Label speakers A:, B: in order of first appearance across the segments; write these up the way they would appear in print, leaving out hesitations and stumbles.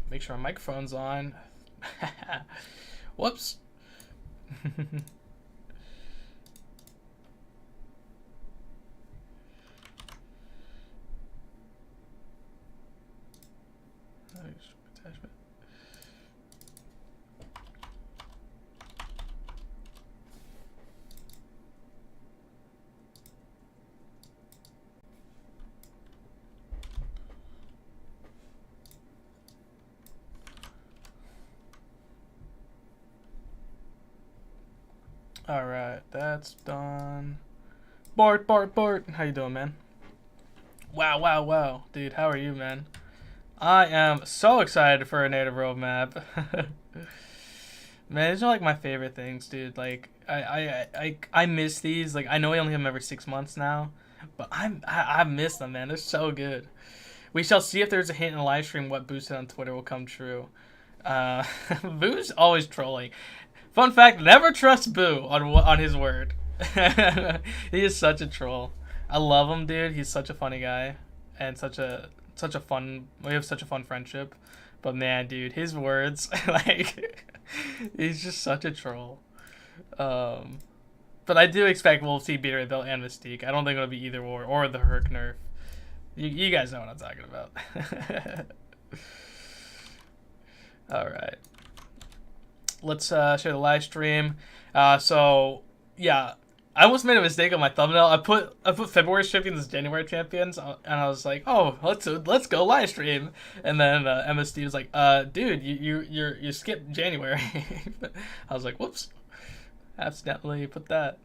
A: make sure my microphone's on. Whoops. Attachment. All right, that's done. Bart, how you doing, man? Wow, dude, how are you, man? I am so excited for a native roadmap. Man, these are like my favorite things, dude. Like, I miss these. Like, I know I only have them every 6 months now, but I miss them, man. They're so good. We shall see if there's a hint in a live stream what boosted on Twitter will come true. Boo's always trolling. Fun fact: never trust Boo on his word. He is such a troll. I love him, dude. He's such a funny guy, and such a fun. We have such a fun friendship. But man, dude, his words, like, he's just such a troll. But I do expect we'll see Beater Bill and Mystique. I don't think it'll be either or the Herc nerf. You guys know what I'm talking about. All right. Let's share the live stream. So yeah, I almost made a mistake on my thumbnail. I put February champions as January champions, and I was like, oh, let's go live stream. And then MSD was like, dude, you skipped January. I was like, whoops, accidentally put that.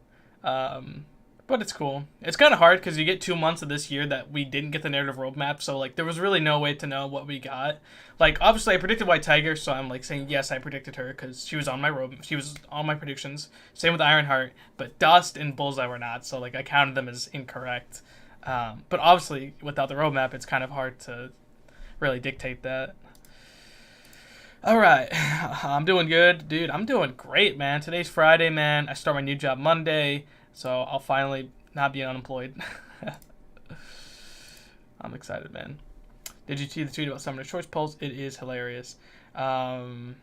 A: But it's cool. It's kind of hard because you get 2 months of this year that we didn't get the narrative roadmap, so like there was really no way to know what we got. Like obviously I predicted White Tiger, so I'm like saying yes, I predicted her because she was on my road. She was on my predictions. Same with Ironheart, but Dust and Bullseye were not, so like I counted them as incorrect. But obviously without the roadmap, it's kind of hard to really dictate that. All right, I'm doing good, dude. I'm doing great, man. Today's Friday, man. I start my new job Monday. So I'll finally not be unemployed. I'm excited, man. Did you see the tweet about Summoner's Choice polls? It is hilarious. It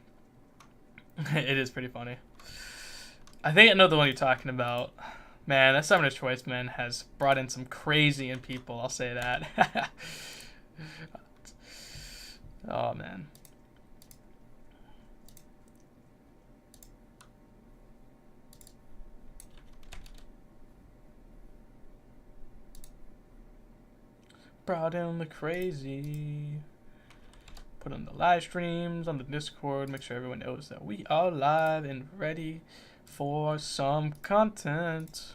A: is pretty funny. I think I know the one you're talking about. Man, that Summoner's Choice, man, has brought in some crazy in people. I'll say that. Oh, man. Brought in the crazy. Put on the live streams on the Discord. Make sure everyone knows that we are live and ready for some content.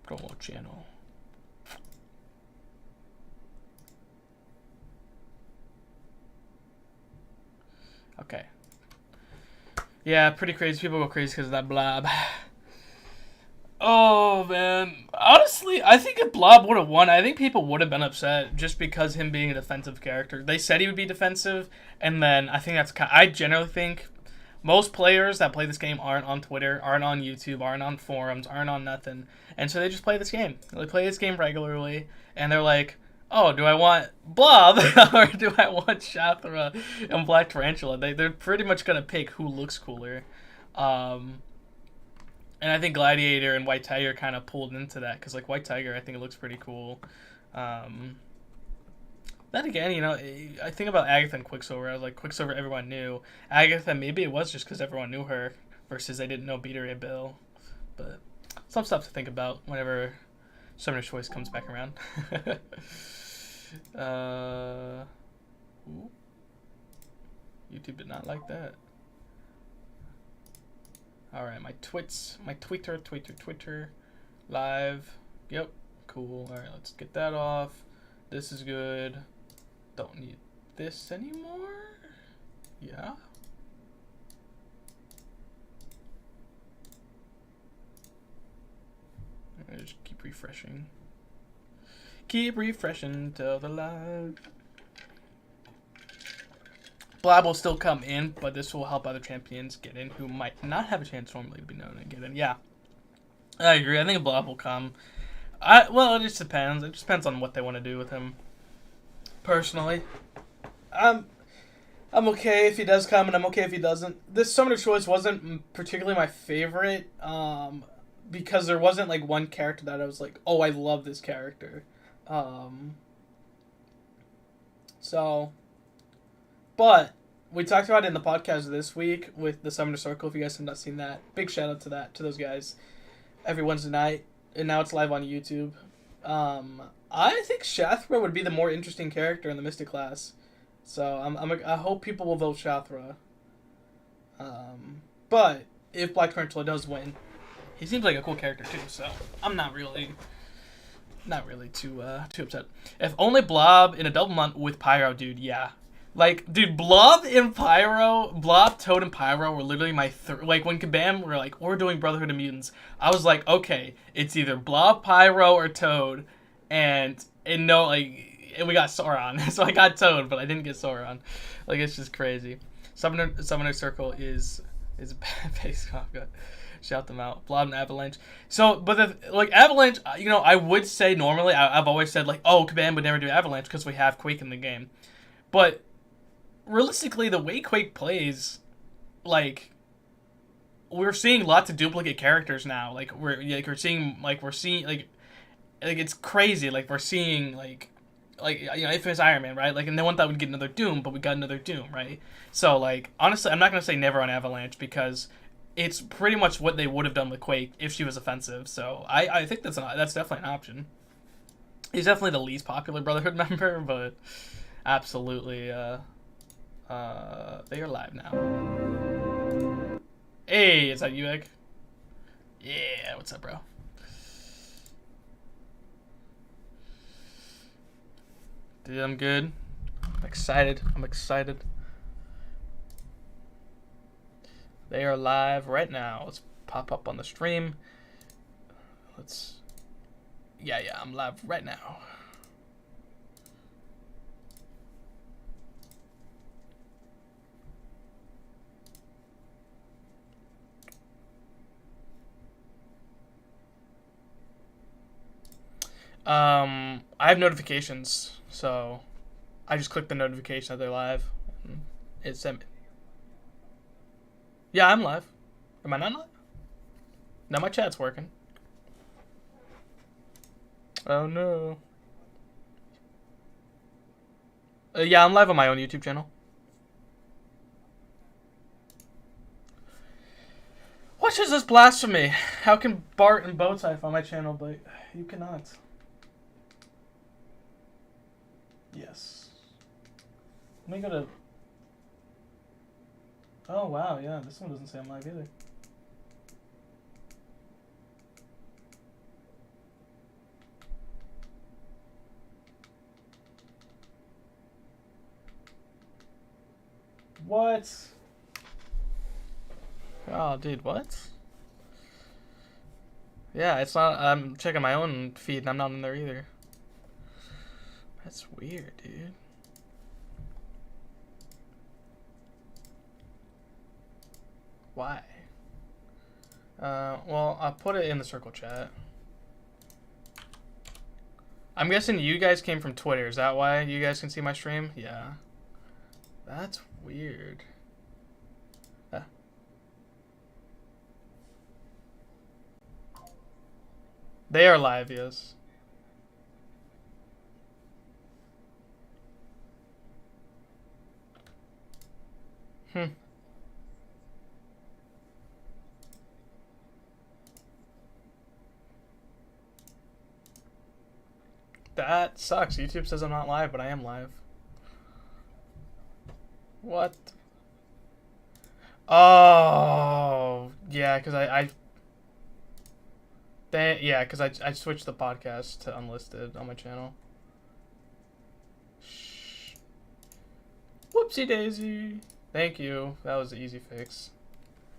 A: Promo channel. Okay. Yeah, pretty crazy. People go crazy because of that blob. Oh, man. Honestly, I think if Blob would have won, I think people would have been upset just because him being a defensive character. They said he would be defensive, and then I think that's I generally think most players that play this game aren't on Twitter, aren't on YouTube, aren't on forums, aren't on nothing. And so they just play this game. They play this game regularly, and they're like, oh, do I want Blob or do I want Shathra and Black Tarantula? They're pretty much going to pick who looks cooler. And I think Gladiator and White Tiger kind of pulled into that because, like, White Tiger, I think it looks pretty cool. Then again, you know, I think about Agatha and Quicksilver. I was like, Quicksilver, everyone knew. Agatha, maybe it was just because everyone knew her versus they didn't know Beater and Bill. But some stuff to think about whenever Summoner's Choice comes back around. YouTube did not like that. Alright, my Twitter, live. Yep, cool. Alright, let's get that off. This is good. Don't need this anymore. Yeah. I just keep refreshing. Keep refreshing till the live. Blab will still come in, but this will help other champions get in who might not have a chance normally to be known and get in. Yeah, I agree. I think Blab will come. Well, it just depends. It just depends on what they want to do with him. Personally, I'm okay if he does come, and I'm okay if he doesn't. This Summoner Choice wasn't particularly my favorite, because there wasn't like one character that I was like, oh, I love this character. So, but we talked about it in the podcast this week with the Summoner Circle. If you guys have not seen that, big shout out to those guys every Wednesday night, and now it's live on YouTube. I think Shathra would be the more interesting character in the Mystic class, so I hope people will vote Shathra. But if Black Tarantula does win, he seems like a cool character too, so I'm not really too upset. If only Blob in a double month with Pyro, dude, yeah. Like, dude, Blob, Toad, and Pyro were literally my like, when Kabam were like, we're doing Brotherhood of Mutants, I was like, okay, it's either Blob, Pyro, or Toad, and no, like, and we got Sauron, so I got Toad, but I didn't get Sauron. Like, it's just crazy. Summoner Circle is base. Oh, God. Shout them out. Blob and Avalanche. So, but like Avalanche, you know, I would say normally, I've always said like, oh, Kabam would never do Avalanche because we have Quake in the game. But realistically, the way Quake plays, like, we're seeing lots of duplicate characters now. Like we're seeing it's crazy. Like we're seeing like you know, Infamous Iron Man, right? Like, and no one thought we'd get another Doom, but we got another Doom, right? So like, honestly, I'm not gonna say never on Avalanche because it's pretty much what they would have done with Quake if she was offensive. So I think that's definitely an option. He's definitely the least popular Brotherhood member, but absolutely, they are live now. Hey, is that you, Egg? Yeah, what's up, bro? Dude, I'm good. I'm excited. They are live right now. Let's pop up on the stream. Yeah, I'm live right now. I have notifications, so I just click the notification that they're live. It sent me. Yeah, I'm live. Am I not live? Now my chat's working. Oh no. Yeah, I'm live on my own YouTube channel. What is this blasphemy? How can Bart and Bowtie on my channel, but you cannot? Yes. Let me go to... Oh, wow, yeah, this one doesn't say I'm live either. What? Oh, dude, what? Yeah, it's not... I'm checking my own feed and I'm not in there either. That's weird, dude. Why? Well, I'll put it in the circle chat. I'm guessing you guys came from Twitter. Is that why you guys can see my stream? Yeah. That's weird. They are live, yes. That sucks. YouTube says I'm not live, but I am live. What? Oh, yeah, because I switched the podcast to unlisted on my channel. Shh. Whoopsie daisy. Thank you. That was an easy fix.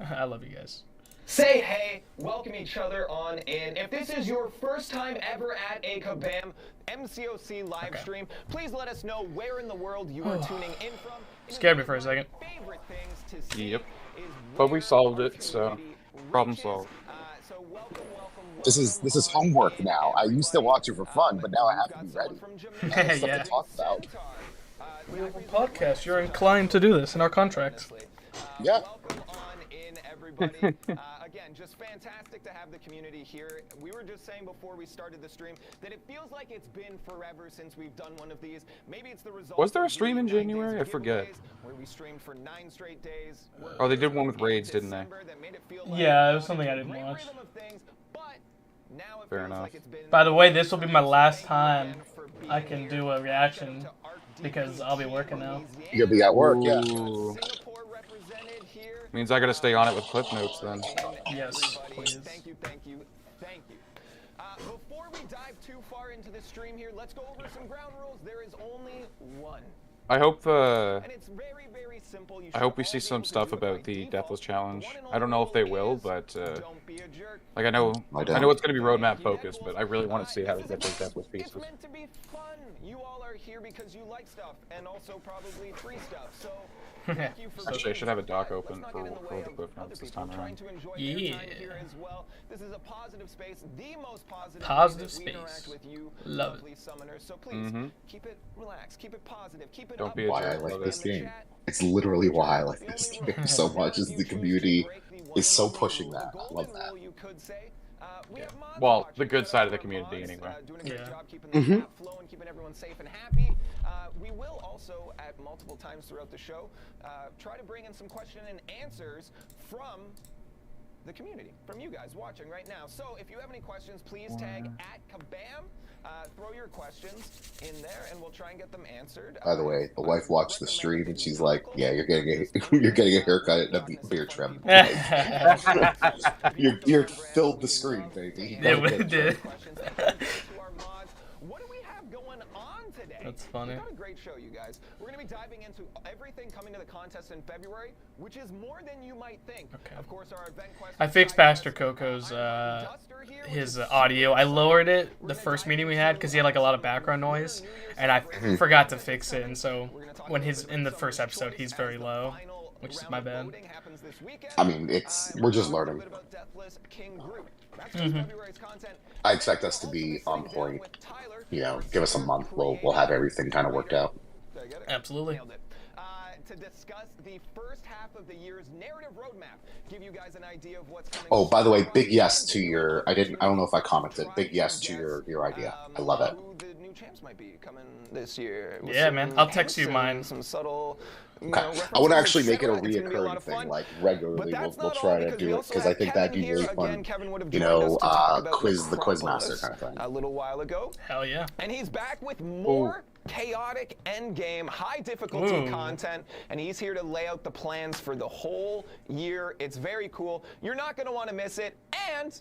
A: I love you guys.
B: Say hey, welcome each other on in. If this is your first time ever at a Kabam MCOC live stream, please let us know where in the world you are tuning in from.
A: Scared me for a second.
C: Yep. But we solved it, so problem solved.
D: This is homework now. I used to watch it for fun, but now I have to be ready. I have stuff to talk about.
A: We have a podcast. You're inclined to do this in our contract.
D: Yeah.
B: Welcome on in, everybody. Again, just fantastic to have the community here. We were just saying before we started the stream that it feels like it's been forever since we've done one of these. Maybe it's the result.
C: Was there a stream in January? I forget.
B: Where we streamed for 9 straight days.
C: Oh, they did one with raids, didn't they?
A: Yeah, it was something I didn't watch.
C: Fair enough.
A: By the way, this will be my last time I can do a reaction because I'll be working now.
D: You'll be at work, yeah.
C: Ooh. Means I gotta stay on it with clip notes then.
A: Yes, please.
B: Thank you, thank you, thank you. Before we dive too far into the stream here, let's go over some ground rules. There is only one.
C: I hope
B: And it's very, very simple.
C: I hope we see some stuff about the Deathless Challenge. I don't know if they will, but like I know it's gonna be roadmap focused, but I really want to see how they get those Deathless pieces.
B: It's meant to be fun. You all are here because you like stuff and also probably free stuff. So thank you for
C: Actually, I should have a doc open for the clip notes this time around.
A: Yeah.
B: This is a positive space, the most positive
A: Positive
B: way that we interact
A: space.
B: with you,
A: Love
B: lovely summoners. So please keep it relaxed, keep it positive, keep it
C: Don't
B: up.
C: be a
D: Why I
C: jerk,
D: like
C: love
D: this
C: it.
D: game. It's literally why I like this game so much. Is the community is so pushing that. I love that.
C: Well, the good side of the community, anyway.
B: Doing a great
A: Yeah.
B: job keeping the chat flowing, keeping everyone safe and happy. We will also, at multiple times throughout the show, try to bring in some question and answers from the community, from you guys watching right now. So if you have any questions, please tag @Kabam. Throw your questions in there, and we'll try and get them answered.
D: By the way, the wife watched the stream and she's like, "Yeah, you're getting a haircut and a beard trim. You're filled the screen, baby."
A: Yeah, we did.
B: What do we have going on today?
A: That's funny.
B: We've got a great show, you guys. We're going to be diving into everything coming to the contest in February, which is more than you might think.
A: Okay.
B: Of course, our event quest.
A: I fixed Pastor Coco's his audio. I lowered it the first meeting we had because he had like a lot of background noise, and I forgot to fix it. And so when he's in the first episode, he's very low, which is my bad.
D: I mean, we're just learning. I expect us to be on point. You know, give us a month. We'll have everything kind of worked out.
A: Absolutely.
B: To discuss the first half of the year's narrative roadmap, give you guys an idea of what's coming.
D: Oh, by the way, big yes to your. I don't know if I commented. Big yes to your idea. I love it.
B: Who the new champs might be coming this year.
A: Yeah, man. I'll text you mine.
B: Some subtle.
D: Okay. I want to actually make it a reoccurring thing, like regularly. We'll try to do it because I think that'd be really fun. You know, the quizmaster kind of thing.
B: A little while ago.
A: Hell yeah.
B: And he's back with more chaotic endgame, high difficulty content, and he's here to lay out the plans for the whole year. It's very cool. You're not going to want to miss it. And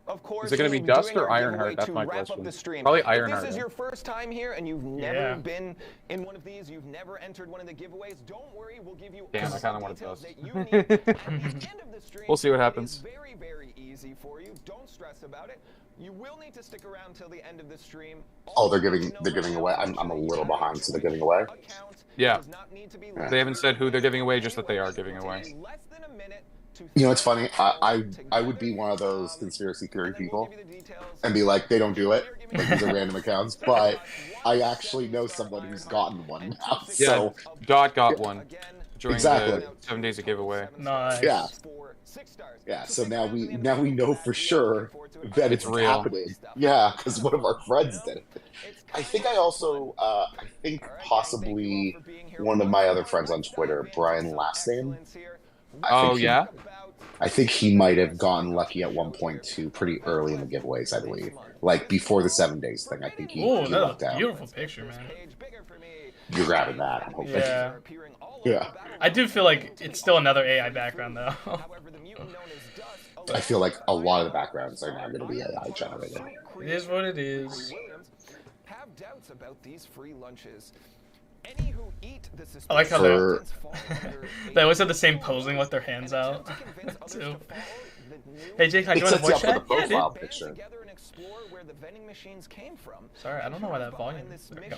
B: of course,
C: is it going to be Dust or Ironheart? That's my question. Probably Ironheart.
B: If this is your first time here and you've never been in one of these, you've never entered one of the giveaways, don't worry, we'll give you
C: Damn,
B: all
C: I kind of
B: the
C: want
B: details
C: Dust.
B: that you need at the end of the stream.
C: We'll see what happens.
B: It's very, very easy for you. Don't stress about it. You will need to stick around till the end of the stream.
D: Oh, they're giving away. I'm a little behind, so they're giving away.
C: Yeah. They haven't said who they're giving away, just that they are giving away.
D: You know, it's funny. I would be one of those conspiracy theory people and be like, they don't do it. Like, these are random accounts. But I actually know someone who's gotten one now. So,
C: yeah, Dot got one during
D: exactly.
C: the 7 days of giveaway.
A: Nice.
D: Yeah. Yeah, so now we know for sure that it's
C: real.
D: happening. Yeah, because one of our friends did it. I think I also, I think possibly one of my other friends on Twitter, Brian Last Name. I think he might have gotten lucky at one point too, pretty early in the giveaways, I believe. Like before the 7 days thing, I think he lucked out.
A: Beautiful picture, man.
D: You're grabbing that, I'm hoping.
A: Yeah.
D: Yeah.
A: I do feel like it's still another AI background, though.
D: I feel like a lot of the backgrounds are now going to be AI generated.
A: It is what it is.
B: Have doubts about these free lunches. Any who eat the
A: I like how they always have the same posing with their hands out, too. Hey, Jake, can I join the voice chat? Yeah, dude.
D: Picture.
A: Sorry, I don't know why that volume is. There we go.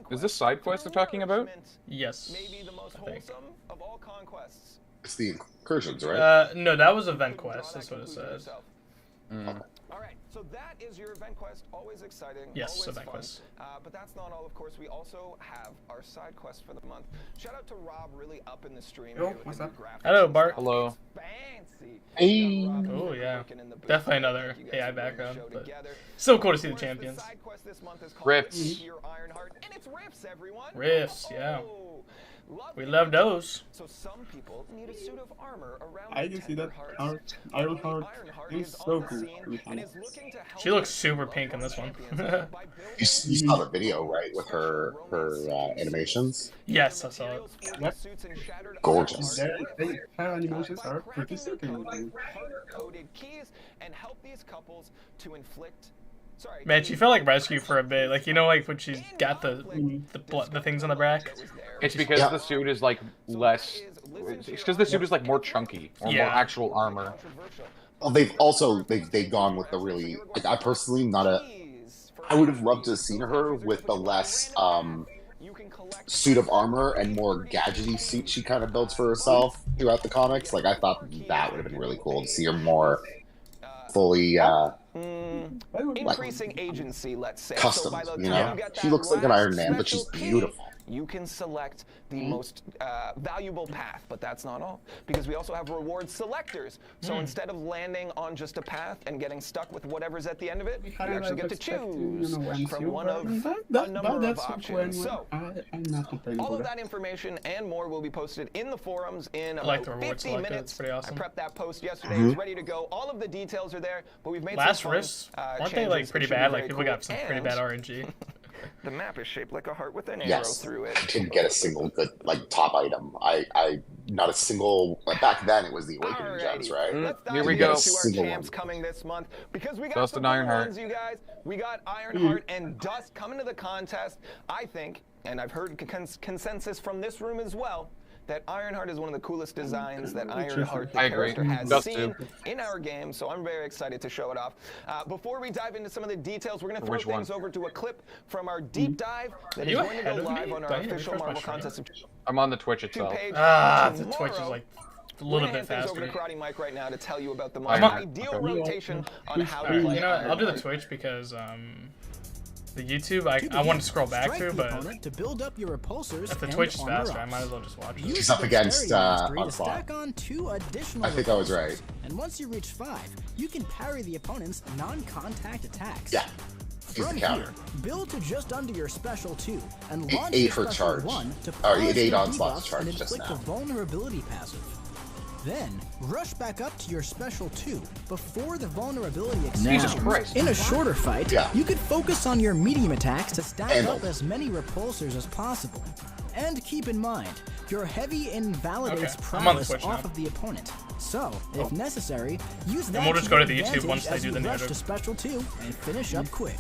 C: Is this side quest they're talking about?
A: Yes,
B: Maybe the most
A: I think.
B: wholesome of all conquests.
D: It's the incursions, right?
A: No, that was event quest. That's what it says.
B: All right, So that is your event quest. Always exciting.
A: Yes,
B: always
A: event
B: fun.
A: quest.
B: But that's not all, of course. We also have our side quest for the month. Shout out to Rob, really up in the stream.
E: Yo,
B: here with
E: what's
B: the new
E: up?
B: graphics.
A: Hello, Bart.
C: Hello.
B: Fancy.
D: Hey.
A: Oh, yeah.
B: Working in the booth.
A: Definitely another
B: Thank you guys
A: AI
B: for putting the
A: background,
B: show
A: but
B: together.
A: still cool to see the
B: Of course,
A: champions.
B: side quest this month is called
C: Rifts.
B: Your Ironheart, and it's Rifts, everyone.
A: Rifts, yeah.
B: Oh,
A: We love those.
B: So some people need a suit of armor around
E: I
B: their
E: can see that
B: tender hearts.
E: Ironheart
B: Ironheart
E: is
B: is
E: so
B: on the
E: cool.
B: scene and is looking to help
A: She looks
B: us
A: super
B: love
A: pink in
B: our
A: this one.
B: champions by building
D: You saw the video, right, with her animations?
A: Yes, I saw it.
E: Yep.
B: suits and shattered
D: Gorgeous.
E: Her animations are pretty sick.
B: hard-coded keys and help these couples to inflict. Sorry,
A: Man, she felt like Rescue for a bit. Like, you know, like when she's got the things on the back.
C: It's because
D: Yeah.
C: the suit is like less. It's because the suit is like more chunky or more
A: Yeah.
C: actual armor.
D: Well, they've gone with the really. Like, I personally not a. I would have loved to have seen her with the less suit of armor and more gadgety suit she kind of builds for herself throughout the comics. Like, I thought that would have been really cool to see her more fully
B: increasing agency, let's say.
D: custom.
B: So by the
D: You
B: time
D: know,
B: you get
D: she
B: that
D: looks like an
B: last
D: Iron Man, but she's
B: special key,
D: beautiful.
B: You can select the most valuable path, but that's not all, because we also have reward selectors. So instead of landing on just a path and getting stuck with whatever's at the end of it, you actually get to choose from one of a number of options. So
E: I'm not complaining
B: all of
E: about
B: that information and more will be posted in the forums in
A: I like
B: about
A: the reward
B: 50
A: selector,
B: minutes.
A: it's pretty awesome.
B: I prepped that post yesterday. It's ready to go. All of the details are there, but we've made
A: Last
B: some fun,
A: risks, aren't they
B: changes.
A: like
B: It
A: pretty
B: should be
A: bad?
B: very
A: Like people got some
B: cool.
A: pretty
B: And
A: bad RNG.
B: The map is shaped like a heart with an arrow
D: Yes,
B: through
D: I
B: it.
D: didn't get a single good like top item. I not a single. Back then, it was the Awakening gems, right?
B: Let's dive
C: Here we
B: into
C: go.
B: our
D: Single
B: champs
D: one.
B: coming this month because we got
C: Dust
B: some
C: and
B: fun
C: Ironheart.
B: ones, you guys. We got Ironheart and Dust coming to the contest. I think, and I've heard consensus from this room as well, that Ironheart is one of the coolest designs that Ironheart, the
C: I agree.
B: character, has
C: Dust
B: seen
C: too.
B: in our game, so I'm very excited to show it off. Before we dive into some of the details, we're going to throw
C: Which one?
B: things over to a clip from our deep dive that
A: Are
B: is
A: you
B: going to
A: ahead
B: go
A: of me?
B: live on
A: Do
B: our
A: I need to
B: official
A: refresh my
B: Marvel
A: stream?
B: Contest of
C: I'm on the Twitch itself.
B: page.
A: The Twitch is
B: Tomorrow,
A: like a
B: we're
A: little
B: gonna
A: bit
B: hand things over
A: faster.
B: to Karate Mike right now to tell you about the
C: I'm
B: most
C: on-
B: ideal
C: okay.
B: rotation on how to
A: Alright,
B: play.
A: you know what? I'll do the
B: Ironheart.
A: Twitch because the YouTube I want to scroll back to, but
F: to build up your repulsors
A: if the
F: and
A: Twitch is
F: armor
A: faster, I
F: ups.
A: might as well just watch
F: Use
A: it.
D: She's up
F: the
D: against,
F: dexterity mastery to
D: Onslaught.
F: stack on 2 additional
D: I think I was
F: repulsors.
D: right.
F: And once you reach 5, you can parry the opponent's non-contact attacks.
D: Yeah, he's
F: From
D: the counter.
F: here, build to just under your special 2 and
D: It
F: launch
D: ate
F: your
D: her
F: special
D: charge.
F: 1 to
D: Or
F: pause
D: it ate
F: your
D: Onslaught's
F: debuffs
D: charge
F: and
D: just
F: inflict
D: now.
F: a vulnerability passive. Then, rush back up to your special 2 before the vulnerability expands.
C: Jesus Christ.
F: In a shorter fight,
D: Yeah.
F: you could focus on your medium attacks to stack
D: And
F: up as many repulsors as possible. And keep in mind, your heavy invalidates
A: Okay, I'm on the
F: prowess
A: Twitch
F: off
A: now.
F: of the opponent. So, if necessary, use that
A: we'll
F: to
A: just go to
F: your
A: the YouTube
F: advantage
A: once they
F: as
A: do
F: you
A: the
F: rush
A: narrative.
F: to special 2 and finish up quick.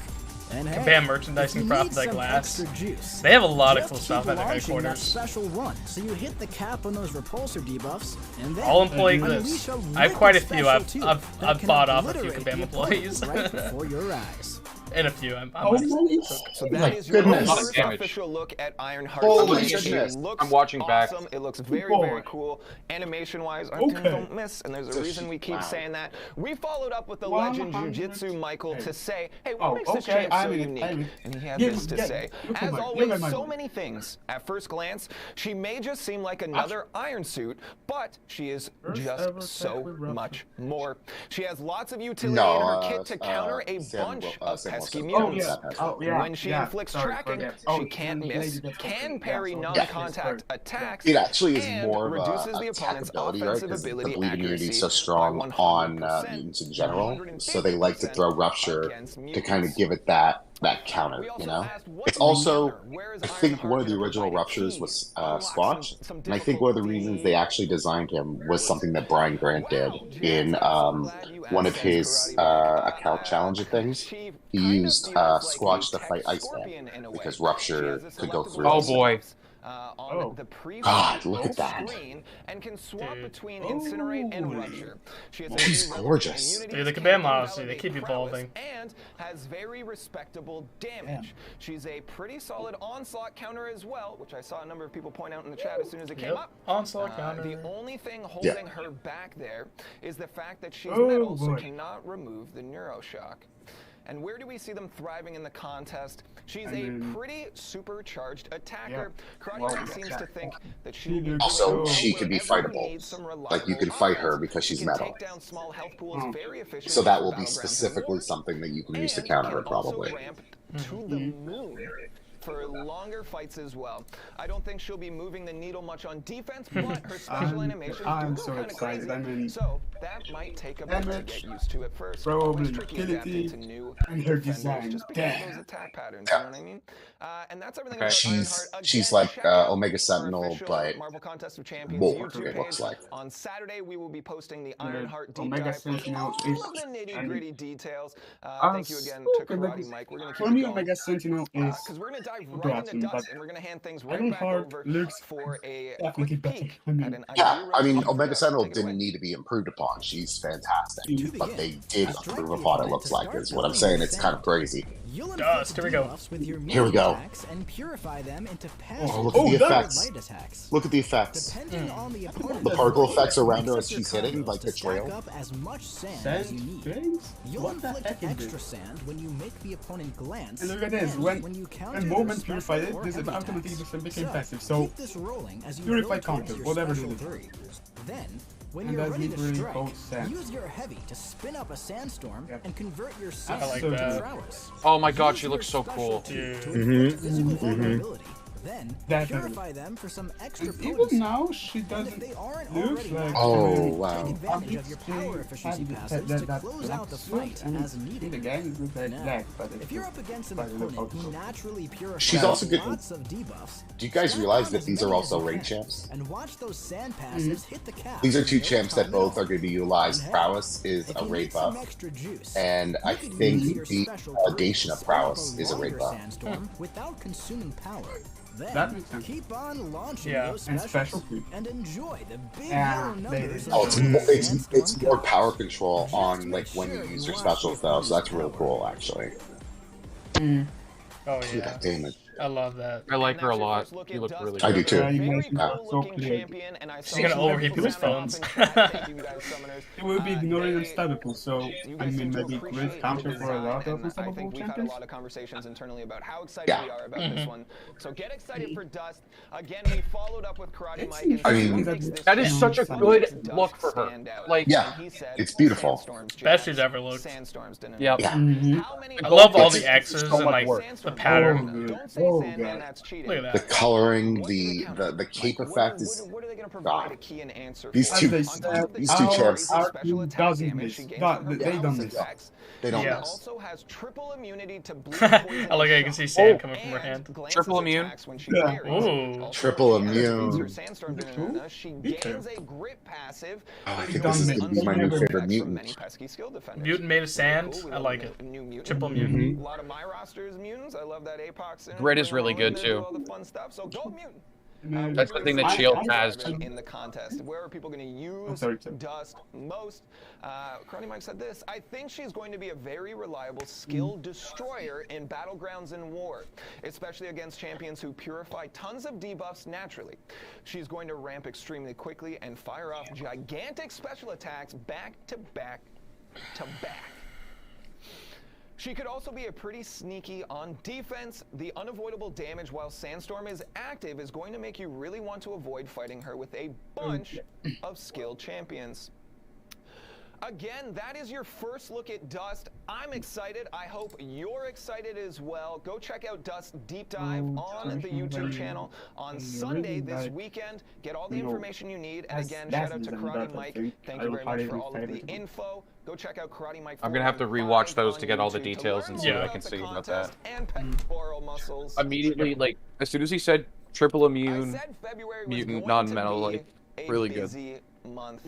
F: And hey,
A: Kabam merchandising
F: if you
A: prop
F: need
A: like
F: some
A: last.
F: extra juice,
A: They have a lot of
F: just
A: cool
F: keep
A: stuff at the
F: launching that
A: headquarters.
F: special 1, so you hit the cap on those repulsor debuffs, and then
A: All employee
F: unleash
A: clips.
F: a
A: I have quite a
F: wicked
A: few.
F: special 2
A: I've
F: that can
A: bought off a few
F: obliterate
A: Kabam
F: the opponent
A: employees.
F: right before your eyes.
A: And a few. I'm
E: Oh, nice.
B: So
D: My
B: that is your
D: goodness.
B: first
C: Damage.
B: official look at Ironheart.
D: Holy
B: It
D: goodness.
B: looks
C: I'm watching back.
B: awesome. It looks very,
E: Boy.
B: very cool. Animation-wise, I
E: Okay.
B: don't miss, and there's a
D: So
B: reason
D: she-
B: we keep
D: wow.
B: saying that. We followed up with the
E: 100.
B: legend Jiu-Jitsu Michael to say, hey, what
E: Oh,
B: makes this
E: okay,
B: champ so
E: I'm in it,
B: unique?
E: I'm in it.
B: And he had
E: Give-
B: this to
E: get-
B: say.
E: give
B: As
E: my- give
B: always,
E: my money.
B: so many things. At first glance, she may just seem like another Iron Suit, but she is
E: First
B: just
E: ever
B: so
E: tech with Rupture.
B: much more. She has lots of utility
D: No,
B: in her kit to counter a
D: Sam
B: bunch
D: Wil-
B: of
D: Sam
B: pesky
D: Wilson.
E: Oh,
B: mutants.
E: yeah. Oh, yeah.
B: When she
E: yeah.
B: inflicts
E: Sorry,
B: tracking,
E: forget.
B: she
E: Oh,
B: can't
E: lady,
B: miss,
E: that's
B: can
E: okay.
B: parry
E: Yeah, so-
B: non-contact attacks,
D: It actually is
B: and
D: more of
B: reduces
D: a
B: the
D: tech
B: opponent's
D: ability, right?
B: offensive
D: Because the
B: ability
D: bleed immunity is so
B: accuracy
D: strong
B: by
D: on
B: 100%,
D: mutants in general,
B: 150%
D: so they like to throw Rupture
B: against
D: to kind of
B: mutants.
D: give it that counter,
B: We also
D: you know?
B: asked, what
D: It's
B: is the
D: also,
B: counter? Where is
D: I think
B: Ironheart
D: one of the
B: gonna
D: original
B: provide a
D: Ruptures
B: key?
D: was
B: Unlock
D: Squatch,
B: some
D: and I think one of the reasons they actually designed him was something that Brian Grant did in one of his account challenger things. He used Squatch to fight Iceman because Rupture could go through.
C: Oh boy.
B: on the previous
D: God, look at that.
B: screen and can swap between Incinerate and Rupture. She has
D: She's gorgeous.
A: Dude, the Kabam models, they keep evolving.
B: And has very respectable damage. She's a pretty solid onslaught counter as well, which I saw a number of people point out in the chat as soon as it came up.
A: Onslaught counter.
B: The only thing holding her back there is the fact that she's metal, so cannot remove the Neuroshock. And where do we see them thriving in the contest? She's a pretty supercharged attacker. Karate seems to think that she
D: also she can be fightable. Like you can fight her because she's metal.
B: Take down small health pools very efficiently.
D: So that will be specifically something that you can use to counter her, probably.
B: To the moon for longer fights as well. I don't think she'll be moving the needle much on defense, but her special animations
E: I'm
B: do
E: so
B: kind of
E: excited.
B: crazy. So that might take a bit to get used to at first.
E: Probability and her design.
B: Just because of those attack patterns, you know what I mean? And that's everything about
D: she's like Omega Sentinel, but
B: Marvel Contest of Champions
D: more,
B: YouTube
D: it looks like.
B: On Saturday, we will be posting the Ironheart deep
E: Omega
B: dive for
E: Sentinel
B: all
E: is
B: of the nitty-gritty details. Thank you again to Karate Mike. We're going to
E: for
B: keep
E: me,
B: it going.
E: Omega Sentinel is
B: Because we're going to dive right into dust, and we're going to hand things right back
E: Ironheart
B: over
E: looks
B: for a
E: definitely
B: quick
E: better.
B: peek
E: I mean,
B: at an
D: Yeah, I mean,
B: idea
D: Omega Sentinel
B: Take it away.
D: didn't need to be improved upon. She's fantastic. But they did
F: Strike
D: improve
F: the
D: upon it,
F: opponent
D: looks
F: to
D: like,
F: start
D: is what I'm
F: building
D: saying.
F: your
D: It's kind of crazy.
F: You'll
A: Dust, here we go.
F: debuffs with your
D: Here we
F: melee
D: go.
F: attacks and purify them into passive
D: Oh, look at the
F: or
D: effects.
F: light attacks.
D: Look at the effects.
F: Depending on the opponent's
D: The particle
F: ability,
D: effects around her
F: mix
D: as
F: up
D: she's
F: your
D: hitting,
F: combos
D: like
F: to
D: the
F: stack
D: trail.
F: up as much sand as you need.
E: James?
F: You'll
E: What the
F: inflict
E: heck is
F: extra
E: this?
F: sand when you make the opponent glance.
E: And look at this,
F: and
E: when
F: you counter
E: and
F: their
E: moment
F: special
E: purified it,
F: or
E: this
F: heavy
E: automatically
F: attacks.
E: became passive. So
F: keep this rolling as you
E: purify
F: build towards
E: counter,
F: your
E: whatever
F: special
E: it is.
F: 3. Then, when
E: And
F: you're
E: that's
F: ready to
E: literally
F: strike,
E: both sand.
F: use your heavy to spin up a sandstorm
E: Yep.
F: and convert your sand
A: like
F: into
A: that.
F: prowess.
C: Oh my god,
F: Use
C: she
F: your
C: looks so
F: special
C: cool.
F: two to
A: Dude.
F: inflict physical vulnerability. Then
E: Definitely.
F: purify them for some extra
E: And even
F: potency.
E: now, she
F: And if
E: doesn't
F: they aren't
E: look
F: already
E: like.
D: Oh,
F: Take
D: wow.
F: advantage of your power efficiency passives to close out the fight as
E: in the
F: needed.
E: game, it looks like
F: Now,
E: black, but
F: if you're up against an
E: but it looks
F: opponent who
E: also-
F: naturally purifies
D: She's also getting-
F: lots of debuffs,
D: Do you guys
F: stack
D: realize
F: on
D: that
F: as
D: these are
F: many
D: also
F: as you
D: raid
F: can,
D: champs?
F: and watch those sand passives hit the cap.
D: These are two
F: No
D: champs that
F: time
D: both
F: at
D: are
F: all.
D: going to be utilized.
F: And hey,
D: Prowess is
F: if
D: a
F: you
D: raid
F: need some
D: buff,
F: extra juice,
D: and I
F: you could use
D: think
F: your
D: the
F: special
D: allegation
F: three
D: of
F: to
D: prowess
F: spin up
D: is a raid
F: longer
D: buff.
F: sandstorm without consuming power.
E: That
F: Then
E: makes sense.
F: keep on launching
A: Yeah.
F: those
E: And
F: specials
E: special
F: and enjoy the big
E: Yeah,
F: yellow numbers.
E: baby.
D: Oh, it's
F: of
D: more,
F: the
D: it's
F: sandstorm
D: more
F: count.
D: power control on
F: Just
D: like
F: make
D: when
F: sure
D: you use
F: you
D: your
F: watch
D: specials
F: the
D: though, so that's really
F: power.
D: cool actually.
A: Oh
D: Look at
A: yeah,
D: that damage.
A: I love that.
C: I like her a lot. You look really
D: I
C: good.
D: do too.
B: Very
E: Yeah.
B: cool-looking
E: So
B: champion, and I
A: She's
B: saw
A: gonna
B: some
A: overheat
B: people
A: people's
B: sound
A: phones.
B: off in chat. Thank you guys, summoners.
E: It will be ignoring
B: They-
E: unstoppable, so
B: You
E: I
B: guys
E: mean
B: seem to
E: maybe
B: appreciate
E: great counter
B: the
E: for a lot
B: design,
E: of
B: and I
E: unstoppable
B: think we've had a
E: champions.
B: lot of conversations internally about how excited
D: Yeah.
B: we are about this one. So get excited for Dust. Again, we followed up with Karate Mike. And
E: I
D: mean,
B: what makes this
C: That is such a
B: what
C: good
B: makes Dust
C: look for her.
B: stand out?
C: Like-
D: Yeah,
B: And he said,
D: it's beautiful.
B: "Sandstorms,
A: Best
B: Jax.
A: she's ever looked.
B: Sandstorms didn't
C: Yep.
D: Yeah.
B: How many
A: I love all
D: It's
A: the X's
C: so
A: and
C: much
A: like
C: work.
A: the pattern.
B: Don't say
E: Oh,
B: Sandman,
E: God.
B: that's cheating.
A: Look at
D: The
A: that.
D: coloring,
B: What's
D: the
B: gonna count?
D: the cape
B: Like,
D: effect is
B: what are they going to provide
D: God.
B: a key and answer
D: These
B: for?
D: two-
E: As they
B: On top
E: said,
B: of the
D: these two
B: crazy
D: champs-
B: special
E: our
B: attack
E: doesn't
B: damage
E: miss.
B: she gains
E: God,
B: from her
E: they don't
B: balance
E: miss.
B: attacks,
D: they don't
A: Yeah.
D: miss.
B: also has triple immunity to bleed
A: I like how you can see sand coming from her hand.
C: Triple immune?
E: Yeah.
A: Ooh.
D: Triple immune.
B: She gains a grip passive.
D: Oh, I
B: It
D: think this is
B: does
D: gonna be my new
B: unlimited
D: favorite
B: attacks from many
D: mutant.
B: pesky skill defenders.
A: Mutant made of sand.
B: Cool, we
A: I
B: love
A: like
B: a
A: it.
B: new mutant.
A: Triple
D: Mm-hmm.
A: mutant.
B: A lot of my roster is mutants. I love that Apox. in it,
C: Grid is
B: bring them
C: really
B: all in
C: good,
B: there, do
C: too.
B: all the fun stuff. So go mutant.
C: That's the thing that Shield has.
B: In the contest, where are people going to use
E: sorry, Tim.
B: Dust most? Karate Mike said this. I think she's going to be a very reliable skill destroyer in battlegrounds and war, especially against champions who purify tons of debuffs naturally. She's going to ramp extremely quickly and fire off gigantic special attacks back to back to back. She could also be a pretty sneaky on defense. The unavoidable damage while Sandstorm is active is going to make you really want to avoid fighting her with a bunch of skilled champions. Again, that is your first look at Dust. I'm excited. I hope you're excited as well. Go check out Dust Deep Dive on the YouTube channel on Sunday this weekend. Get all the information you need. And again, shout out to Karate Mike. Thank you very much for all of the info. Go check out Karate Mike.
C: I'm gonna have to rewatch those to get all the details and see what I
A: Yeah.
C: can say about that.
B: And pectoral muscles.
C: Immediately, like, as soon as he said triple
B: I
C: immune,
B: said February was
C: mutant,
B: going
C: non-metal,
B: to be
C: like,
B: a
C: really good.
B: busy month.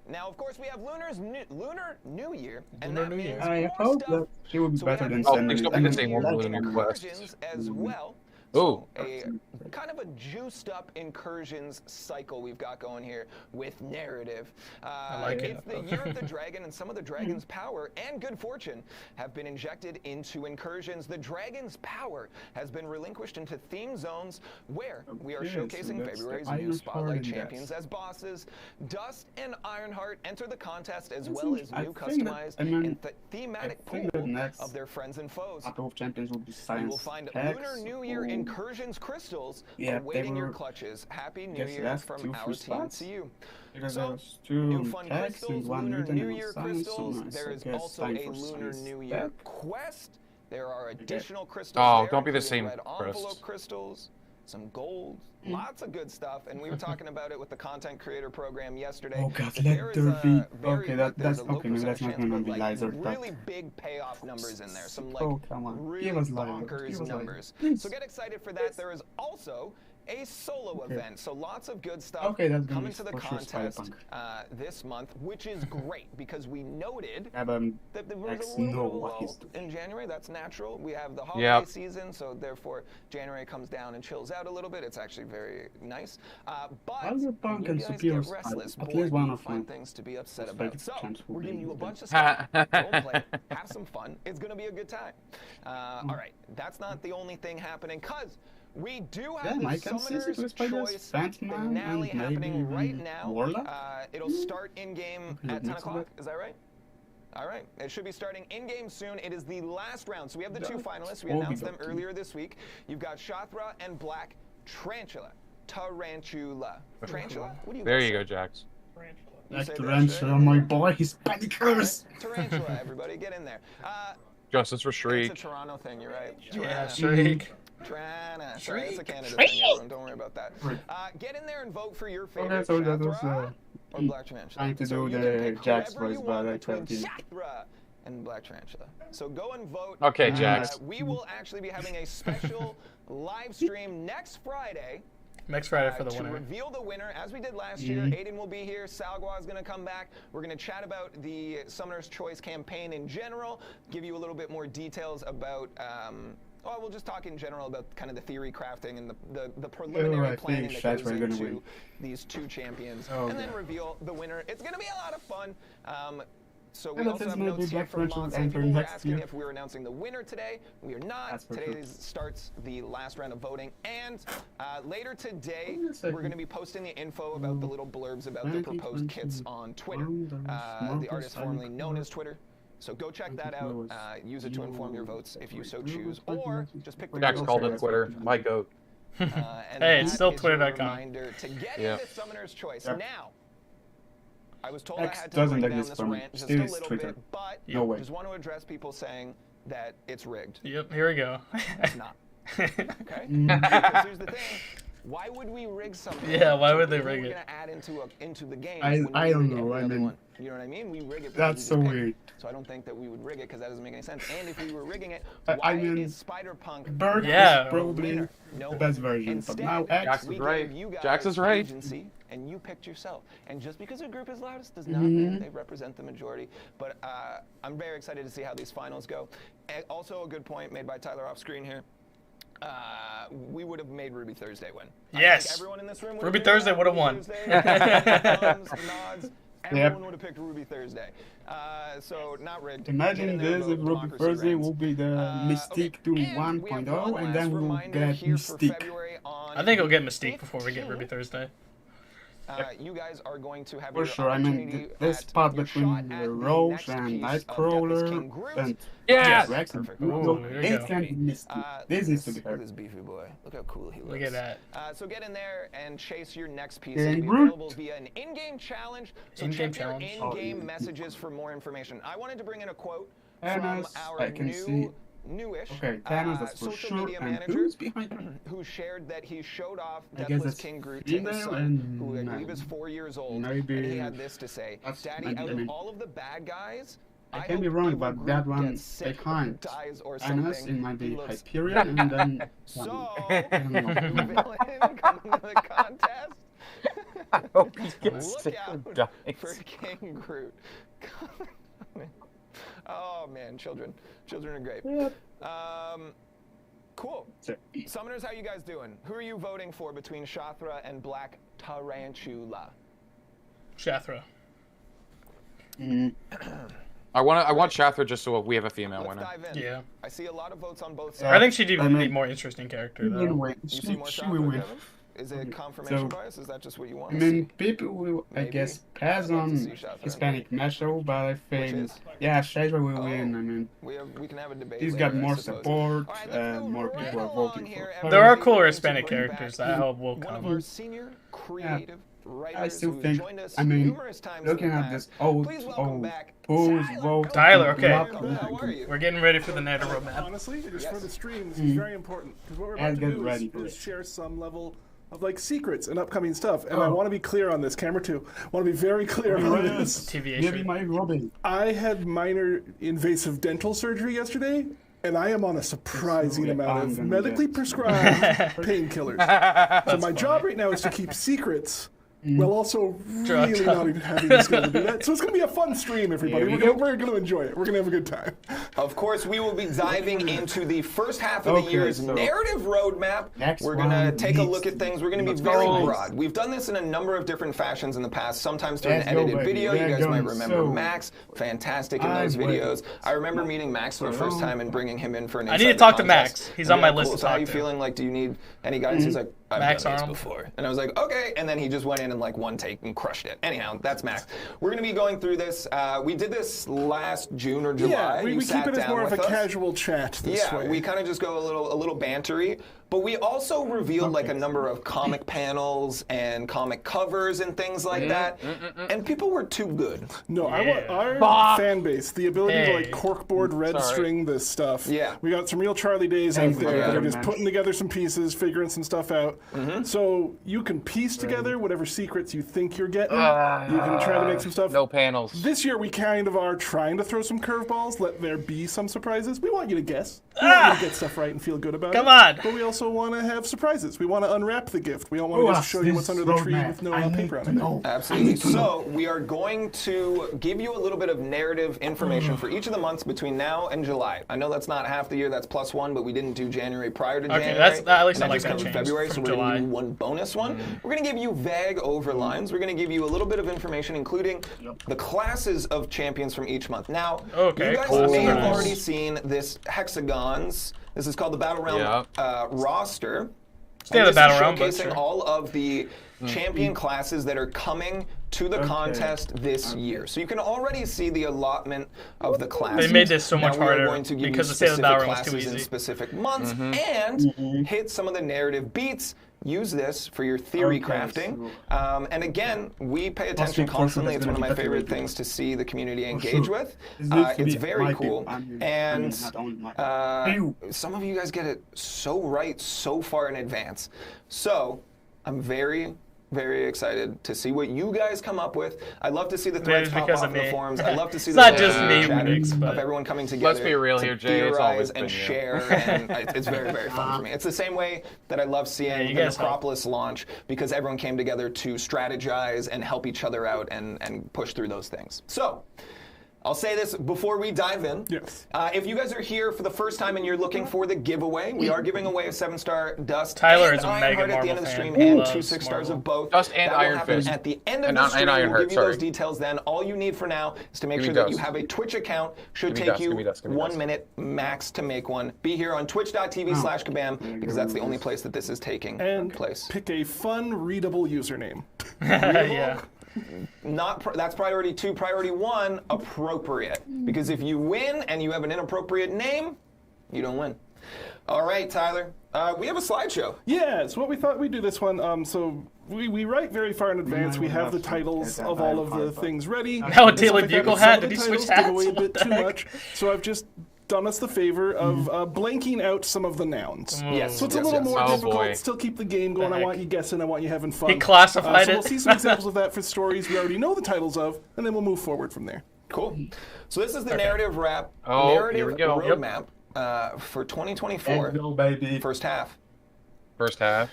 B: Now, of course, we have Lunar New Year, and
A: Lunar
B: that
A: New
B: means
A: Year.
E: I
B: more
E: hope
B: stuff.
E: that she will be
B: So we
E: better
B: have
E: than
C: Oh,
E: Sandman.
C: please don't
E: I
C: be the
E: mean,
C: same one
E: that's
C: with a new
E: fine.
C: quest.
B: versions as well. So a kind of a juiced up incursions cycle we've got going here with narrative. It's the year of the dragon, and some of the dragon's power and good fortune have been injected into incursions. The dragon's power has been relinquished into theme zones where we are showcasing February's new Spotlight champions as bosses. Dust and Ironheart enter the contest as well as new customized and thematic pool of their friends and foes.
E: Battle of Champions will be
B: You
E: science.
B: will find Lunar New Year incursions crystals awaiting your clutches. Happy New Year from our team to you. So, new fun crystals, Lunar New Year crystals. There is also a Lunar New Year quest. There are additional crystals.
C: Oh, don't be the same
B: red envelope crystals, some gold, lots of good stuff. And we were talking about it with the content creator program yesterday.
E: Oh god, let there be. Okay, that's okay. Maybe that's not gonna be laser.
B: Really big payoff numbers in there. Some like
E: come on.
B: really
E: Give us
B: bonkers numbers. So get excited for that. There is also a solo event, so lots of good stuff coming to the contest this month, which is great because we noted that there was a little lull in January. That's natural. We have the holiday season, so therefore January comes down and chills out a little bit. It's actually very nice. But you guys get restless. Boy, you find things to be upset about. So we're giving you a bunch of stuff. Go play, have some fun. It's going to be a good time. All right, that's not the only thing happening because we do have the Summoner's Choice finale happening right now. It'll start in-game at 10 o'clock. Is that right? All right. It should be starting in-game soon. It is the last round. So we have the 2 finalists. We announced them earlier this week. You've got Shathra and Black Tarantula. Tarantula. What do you
C: There you go, Jax.
E: Black Tarantula, my boy, he's panicers.
B: Tarantula, everybody, get in there.
C: Justice for Shriek.
B: It's a Toronto thing, you're right.
A: Yeah, Shriek.
B: Trana. Sorry, it's a Canada thing, everyone. Don't worry about that. Get in there and vote for your favorite Shathra or Black Tarantula.
E: Trying to do the Jax voice, but I tried to.
B: Shathra and Black Tarantula. So go and vote.
C: Okay, Jax.
B: We will actually be having a special live stream next Friday.
A: Next Friday for the
B: to
A: winner.
B: reveal the winner, as we did last year. Aiden will be here. Salgwa is going to come back. We're going to chat about the Summoner's Choice campaign in general, give you a little bit more details about well, we'll just talk in general about kind of the theory crafting and the preliminary planning that goes into these 2 champions, and then reveal the winner. It's going to be a lot of fun. So we also have notes here from Monson. People were asking if we were announcing the winner today. We are not. Today starts the last round of voting. And later today, we're going to be posting the info about the little blurbs about the proposed kits on Twitter, the artist formerly known as Twitter. So go check that out. Use it to inform your votes if you so choose, or just pick the
C: Jax called it Twitter. My goat.
A: Hey, it's still Twitter.com.
B: To get into Summoner's Choice. Now, I was told I had to break down this rant just a little bit, but just want to address people saying that it's rigged.
A: Yep, here we go.
B: It's not. Okay? Because here's the thing. Why would we rig something?
A: Yeah, why would they rig it?
B: We're going to add into the game.
E: I don't know. I mean,
B: you know what I mean? We rig it.
E: That's so weird.
B: So I don't think that we would rig it because that doesn't make any sense. And if we were rigging it, why is Spider-Punk
E: probably the best version?
B: Instead,
E: but now
C: Jax is right. Jax is right.
B: Agency, and you picked yourself. And just because a group is loudest does not mean they represent the majority. But I'm very excited to see how these finals go. And also a good point made by Tyler off screen here. We would have made Ruby Thursday win.
A: Yes.
B: Everyone in this room
A: Ruby Thursday would have won.
B: Nods, everyone would have picked Ruby Thursday. So not rigged.
E: Imagine this if Ruby Thursday will be the Mystique 2.1.0 and then we'll get Mystique.
A: I think we'll get Mystique before we get Ruby Thursday.
B: You guys are going to have
E: for sure. I mean, this part between the Roche and Nightcrawler and Rex and it can be Mystique. This needs to be heard.
B: This beefy boy. Look how cool he looks.
A: Look at that.
B: So get in there and chase your next piece. It'll be available via an in-game challenge. So check your in-game messages for more information. I wanted to bring in a quote from our newish social media manager who shared that he showed off Deathless King Groot to his son, who I believe is 4 years old, and he had this to say: "Daddy, out of all of the bad guys,
E: I can be wrong, but that one behind Thanos, it might be Hyperion, and then
B: so villain coming to the contest." Look out for King Groot. Oh man, children are great. Cool. Summoners, how you guys doing? Who are you voting for between Shathra and Black Tarantula?
A: Shathra.
C: I want Shathra just so we have a female winner.
A: Yeah.
B: I see a lot of votes on both sides.
A: I think she'd even be more interesting character though.
B: You see more Shathra, Kevin? Is it confirmation bias? Is that just what you want?
E: I mean, people will, I guess, pass on Hispanic Metro, but I think, yeah, Shathra will win. I mean,
B: we can have a debate.
E: He's got more support, more people are voting for her.
A: There are cooler Hispanic characters that I hope will come.
B: One of our senior creative
E: I still think, I mean, looking at this old Bulls vote.
A: Tyler, okay. We're getting ready for the night of roadmap.
G: Honestly, just for the stream, this is very important. Because what we're about to do is share some level of like secrets and upcoming stuff. And I want to be clear on this, camera 2. I want to be very clear on this.
E: Maybe my Robin.
G: I had minor invasive dental surgery yesterday. And I am on a surprising amount of medically prescribed painkillers. So my job right now is to keep secrets while also really not even having the skill to do that. So it's going to be a fun stream, everybody. We're going to enjoy it. We're going to have a good time.
B: Of course, we will be diving into the first half of the year's narrative roadmap. We're going to take a look at things. We're going to be very broad. We've done this in a number of different fashions in the past, sometimes through an edited video. You guys might remember Max. Fantastic in those videos. I remember meeting Max for the first time and bringing him in for an
A: I need to talk to Max. He's on my list to talk to.
B: So how are you feeling? Like, do you need any guidance? He's like, I've done this before. And I was like, okay. And then he just went in and like one take and crushed it. Anyhow, that's Max. We're going to be going through this. We did this last June or July.
G: Yeah, we keep it as more of a casual chat this way.
B: Yeah, we kind of just go a little bantery. But we also revealed like a number of comic panels and comic covers and things like that. And people were too good.
G: No, I want our fan base, the ability to like corkboard red string this stuff.
B: Yeah.
G: We got some real Charlie Days out there that are just putting together some pieces, figuring some stuff out. So you can piece together whatever secrets you think you're getting. You can try to make some stuff.
C: No panels.
G: This year we kind of are trying to throw some curveballs, let there be some surprises. We want you to guess. We want you to get stuff right and feel good about it.
A: Come on.
G: But we also want to have surprises. We want to unwrap the gift. We don't want to just show you what's under the tree with no paper on it.
B: Absolutely. So we are going to give you a little bit of narrative information for each of the months between now and July. I know that's not half the year, that's +1, but we didn't do January prior to January.
A: That's at least I like
B: that
A: change
B: February, so we're going to give you one bonus one. We're going to give you vague overlines. We're going to give you a little bit of information, including the classes of champions from each month. Now, you guys may have already seen this hexagons. This is called the Battle Realm roster.
A: The Battle Realm,
B: showcasing all of the champion classes that are coming to the contest this year. So you can already see the allotment of the classes.
A: They made this so much harder
B: going to give
A: because
B: you
A: the state of the Battle
B: specific
A: Realm is too
B: classes
A: easy.
B: in specific months and hit some of the narrative beats. Use this for your theory crafting. And again, we pay attention constantly. It's one of my favorite things to see the community engage with. It's very cool. And some of you guys get it so right so far in advance. So I'm very excited to see what you guys come up with. I'd love to see the threads pop off in the forums. I'd love to see
A: the just me
B: of everyone coming together.
C: Let's be real here, Jay. It's always been
B: and share. And it's very fun for me. It's the same way that I love seeing the Necropolis launch because everyone came together to strategize and help each other out and push through those things. So, I'll say this before we dive in.
G: Yes.
B: If you guys are here for the first time and you're looking for the giveaway, we are giving away a 7-star Dust
A: Tyler
B: and
A: is a
B: Ironheart
A: mega
B: at the end
A: Marvel
B: of the stream
A: fan.
B: and 2 6-stars of both.
C: Dust and
B: that will
C: Iron
B: happen
C: Fist.
B: at the end of the stream. We'll
C: Ironheart,
B: give you those details then. All you need for now is to make sure that you have a Twitch account. Should take you 1 minute max to make one. Be here on twitch.tv/kabam because that's the only place that this is taking place.
G: Pick a fun, readable username.
A: Yeah.
B: That's priority 2. Priority 1, appropriate. Because if you win and you have an inappropriate name, you don't win. All right, Tyler. We have a slideshow.
G: Yeah, so what we thought we'd do this one. So we write very far in advance. We have the titles of all of the things ready.
A: Now a Daily Bugle hat. Did he switch hats?
G: Give away a bit too much. So I've just done us the favor of blanking out some of the nouns.
B: Yes.
G: So it's a little more difficult. Still keep the game going. I want you guessing. I want you having fun.
A: He classified
G: so we'll see some examples of that for stories we already know the titles of, and then we'll move forward from there.
B: Cool. So this is the narrative roadmap for 2024.
E: Baby.
B: First half.
C: First half.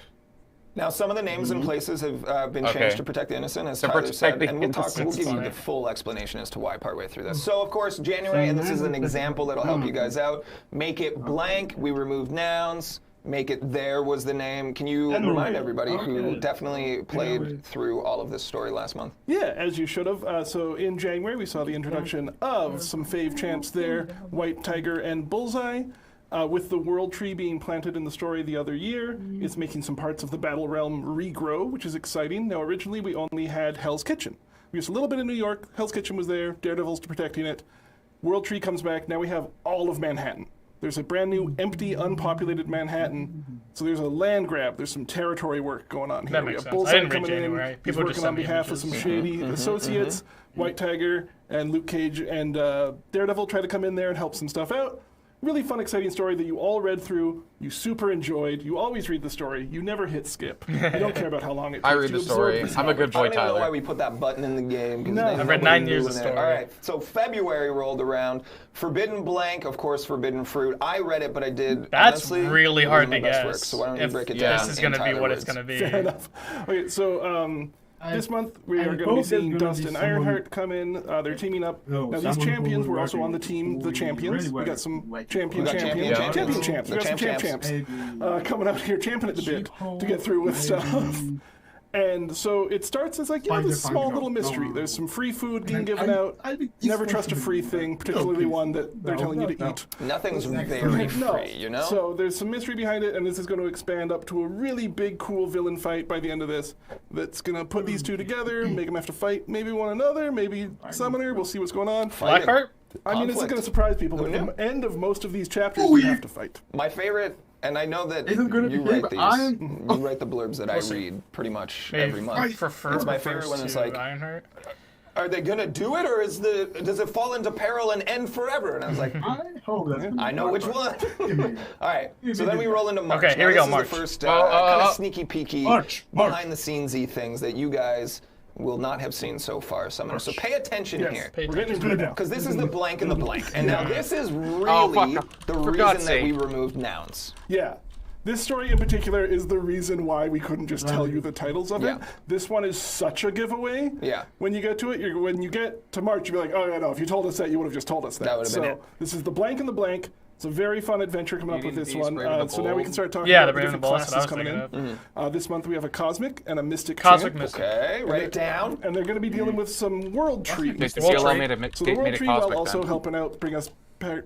B: Now, some of the names and places have been changed to protect the innocent, as Tyler said, and we'll give you the full explanation as to why partway through this. So, of course, January, and this is an example that'll help you guys out. Make it blank. We removed nouns. Make it there was the name. Can you remind everybody who definitely played through all of this story last month?
G: Yeah, as you should have. So in January, we saw the introduction of some fave champs there, White Tiger and Bullseye. With the world tree being planted in the story the other year, it's making some parts of the Battle Realm regrow, which is exciting. Now, originally, we only had Hell's Kitchen. We used a little bit of New York. Hell's Kitchen was there. Daredevil's protecting it. World tree comes back. Now we have all of Manhattan. There's a brand new, empty, unpopulated Manhattan. So there's a land grab. There's some territory work going on here.
A: That
G: We
A: makes
G: have
A: sense.
G: Bullseye
A: I didn't read
G: coming in.
A: January.
G: He's working on behalf of some shady associates. White Tiger and Luke Cage and Daredevil try to come in there and help some stuff out. Really fun, exciting story that you all read through, you super enjoyed. You always read the story. You never hit skip. You don't care about how long it takes.
C: I read the story. I'm a good boy,
B: I don't even know
C: Tyler.
B: why we put that button in the game.
G: No.
A: I've read 9 years of story.
B: All right, so February rolled around. Forbidden Blank, of course, Forbidden Fruit. I read it, but I did.
A: That's
B: honestly,
A: really hard to guess.
B: work, so why don't you break it down?
A: This is going to be what it's going to be.
G: Fair enough. Okay, so this month we are going to be seeing Dust and Ironheart come in. They're teaming up. Now these champions were also on the team, the champions. We got some champions. We got some champs coming out here champing at the bit to get through with stuff. And so it starts as like, this small little mystery. There's some free food being given out. Never trust a free thing, particularly one that they're telling you to eat.
B: Nothing's very free, you know?
G: So there's some mystery behind it, and this is going to expand up to a really big, cool villain fight by the end of this that's going to put these two together, make them have to fight maybe one another, maybe Summoner. We'll see what's going on.
A: Blackheart?
G: I mean, this is going to surprise people, but at the end of most of these chapters, we have to fight.
B: My favorite, and I know that you write these, you write the blurbs that I read pretty much every month. It's my favorite when it's like,
A: Ironheart.
B: are they gonna do it, or does it fall into peril and end forever? And I was like, I know which one. All right, so then we roll into March.
A: Okay, here we go, March.
B: This is the first kind of sneaky peeky, behind the scenesy things that you guys will not have seen so far, Summoner. So pay attention here.
G: We're getting into it now.
B: Because this is the blank and the blank. And now this is really the reason that we removed nouns.
G: Yeah. This story in particular is the reason why we couldn't just tell you the titles of it. This one is such a giveaway.
B: Yeah.
G: When you get to it, when you get to March, you'll be like, oh, yeah, no, if you told us that, you would have just told us that.
B: That would have been it.
G: This is the blank and the blank. It's a very fun adventure coming up with this one. So now we can start talking
A: the
G: about the
A: Brave and
G: different
A: the Bold,
G: classes coming in. This month we have a Cosmic and a Mystic
A: Cosmic
G: champ.
A: Mystic.
B: Okay, write it down.
G: And they're going to be dealing with some World Tree.
C: So the
G: World Tree, while also helping out, bring us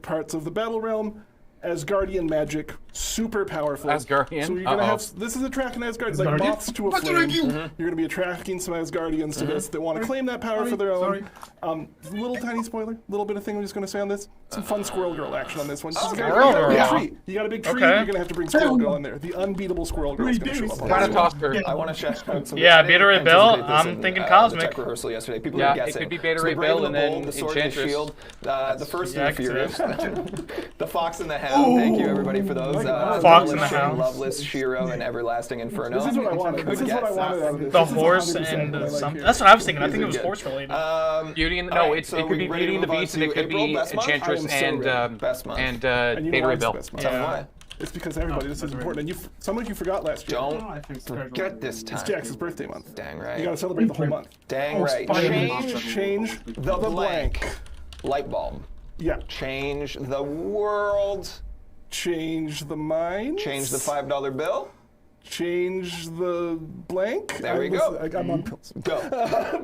G: parts of the Battle Realm. Asgardian magic, super powerful.
C: Asgardian?
G: So you're gonna have, this is attracting Asgardians, like moths to a flame. You're gonna be attracting some Asgardians to this that want to claim that power for their own. Little tiny spoiler, little bit of thing I'm just gonna say on this. Some fun Squirrel Girl action on this one. You got a big tree, you're gonna have to bring Squirrel Girl in there. The unbeatable Squirrel Girl is gonna show up on
C: Kind of
G: this.
C: tossed her.
B: I want to shout out some
A: Beta Ray Bill. I'm thinking Cosmic.
B: Tech rehearsal yesterday. People
C: Yeah,
B: were guessing.
C: it could be Beta Ray Bill and then
B: the sword and the
C: Enchantress.
B: shield. The first and the furious. The Fox and the Hound. Thank you everybody for those.
A: Fox and the Hound.
B: Loveless, Shiro, and Everlasting Inferno.
G: This is what I wanted. This is what I wanted out of this.
A: The
G: This is
A: horse
G: 100%
A: and
G: what I like
A: something.
G: here.
A: That's what I was thinking. I think it was horse related.
C: Beauty and
B: Alright,
C: it
B: so
C: could be
B: we ready
C: Beauty and the
B: to move on
C: Beast, and it
B: to
C: could be
B: April, best month?
C: Enchantress
G: I am so
B: Best month.
C: and
G: And you know
C: Beta
G: why
C: Ray
G: it's the
C: Bill.
G: best month.
B: Tell me why.
G: It's because everybody, this is important. And some of you forgot last year.
B: Don't forget this time.
G: It's Jax's birthday month.
B: Dang
G: You
B: right.
G: gotta celebrate the whole month.
B: Dang right.
G: Change
B: the blank. Light bulb.
G: Yeah.
B: Change the world.
G: Change the mind.
B: Change the $5 bill.
G: Change the blank.
B: There we go.
G: I'm on pills.
B: Go.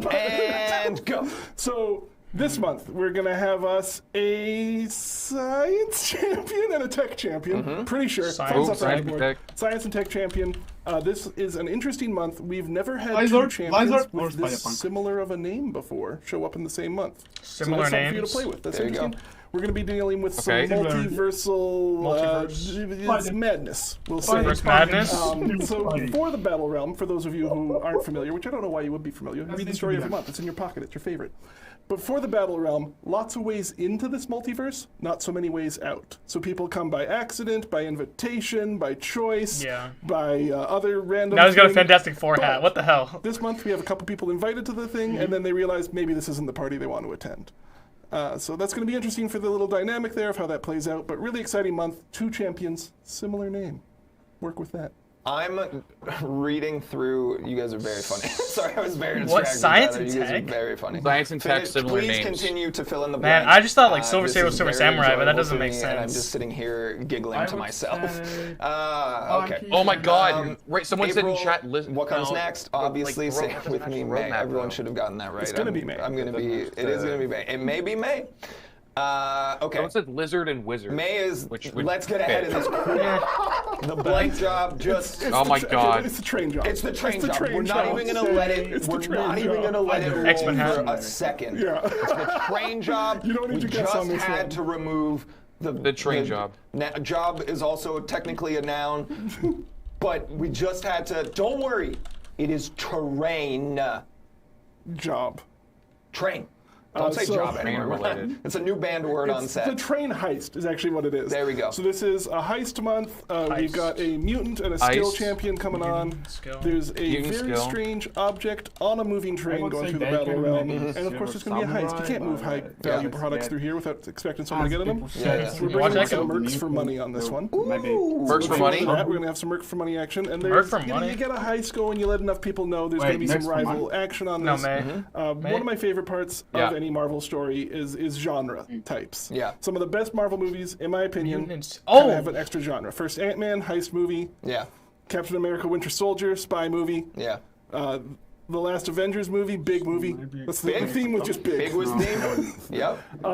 B: And go.
G: So this month we're gonna have us a science champion and a tech champion. Pretty sure.
A: Science,
G: Thumbs up on the
C: and
G: board.
C: tech.
G: Science and tech champion. This is an interesting month. We've never had two
E: Lizard,
G: champions
E: Lizard,
G: with
E: or
G: this
E: Spider-Punk?
G: similar of a name before show up in the same month.
A: Similar
G: so that's something for you to
A: names.
G: play with. That's
B: There you go.
G: interesting. We're going to be dealing with
C: Okay.
G: some multiversal
A: Multiverse.
G: madness. We'll say.
A: Multiverse madness.
G: So for the Battle Realm, for those of you who aren't familiar, which I don't know why you would be familiar, you read the story every month. It's in your pocket. It's your favorite. But for the Battle Realm, lots of ways into this multiverse, not so many ways out. So people come by accident, by invitation, by choice, by other random
A: Now he's got a
G: thing.
A: Fantastic Four
G: But
A: hat. What the hell?
G: This month we have a couple people invited to the thing, and then they realize maybe this isn't the party they want to attend. So that's going to be interesting for the little dynamic there of how that plays out. But really exciting month. Two champions, similar name. Work with that.
B: I'm reading through. You guys are very funny. Sorry, I was very distracted.
A: What, science and
B: You guys are
A: tech?
B: very funny.
C: Science and tech, similar
B: Please
C: names.
B: continue to fill in the
A: Man,
B: blank.
A: I just thought like Silver
B: This
A: Saber,
B: is
A: Silver
B: very
A: Samurai, but that
B: enjoyable
A: doesn't
B: for
A: make
B: me,
A: sense.
B: And I'm just sitting here giggling to myself. Okay.
C: Oh my God! Right, someone said in
B: April,
C: chat.
B: What comes next? Obviously, say with me, May. Everyone should have gotten that right.
G: It's gonna be May.
B: I'm gonna be. It is gonna be May. It may be May. Okay.
C: Someone said lizard and wizard.
B: May is.
C: Which would
B: Let's get ahead of this. The blank job just.
C: Oh my God!
G: It's the train job.
B: It's the train
G: It's the
B: job.
G: train
B: We're not
G: job.
B: even gonna let it.
G: It's the
B: We're
G: train
B: not even
G: job.
B: gonna let it roll
A: X-Men
B: for
A: hat.
B: a second.
G: Yeah.
B: It's the train job.
G: You don't need
B: We
G: to guess on
B: just
G: this
B: had
G: one.
B: to remove the
C: train job.
B: Job is also technically a noun, but we just had to. Don't worry. It is terrain.
G: Job.
B: Train. Don't say
G: so-
B: job anymore.
C: Related.
B: It's a new band word on
G: It's
B: set.
G: the train heist is actually what it is.
B: There we go.
G: So this is a heist month. We've
A: Heist.
G: got a mutant and a skill
C: Heist.
G: champion coming on.
A: skill.
G: There's a
C: Mutant
G: very
C: skill.
G: strange object on a moving train
E: would
G: going
E: say
G: through the
E: bacon,
G: battle realm.
E: maybe
G: And of course there's going to be a heist. You can't move high value products through here without expecting someone to get in them.
B: Yeah.
G: So we're
A: You watch
G: bringing
A: that
G: some
A: go?
G: mercs for money on this one.
C: Mercs for money.
G: We're going to have some merc for money action. And
A: Merc
G: there's,
A: for
G: you know,
A: money?
G: you get a heist going, you let enough people know there's
E: Wait,
G: going to be some
E: mercs for
G: rival
E: money?
G: action on
A: No,
G: this.
A: May.
G: One of my favorite parts
C: Yeah.
G: of any Marvel story is genre types.
B: Yeah.
G: Some of the best Marvel movies, in my opinion,
A: Mutants.
G: kinda
A: Oh!
G: have an extra genre. First Ant-Man, heist movie.
B: Yeah.
G: Captain America, Winter Soldier, spy movie.
B: Yeah.
G: The Last Avengers movie, big movie. That's the
B: Big?
G: theme was just big.
B: Big was theme. Yep.
G: I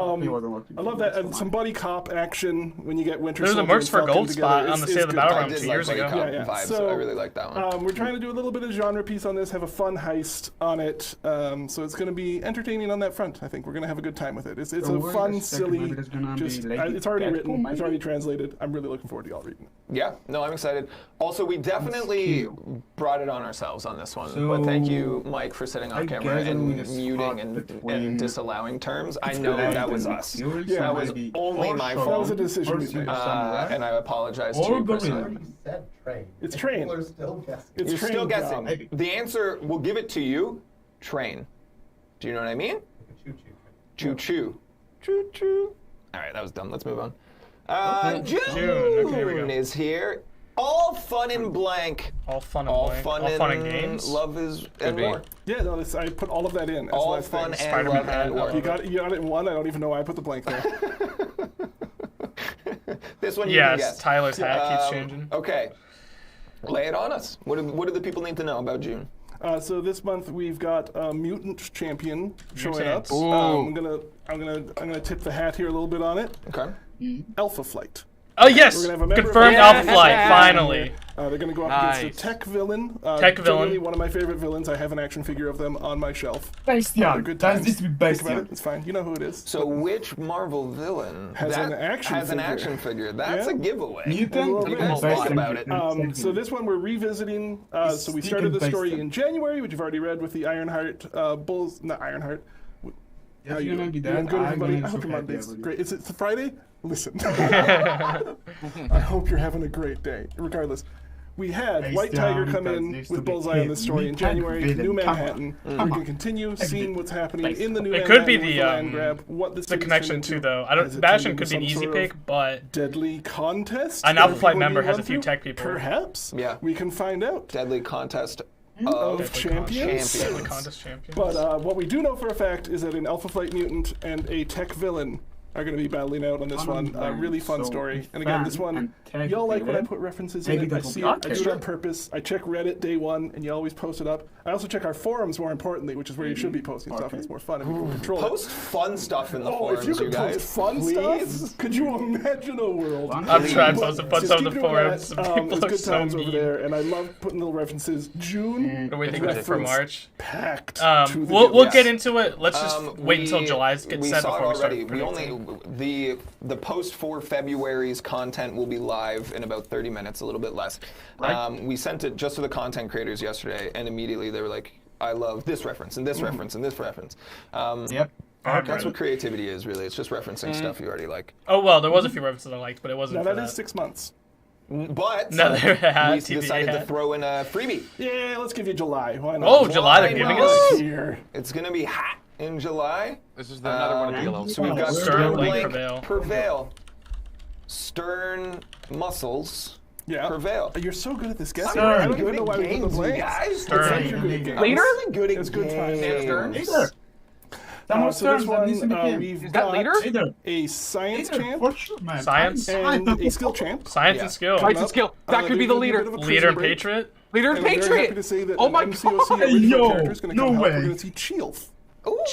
G: love that. And some buddy cop action when you get Winter
A: There's a
G: Soldier
A: mercs
G: and
A: for
G: Falcon
A: Gold
G: together
A: Spot
G: is-
A: on the
G: is
A: State of the
G: good.
A: Battle
B: I
A: Realm
B: did
A: 2
B: like
A: years
B: Buddy
A: ago.
B: Cop
G: Yeah.
B: vibes.
G: So,
B: I really like that one.
G: We're trying to do a little bit of genre piece on this, have a fun heist on it. So it's going to be entertaining on that front. I think we're going to have a good time with it. It's
E: So
G: a
E: where
G: fun,
E: the second
G: silly.
E: movie is gonna be
G: Just
E: like
G: it's already
E: Deadpool,
G: written. It's
E: maybe?
G: already translated. I'm really looking forward to y'all reading it.
B: Yeah, no, I'm excited. Also, we definitely brought it on ourselves on this one. But thank you, Mike, for sitting off
E: I
B: camera
E: guess
B: and
E: I'm gonna
B: muting
E: spot
B: and
E: between
B: disallowing terms. I know that was us.
E: Yeah,
B: That was only my
G: That was
B: fault.
G: a decision we made.
B: And I apologize to
E: Or
B: you personally.
E: gorilla.
H: Said train.
G: It's train.
H: People are still guessing.
G: It's
B: You're
G: train
B: still
G: job.
B: guessing. The answer, we'll give it to you, train. Do you know what I mean?
H: Choo-choo.
B: Choo-choo. Choo-choo. All right, that was dumb. Let's move on. June,
A: Okay, here we go.
B: is here. All fun and blank.
A: All fun and
B: All
A: blank.
B: fun,
A: All fun
B: and
A: and games.
B: love is and
C: be.
B: more.
G: Yeah, no, I put all of that in. As
B: All
G: last
B: fun
G: thing.
B: and
A: Spider-Man
B: love
A: hat,
B: and
A: I
B: war.
A: love
G: You got it in one. I don't even know why I put the blank there.
B: This one you can
A: Yes,
B: guess.
A: Tyler's hat keeps changing.
B: Okay, lay it on us. What do the people need to know about June?
G: So this month we've got a mutant champion showing up.
A: Mutant.
G: I'm gonna tip the hat here a little bit on it.
B: Okay.
G: Alpha Flight.
A: Oh yes,
G: We're gonna have a member of
A: confirmed
G: the-
A: Alpha Flight finally.
G: They're gonna go up
C: Nice.
G: against a tech villain.
A: Tech
G: generally
A: villain.
G: one of my favorite villains. I have an action figure of them on my shelf.
E: Bastion.
G: Good
E: That's
G: times.
E: this be
G: Think about it.
E: Bastion.
G: It's fine. You know who it is.
B: So which Marvel villain
G: Has an action
B: has an
G: figure.
B: action figure? That's
G: Yeah.
B: a giveaway.
E: Mutant.
G: You
B: guys thought about it.
G: So this one we're revisiting. So we started the story in January, which you've already read with the Ironheart Bulls. Not Ironheart.
E: Yes,
G: How you
E: you're gonna
G: doing?
E: be
G: You doing
E: that.
G: good,
E: I'm
G: everybody?
E: gonna
G: I hope
E: be
G: your
E: happy,
G: Monday's
E: everybody.
G: great. Is it Friday? Listen. I hope you're having a great day. Regardless. We had
E: Face
G: White Tiger
E: down,
G: come
E: that
G: in
E: needs
G: with
E: to be
G: Bullseye on
E: hit.
G: this story in
E: We can't
G: January,
E: beat it.
G: New
E: Come on.
G: Manhattan. We
E: Come
G: can
E: on.
G: continue seeing what's happening
E: Face
G: in the New
A: It
G: Manhattan
A: could be
G: with
A: the,
G: land grab, what the
A: The
G: city's
A: connection
G: turned
A: to
G: into.
A: though. I
G: Has
A: don't.
G: it turned
A: Bastion
G: into
A: could be an
G: some
A: easy
G: sort of
A: pick, but
G: deadly contest?
A: An
G: that
A: Alpha Flight
G: people
A: member
G: can
A: has
G: run
A: a few
G: through?
A: tech people.
G: Perhaps.
B: Yeah.
G: We can find out.
B: Deadly contest
G: Of
B: of
G: champions.
A: the contest champions.
G: But what we do know for a fact is that an Alpha Flight mutant and a tech villain are going to be battling out on this one. A really fun story. And again, this one, y'all like when I put references in it. I see it. I do it on purpose. I check Reddit day one, and you always post it up. I also check our forums, more importantly, which is where you should be posting stuff. It's more fun if you can control it.
B: Post fun stuff in the
G: Oh,
B: forums,
G: if you could
B: guys.
G: post fun
B: Please.
G: stuff, could you imagine a world?
A: I'm trying to
G: But
A: post the fun
G: just
A: stuff in
G: keep
A: the
G: doing
A: forums.
G: that.
A: People
G: It's
A: are
G: good
A: so
G: times over
A: mean.
G: there, and I love putting little references. June.
A: What do we think
G: is
A: of it for
G: reference
A: March?
G: Packed. to the
A: We'll
G: gills.
A: get into it. Let's just wait until July gets
B: we
A: set
B: saw
A: before
B: it
A: we start.
B: already. We only the post for February's content will be live in about 30 minutes, a little bit less. We sent it just to the content creators yesterday, and immediately they were like, "I love this reference and this reference and this reference."
E: Yep.
B: That's what creativity is, really. It's just referencing stuff you already like.
A: Oh well, there was a few references I liked, but it wasn't.
G: Now
A: for
G: that is 6 months.
B: But
A: No, they had
B: we
A: TVA
B: decided to
A: hat.
B: throw in a freebie.
G: Yeah, let's give you July. Why not?
A: Oh, July they're
B: Why
A: giving
B: not?
A: us.
G: Here.
B: It's gonna be hot in July.
C: This is another one of the yellow.
B: So we've got
A: Stern
B: Stern
A: Blank
B: Blank
A: Prevail.
B: Stern Muscles. prevail.
G: You're so good at this guessing.
B: I'm
G: I don't
B: really
G: even know why we put the
B: games, you
G: blanks.
B: guys.
G: It's like you're good at games.
C: Leader?
B: Really good at
G: It's good times.
B: games.
G: So this one, we've
C: Is that
G: got
C: leader?
G: a science champ
E: For sure, man.
A: Science?
G: and a skill champ.
A: Science and skill.
C: Science and skill. That could be the leader.
A: Leader and Patriot.
C: Leader and
G: And I'm very happy
C: Patriot.
G: to say that
C: Oh
G: an
C: my
G: MCOC
C: god.
G: original character is going to
E: no
G: come out.
E: way.
G: We're going to see Chilth.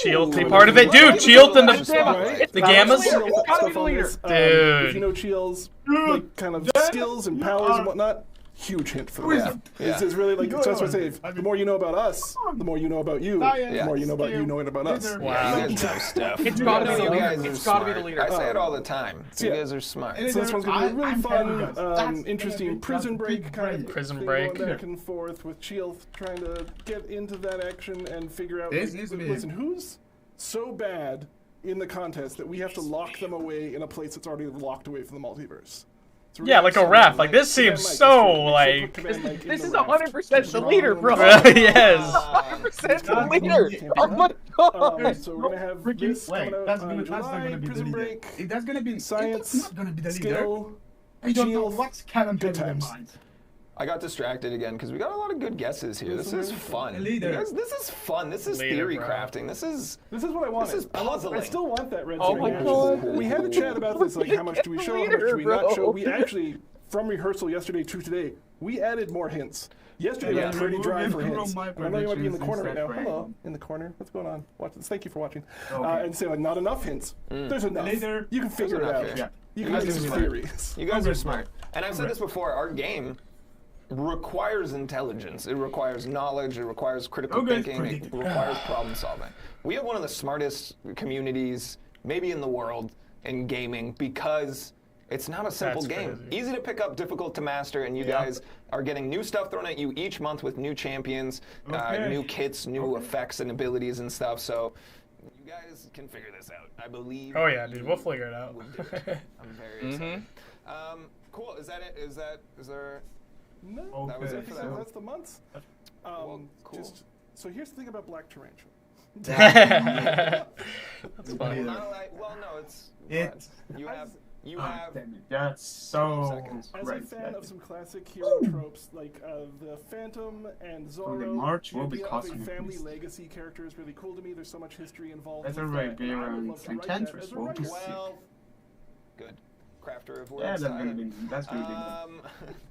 A: Shield be part of it, dude. Shield and the
C: It's
A: gammas.
C: It's gotta be the leader.
G: If you know Chill's like kind of skills and powers and whatnot, huge hint for them. It's really like, so that's what I say. The more you know about us, the more you know about you. The more you know about you knowing about us.
A: Wow.
B: You guys know stuff.
C: It's gotta be the
B: You
C: leader.
B: guys are
C: It's gotta be the
B: smart.
C: leader.
B: I say it all the time. You guys are smart.
G: So this one's going to be a really
E: I'm
G: fun, interesting prison break kind of
A: Prison
G: thing,
A: break.
G: going back and forth with Chilth trying to get into that action and figure out,
E: This is me.
G: listen, who's so bad in the contest that we have to lock them away in a place that's already locked away from the multiverse. So we're
A: Yeah,
G: gonna
A: like a
G: have
A: raft.
G: someone
A: Like this
G: Command
A: seems
G: Mike
A: so
G: is
A: like.
G: put Command Mike in
C: This
G: the
C: is
G: raft.
C: 100% the leader, bro.
A: Yes.
C: 100% the leader. Oh my god.
G: So we're gonna have this coming out
E: That's
G: on
E: not
G: July,
E: gonna be the
G: prison
E: leader.
G: break,
E: That's gonna be
G: science,
E: It's not gonna be the leader.
G: skill.
E: I don't know
G: Chilth,
E: what's Callum
G: good
E: in their
G: times.
E: mind.
B: I got distracted again because we got a lot of good guesses here. This is fun. You
E: Leader.
B: guys, this is fun. This is
A: Leader,
B: theory
A: bro.
B: crafting. This is
G: what I wanted.
B: This is puzzling.
G: I still want that red
C: Oh
G: string
C: my
G: action.
C: God.
G: We had a chat about this, like how much do we show, how much do we not show. We actually, from rehearsal yesterday to today, we added more hints. Yesterday
B: Yeah.
G: was pretty dry for
E: Remove
G: hints.
E: my
G: And I know you might be in the
E: predictions
G: corner right now.
E: instead,
G: Hello,
E: right?
G: in the corner. What's going on? Watch this. Thank you for watching.
E: Okay.
G: And say like not enough hints. There's enough.
E: Leader.
G: You can figure it
B: enough
G: out.
B: here.
E: Yeah.
G: You
B: You
G: can
B: guys
G: make
B: are
G: some
B: smart.
G: theories.
B: You guys are smart. And I've said this before, our game requires intelligence. It requires knowledge. It requires critical
E: Okay.
B: thinking. It requires problem solving. We have one of the smartest communities, maybe in the world, in gaming because it's not a simple
A: That's
B: game.
A: crazy.
B: Easy to pick up, difficult to master, and you guys are getting new stuff thrown at you each month with new champions,
E: Okay.
B: new kits, new effects and abilities and stuff. So you guys can figure this out. I believe.
A: Oh yeah, dude. We'll figure it out.
B: would do it. I'm very excited. Cool. Is that it? Is there?
G: No,
B: That was
G: I
B: it
G: think
B: for that one.
G: that's the months.
B: Well, cool.
G: So here's the thing about Black Tarantula.
A: That's funny.
B: Well, no, it's.
E: It's-
B: You have. You
E: Oh,
B: have.
E: damn it. That's so
B: Seconds.
G: As a
E: great.
G: fan of some classic hero tropes like the Phantom and Zorro,
E: March
G: the
E: will be
G: idea of
E: costing
G: a
E: a
G: family
E: piece.
G: legacy character is really cool to me. There's so much history involved.
E: That's
G: with
E: a
G: that,
E: rapier
G: and I would
E: and
G: love to write that
E: Enchantress
G: as a
E: will be
G: writer.
E: sick.
B: Well, good. Crafter of words.
E: Yeah, that's
B: Tyler.
E: gonna be good.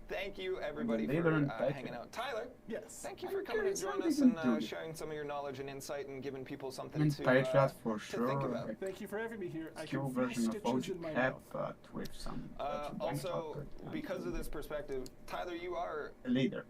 B: Thank you everybody
E: Leader
B: for
E: and Patriot.
B: hanging out. Tyler,
G: Yes.
B: thank you for coming to join us and sharing some of your knowledge and insight and giving people something
E: And
B: to
E: Patriot for
B: think
E: sure.
B: about.
E: Like,
G: Thank you for having me here. I
E: skill
G: can feel
E: version of
G: stitches in my
E: OG Cap,
G: mouth.
E: but with some.
B: Also, because of this perspective, Tyler, you are
E: a leader.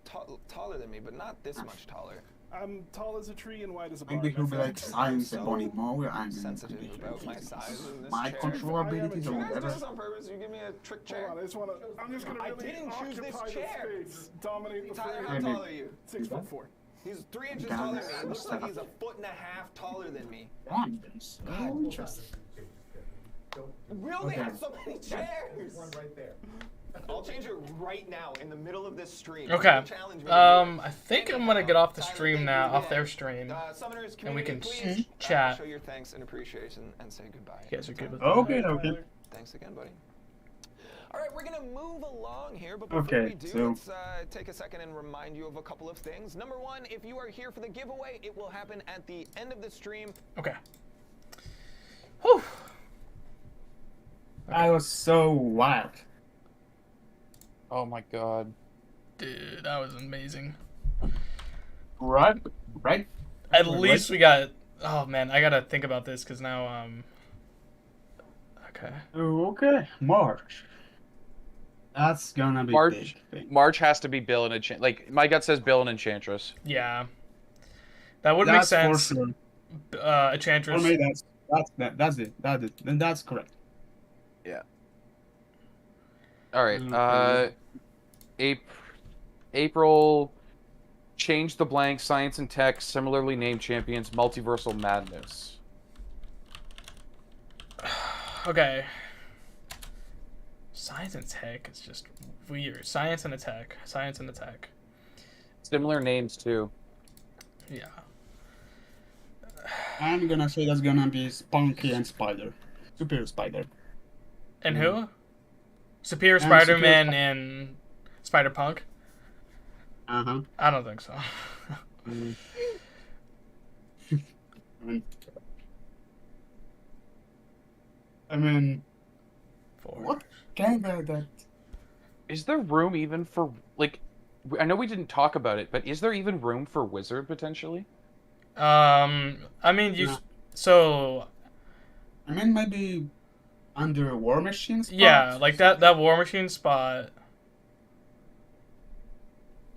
B: taller than me, but not this much taller.
G: I'm tall as a tree and wide as a barn.
E: Maybe he'll be
G: my
E: like
G: friend.
E: science
B: so
E: and body more. I'm
B: sensitive about my size in this
E: my
B: chair.
E: control abilities or
B: You guys do
E: whatever.
B: this on purpose? You give me a trick chair?
G: Hold on, I'm just gonna
B: I
G: really
B: didn't choose this
G: occupy
B: chair.
G: the space, dominate the
B: Tyler,
G: frame.
B: how tall are you?
G: 6'4".
B: He's 3 inches
E: God,
B: taller than
E: that's
B: me. It
E: so
B: looks like
E: sad.
B: he's a foot and a half taller than me.
E: Damn, that's so interesting.
B: We only
E: Okay.
B: have so many chairs.
H: One right there.
B: I'll change it right now in the middle of this stream.
A: Okay.
B: Challenge me.
A: I think I'm gonna get off the stream
B: Tyler,
A: now,
B: thank you
A: off their
B: again.
A: stream.
B: Summoners,
A: And we can
B: community, please,
A: chat.
B: show your thanks and appreciation and say goodbye.
A: You guys are good with
E: Okay,
A: that.
E: okay.
B: Thanks again, buddy. All right, we're gonna move along here, but before
E: Okay,
B: we do,
E: so-
B: let's take a second and remind you of a couple of things. Number one, if you are here for the giveaway, it will happen at the end of the stream.
A: Okay. Whew.
E: That was so wild.
C: Oh my god.
A: Dude, that was amazing.
E: Right? Right?
A: At least we got. Oh man, I gotta think about this because now Okay.
E: Okay, March. That's gonna be
C: March.
E: big.
C: March has to be Bill and Enchant. Like my gut says, Bill and Enchantress.
A: Yeah. That would make
E: That's
A: sense.
E: for sure.
A: Enchantress.
E: For me, that's it. Then that's correct.
C: Yeah. All right. April. Change the blank. Science and tech. Similarly named champions. Multiversal madness.
A: Okay. Science and tech is just weird. Science and attack. Science and attack.
C: Similar names too.
A: Yeah.
E: I'm gonna say that's gonna be Spunky and Spider. Superior Spider.
A: And who? Superior Spider-Man and Spider-Punk?
E: Uh-huh.
A: I don't think so.
E: I mean,
A: 4.
E: what kind of that?
C: Is there room even for, like, I know we didn't talk about it, but is there even room for Wizard potentially?
A: I mean,
E: No.
A: so.
E: I mean, maybe under War Machine spot?
A: Yeah, like that War Machine spot.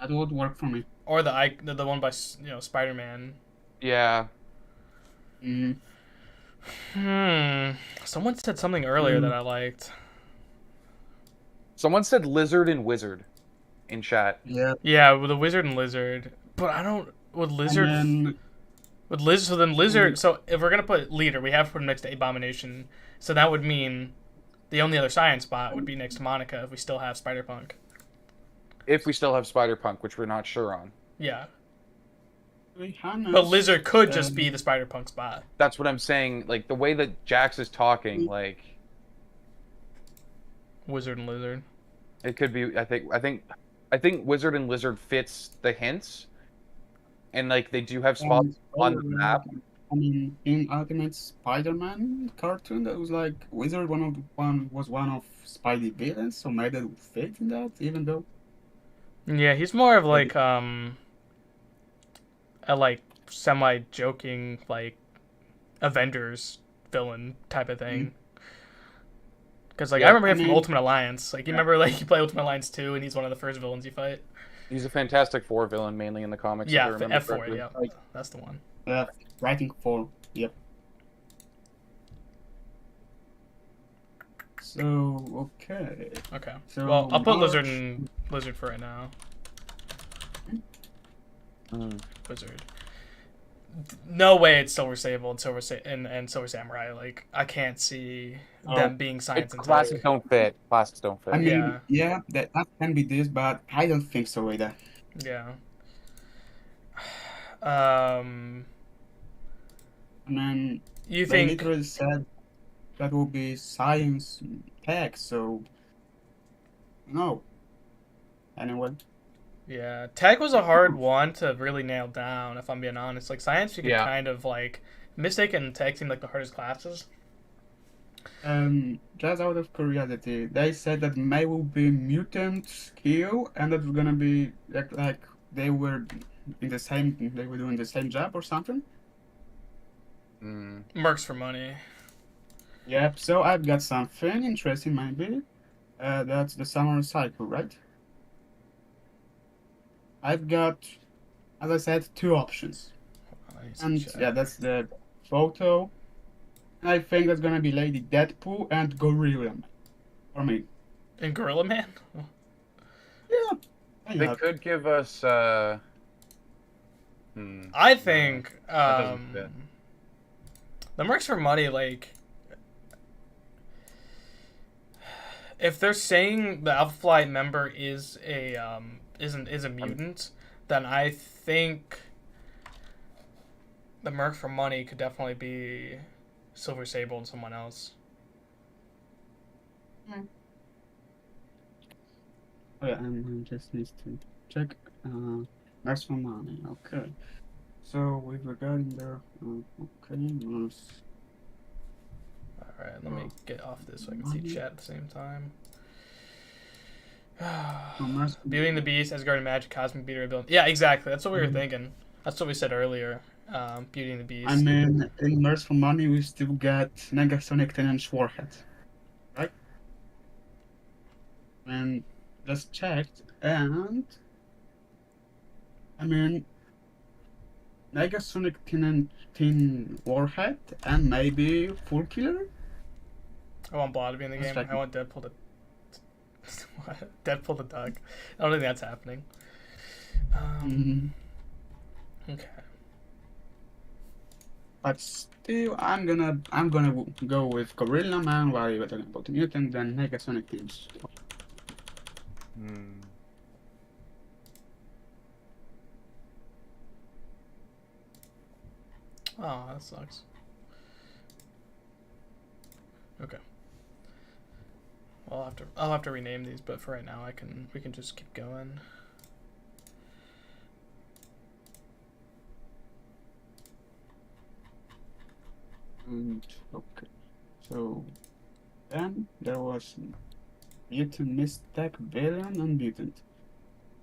E: That would work for me.
A: Or the one by Spider-Man.
C: Yeah.
A: Someone said something earlier that I liked.
C: Someone said Lizard and Wizard in chat.
E: Yeah.
A: Yeah, with the Wizard and Lizard. But I don't... Would Lizard... So then Lizard... So if we're going to put Leader, we have to put him next to Abomination. So that would mean the only other Science spot would be next to Monica if we still have Spider-Punk.
C: If we still have Spider-Punk, which we're not sure on.
A: Yeah. But Lizard could just be the Spider-Punk spot.
C: That's what I'm saying. Like, the way that Jax is talking, like...
A: Wizard and Lizard.
C: It could be, I think Wizard and Lizard fits the hints. And, like, they do have spots on the map.
E: I mean, in Ultimate Spider-Man cartoon, that was like Wizard was one of Spidey villains, so maybe that would fit in that, even though.
A: Yeah, he's more of like a like semi-joking like Avengers villain type of thing. Because like I remember him from Ultimate Alliance. Like you remember like you play Ultimate Alliance 2 and he's one of the first villains you fight.
C: He's a Fantastic Four villain mainly in the comics.
A: Yeah,
C: if I remember
A: F4.
C: correctly.
A: Yeah, that's the one.
E: Writing 4. Yep. So okay.
A: Okay.
E: So
A: well, I'll put Lizard for right now. Wizard. No way it's Silver Sable and Silver Samurai. Like I can't see them being science and
C: classics don't fit. Classics don't fit.
E: I mean, yeah, that can be this, but I don't think so either.
A: Yeah.
E: I mean,
A: you
E: they
A: think
E: literally said that will be science tech, so no. Anyway.
A: Yeah, tech was a hard one to really nail down, if I'm being honest. Like, science, you could kind of, like... Mystic and tech seem like the hardest classes.
E: Just out of curiosity, they said that May will be mutant skill, and that was gonna be, like they were doing the same job or something?
A: Mercs for money.
E: Yep, so I've got something interesting, maybe. That's the summer cycle, right? I've got, as I said, 2 options. And yeah, that's the photo. I think that's gonna be Lady Deadpool and Gorilla Man. For me.
A: And Gorilla Man?
E: Yeah.
C: They could give us
A: I think the Mercs for money, like if they're saying the Alpha Flight member is a is a mutant, then I think the Merc for money could definitely be Silver Sable and someone else.
E: Oh, yeah, I just need to check. Mercs for money. Okay. So with regarding there, okay, Mercs.
A: All right, let me get off this so I can see chat at the same time. Beauty and the Beast, Asgard and Magic, Cosmic Beater ability. Yeah, exactly. That's what we were thinking. That's what we said earlier. Beauty and the Beast.
E: I mean, in Mercs for money, we still got Negasonic Tenant Warhead, right? And just checked, and I mean, Negasonic Tin Warhead and maybe Full Killer.
A: I want Blah to be in the game. I want Deadpool to. Deadpool the dog. I don't think that's happening. Okay.
E: But still, I'm gonna go with Gorilla Man while you're talking about the mutant, then Negasonic Teams.
A: Oh, that sucks. Okay. Well, I'll have to rename these, but for right now, we can just keep going.
E: Okay, so then there was Mutant, Mystic, Villain, and Mutant.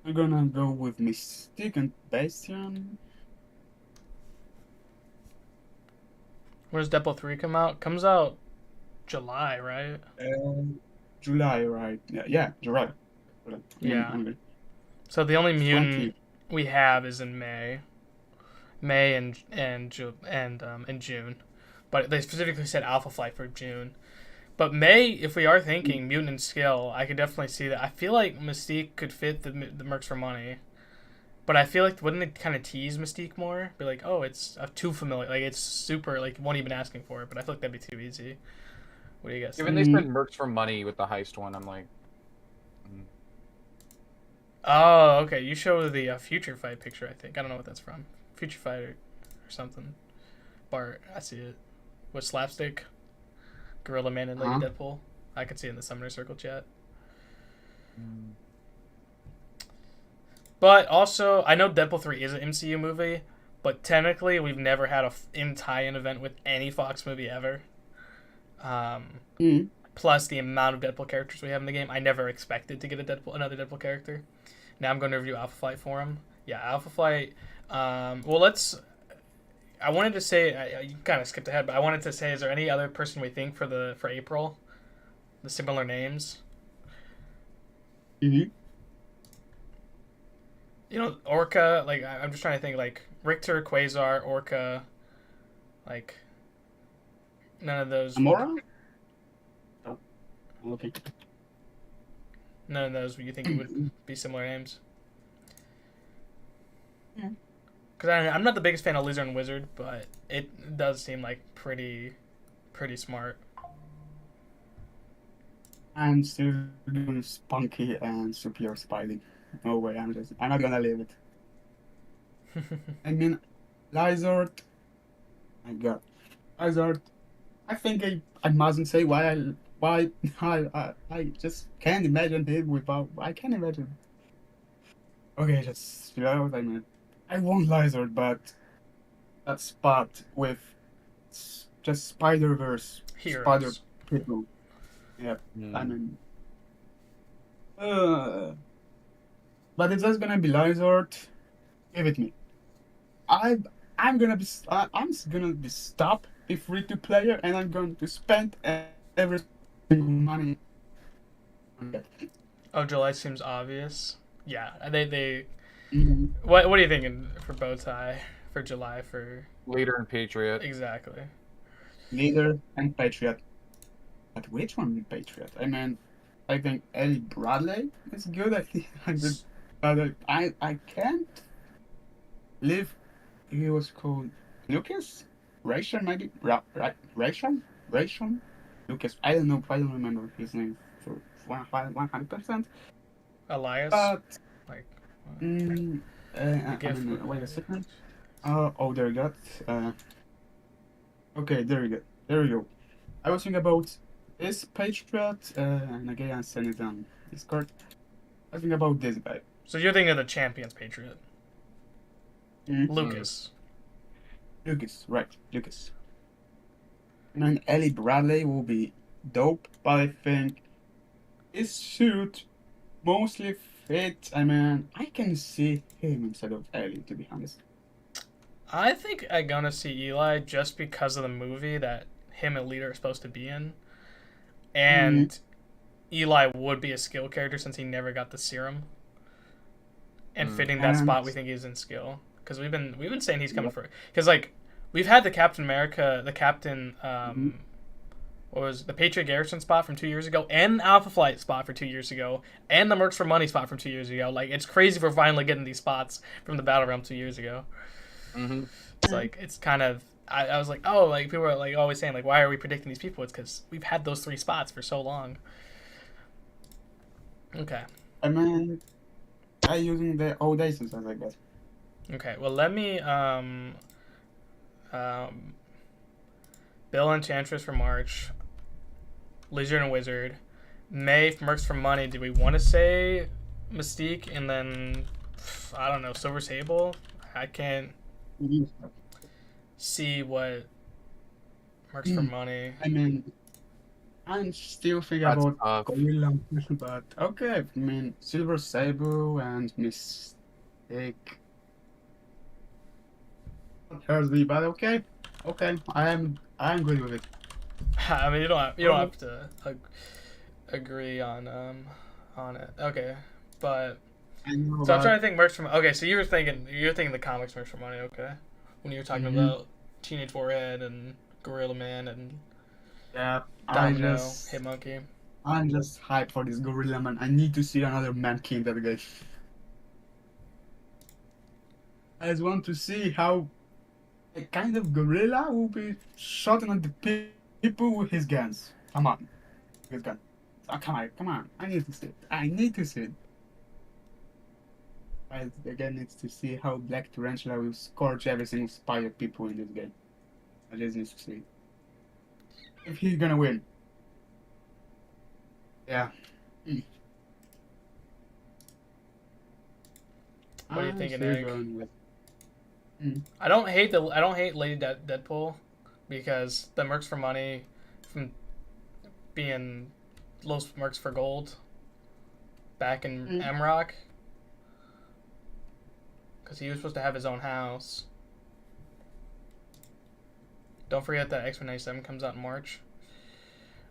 E: We're gonna go with Mystique and Bastion.
A: When does Deadpool 3 come out? Comes out July, right?
E: July, right? Yeah, July.
A: Yeah. So the only mutant we have is in May and June, but they specifically said Alpha Flight for June. But May, if we are thinking mutant and skill, I could definitely see that. I feel like Mystique could fit the Mercs for Money, but I feel like wouldn't it kind of tease Mystique more? Be like, oh, it's too familiar, like it's super, like won't even asking for it. But I feel like that'd be too easy. What do you guys?
C: When they said Mercs for Money with the heist one, I'm like.
A: Oh, okay. You show the Future Fight picture, I think. I don't know what that's from. Future Fight or something. Bart, I see it. With slapstick. Gorilla Man and Lady Deadpool. I can see it in the Summoner Circle chat. But also, I know Deadpool 3 is an MCU movie, but technically we've never had a tie-in event with any Fox movie ever. Plus the amount of Deadpool characters we have in the game. I never expected to get another Deadpool character. Now I'm going to review Alpha Flight for him. Yeah, Alpha Flight. I wanted to say, you kind of skipped ahead, but I wanted to say, is there any other person we think for April? The similar names?
E: You
A: know, Orca, like, I'm just trying to think, like, Richter, Quasar, Orca, like, none of those.
E: Amora? Oh, okay.
A: None of those you think would be similar names?
E: Yeah.
A: Because I'm not the biggest fan of Lizard and Wizard, but it does seem like pretty smart.
E: I'm still doing Spunky and Superior Spidey. No way, I'm not gonna leave it. I mean, Lizard. My God, Lizard. I think I mustn't say why I just can't imagine him without. I can't imagine. Okay, just I mean. I want Lizard, but that spot with just Spider-Verse, Spider people. Yeah, I mean, but if that's gonna be Lizard, give it me. I'm gonna be stop a free-to-player, and I'm going to spend every single money.
A: Oh, July seems obvious. Yeah, they.
E: Mm-hmm.
A: What are you thinking for Bowtie for July for
C: Leader and Patriot?
A: Exactly.
E: Leader and Patriot. But which one is Patriot? I mean, I think Ellie Bradley is good. I think I can't live. He was called Lucas Ration, maybe Ration Lucas. I don't know. I don't remember his name for 100%.
A: Elias.
E: But
A: like.
E: Wait a second. Oh, there you go. Okay, there you go. I was thinking about this Patriot, and again I sent it on Discord. I think about this guy.
A: So you're thinking of the Champions Patriot. Lucas,
E: right, Lucas. And then Ellie Bradley will be dope, but I think his suit mostly fit. I mean, I can see him instead of Ellie, to be honest.
A: I think I'm gonna see Eli just because of the movie that him and Leader are supposed to be in. And Eli would be a skill character since he never got the serum. And fitting that spot, we think he's in skill. Because we've been saying he's coming for... Because, like, we've had the Captain America, the Captain... What was the Patriot Garrison spot from 2 years ago, and Alpha Flight spot for 2 years ago, and the Mercs for Money spot from 2 years ago. Like, it's crazy for finally getting these spots from the Battle Realm 2 years ago. It's like, it's kind of... I was like, oh, like, people are like always saying, like, why are we predicting these people? It's because we've had those 3 spots for so long. Okay.
E: I mean, I'm using the old aces, I guess.
A: Okay, well, let me, Bill Enchantress for March, Lizard and Wizard, May for Mercs for Money. Do we want to say Mystique and then I don't know, Silver Sable? I can't see what Mercs for Money.
E: I mean, I'm still thinking
C: That's
E: about
C: tough.
E: Gorilla, but okay. I mean, Silver Sable and Mystique. Hurts me, but okay. I'm good with it.
A: I mean, you don't have to agree on it. Okay, but so I'm trying to think Mercs from. Okay, so you're thinking the comics Mercs for Money. Okay, when you were talking about Teenage Warhead and Gorilla Man and Domino, Hitmonkey.
E: I'm just hyped for this Gorilla Man. I need to see another Man King that guy. I just want to see how a kind of gorilla will be shooting at the people with his guns. Come on. His gun. Oh, come on. I need to see it. I again need to see how Black Tarantula will scorch every single spider people in this game. I just need to see it. If he's gonna win. Yeah.
A: What are you thinking, Eric? I don't hate Lady Deadpool because the Mercs for Money from being Los Mercs for Gold back in M-Rock because he was supposed to have his own house. Don't forget that X-Men 97 comes out in March.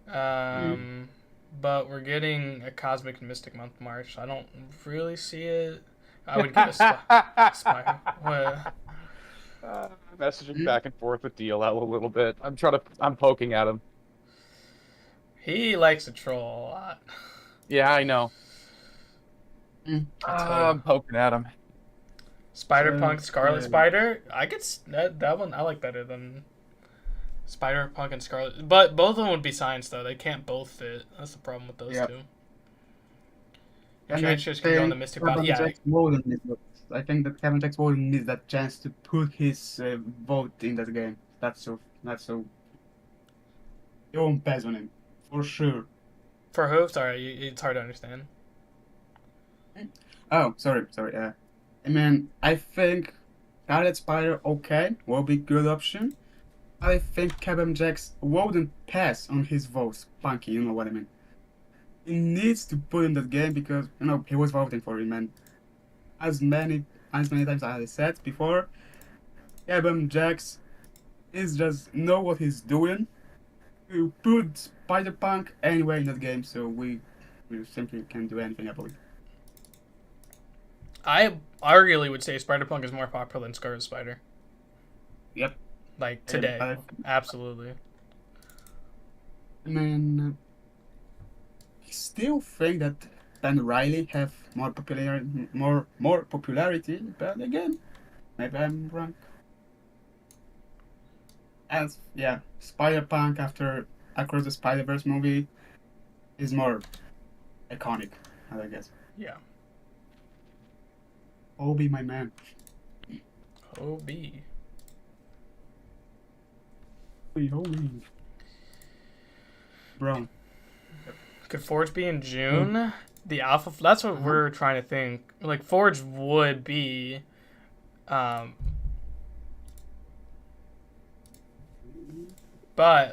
A: But we're getting a Cosmic and Mystic Month March. I don't really see it. I would give a Spy.
C: Messaging back and forth with DLL a little bit. I'm poking at him.
A: He likes to troll a lot.
C: Yeah, I know. I'm poking at him.
A: Spider-Punk, Scarlet Spider. I could that one I like better than Spider-Punk and Scarlet. But both of them would be science though. They can't both fit. That's the problem with those two. And Transfers can go on the Mystic Body. Yeah.
E: I think that Kevin Jackson wouldn't miss that chance to put his vote in that game. That's so. You won't pass on him, for sure.
A: For who? Sorry, it's hard to understand.
E: Oh, sorry. I mean, I think Scarlet Spider, will be good option. I think Kevin Jackson wouldn't pass on his votes. Punky, you know what I mean. He needs to put in that game because he was voting for him, and as many times as I said before, Kevin Jackson is just know what he's doing. We put Spider-Punk anywhere in that game, so we simply can't do anything about it.
A: I arguably would say Spider-Punk is more popular than Scarlet Spider.
E: Yep.
A: Like today, absolutely.
E: I mean, I still think that Ben Riley have more popularity, but again, maybe I'm wrong. As Spider-Punk after Across the Spider-Verse movie is more iconic, I guess.
A: Yeah.
E: Obi, my man.
A: Obi.
E: Bro.
A: Could Forge be in June? The Alpha. That's what we're trying to think. Like Forge would be. But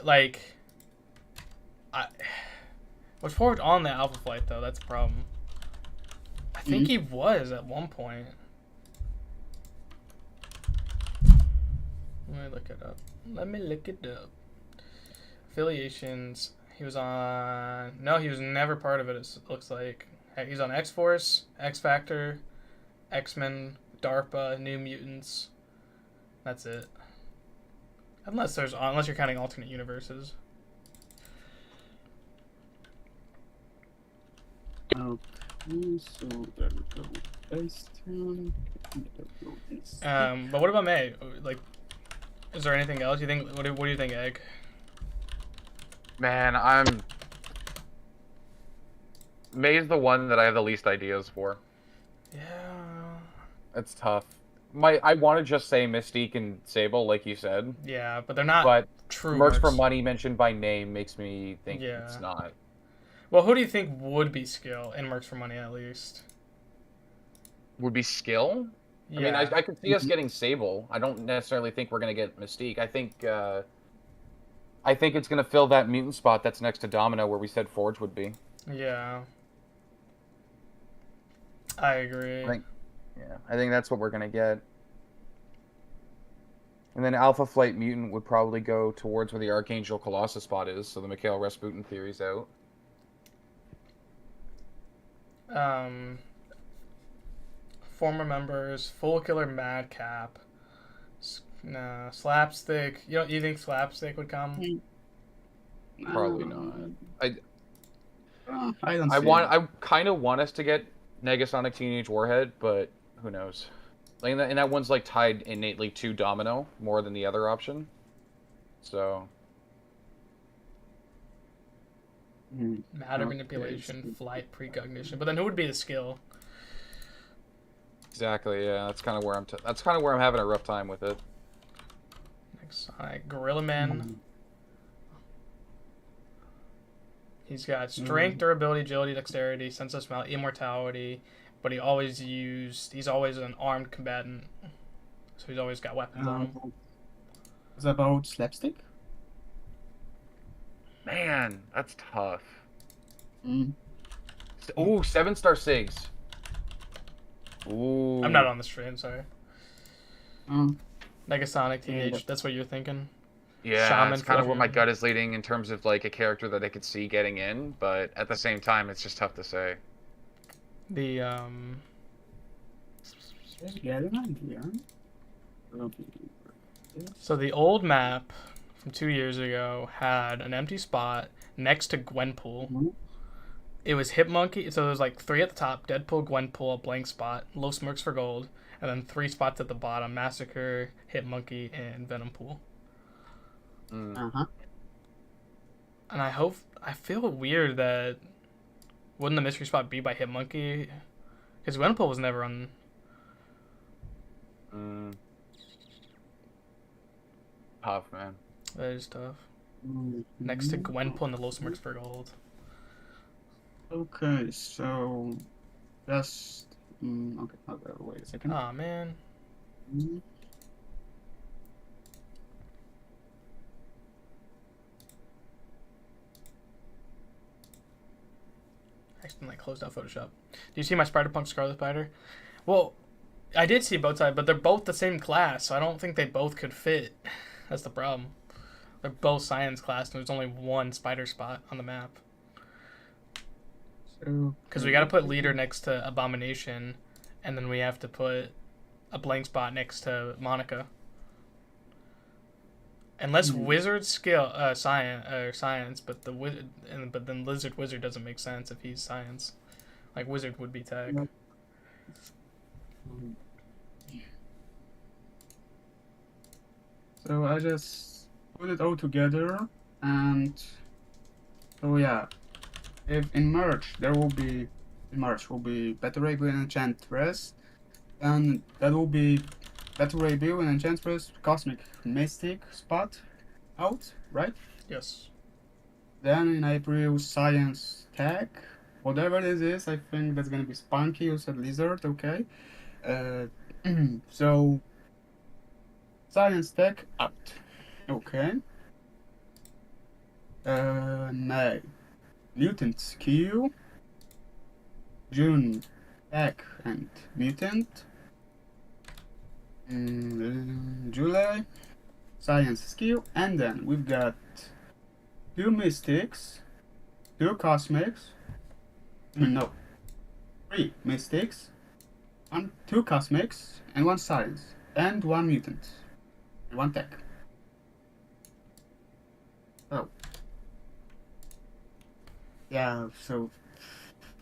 A: like, was Forge on the Alpha Flight though? That's a problem. I think he was at one point. Let me look it up. Affiliations. He was on... No, he was never part of it, it looks like. He's on X-Force, X-Factor, X-Men, DARPA, New Mutants. That's it. Unless you're counting alternate universes.
E: Okay, so there we go.
A: But what about May? Like, is there anything else you think? What do you think, Egg?
C: Man, May's the one that I have the least ideas for.
A: Yeah.
C: It's tough. I want to just say Mystique and Sable, like you said.
A: Yeah, but they're not
C: but
A: true
C: Mercs for Money mentioned by name makes me think it's not.
A: Well, who do you think would be skill in Mercs for Money at least?
C: Would be skill?
A: Yeah.
C: I mean, I could see us getting Sable. I don't necessarily think we're going to get Mystique. I think it's going to fill that mutant spot that's next to Domino where we said Forge would be.
A: Yeah. I agree.
C: I think that's what we're going to get. And then Alpha Flight Mutant would probably go towards where the Archangel Colossus spot is, so the Mikhail Rasputin theory's out.
A: Former members, Full Killer Madcap, Slapstick. You think Slapstick would come?
C: Probably not.
E: I
C: kind of want us to get Negasonic Teenage Warhead, but who knows? Like, and that one's like tied innately to Domino more than the other option. So.
A: Matter manipulation, flight precognition, but then who would be the skill?
C: Exactly. Yeah, that's kind of where I'm having a rough time with it.
A: Negasonic, Gorilla Man. He's got strength, durability, agility, dexterity, sense of smell, immortality, but he's always an armed combatant, so he's always got weapons on him.
E: Is that about Slapstick?
C: Man, that's tough. Ooh, 7-star Sigs. Ooh.
A: I'm not on the stream, sorry. Negasonic Teenage, that's what you're thinking?
C: Yeah,
A: Shaman
C: that's kind of what my
A: Fusion.
C: gut is leading in terms of like a character that I could see getting in, but at the same time, it's just tough to say.
A: The So the old map from 2 years ago had an empty spot next to Gwenpool. It was Hitmonkey, so there was like 3 at the top: Deadpool, Gwenpool, a blank spot, Low Smirks for gold, and then 3 spots at the bottom: Massacre, Hitmonkey, and Venompool. And I feel weird that wouldn't the mystery spot be by Hitmonkey? Because Gwenpool was never on.
C: Tough, man.
A: That is tough. Next to Gwenpool and the Low Smirks for gold.
E: Okay, so just okay. Wait a second.
A: Aw, man. I accidentally closed out Photoshop. Do you see my Spider-Punk Scarlet Spider? Well, I did see both sides, but they're both the same class, so I don't think they both could fit. That's the problem. They're both science class, and there's only one spider spot on the map. Because we got to put leader next to Abomination, and then we have to put a blank spot next to Monica. Unless wizard skill science, but but then wizard doesn't make sense if he's science. Like wizard would be tech.
E: So I just put it all together, and so yeah, if in merge will be Battle Ray Bill and Enchantress, and that will be Battle Ray Bill and Enchantress Cosmic Mystic spot out, right?
A: Yes.
E: Then in April, Science Tech, whatever this is, I think that's gonna be Spunky. You said Lizard, okay? So Science Tech out, okay. May, Mutant Q, June, Tech and Mutant. July, Science Skill, and then we've got 2 Mystics, 2 Cosmics, 3 Mystics, 2 Cosmics, and 1 Science, and 1 Mutant, and 1 Tech. Oh. Yeah, so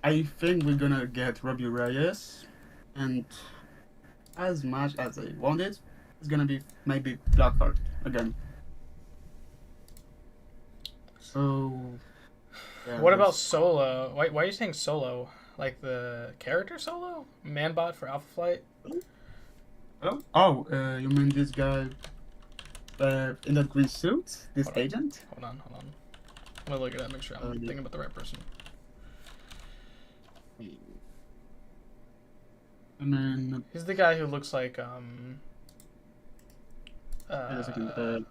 E: I think we're gonna get Robbie Reyes, and as much as I want it, it's gonna be maybe Blackheart again. So. Yeah,
A: What about Solo? Why are you saying Solo? Like the character Solo? Manbot for Alpha Flight?
E: Oh, you mean this guy in that green suit? This agent?
A: Hold on. I'm gonna look at that, make sure I'm thinking about the right person.
E: I mean,
A: He's the guy who looks like
E: wait a second.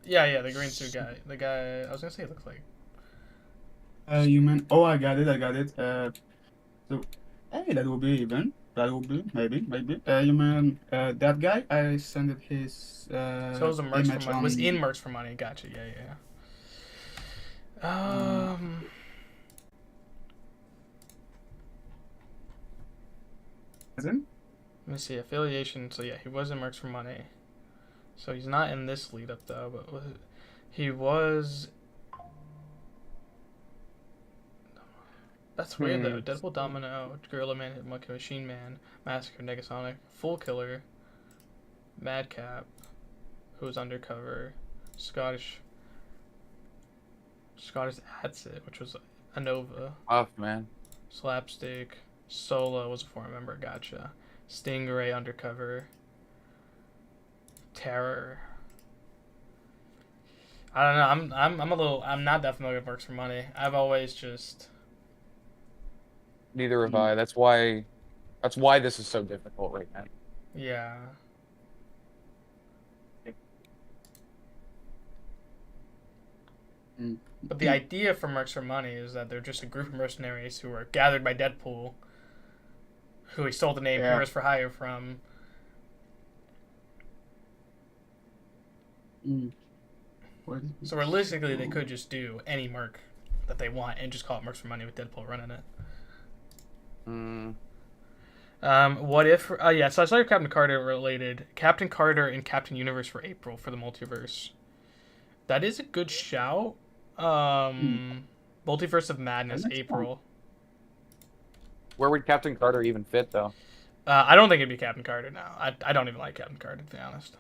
A: yeah, the green suit guy. The guy I was gonna say he looks like.
E: You mean? Oh, I got it. So, hey, that will be even. That will be maybe. You mean that guy? I sent his
A: So it was a Mercs for
E: image
A: Money.
E: on.
A: Was in Mercs for Money. Gotcha. Yeah.
E: Isn't?
A: Let me see affiliation. So yeah, he was in Mercs for Money. So he's not in this lead up though, but he was. That's weird though. Deadpool, Domino, Gorilla Man, Monkey Machine Man, Massacre, Negasonic, Full Killer, Madcap, who was undercover, Scottish Adsit, which was a Nova.
C: Tough, man.
A: Slapstick, Solo was a former member. Gotcha. Stingray undercover. Terror. I don't know. I'm not that familiar with Mercs for Money. I've always just.
C: Neither have I. That's why this is so difficult right now.
A: Yeah. But the idea for Mercs for Money is that they're just a group of mercenaries who were gathered by Deadpool, who he stole the name Heroes for Hire from. So realistically, they could just do any Merc that they want and just call it Mercs for Money with Deadpool running it. What if? So I saw your Captain Carter related. Captain Carter and Captain Universe for April for the multiverse. That is a good shout. Multiverse of Madness April.
C: Where would Captain Carter even fit though?
A: I don't think it'd be Captain Carter now. I don't even like Captain Carter, to be honest.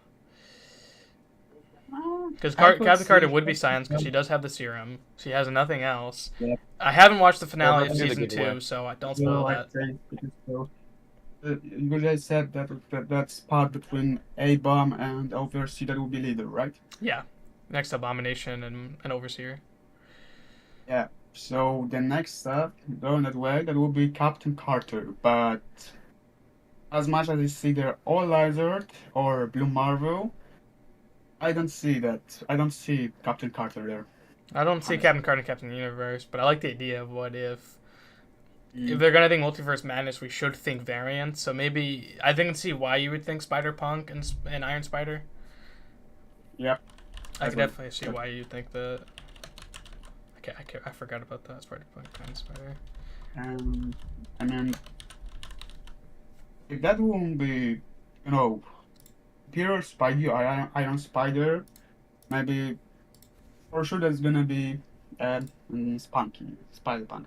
A: Because Captain Carter would be silenced because she does have the serum. She has nothing else.
E: Yeah.
A: I haven't watched the finale of
C: Well,
A: season 2, so I don't spoil that.
E: You guys said that spot between A-Bomb and Overseer that will be leader, right?
A: Yeah. Next Abomination and Overseer.
E: Yeah. So the next step, going that way, that will be Captain Carter. But as much as it's either All Lizard or Blue Marvel, I don't see that. I don't see Captain Carter there.
A: I don't see Captain Carter and Captain Universe, but I like the idea of what if they're gonna think Multiverse Madness, we should think variants. So maybe I can see why you would think Spider-Punk and Iron Spider.
E: Yep.
A: I can definitely see why you think that. I forgot about that. Spider-Punk, Iron Spider.
E: I mean, if that won't be, Pure Spidey or Iron Spider, maybe for sure that's gonna be Spider-Punk.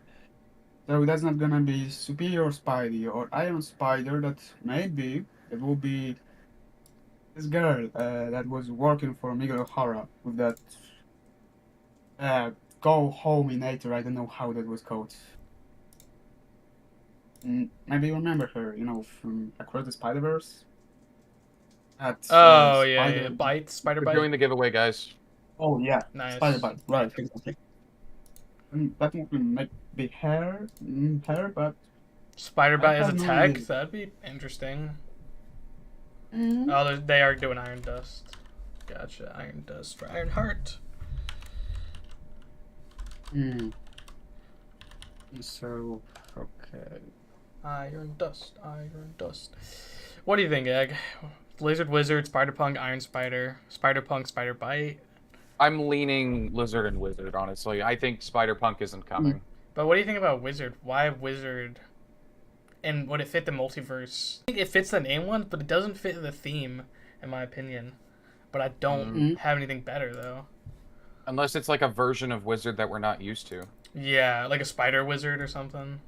E: So that's not gonna be Superior Spidey or Iron Spider. That maybe it will be this girl that was working for Miguel O'Hara with that Go Hominator. I don't know how that was called. Maybe you remember her, from Across the Spider-Verse.
A: Bite, Spider
C: We're
A: Bite.
C: doing the giveaway, guys.
E: Oh yeah,
A: Nice.
E: Spider Bite, right? Exactly. That would be hair, but
A: Spider Bite as a
E: have no
A: tech.
E: idea.
A: That'd be interesting. Oh, they are doing Iron Dust. Gotcha. Iron Dust for Iron Heart.
E: So okay.
A: Iron Dust. What do you think, Egg? Lizard Wizard, Spider-Punk, Iron Spider, Spider-Punk, Spider-Bite.
C: I'm leaning Lizard and Wizard, honestly. I think Spider-Punk isn't coming.
A: But what do you think about Wizard? Why Wizard? And would it fit the multiverse? I think it fits the name one, but it doesn't fit the theme, in my opinion. But I don't have anything better, though.
C: Unless it's like a version of Wizard that we're not used to.
A: Yeah, like a Spider Wizard or something.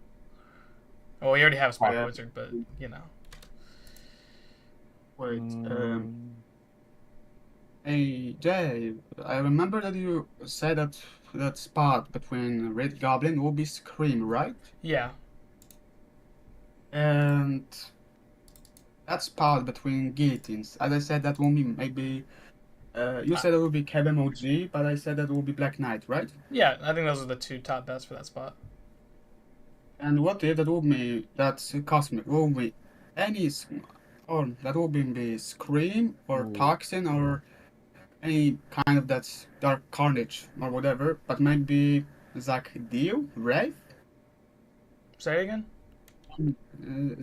A: Oh, we already have a Spider Wizard, but,
E: Wait, hey Jay, I remember that you said that spot between Red Goblin will be Scream, right?
A: Yeah.
E: And that spot between guillotines, as I said, that will be maybe. You said it will be Kevin OG, but I said that will be Black Knight, right?
A: Yeah, I think those are the two top bets for that spot.
E: And what if that would be that's cosmic? Would be any or that would be Scream or Toxin or any kind of that's Dark Carnage or whatever, but maybe Zack Dio, Wraith?
A: Say it again?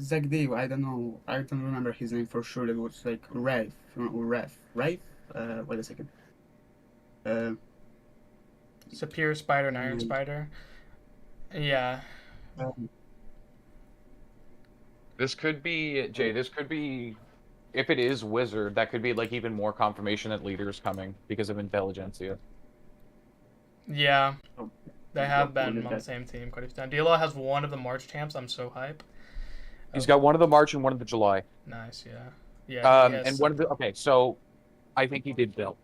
E: Zack Dio, I don't know. I don't remember his name for sure. It was like Wraith. Wraith? Wait a second.
A: Superior Spider and Iron Spider. Yeah.
C: This could be, Jay, if it is Wizard, that could be like even more confirmation that Leader's coming because of Intelligentsia.
A: Yeah. They have been on the same team quite a few times. D'Lo has one of the March champs. I'm so hype.
C: He's got one of the March and one of the July.
A: Nice, yeah. Yeah.
C: And one of the, okay, so I think he did Bill.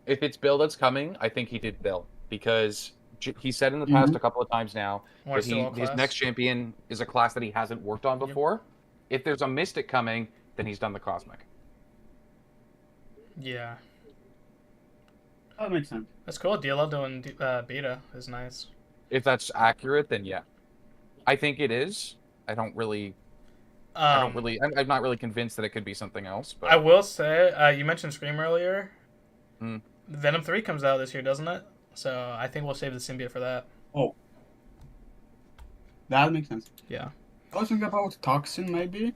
C: If it's Bill that's coming, I think he did Bill because he said in the past a couple of times now that his next champion is a class that he hasn't worked on before. If there's a Mystic coming, then he's done the Cosmic.
A: Yeah.
E: That makes sense.
A: That's cool. D'Lo doing beta is nice.
C: If that's accurate, then yeah. I think it is. I'm not really convinced that it could be something else. But
A: I will say, you mentioned Scream earlier. Venom 3 comes out this year, doesn't it? So I think we'll save the symbiote for that.
E: Oh. That makes sense.
A: Yeah.
E: I was thinking about Toxin, maybe.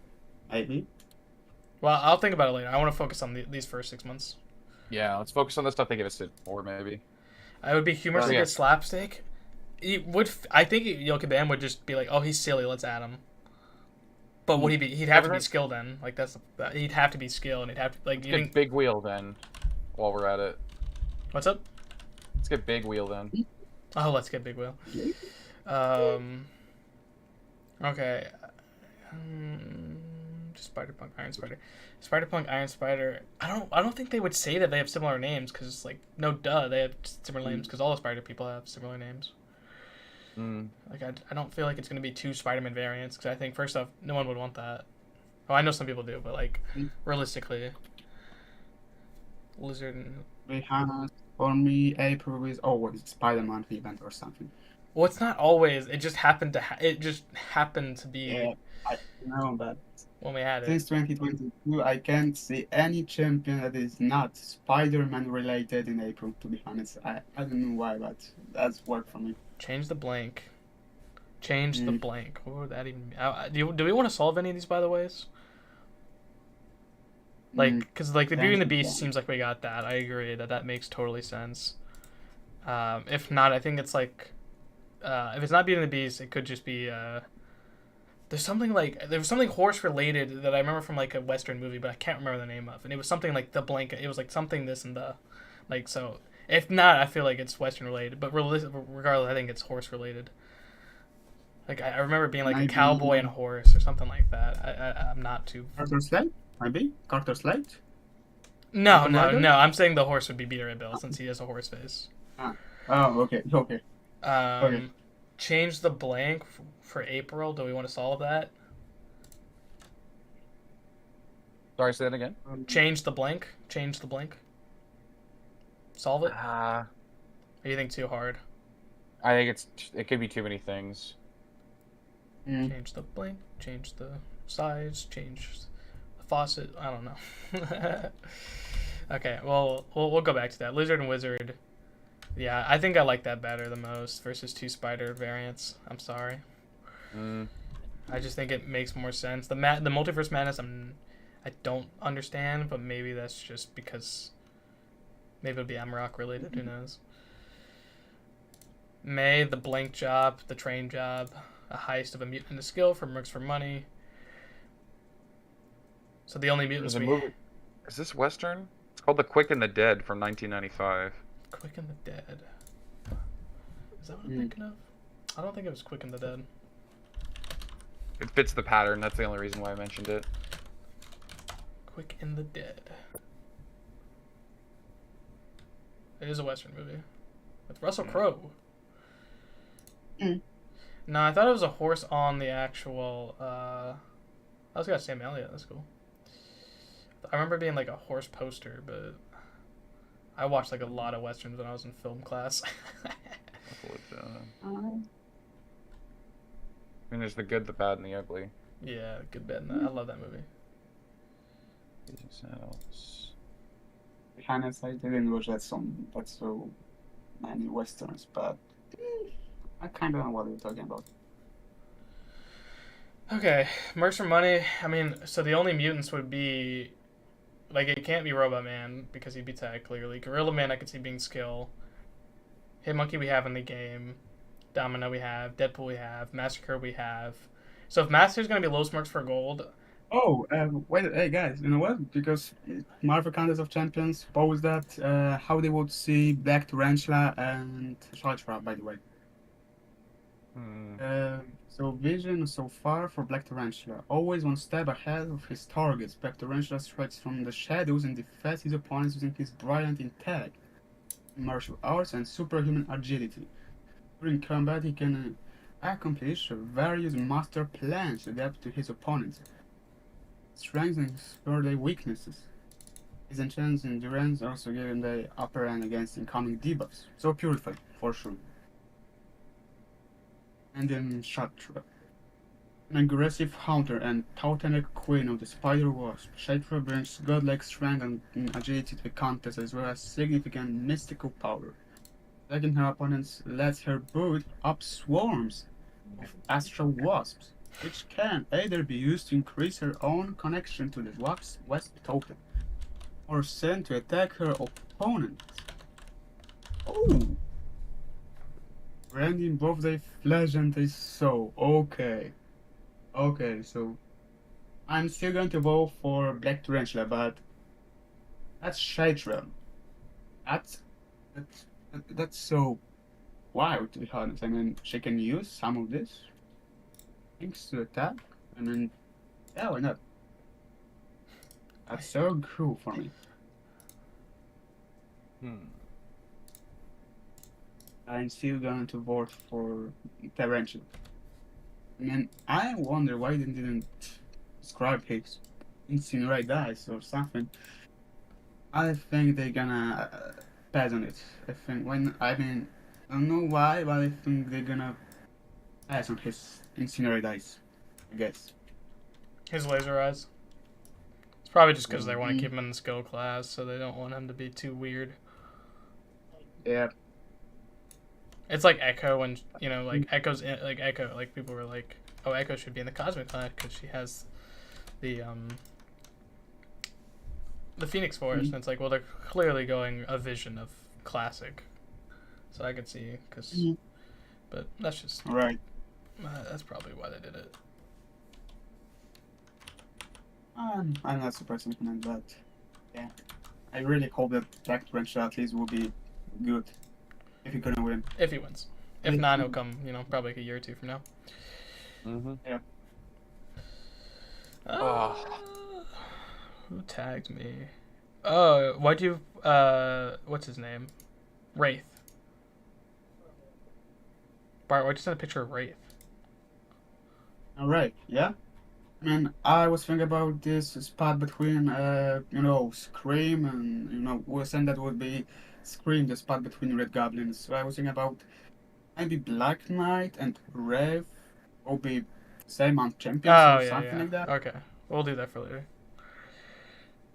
A: Well, I'll think about it later. I want to focus on these first 6 months.
C: Yeah, let's focus on the stuff they give us for, maybe.
A: I would be humorous to get slapstick. I think Yokoban would just be like, oh, he's silly, let's add him. But would he be? He'd have to be skilled then. Like he'd have to be skilled, and he'd have to like.
C: Get Big Wheel then, while we're at it.
A: What's up?
C: Let's get Big Wheel then.
A: Oh, let's get Big Wheel. Okay. Spider-Punk, Iron Spider. Spider-Punk, Iron Spider. I don't think they would say that they have similar names because like no duh they have similar names because all the Spider people have similar names. Like I don't feel like it's gonna be 2 Spider-Man variants because I think first off no one would want that. Oh, I know some people do, but like realistically, Lizard and
E: for me, April is always Spider-Man event or something.
A: Well, it's not always. It just happened to. It just happened to be.
E: Yeah, I know that.
A: When we had it.
E: Since 2022, I can't see any champion that is not Spider-Man related in April. To be honest, I don't know why, but that's worked for me.
A: Change the blank. Change the blank. What would that even mean? Do we want to solve any of these, by the ways? Like, because like the Beauty and the Beast seems like we got that. I agree that makes totally sense. If not, I think it's like, if it's not Beauty and the Beast, it could just be. There was something horse related that I remember from like a Western movie, but I can't remember the name of. And it was something like the blanket. It was like something this and the, like so. If not, I feel like it's Western related. But regardless, I think it's horse related. Like I remember being like a cowboy and a horse or something like that. I'm not too.
E: Carter Slade, maybe Carter Slade.
A: No. I'm saying the horse would be Peter Bill since he has a horse face.
E: Oh, okay.
A: Change the blank for April. Do we want to solve that?
C: Sorry, say that again.
A: Change the blank. Solve it.
C: Or
A: you think too hard?
C: I think it could be too many things.
A: Change the blank. Change the size. Change the faucet. I don't know. Okay, well we'll go back to that. Lizard and Wizard. Yeah, I think I like that better the most versus 2 Spider variants. I'm sorry. I just think it makes more sense. The Multiverse Madness, I don't understand, but maybe that's just because maybe it'll be Amarok related. Who knows? May, the blank job, the train job, a heist of a mutant and a skill for Mercs for money. So the only mutants
C: Is this Western? It's called The Quick and the Dead from 1995.
A: Quick and the Dead. Is that what I'm thinking of? I don't think it was Quick and the Dead.
C: It fits the pattern. That's the only reason why I mentioned it.
A: Quick and the Dead. It is a Western movie. With Russell Crowe. No, I thought it was a horse on the actual... I was gonna Sam Elliott. That's cool. I remember being like a horse poster, but... I watched like a lot of Westerns when I was in film class.
C: mean, there's the good, the bad, and the ugly.
A: Yeah, good bad. I love that movie.
E: Honest, I didn't watch that so many westerns, but I kind of know what you're talking about.
A: Okay, Mercs for money. I mean, so the only mutants would be, like, it can't be Robot Man because he'd be tag clearly. Gorilla Man I could see being skill. Hitmonkey we have in the game. Domino we have. Deadpool we have. Massacre we have. So if Massacre's gonna be lowest Mercs for gold.
E: Oh, wait, hey guys, you know what? Because Marvel Contest of Champions posed that how they would see Black Tarantula and Shadra, by the way. So vision so far for Black Tarantula. Always one step ahead of his targets. Black Tarantula strikes from the shadows and defeats his opponents using his brilliant intellect, martial arts, and superhuman agility. During combat, he can accomplish various master plans to adapt to his opponents, strengthening their weaknesses. His enhanced endurance also give him the upper hand against incoming debuffs. So purified, for sure. And then Shatra. An aggressive hunter and totemic queen of the spider wasp, Shatra brings godlike strength and agility to the contest as well as significant mystical power. Attacking her opponents lets her boot up swarms of astral wasps, which can either be used to increase her own connection to the wasp token, or sent to attack her opponents. Oh! Branding both their flesh and their soul. Okay. Okay, so I'm still going to vote for Black Tarantula, but that's Shatra. That's so wild, to be honest. I mean, she can use some of this things to attack. I mean, yeah, why not? That's so cool for me. I'm still going to vote for Tarantula. I mean, I wonder why they didn't describe his incinerate dice or something. I think they're gonna pass on it. I don't know why, but I think they're gonna pass on his incinerate dice, I guess.
A: His laser eyes. It's probably just because they want to keep him in the skill class, so they don't want him to be too weird.
E: Yeah.
A: It's like Echo when, like Echo's in, like Echo, like people were like, oh, Echo should be in the Cosmic class because she has the Phoenix Force, and it's like, well, they're clearly going a vision of Classic, so I could see, but that's just
E: right.
A: That's probably why they did it.
E: I'm not surprised with that. Yeah, I really hope that Black Tarantula at least will be good if he's gonna win.
A: If he wins, if not, he'll come, probably like a year or two from now.
E: Yeah.
A: Who tagged me? Oh, why'd you, what's his name? Wraith. Bart, why'd you send a picture of Wraith?
E: Alright, yeah. I mean, I was thinking about this spot between, Scream and, we were saying that would be Scream, the spot between Red Goblins. So I was thinking about maybe Black Knight and Wraith will be same on Champions or something like that.
A: Okay, we'll do that for later.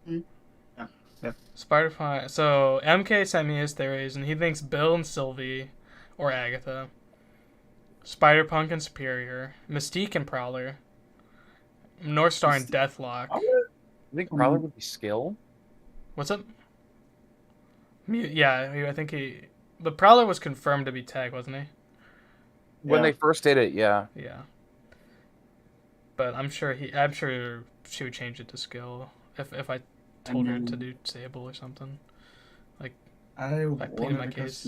E: Yeah.
A: Spider-Punk. So MK sent me his theories, and he thinks Bill and Sylvie, or Agatha, Spider-Punk and Superior, Mystique and Prowler, North Star and Deathlock.
C: I think Prowler would be skill.
A: What's up? Yeah, I think but Prowler was confirmed to be tag, wasn't he?
C: When they first did it, yeah.
A: Yeah. But I'm sure she would change it to skill if I told her to do Sable or something. Like I pleaded my case.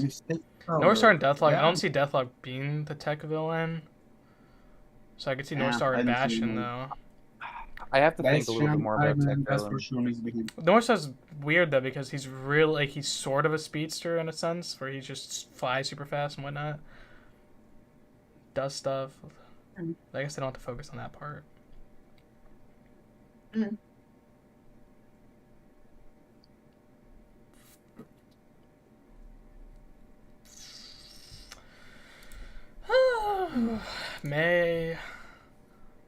A: North Star and Deathlock. I don't see Deathlock being the tech villain, so I could see North Star and Bastion though.
C: I have to think a little bit more about tech villain.
A: North Star's weird though because he's he's sort of a speedster in a sense where he just flies super fast and whatnot, does stuff. I guess they don't have to focus on that part. May.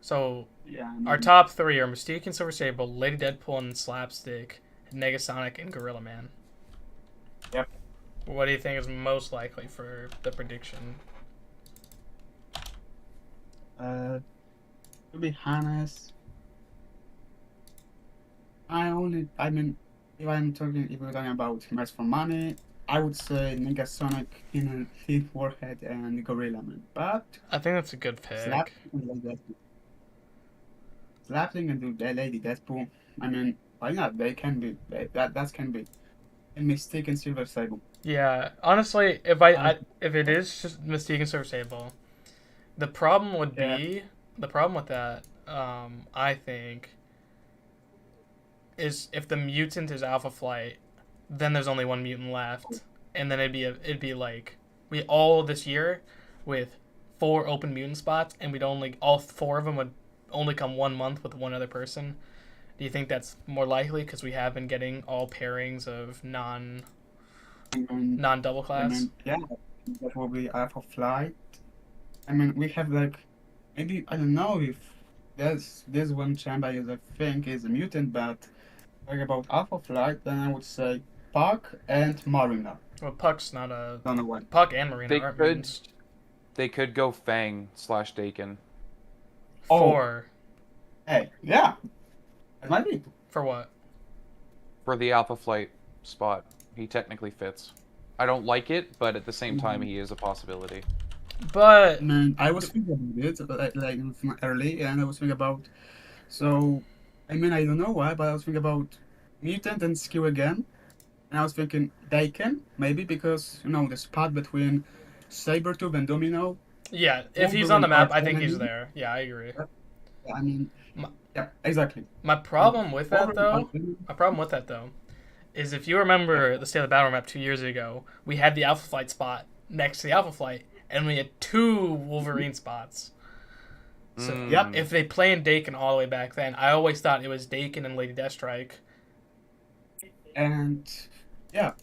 A: So
E: Yeah.
A: our top 3 are Mystique and Silver Sable, Lady Deadpool and Slapstick, Negasonic and Gorilla Man.
E: Yep.
A: What do you think is most likely for the prediction?
E: To be honest, I mean, if we're talking about Mercs for Money, I would say Negasonic in a Thief Warhead and Gorilla Man. But
A: I think that's a good pick.
E: Slapstick and do Lady Deadpool. I mean, why not? They can be that can be. And Mystique and Silver Sable.
A: Yeah, honestly, if if it is just Mystique and Silver Sable, the problem would be the problem with that. I think is if the mutant is Alpha Flight, then there's only one mutant left, and then it'd be like we all this year with 4 open mutant spots, and all 4 of them would only come 1 month with one other person. Do you think that's more likely because we have been getting all pairings of non-double class?
E: I mean, yeah, that will be Alpha Flight. I mean, we have like maybe I don't know if there's one champ I think is a mutant, but talking about Alpha Flight, then I would say Puck and Marina.
A: Well, Puck's not a.
E: Don't know why.
A: Puck and Marina aren't mutants.
C: They could go Fang/Dakin.
A: For.
E: Hey, yeah, it might be.
A: For what?
C: For the Alpha Flight spot, he technically fits. I don't like it, but at the same time, he is a possibility.
A: But
E: man, I was thinking about it like from early, and I was thinking about. So, I mean, I don't know why, but I was thinking about mutant and skill again, and I was thinking Dakin maybe because the spot between Sabertooth and Domino.
A: Yeah, if he's on the map, I think he's there. Yeah, I agree.
E: Yeah, I mean, yeah, exactly.
A: My problem with that though, is if you remember the State of the Battle map 2 years ago, we had the Alpha Flight spot next to the Alpha Flight, and we had 2 Wolverine spots. So, if they planned Dakin all the way back then, I always thought it was Dakin and Lady Deathstrike.
E: And yeah,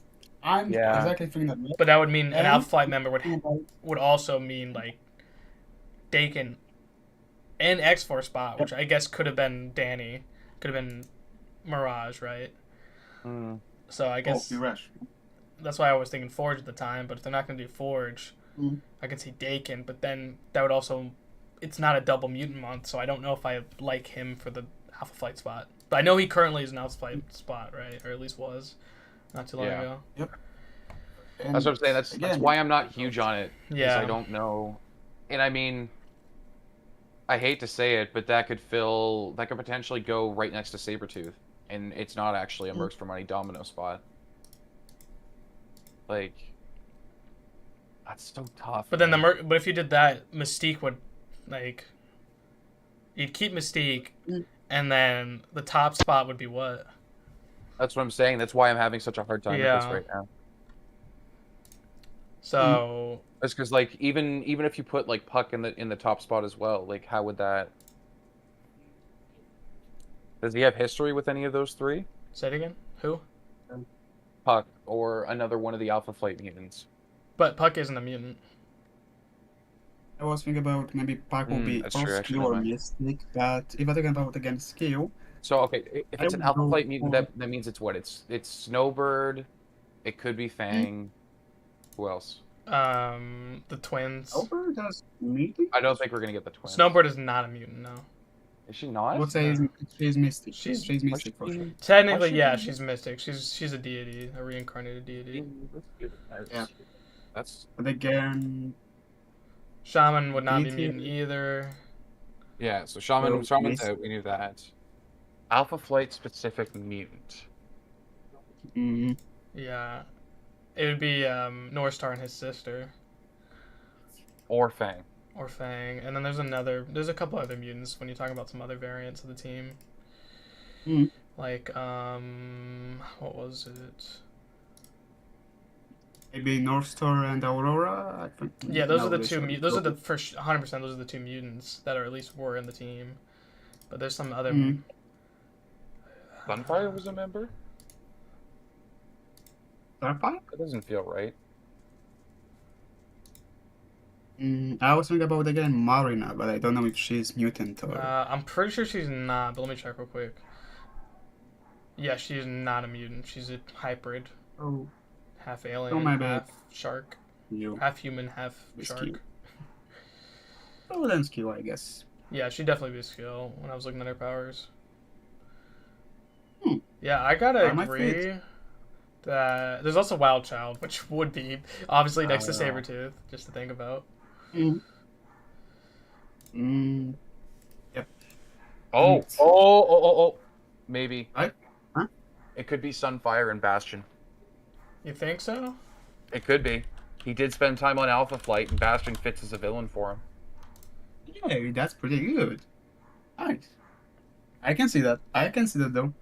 E: I'm exactly thinking that.
A: But that would mean an Alpha Flight member would also mean like Dakin and X4 spot, which I guess could have been Danny, could have been Mirage, right? So I guess that's why I was thinking Forge at the time. But if they're not going to do Forge, I can see Dakin. But then that would also, it's not a double mutant month, so I don't know if I like him for the Alpha Flight spot. But I know he currently is an Alpha Flight spot, right? Or at least was not too long ago.
E: Yep.
C: That's what I'm saying. That's why I'm not huge on it.
A: Yeah.
C: I don't know. And I mean, I hate to say it, but that could potentially go right next to Sabertooth. And it's not actually a Mercs for Money Domino spot. Like, that's so tough.
A: But then but if you did that, Mystique would, like, you'd keep Mystique, and then the top spot would be what?
C: That's what I'm saying. That's why I'm having such a hard time with this right now.
A: So
C: it's because like even if you put like Puck in the top spot as well, like how would that? Does he have history with any of those 3?
A: Say it again. Who?
C: Puck or another one of the Alpha Flight mutants.
A: But Puck isn't a mutant.
E: I was thinking about maybe Puck will be skill or Mystic, but if I'm talking about again skill.
C: So okay, if it's an Alpha Flight mutant, that means it's what? It's Snowbird. It could be Fang. Who else?
A: The twins.
E: Snowbird has mutant?
C: I don't think we're gonna get the twins.
A: Snowbird is not a mutant, no.
C: Is she not?
E: I would say she's Mystic. She's Mystic for sure.
A: Technically, yeah, she's Mystic. She's a deity, a reincarnated deity.
E: Yeah.
C: That's.
E: But again.
A: Shaman would not be mutant either.
C: Yeah, so Shaman's out. We knew that. Alpha Flight specific mutant.
A: Yeah. It would be North Star and his sister.
C: Or Fang.
A: And then there's a couple other mutants when you're talking about some other variants of the team. Like, what was it?
E: Maybe North Star and Aurora? I think.
A: Yeah, those are the two, those are the, for 100%, those are the 2 mutants that are at least were in the team. But there's some other...
C: Sunfire was a member?
E: Sunfire?
C: That doesn't feel right.
E: I was thinking about again Marina, but I don't know if she's mutant or.
A: I'm pretty sure she's not, but let me check real quick. Yeah, she's not a mutant. She's a hybrid.
E: Oh.
A: Half alien, half shark. Half human, half shark.
E: Oh, then skill, I guess.
A: Yeah, she'd definitely be a skill when I was looking at her powers. Yeah, I gotta agree that there's also Wild Child, which would be obviously next to Sabretooth, just to think about.
E: Yep.
C: Oh. Maybe.
E: Huh?
C: It could be Sunfire and Bastion.
A: You think so?
C: It could be. He did spend time on Alpha Flight, and Bastion fits as a villain for him.
E: Yeah, that's pretty good. Nice. I can see that. Though.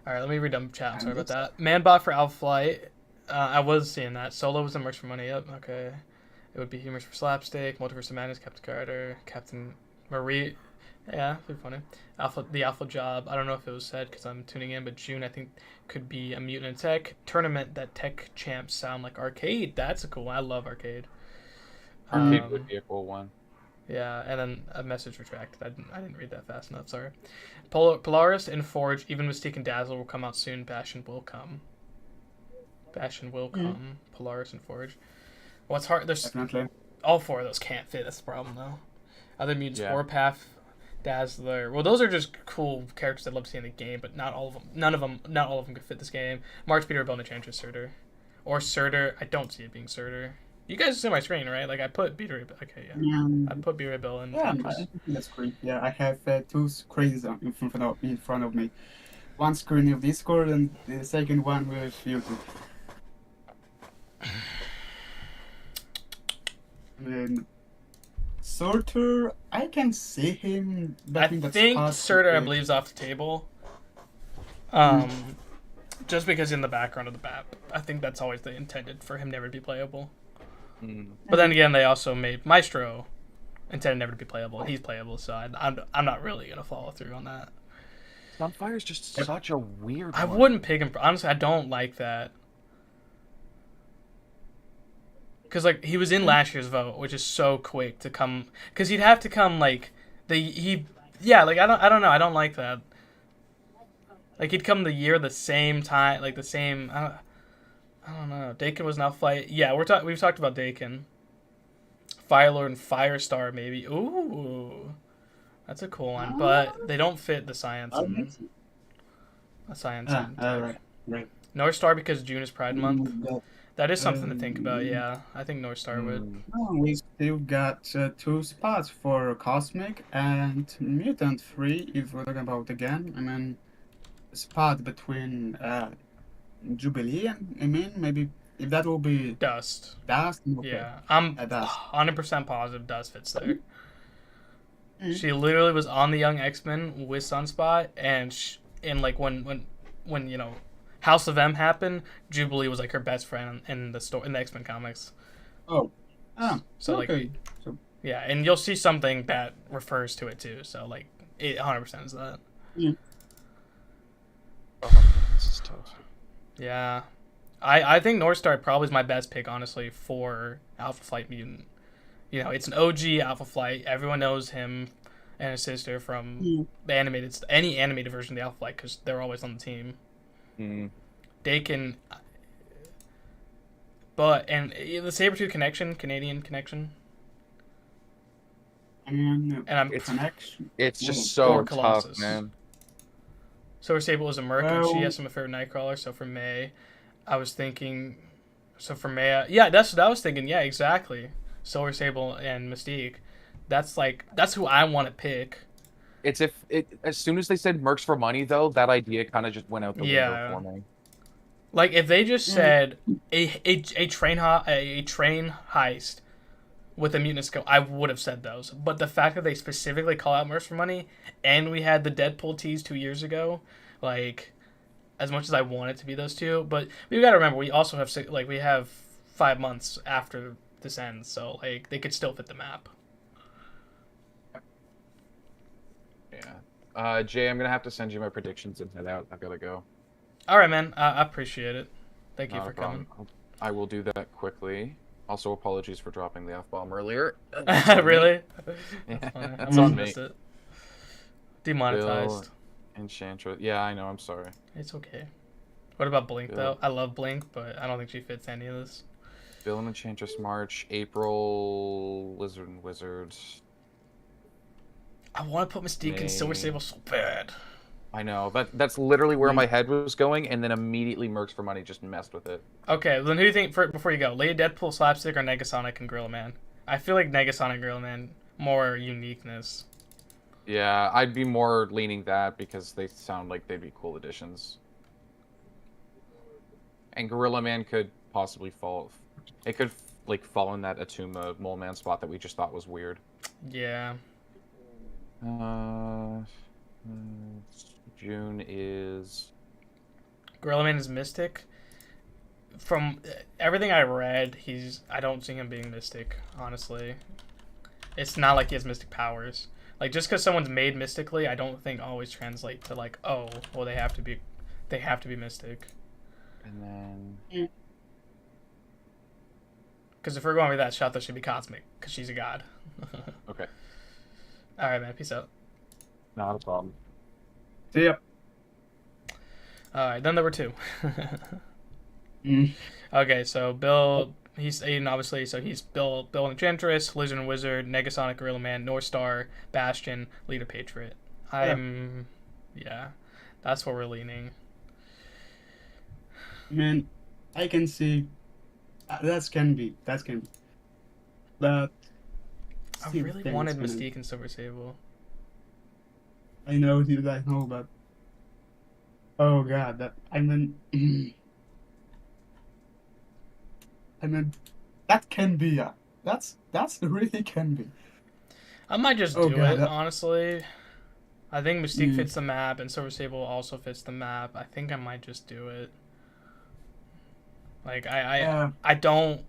A: Alright, let me read them chat. Sorry about that. Manbot for Alpha Flight. I was seeing that. Solo was in Mercs for Money. Yep, okay. It would be Humors for Slapstick, Multiverse of Madness, Captain Carter, Captain Marie. Yeah, pretty funny. The Alpha Job. I don't know if it was said because I'm tuning in, but June I think could be a mutant tech tournament that tech champs sound like Arcade. That's a cool one. I love Arcade.
C: Arcade would be a cool one.
A: Yeah, and then a message retracted. I didn't read that fast enough. Sorry. Polaris and Forge, even Mystique and Dazzle will come out soon. Bastion will come. Polaris and Forge. What's hard? There's
E: definitely.
A: All four of those can't fit. That's the problem though. Other mutants, Warpath, Dazzler. Well, those are just cool characters I'd love to see in the game, but not all of them. Not all of them could fit this game. March, Peter, Rebel, and Enchantress, Surtur. Or Surtur. I don't see it being Surtur. You guys see my screen, right? Like I put Peter. Okay, yeah. I put Peter, Rebel, and Enchantress.
E: That's great. Yeah, I have two screens in front of me. One screen of Discord and the second one with YouTube. Surtur, I can see him.
A: I think Surtur, I believe, is off the table. Just because in the background of the map, I think that's always the intended for him never to be playable. But then again, they also made Maestro intended never to be playable. He's playable, so I'm not really gonna follow through on that.
C: Sunfire's just such a weird one.
A: I wouldn't pick him. Honestly, I don't like that. Because like he was in last year's vote, which is so quick to come. Because he'd have to come like like I don't know. I don't like that. Like he'd come the same time, like the same. I don't know. Dakin was now Flight. Yeah, we've talked about Dakin. Firelord and Firestar maybe. Ooh, that's a cool one, but they don't fit the science.
E: Right.
A: North Star because June is Pride Month. That is something to think about. Yeah, I think North Star would.
E: We still got 2 spots for Cosmic and Mutant 3. If we're talking about again, I mean, a spot between Jubilee and maybe if that will be
A: Dust.
E: Okay.
A: Yeah, I'm 100% positive Dust fits there. She literally was on the Young X-Men with Sunspot, and like when you know House of M happened, Jubilee was like her best friend in the X-Men comics.
E: So
A: okay. Yeah, and you'll see something that refers to it too. So like it 100% is that.
C: This is tough.
A: Yeah, I think North Star probably is my best pick honestly for Alpha Flight Mutant. You know, it's an OG Alpha Flight. Everyone knows him and his sister from the any animated version of the Alpha Flight because they're always on the team. Dakin, and the Sabretooth connection, Canadian connection.
C: It's just so tough, man.
A: Silver Sable was a merc, and she has some favorite Nightcrawler. So for May, I was thinking. So for May, that's what I was thinking. Yeah, exactly. Silver Sable and Mystique. That's who I want to pick.
C: It's as soon as they said mercs for money though, that idea kind of just went out the window for me.
A: Like if they just said a train heist with a mutant skill, I would have said those. But the fact that they specifically call out mercs for money, and we had the Deadpool tease 2 years ago, like as much as I want it to be those two, but we got to remember we also have we have 5 months after this ends, so like they could still fit the map.
C: Yeah. Jay, I'm gonna have to send you my predictions and head out. I've gotta go.
A: All right, man. I appreciate it. Thank you for coming.
C: I will do that quickly. Also, apologies for dropping the F-bomb earlier.
A: Really?
C: Yeah,
A: That's funny. I
C: that's
A: must
C: on
A: have
C: me.
A: missed it. Demonetized.
C: Bill, Enchantress. Yeah, I know. I'm sorry.
A: It's okay. What about Blink,
C: Bill.
A: though? I love Blink, but I don't think she fits any of this.
C: Bill and Enchantress March, April, Lizard and Wizards.
A: I want to put Mystique and Silver Sable so bad.
C: I know. That's literally where my head was going, and then immediately Mercs for Money just messed with it.
A: Okay, then who do you think, before you go, Lady Deadpool, Slapstick, or Negasonic and Gorilla Man? I feel like Negasonic and Gorilla Man, more uniqueness.
C: Yeah, I'd be more leaning that because they sound like they'd be cool additions. And Gorilla Man could possibly fall. It could like fall in that Atuma Mole Man spot that we just thought was weird.
A: Yeah.
C: June is.
A: Gorilla Man is Mystic. From everything I read, I don't see him being Mystic, honestly. It's not like he has Mystic powers. Like, just because someone's made mystically, I don't think always translate to like, oh, well, they have to be Mystic.
C: And then.
A: Because if we're going with that shot, that should be Cosmic, because she's a god.
C: Okay.
A: All right, man. Peace out.
C: Not a problem.
E: See ya.
A: All right, then there were two.
E: Mm.
A: Okay, so Bill, he's Aiden, obviously. So he's Bill and Enchantress, Lizard and Wizard, Negasonic, Gorilla Man, North Star, Bastion, Leader Patriot. Yeah, that's where we're leaning.
E: Man, I can see that can be. But
A: I
E: still
A: really
E: think
A: wanted
E: it's gonna-
A: Mystique and Silver Sable.
E: I know, dude, I know, but oh god, that can be that's really can be.
A: I might just
E: Oh,
A: do
E: God,
A: it,
E: that-
A: honestly. I think Mystique fits the map, and Silver Sable also fits the map. I think I might just do it. Like I don't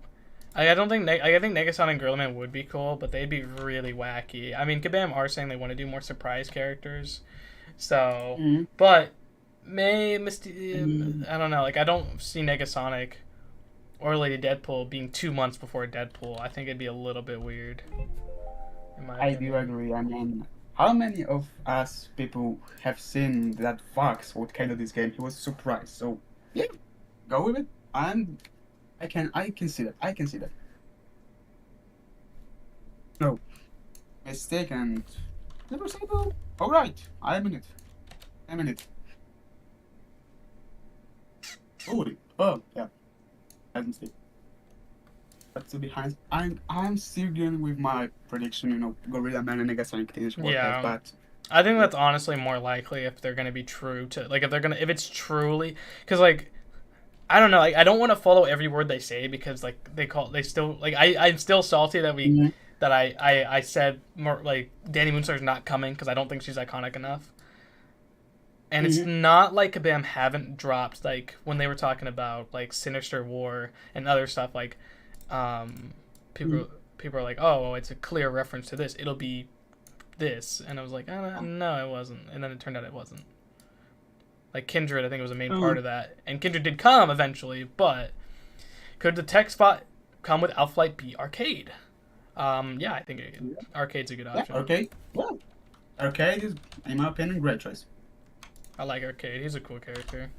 A: think I think Negasonic and Gorilla Man would be cool, but they'd be really wacky. I mean, Kabam are saying they want to do more surprise characters, so but I don't know. Like I don't see Negasonic or Lady Deadpool being 2 months before Deadpool. I think it'd be a little bit weird.
E: I do agree. I mean, how many of us people have seen that Fox would kind of this game? He was surprised. So yeah, go with it. I can see that. I can see that. No, Mistake and Silver Sable. All right, I'm in it. Oh yeah, that's Mistake. But to be honest, I'm still going with my prediction. You know, Gorilla Man and Negasonic Teenage Warhead. But
A: I think that's honestly more likely if they're gonna be true to if it's truly because like. I don't know. Like, I don't want to follow every word they say because like I'm still salty that I said more like Danny Moonstar's not coming because I don't think she's iconic enough. And it's not like Kabam haven't dropped like when they were talking about like Sinister War and other stuff like people are like, oh well, it's a clear reference to this. It'll be this, and I was like, no, it wasn't, and then it turned out it wasn't. Like Kindred, I think it was a main part of that. And Kindred did come eventually, but could the tech spot come with Outflight be Arcade? Yeah, I think Arcade's a good option.
E: Yeah, Arcade. Well, Arcade is, in my opinion, great choice.
A: I like Arcade. He's a cool character.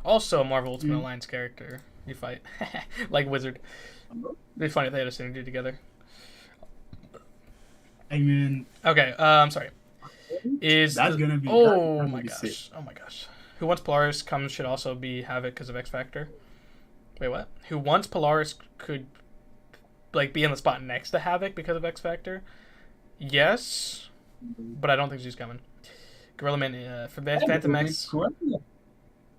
A: Also, a Marvel Ultimate Alliance character. You fight. Like Wizard. It'd be funny if they had a synergy together.
E: I mean...
A: Okay, I'm sorry.
E: Gonna be...
A: Oh my gosh. Who Wants Polaris should also be Havoc because of X Factor. Wait, what? Who Wants Polaris could like be in the spot next to Havoc because of X Factor? Yes, but I don't think she's coming. Gorilla Man for Phantom X.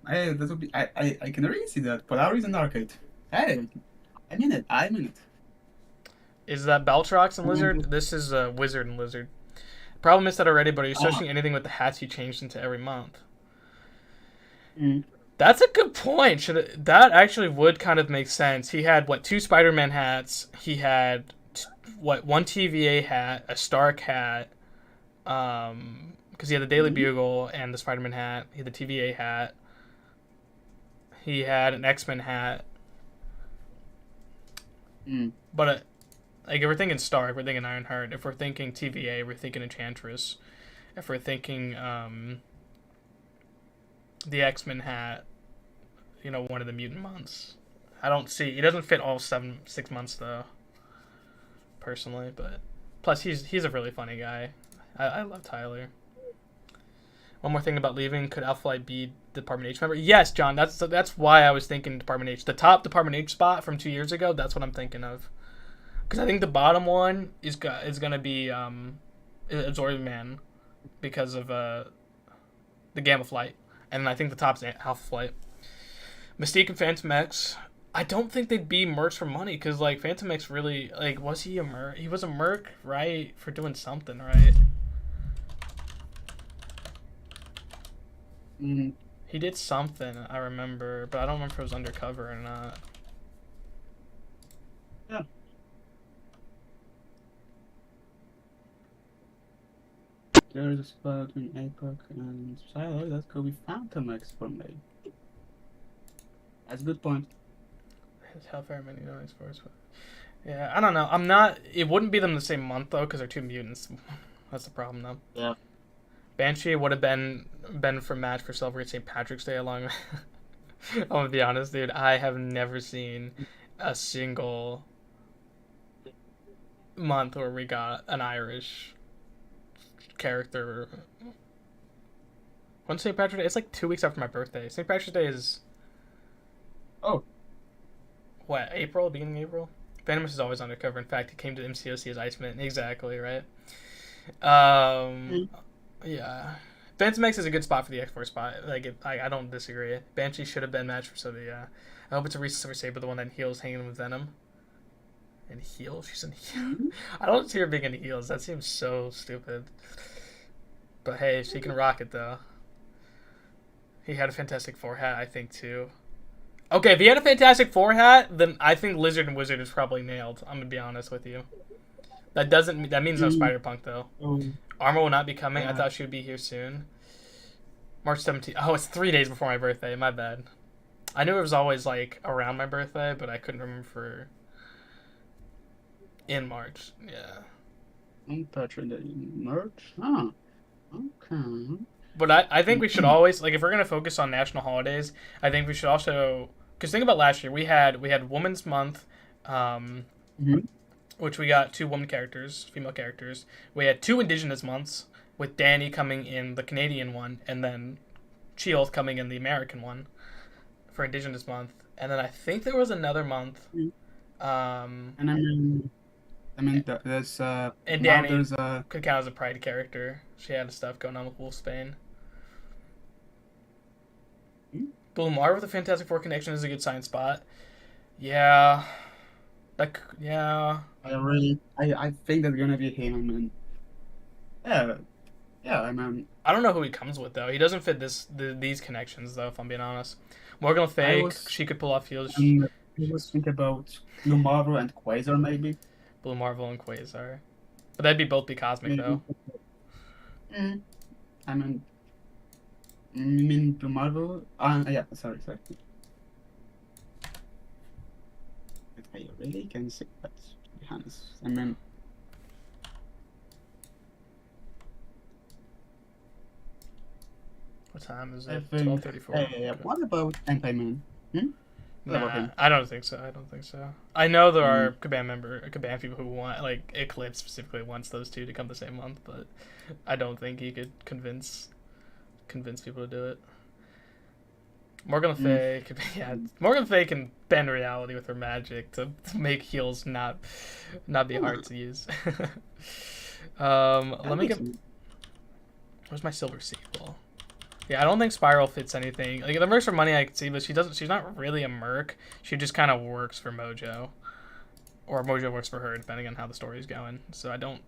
E: Hey, that would be. I can really see that. Polaris and Arcade. Hey, I'm in it.
A: Is that Baltrox and Lizard? This is Wizard and Lizard. Probably missed that already, but are you searching anything with the hats he changed into every month? That's a good point. That actually would kind of make sense. He had, 2 Spider-Man hats. He had, 1 TVA hat, a Stark hat, because he had the Daily Bugle and the Spider-Man hat. He had the TVA hat. He had an X-Men hat. But like if we're thinking Stark, we're thinking Ironheart. If we're thinking TVA, we're thinking Enchantress. If we're thinking the X-Men hat, you know, one of the mutant months. I don't see. He doesn't fit all 6 months though. Personally, but plus he's a really funny guy. I love Tyler. One more thing about leaving: could Alphalite be Department H member? Yes, John. That's why I was thinking Department H. The top Department H spot from 2 years ago. That's what I'm thinking of. Because I think the bottom one is gonna be Absorbing Man, because of the Gamma Flight, and I think the top's Alpha Flight. Mystique and Phantom X. I don't think they'd be mercs for money, because like Phantom X really, like, was he a merc? He was a merc, right, for doing something, right? He did something, I remember, but I don't remember if it was undercover or not.
E: Yeah. There's a spot between APOC and Silo. That could be Phantom X for me. That's a good point.
A: How very many noise force. Yeah, I don't know. I'm not. It wouldn't be them the same month though, because they're two mutants. That's the problem though.
E: Yeah.
A: Banshee would have been for match for Celebrate St. Patrick's Day along. I'm gonna be honest, dude. I have never seen a single month where we got an Irish character. When's St. Patrick's Day? It's like 2 weeks after my birthday. St. Patrick's Day is.
E: Oh.
A: What, April? Beginning of April? Venomous is always undercover. In fact, he came to MCOC as Iceman. Exactly, right? Yeah. Phantom X is a good spot for the X4 spot. Like, I don't disagree. Banshee should have been matched for Sylvia. I hope it's a recent for Saber, the one that heals hanging with Venom. And heals? She's in heels? I don't see her being in heels. That seems so stupid. But hey, she can rock it, though. He had a Fantastic Four hat, I think, too. Okay, if he had a Fantastic Four hat, then I think Lizard and Wizard is probably nailed. I'm gonna be honest with you. That means no Spider-Punk though. Armor will not be coming. I thought she would be here soon. March 17th. Oh, it's 3 days before my birthday. My bad. I knew it was always like around my birthday, but I couldn't remember for in March. Yeah.
E: Patrick Day March. Oh. Okay.
A: But I think we should always, like, if we're gonna focus on national holidays, I think we should also, because think about last year, we had Women's Month, which we got 2 woman characters, female characters. We had 2 Indigenous months, with Danny coming in the Canadian one, and then Shield coming in the American one for Indigenous Month. And then I think there was another month.
E: And I mean, there's
A: and Danny could count as a Pride character. She had stuff going on with Wolfsbane. Blue Mar with the Fantastic Four connection is a good sign spot. Yeah. Yeah.
E: I think that's gonna be him. I mean, yeah. I mean,
A: I don't know who he comes with though. He doesn't fit these connections though. If I'm being honest, Morgan Fake, she could pull off heels.
E: I was thinking about Blue Marvel and Quasar maybe.
A: Blue Marvel and Quasar, but that'd be both be cosmic though.
E: I mean, you mean Blue Marvel? Yeah. Sorry. I really can say that, to be honest. I mean,
A: what time is it? 12:34.
E: Yeah. What about Anti-Man?
A: Nah, I don't think so. I know there are Caban people who want, like, Eclipse specifically wants those two to come the same month, but I don't think he could convince people to do it. Morgan Le Fay, Morgan Le Fay can bend reality with her magic to make heals not be hard to use. Let me get. Where's my Silver Sequel? Yeah, I don't think Spiral fits anything. Like, the mercs for money I can see, but she's not really a merc. She just kind of works for Mojo, or Mojo works for her, depending on how the story's going. So I don't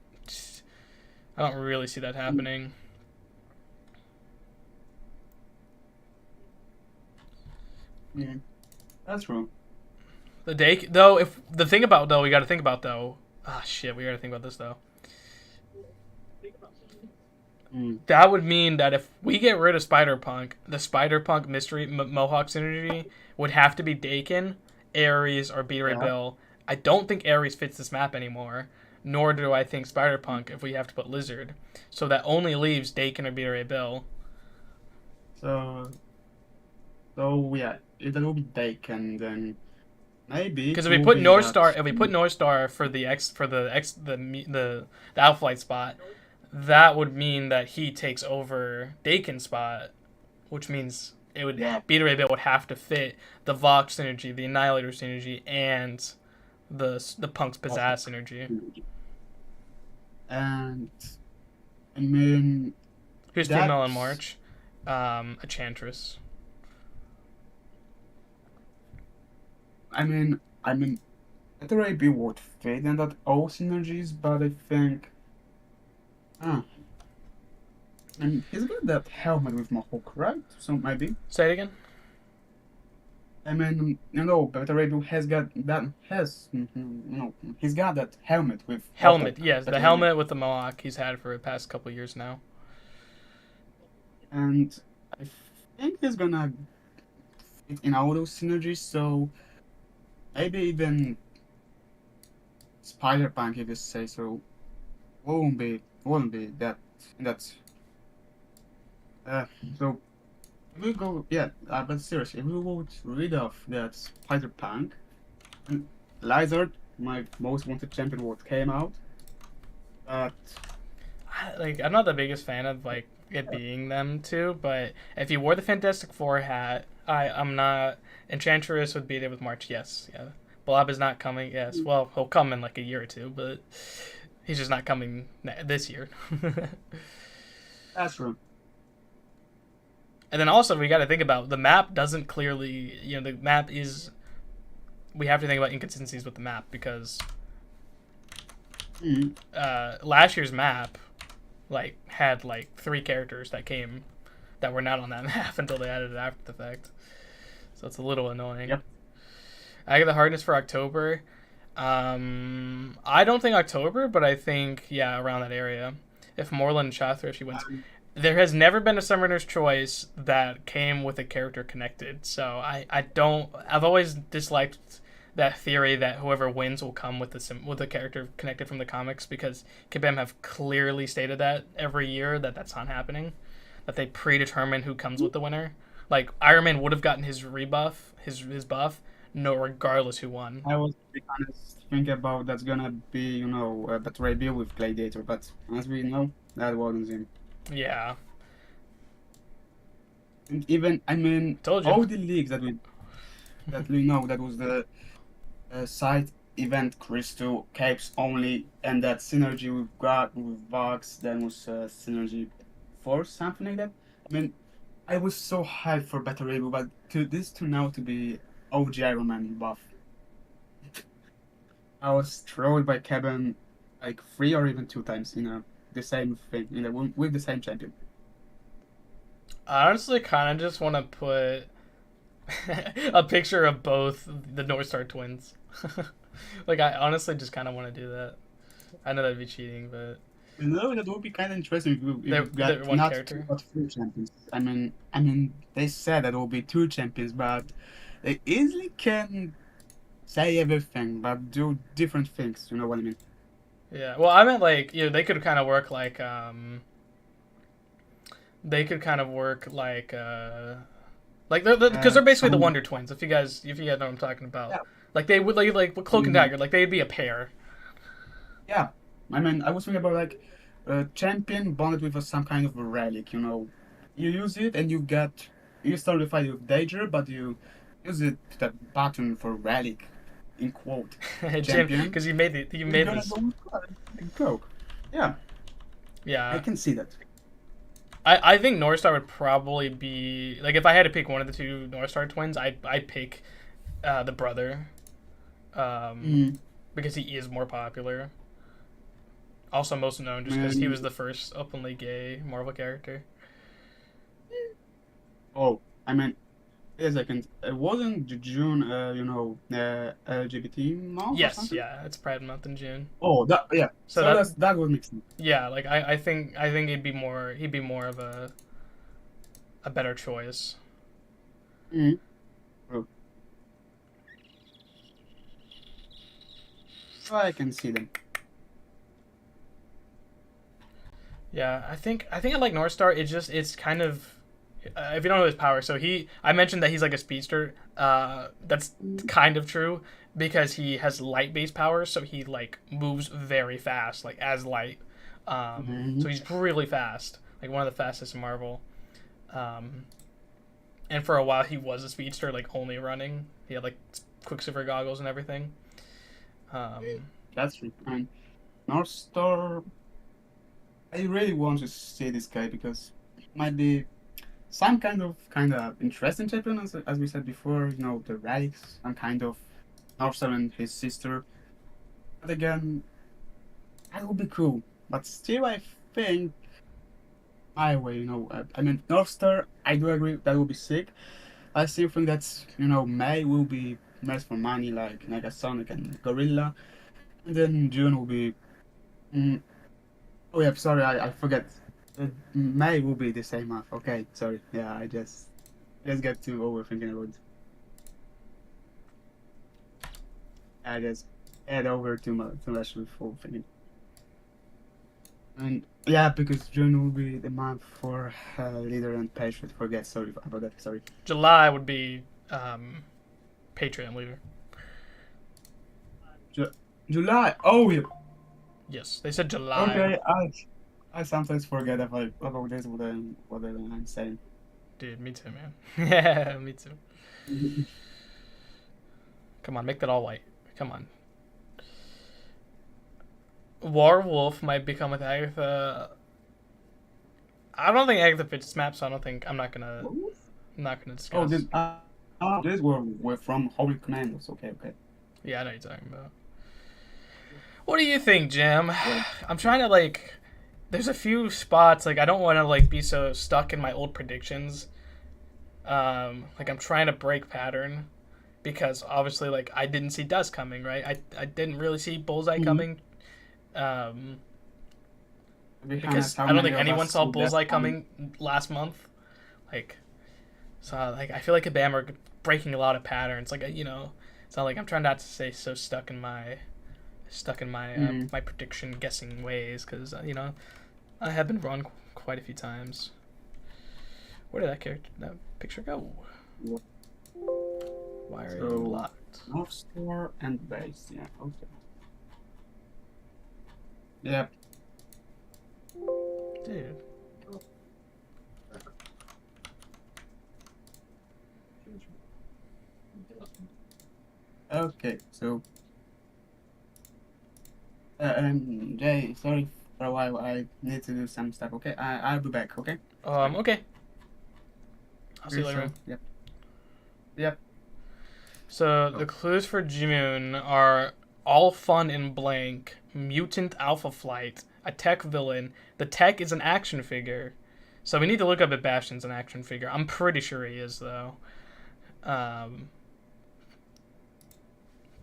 A: really see that happening.
E: Yeah, that's true.
A: We gotta think about though. Ah, shit, we gotta think about this though. That would mean that if we get rid of Spider-Punk, the Spider-Punk mystery Mohawk synergy would have to be Dakin, Ares, or B-Ray Bill I don't think Ares fits this map anymore, nor do I think Spider-Punk if we have to put Lizard. So that only leaves Dakin or Beta Ray Bill.
E: So yeah, if that will be Dakin, then maybe.
A: Because if we put North Star for the Alpha Flight spot, that would mean that he takes over Dakin's spot, which means it would Beta Ray Bill would have to fit the Vox synergy, the Annihilator synergy, and the Punk's Pizzazz synergy.
E: And I mean,
A: who's Team Melon March? Enchantress.
E: I mean, it already be worth fitting that all synergies, but I think, I mean, he's got that helmet with Mohawk, right? So maybe.
A: Say it again.
E: I mean, Beta Ray Bill he's got that helmet with
A: helmet. Mohawk, yes, the helmet with the Mohawk he's had for the past couple of years now.
E: And I think he's gonna fit in all those synergies, so maybe even Spider-Punk, if you say so, wouldn't be that. So if we go, but seriously, if we would rid of that Spider-Punk, Lizard, my most wanted champion, what came out, but
A: I'm not the biggest fan of it being them two, but if he wore the Fantastic Four hat, I'm not. Enchantress would beat it with March, yes, yeah. Blob is not coming, yes. Well, he'll come in a year or two, but he's just not coming this year.
E: That's true.
A: And then also we got to think about the map doesn't clearly, the map is. We have to think about inconsistencies with the map because last year's map had 3 characters that were not on that map until they added it after the fact. So it's a little annoying.
E: Yep.
A: I get the hardness for October. I don't think October, but I think around that area. If Moreland Chathra, if she wins. There has never been a Summoner's Choice that came with a character connected. So I've always disliked that theory that whoever wins will come with a character connected from the comics, because Kabam have clearly stated that every year that's not happening, that they predetermine who comes with the winner. Iron Man would have gotten his rebuff, his buff, regardless who won.
E: I was thinking about that's gonna be Beta Ray Bill with Gladiator, but as we know, that wasn't him.
A: Yeah.
E: And even
A: Told you.
E: all the leagues that we know, that was the side event Crystal Capes only, and that synergy we've got with Vox, then was synergy Force, something like that. I was so hyped for Beta Ray Bill, but this turned out to be OG Iron Man buff. I was trolled by Kevin 3 or even 2 times, the same thing, with the same champion.
A: I honestly kind of just want to put a picture of both the North Star twins. I honestly just kind of want to do that. I know that'd be cheating, but
E: that would be kind of interesting if you got
A: one
E: not
A: character.
E: 2 but 3 champions. They said that it will be 2 champions, but they easily can say everything, but do different things. You know what I mean?
A: Yeah. Well, I meant they could kind of work because they're basically the Wonder Twins. If you guys know what I'm talking about. Yeah. They would with Cloak and Dagger. They'd be a pair.
E: Yeah. I was thinking about a champion bonded with some kind of a relic. You use it and you start the fight with Danger, but you use it the button for relic, in quote.
A: Champion, because you made this.
E: Cloak. Yeah.
A: Yeah.
E: I can see that.
A: I think North Star would probably be if I had to pick one of the 2 North Star twins, I'd pick the brother, because he is more popular. Also most known just because he was the first openly gay Marvel character.
E: Oh, yes, it wasn't June, LGBT month?
A: Yes, yeah, it's Pride Month in June.
E: Oh, yeah. So that would make sense.
A: Yeah, I think he'd be more of a better choice.
E: Mm-hmm. I can see them.
A: Yeah, I think I like North Star. It's kind of if you don't know his power. So I mentioned that he's like a speedster. That's kind of true because he has light based powers. So he like moves very fast, like as light. So he's really fast, like one of the fastest in Marvel. And for a while he was a speedster, like only running. He had like Quicksilver goggles and everything.
E: That's true. And North Star, I really want to see this guy because it might be some kind of interesting champion, as we said before. You know, the Radix, some kind of North Star and his sister. But again, that would be cool. But still, I think my way. You know, I mean, North Star. I do agree that would be sick. I still think that's, you know, May will be mess for money like Negasonic and Gorilla, and then June will be. Oh yeah, sorry, I forget. May will be the same month. Okay, sorry. Yeah, I just get too overthinking about it. I just head over too much before thinking. And yeah, because June will be the month for leader and Patriot. Forget, sorry about that. Sorry.
A: July would be Patriot and leader.
E: July. Oh yeah.
A: Yes, they said July.
E: Okay, I sometimes forget about this what I'm saying.
A: Dude, me too, man. Yeah, me too. Come on, make that all white. Come on. Warwolf might become with Agatha. I don't think Agatha fits this map, so I'm not gonna discuss.
E: Oh, this were from Holy Commandos. Okay.
A: Yeah, I know what you're talking about. What do you think, Jim? I'm trying to like. There's a few spots like I don't want to like be so stuck in my old predictions. Like I'm trying to break pattern, because obviously like I didn't see Dust coming, right? I didn't really see Bullseye coming. Because I don't think anyone saw Bullseye coming last month. Like, so like I feel like a Bammer breaking a lot of patterns. Like you know, it's not like I'm trying not to stay so stuck in my my prediction guessing ways, because you know I have been wrong quite a few times. Where did that picture go? Why are you locked?
E: North Star and base. Yeah. Okay. Yep.
A: Dude.
E: Okay, so Jay, sorry for a while. I need to do some stuff. Okay, I'll be back. Okay.
A: Okay. I'll see you later.
E: Yep.
A: So the clues for June are all fun in blank, mutant alpha flight, a tech villain. The tech is an action figure. So we need to look up if Bastion's an action figure. I'm pretty sure he is, though.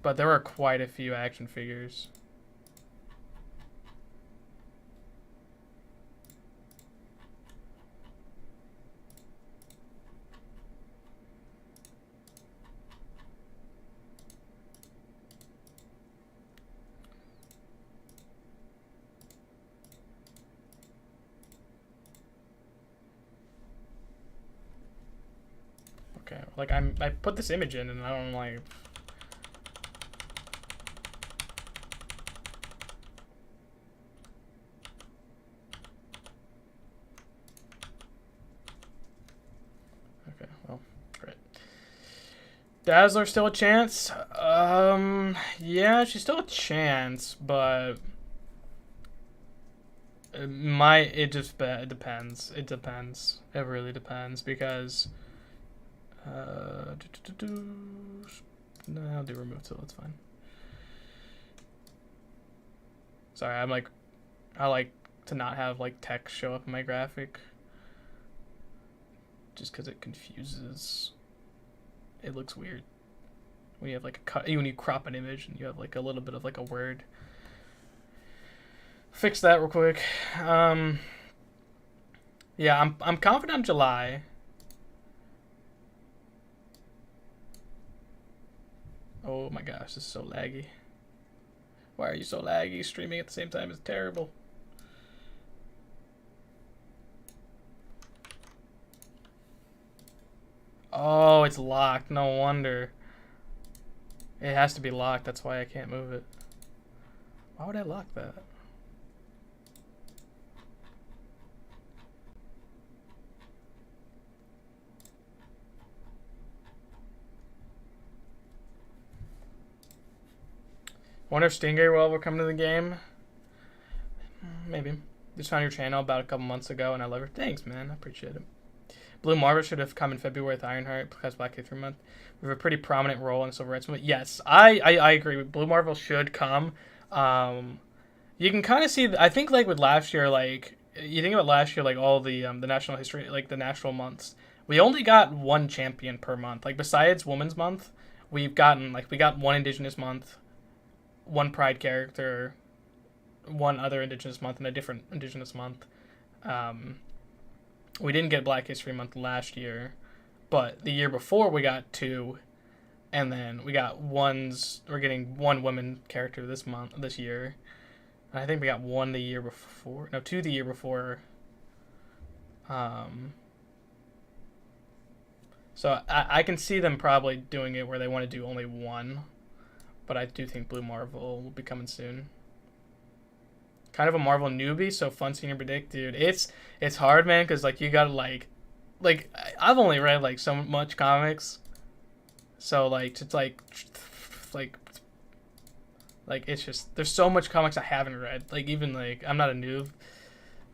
A: But there are quite a few action figures. Okay, like I put this image in and I don't like. Okay, well, great. Dazzler still a chance? Yeah, she's still a chance, but it depends. It depends. It really depends, because no, I'll do remove tool, that's fine. Sorry, I like to not have like text show up in my graphic, just because it confuses. It looks weird when you have like when you crop an image and you have like a little bit of like a word. Fix that real quick. Yeah, I'm confident on July. Oh my gosh, this is so laggy. Why are you so laggy? Streaming at the same time is terrible. Oh, it's locked. No wonder. It has to be locked. That's why I can't move it. Why would I lock that? Wonder if Stingray will ever come to the game. Maybe. Just found your channel about a couple months ago and I love her. Thanks, man. I appreciate it. Blue Marvel should have come in February with Ironheart because Black History Month. We have a pretty prominent role in Civil Rights Movement. Yes, I agree. Blue Marvel should come. You can kind of see. I think like with last year, like you think about last year, like all the national history, like the national months. We only got one champion per month. Like besides Women's Month, we got one Indigenous month, one Pride character, one other Indigenous month, and a different Indigenous month. We didn't get Black History Month last year, but the year before we got two, and then we got we're getting one women character this year. And I think we got one the year before. No, two the year before. So I can see them probably doing it where they want to do only one, but I do think Blue Marvel will be coming soon. Kind of a Marvel newbie, so fun seeing you predict, dude. It's hard, man, because like you gotta like I've only read like so much comics, so like to like it's just there's so much comics I haven't read. Like even like I'm not a noob,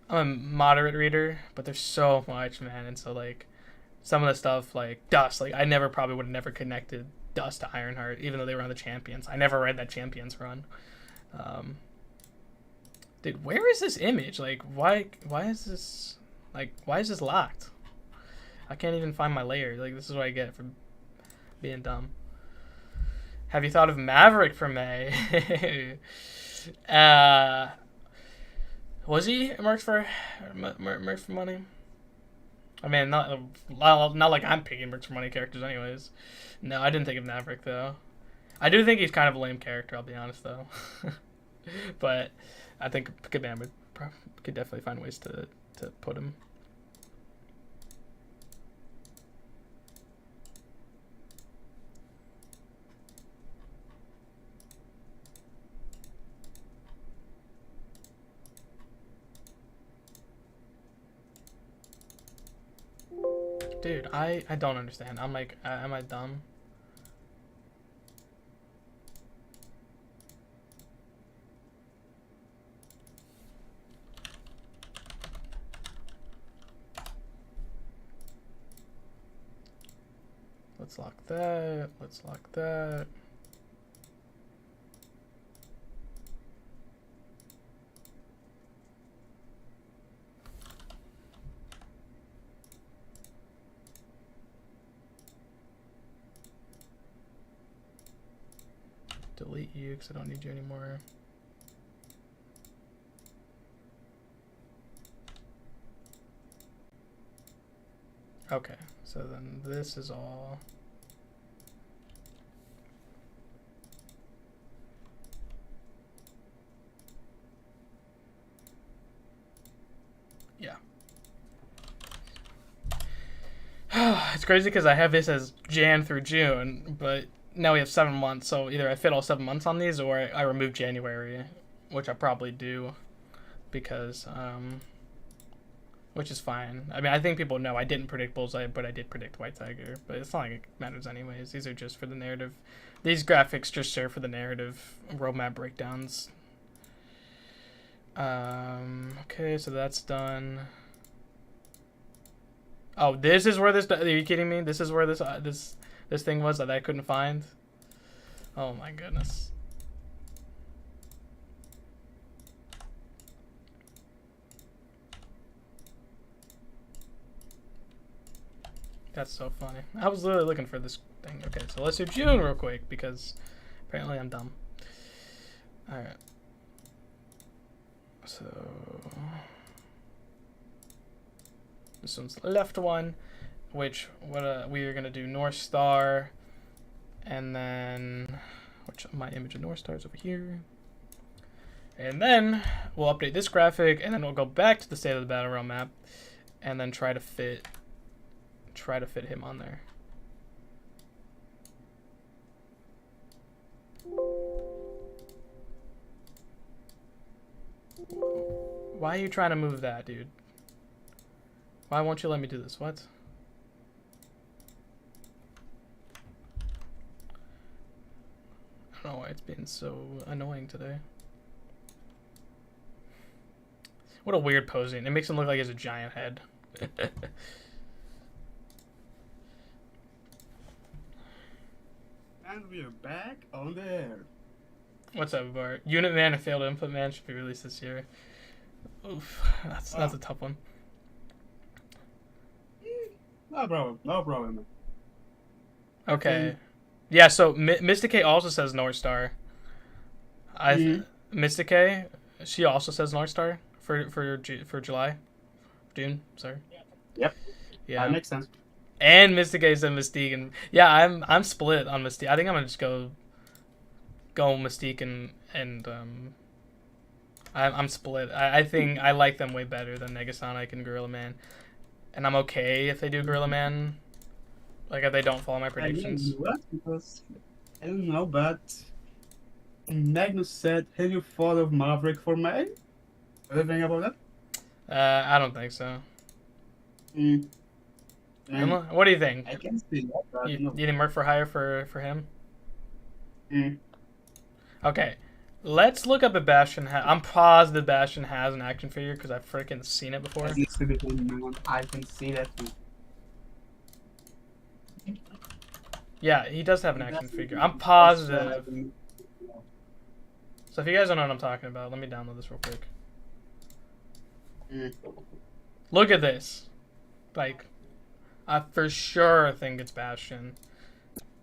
A: I'm a moderate reader, but there's so much, man. And so like some of the stuff like Dust, like I probably would have never connected Dust to Ironheart, even though they were on the Champions. I never read that Champions run. Dude, where is this image? Like, why is this locked? I can't even find my layer. Like, this is what I get for being dumb. Have you thought of Maverick for May? Was he merch for money? I mean, not like I'm picking merch for money characters anyways. No, I didn't think of Maverick, though. I do think he's kind of a lame character, I'll be honest, though. But I think Good Man could definitely find ways to put him. Dude, I don't understand. I'm like, am I dumb? Let's lock that. Let's lock that. Delete you because I don't need you anymore. Okay, so then this is all. Yeah. It's crazy because I have this as Jan through June, but now we have 7 months, so either I fit all 7 months on these or I remove January, which I probably do because, which is fine. I mean, I think people know I didn't predict Bullseye, but I did predict White Tiger, but it's not like it matters anyways. These are just for the narrative. These graphics just serve for the narrative roadmap breakdowns. Okay, so that's done. Oh, this is where this, are you kidding me? This is where this thing was that I couldn't find. Oh my goodness. That's so funny. I was literally looking for this thing. Okay, so let's do June real quick because apparently I'm dumb. Alright. So this one's the left one, which we are gonna do North Star, and then my image of North Star is over here. And then we'll update this graphic, and then we'll go back to the State of the Battle Realm map, and then try to fit him on there. Why are you trying to move that, dude? Why won't you let me do this? What? I don't know why it's been so annoying today. What a weird posing. It makes him look like he has a giant head.
E: And we're back on the air.
A: What's up, Bart? Unit Man and Failed Input Man should be released this year. Oof, that's a tough one.
E: No problem, no problem.
A: Okay. Yeah, so Mystic also says North Star. Mystic, she also says North Star for July. June, sorry.
E: Yep.
A: Yeah.
E: That makes sense.
A: And Mystic said Mystique, and yeah, I'm split on Mystique. I think I'm gonna just go Mystique and I'm split. I think I like them way better than Negasonic and Gorilla Man. And I'm okay if they do Gorilla Man. Like, if they don't follow my predictions.
E: Because, I don't know, but Magnus said, have you thought of Maverick for May? What do you think about that?
A: I don't think so.
E: Emma,
A: What do you think?
E: I can see that, but
A: You think Merc for hire for him? Okay. Let's look up if Bastion I'm positive Bastion has an action figure because I've freaking seen it before.
E: I can see that too.
A: Yeah, he does have an action figure. I'm positive. So if you guys don't know what I'm talking about, let me download this real quick. Look at this. Like, I for sure think it's Bastion.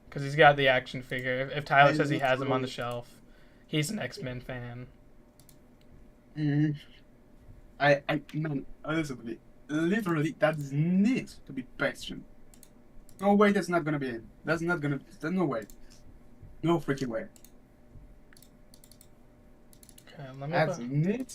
A: Because he's got the action figure. If Tyler says he has him on the shelf, he's an X-Men fan.
E: Man, honestly, literally, that needs to be Bastion. No way that's not gonna be him. There's no way. No freaking way.
A: Okay, let me
E: That's neat.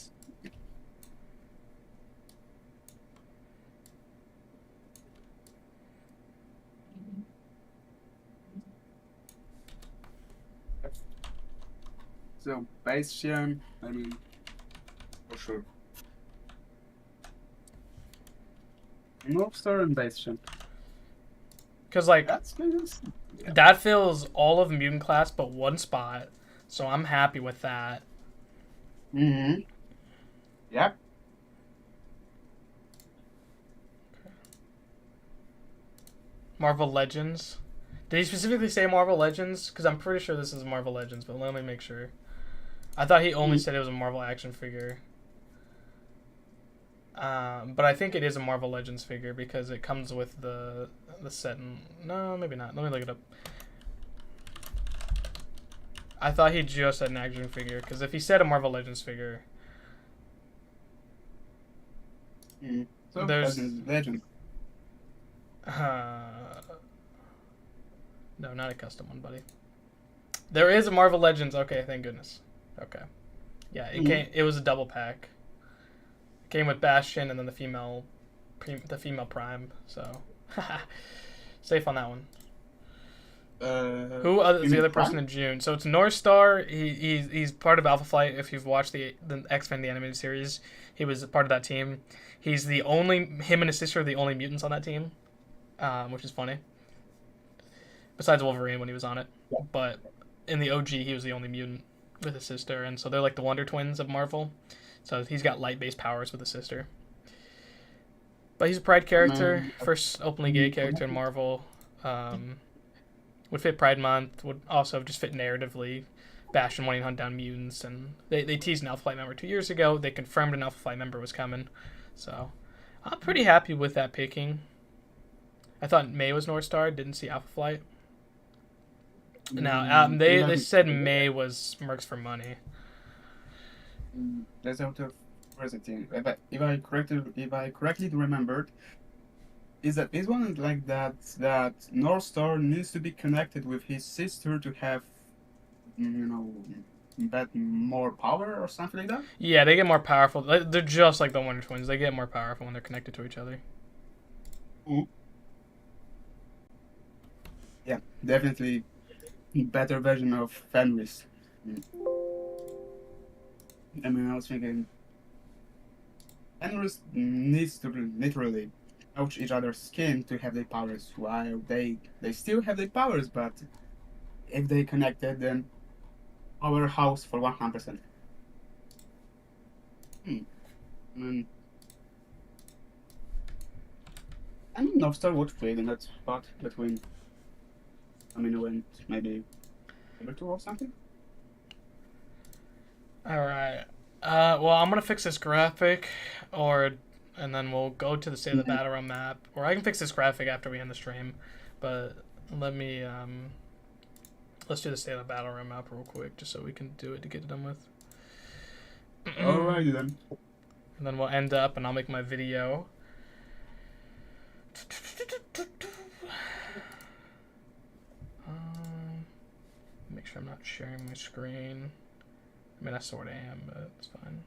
E: So, Bastion, I mean, for sure. North Star and Bastion.
A: Because, like,
E: That's nice.
A: that fills all of Mutant class but one spot. So I'm happy with that.
E: Yep.
A: Marvel Legends. Did he specifically say Marvel Legends? Because I'm pretty sure this is Marvel Legends, but let me make sure. I thought he only said it was a Marvel action figure. But I think it is a Marvel Legends figure because it comes with the set. No, maybe not. Let me look it up. I thought he just said an action figure because if he said a Marvel Legends figure,
E: So
A: there's
E: Legend.
A: No, not a custom one, buddy. There is a Marvel Legends. Okay, thank goodness. Okay, yeah, it came. It was a double pack. It came with Bastion and then the female Prime. So safe on that one. Who is the other person in June? So it's North Star. He's part of Alpha Flight. If you've watched the X-Men the animated series, he was part of that team. He's the only him and his sister are the only mutants on that team, which is funny. Besides Wolverine when he was on it, but in the OG he was the only mutant with his sister, and so they're like the Wonder Twins of Marvel. So he's got light-based powers with his sister. But he's a Pride character, first openly gay character in Marvel. Would fit Pride Month, would also just fit narratively. Bastion wanting to hunt down mutants, and they teased an Alpha Flight member 2 years ago. They confirmed an Alpha Flight member was coming. So I'm pretty happy with that picking. I thought May was North Star, didn't see Alpha Flight. Now, they said May was Mercs for Money.
E: That's out of curiosity. If I correctly remembered, is that this one is like that North Star needs to be connected with his sister to have, bet more power or something like that?
A: Yeah, they get more powerful. They're just like the Wonder Twins. They get more powerful when they're connected to each other.
E: Mm. Yeah, definitely better version of Fenris. I mean, I was thinking Fenris needs to literally touch each other's skin to have their powers, while they still have their powers, but if they connected, then powerhouse for 100%. I mean, Novstar would fit in that spot between Amino and maybe Sabertooth or something.
A: Alright. Well, I'm gonna fix this graphic, and then we'll go to the State of the Battle Realm map. Or I can fix this graphic after we end the stream. But let me, let's do the State of the Battle Realm map real quick, just so we can do it to get it done with.
E: Alrighty then.
A: And then we'll end up, and I'll make my video. Make sure I'm not sharing my screen. I mean, I sort of am, but it's fine.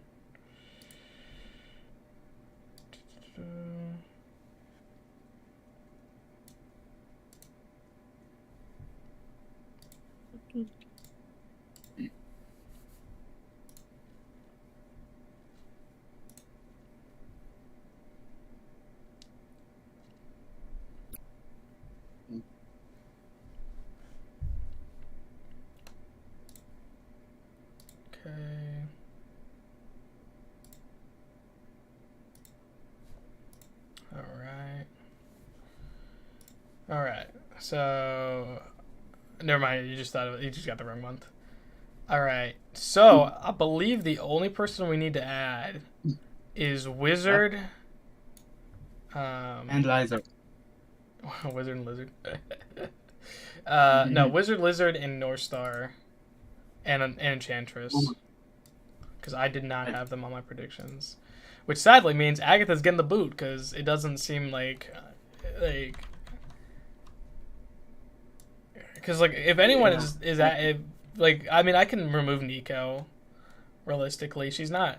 A: Okay. All right. So, never mind. You just got the wrong month. All right. So I believe the only person we need to add is Wizard.
E: And Lizard.
A: Wizard and Lizard. No, Wizard, Lizard, and North Star, and Enchantress. Because I did not have them on my predictions, which sadly means Agatha's getting the boot because it doesn't seem like because if anyone is at I mean I can remove Nico. Realistically, she's not.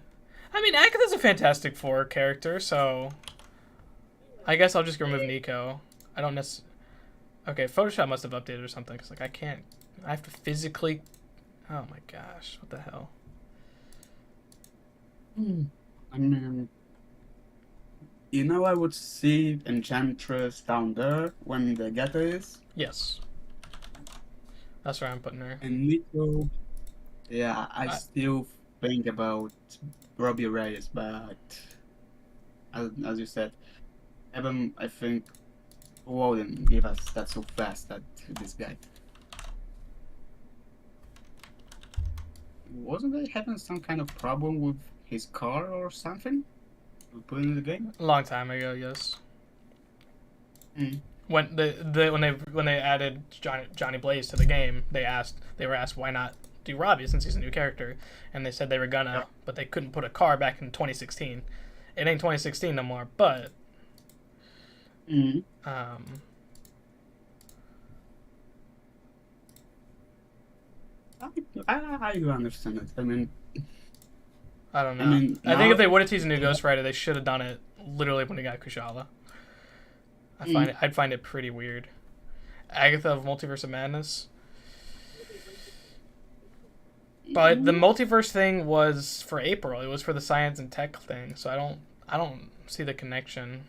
A: I mean Agatha's a Fantastic Four character, so I guess I'll just remove Nico. I don't necessarily. Okay, Photoshop must have updated or something because I can't. I have to physically. Oh my gosh! What the hell?
E: I mean, I would see Enchantress down there when the Ghetto is.
A: Yes. That's where I'm putting her.
E: And Nico, yeah, I still think about Robbie Reyes, but as you said, Evan, I think, wouldn't give us that so fast that this guy. Wasn't they having some kind of problem with his car or something? Put in the game?
A: A long time ago, yes.
E: Mm.
A: When when they added Johnny Blaze to the game, they were asked why not do Robbie since he's a new character, and they said they were gonna, but they couldn't put a car back in 2016. It ain't 2016 no more, but
E: I do understand it. I mean,
A: I don't know. I think if they would have teased a new Ghost Rider, they should have done it literally when they got Kushala. I'd find it pretty weird. Agatha of Multiverse of Madness. But the multiverse thing was for April. It was for the science and tech thing. So I don't see the connection.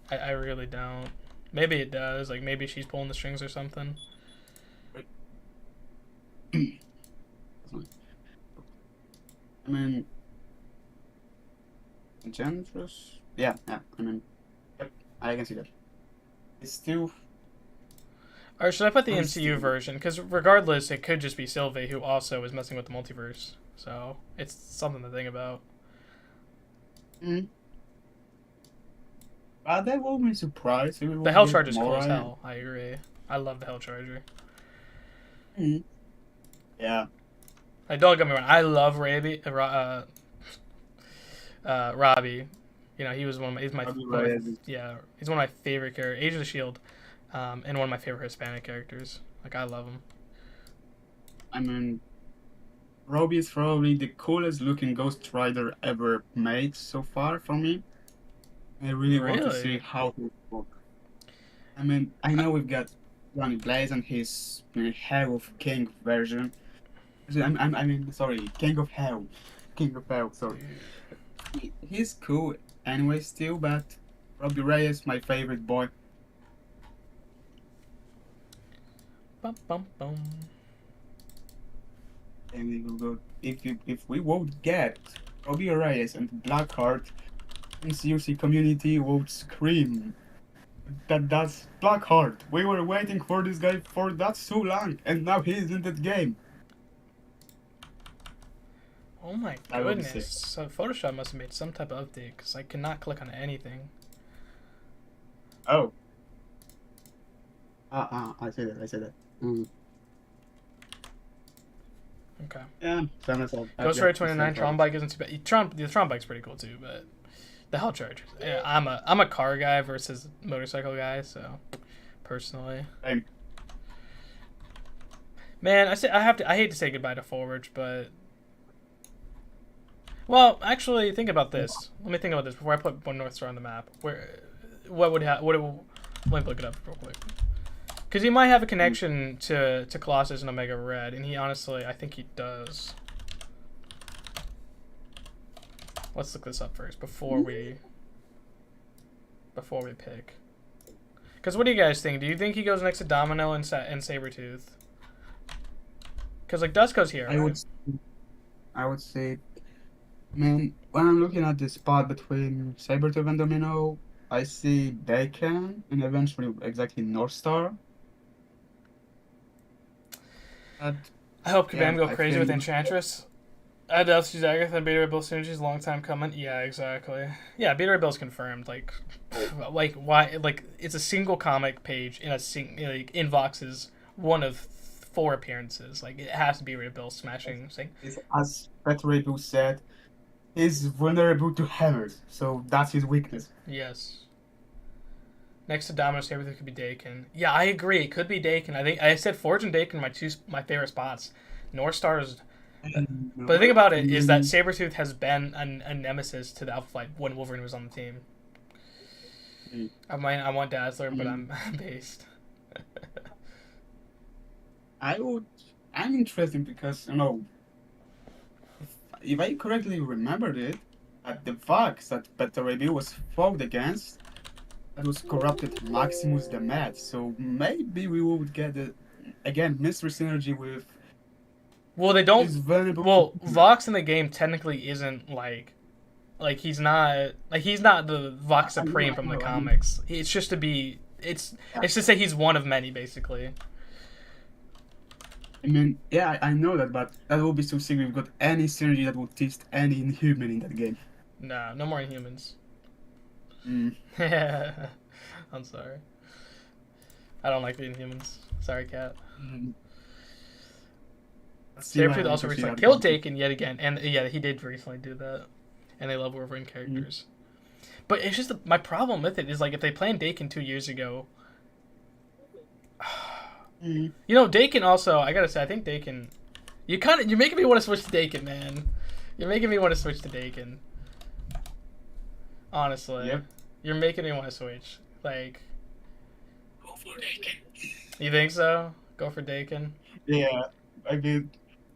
A: I really don't. Maybe it does. Like maybe she's pulling the strings or something.
E: I mean, Enchantress. Yeah. I mean, yep, I can see that. It's still.
A: Or should I put the MCU version? Because regardless, it could just be Sylvie, who also is messing with the multiverse. So it's something to think about.
E: That won't be surprised.
A: The Hell Charger is cool as hell. I agree. I love the Hell Charger.
E: Yeah.
A: Like, don't get me wrong. I love Robbie. You know, he's one of my he's one of my favorite characters. Age of the Shield, and one of my favorite Hispanic characters. Like I love him.
E: I mean, Robbie is probably the coolest looking Ghost Rider ever made so far for me. I really want to see how it will work. I mean, I know we've got Johnny Blaze and his Hell of King version. I mean, sorry, King of Hell. King of Hell, sorry. He's cool anyway still, but Robbie Reyes, my favorite boy.
A: Bum, bum, bum.
E: And we will go, if we would get Robbie Reyes and Blackheart, the CUC community would scream. That's Blackheart. We were waiting for this guy for that so long, and now he's in that game.
A: Oh my goodness. So Photoshop must have made some type of update, because I cannot click on anything.
E: Oh. I see that.
A: Okay.
E: Yeah.
A: Ghost Rider 29, Tron Bike isn't too bad. The Tron Bike's pretty cool too, but the Hell Charger. Yeah, I'm a car guy versus motorcycle guy, so personally.
E: Same.
A: Man, I hate to say goodbye to Forge, but well, actually, think about this. Let me think about this before I put one North Star on the map. Let me look it up real quick. Because he might have a connection to Colossus and Omega Red, and he honestly, I think he does. Let's look this up first before we pick. Because what do you guys think? Do you think he goes next to Domino and Sabretooth? Because like Dusko's here. Right?
E: I would say, man, when I'm looking at the spot between Sabretooth and Domino, I see Daken and eventually exactly North Star.
A: I hope Kabam go crazy with Enchantress. I doubt she's Agatha and Beta Ray Bill synergy's a long time coming. Yeah, exactly. Yeah, Beta Ray Bill's confirmed. Like why? Like it's a single comic page in Vox's one of 4 appearances. Like it has to be Ray Bill smashing.
E: As Beta Ray Bill said, he's vulnerable to hammers, so that's his weakness.
A: Yes. Next to Domino, Sabretooth could be Daken. Yeah, I agree. It could be Daken. I think I said Forge and Daken are my favorite spots. North Star's. But the thing about it is that Sabretooth has been a nemesis to the Alpha Flight when Wolverine was on the team. I want Dazzler, but I'm based.
E: I'm interested because, you know, if I correctly remembered it, at the Vox that Beta Ray Bill was fought against, that was corrupted Maximus the Mad, so maybe we would get again mystery synergy with.
A: Well, they don't. Well, Vox in the game technically isn't like he's not the Vox Supreme from the comics. It's just to be. It's to say he's one of many, basically.
E: I mean, yeah, I know that, but that would be so sick. We've got any synergy that would test any Inhuman in that game.
A: Nah, no more Inhumans.
E: Mm.
A: I'm sorry. I don't like the Inhumans. Sorry, Cat. Sabretooth also recently killed Daken yet again, and yeah, he did recently do that. And they love Wolverine characters. But it's just my problem with it is like if they planned Daken 2 years ago. You know, Daken also. I gotta say, I think Daken. You're making me want to switch to Daken, man. You're making me want to switch to Daken. Honestly,
E: yep.
A: You're making me want to switch. Like,
E: go for Daken.
A: You think so? Go for Daken.
E: Yeah, I did.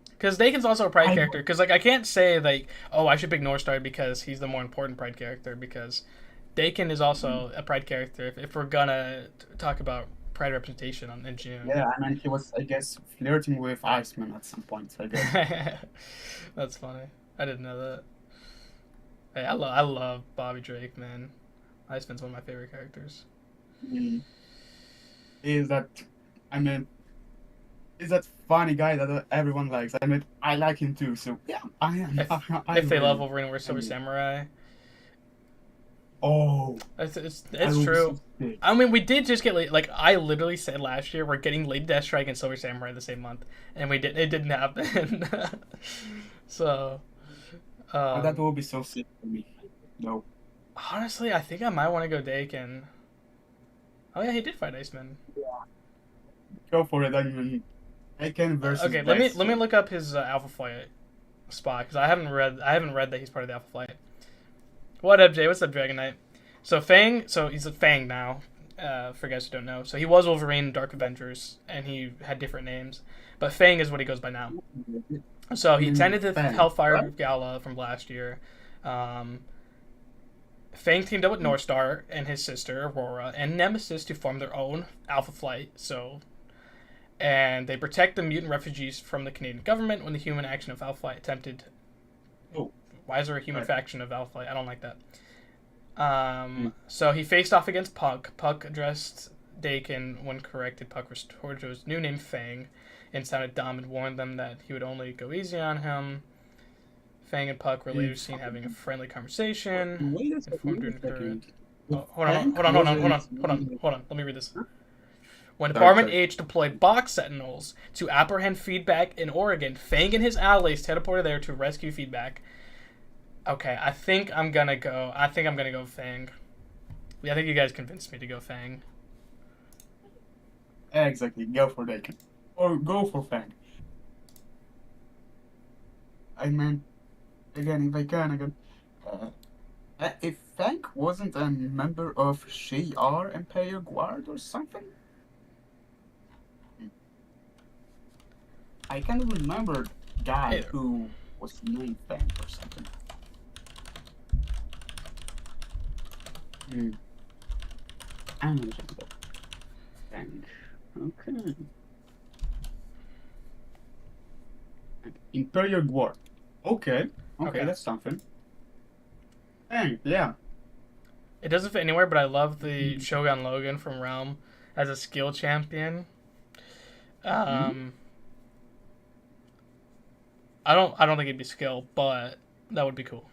A: Because Daken's also a Pride character. Because like I can't say like, oh, I should pick North Star because he's the more important Pride character. Because Daken is also a Pride character. If we're gonna talk about Pride representation in June.
E: Yeah, I mean he was, I guess, flirting with Iceman at some point. I guess.
A: That's funny. I didn't know that. Hey, I love Bobby Drake, man. Iceman's one of my favorite characters.
E: Is that funny guy that everyone likes? I mean, I like him too. So yeah, I am.
A: If they love Wolverine, we're Silver Samurai.
E: Oh,
A: it's true. I mean, we did just get like I literally said last year we're getting Lady Deathstrike and Silver Samurai the same month, and it didn't happen. So.
E: That will be so sick for me. No.
A: Honestly, I think I might want to go Daken. Oh yeah, he did fight Iceman.
E: Yeah. Go for it. I mean, Taken versus.
A: Okay, let me look up his Alpha Flight spot because I haven't read that he's part of the Alpha Flight. What up, Jay? What's up, Dragon Knight? So Fang, so he's a Fang now. For guys who don't know, so he was Wolverine in Dark Avengers, and he had different names, but Fang is what he goes by now. So he attended the Hellfire Gala from last year. Fang teamed up with North Star and his sister Aurora and Nemesis to form their own Alpha Flight. And they protect the mutant refugees from the Canadian government when the human action of Alpha Flight attempted. Oh, why is there a human faction of Alpha Flight? I don't like that. So he faced off against Puck. Puck addressed Dakin when corrected. Puck restored to his new name Fang and sounded dumb and warned them that he would only go easy on him. Fang and Puck were later seen having a friendly conversation. Hold on. Let me read this. When Department H deployed box sentinels to apprehend Feedback in Oregon, Fang and his allies teleported there to rescue Feedback. Okay, I think I'm gonna go Fang. Yeah, I think you guys convinced me to go Fang.
E: Exactly, go for Dakin. Or go for Fang. I mean, again, if I can, if Fang wasn't a member of Shi'ar Imperial Guard or something? I can't remember guy who was named Fang or something. I'm gonna go Fang. Okay. Imperial Guard. Okay, that's something. Fang, yeah.
A: It doesn't fit anywhere, but I love the Shogun Logan from Realm as a skill champion. I don't think it'd be skill, but that would be cool.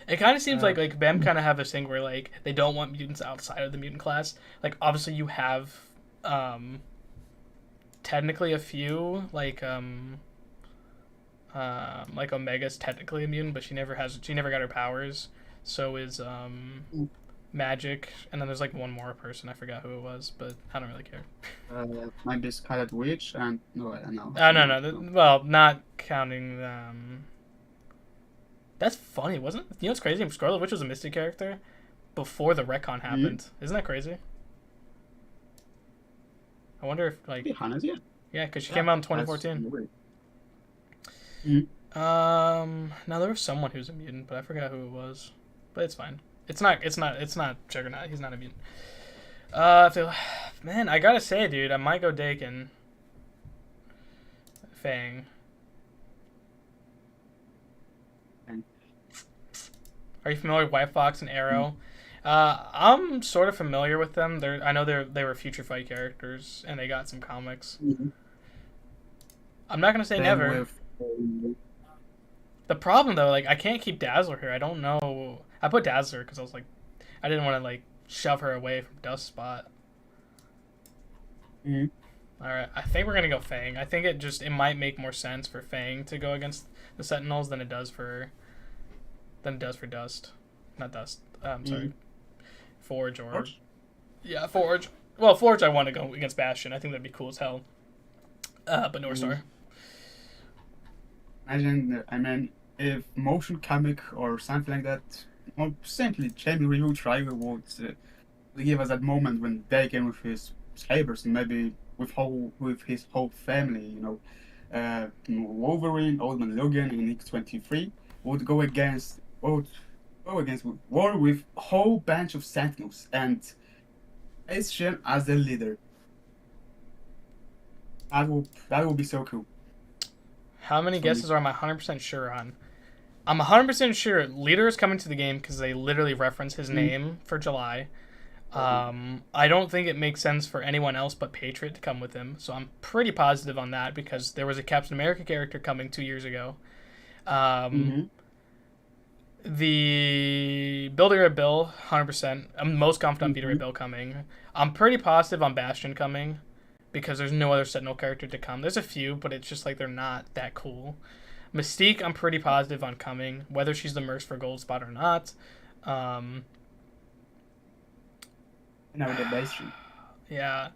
A: It kind of seems like BEM kind of have this thing where like they don't want mutants outside of the mutant class. Like obviously you have technically a few like Omega's technically a mutant, but she never got her powers. So is Magic, and then there's like one more person, I forgot who it was, but I don't really care.
E: Maybe Scarlet Witch and no.
A: Well, not counting That's funny, wasn't it? You know what's crazy? Scarlet Witch was a Mystic character before the retcon happened. Isn't that crazy? I wonder if like yeah, because she came out in 2014. Now there was someone who's a mutant, but I forgot who it was. But it's fine. It's not Juggernaut. He's not a mutant. Man, I gotta say, dude, I might go Dakin. Fang. Are you familiar with White Fox and Arrow? I'm sort of familiar with them. I know they were Future Fight characters, and they got some comics. I'm not gonna say never. The problem though, like I can't keep Dazzler here. I don't know. I put Dazzler because I was like, I didn't want to like shove her away from Dust Spot. All right, I think we're gonna go Fang. I think it might make more sense for Fang to go against the Sentinels than it does for Dust. Not Dust. Sorry, Forge or
E: Forge?
A: Yeah, Forge. Well, Forge I want to go against Bastion. I think that'd be cool as hell. But North Star.
E: Imagine, I mean, if motion comic or something like that, or simply Jamie Ryu Trigger would give us that moment when Dakin with his sabers and maybe with his whole family, you know, Wolverine, Old Man Logan, and X-23 would go against war with a whole bunch of Sentinels and Asian as the leader. That would be so cool.
A: How many guesses are I 100% sure on? I'm 100% sure Leader is coming to the game because they literally reference his name for July. I don't think it makes sense for anyone else but Patriot to come with him, so I'm pretty positive on that because there was a Captain America character coming 2 years ago. The Builder Red Bill, 100%. I'm most confident on Peter Red Bill coming. I'm pretty positive on Bastion coming because there's no other Sentinel character to come. There's a few, but it's just like they're not that cool. Mystique, I'm pretty positive on coming, whether she's the Mercs for Gold Spot or not.
E: Now the Bastion.
A: Yeah.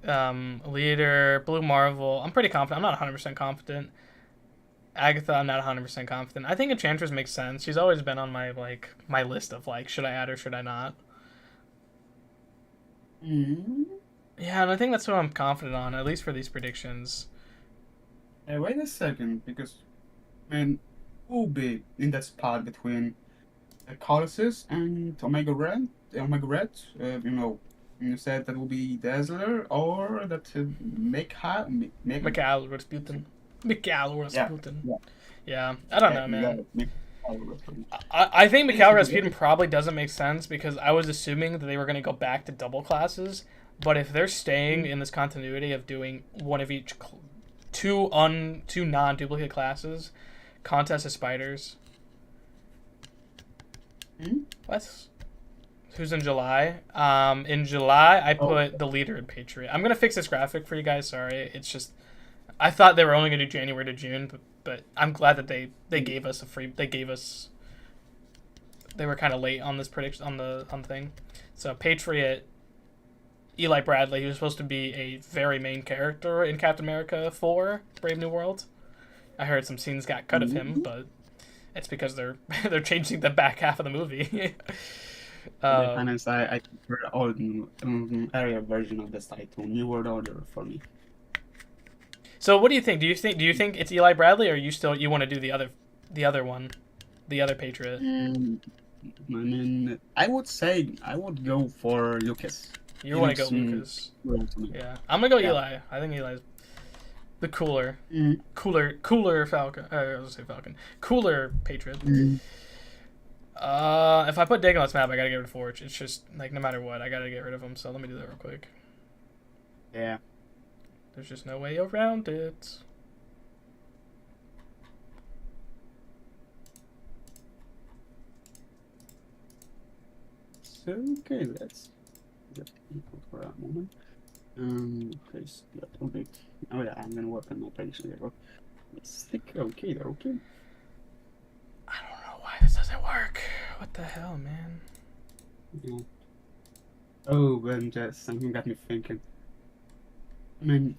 A: Leader, Blue Marvel. I'm pretty confident. I'm not 100% confident. Agatha, I'm not 100% confident. I think Enchantress makes sense. She's always been on my list of should I add her, should I not? Yeah, and I think that's what I'm confident on, at least for these predictions.
E: Hey, wait a second, because who will be in that spot between Colossus and Omega Red? You said that will be Dazzler or that
A: Mikhail Rasputin.
E: Yeah.
A: Yeah, I don't know, man. I think Mikhail Rasputin probably doesn't make sense because I was assuming that they were going to go back to double classes. But if they're staying in this continuity of doing one of each, two non-duplicate classes, Contest of Spiders. What? Who's in July? In July, I put the Leader and Patriot. I'm gonna fix this graphic for you guys. Sorry, it's just I thought they were only gonna do January to June, but I'm glad that they gave us a free. They were kind of late on this prediction on the thing. So Patriot, Eli Bradley, he was supposed to be a very main character in Captain America 4: Brave New World. I heard some scenes got cut of him, but it's because they're changing the back half of the movie.
E: Honestly, I prefer old area version of this title, New World Order for me.
A: So what do you think? Do you think it's Eli Bradley, or you want to do the other one, the other Patriot?
E: I would say I would go for Lucas.
A: You want to go Lucas? Yeah, I'm gonna go Eli. I think Eli's the cooler Falcon. I was gonna say Falcon. Cooler Patriot. If I put Dig on this map, I gotta get rid of Forge. It's just no matter what, I gotta get rid of him. So let me do that real quick.
E: Yeah.
A: There's just no way around it.
E: So okay, let's just for a moment. Place that a bit. Oh yeah, I'm gonna work on my prediction there. Let's stick. Okay, there. Okay.
A: I don't know why this doesn't work. What the hell, man?
E: Yeah. Oh, and just something got me thinking.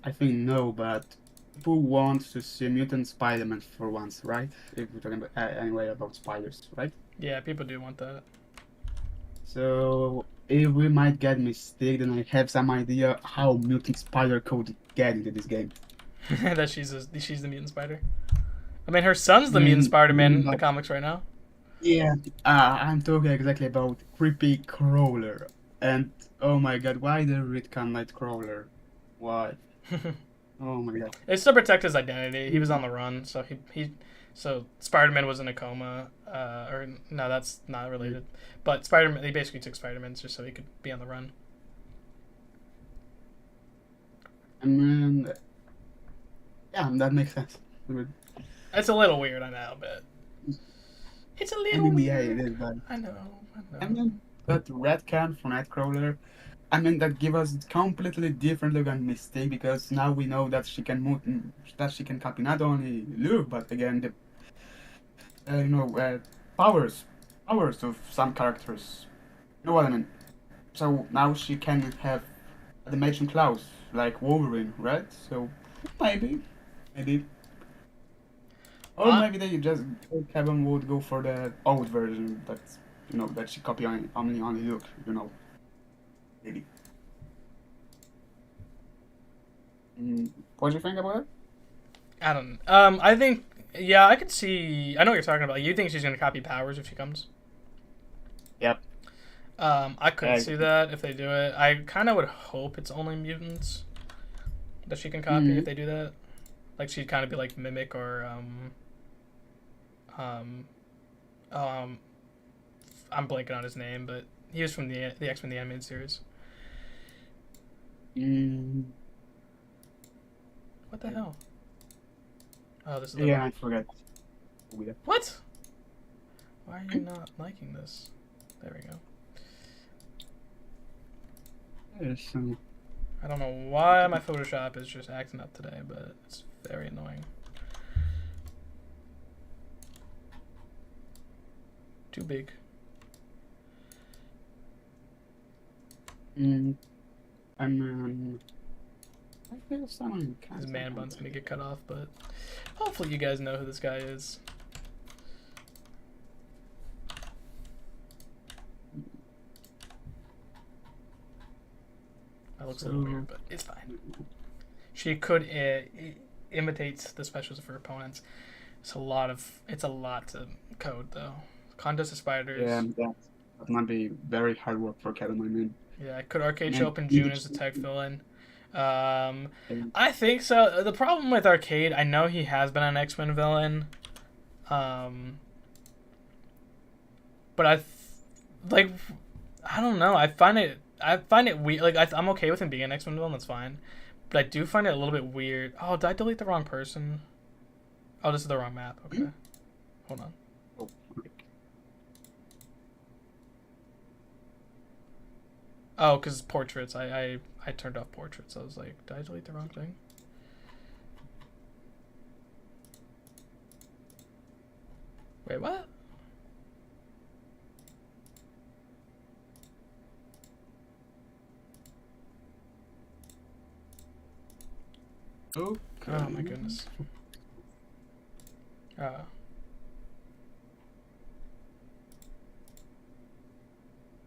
E: I think no, but people want to see Mutant Spider-Man for once, right? If we're talking about anyway about spiders, right?
A: Yeah, people do want that.
E: So if we might get mistaken, I have some idea how Mutant Spider could get into this game.
A: That she's the Mutant Spider. I mean, her son's the Mutant Spider-Man in the comics right now.
E: Yeah, I'm talking exactly about Creepy Crawler. And oh my god, why the retcon Nightcrawler? Why? Oh my god.
A: It's to protect his identity. He was on the run, so so Spider-Man was in a coma. Or no, that's not related. But Spider-Man, they basically took Spider-Man just so he could be on the run.
E: And yeah, that makes sense.
A: It's a little weird, I know, but it's a little weird.
E: Yeah, it is, but
A: I know.
E: But retcon for Nightcrawler, that give us completely different look and Mistake, because now we know that she can move, that she can copy not only look, but again the powers of some characters. You know what I mean? So now she can have animation claws like Wolverine, right? So maybe. Or maybe they just Kevin would go for the old version that she copy only look, maybe. What do you think about it?
A: I don't know. I think, yeah, I could see, I know what you're talking about. You think she's going to copy powers if she comes?
E: Yep.
A: I could see that if they do it. I kind of would hope it's only mutants that she can copy if they do that. Like, she'd kind of be like Mimic or, I'm blanking on his name, but he was from the X-Men the animated series. What the hell? Oh, this is the
E: I forgot.
A: What? Why are you not liking this? There we go. I don't know why my Photoshop is just acting up today, but it's very annoying. Too big.
E: I feel someone
A: His man bun's gonna get cut off, but hopefully you guys know who this guy is. That looks a little weird, but it's fine. She could imitate the specials of her opponents. It's a lot to code though. Contest of Spiders.
E: Yeah, that might be very hard work for Kevin, I mean.
A: Yeah, could Arcade show up in June as a tech villain? I think so. The problem with Arcade, I know he has been an X-Men villain. But I don't know. I find it weird. Like I'm okay with him being an X-Men villain. That's fine. But I do find it a little bit weird. Oh, did I delete the wrong person? Oh, this is the wrong map. Okay, hold on. Oh, because portraits. I turned off portraits. I was like, did I delete the wrong thing? Wait, what?
E: Okay.
A: Oh my goodness.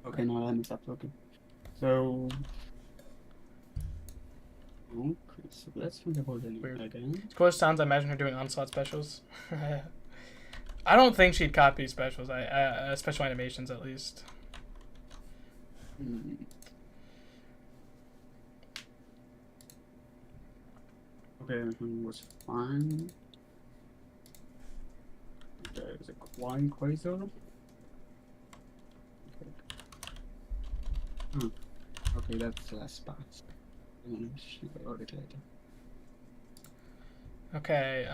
E: Okay, now let me stop looking. So, okay, so let's think about it again.
A: As close sounds, I imagine her doing onslaught specials. I don't think she'd copy specials. Special animations at least.
E: Okay, everything was fine. There's a Quasar. Okay. Okay, that's the last spot.
A: Okay,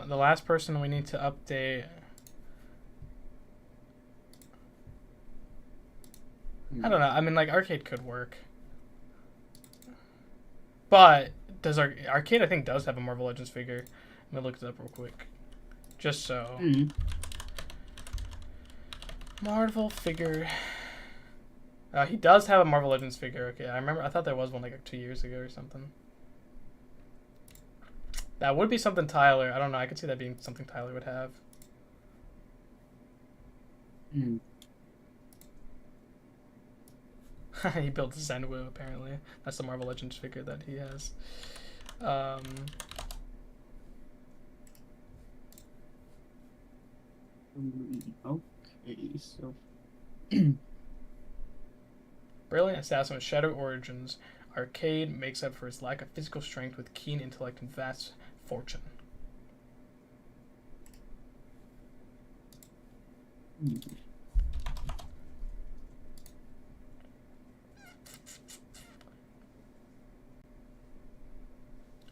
A: the last person we need to update. I don't know. I mean, like, Arcade could work. But does Arcade, I think, does have a Marvel Legends figure. Let me look it up real quick. Just so. Marvel figure. He does have a Marvel Legends figure. Okay, I remember. I thought there was one like 2 years ago or something. That would be something Tyler. I don't know. I could see that being something Tyler would have. He built Zenwu, apparently. That's the Marvel Legends figure that he has.
E: Okay, so...
A: Brilliant assassin with Shadow Origins, Arcade makes up for his lack of physical strength with keen intellect and vast fortune.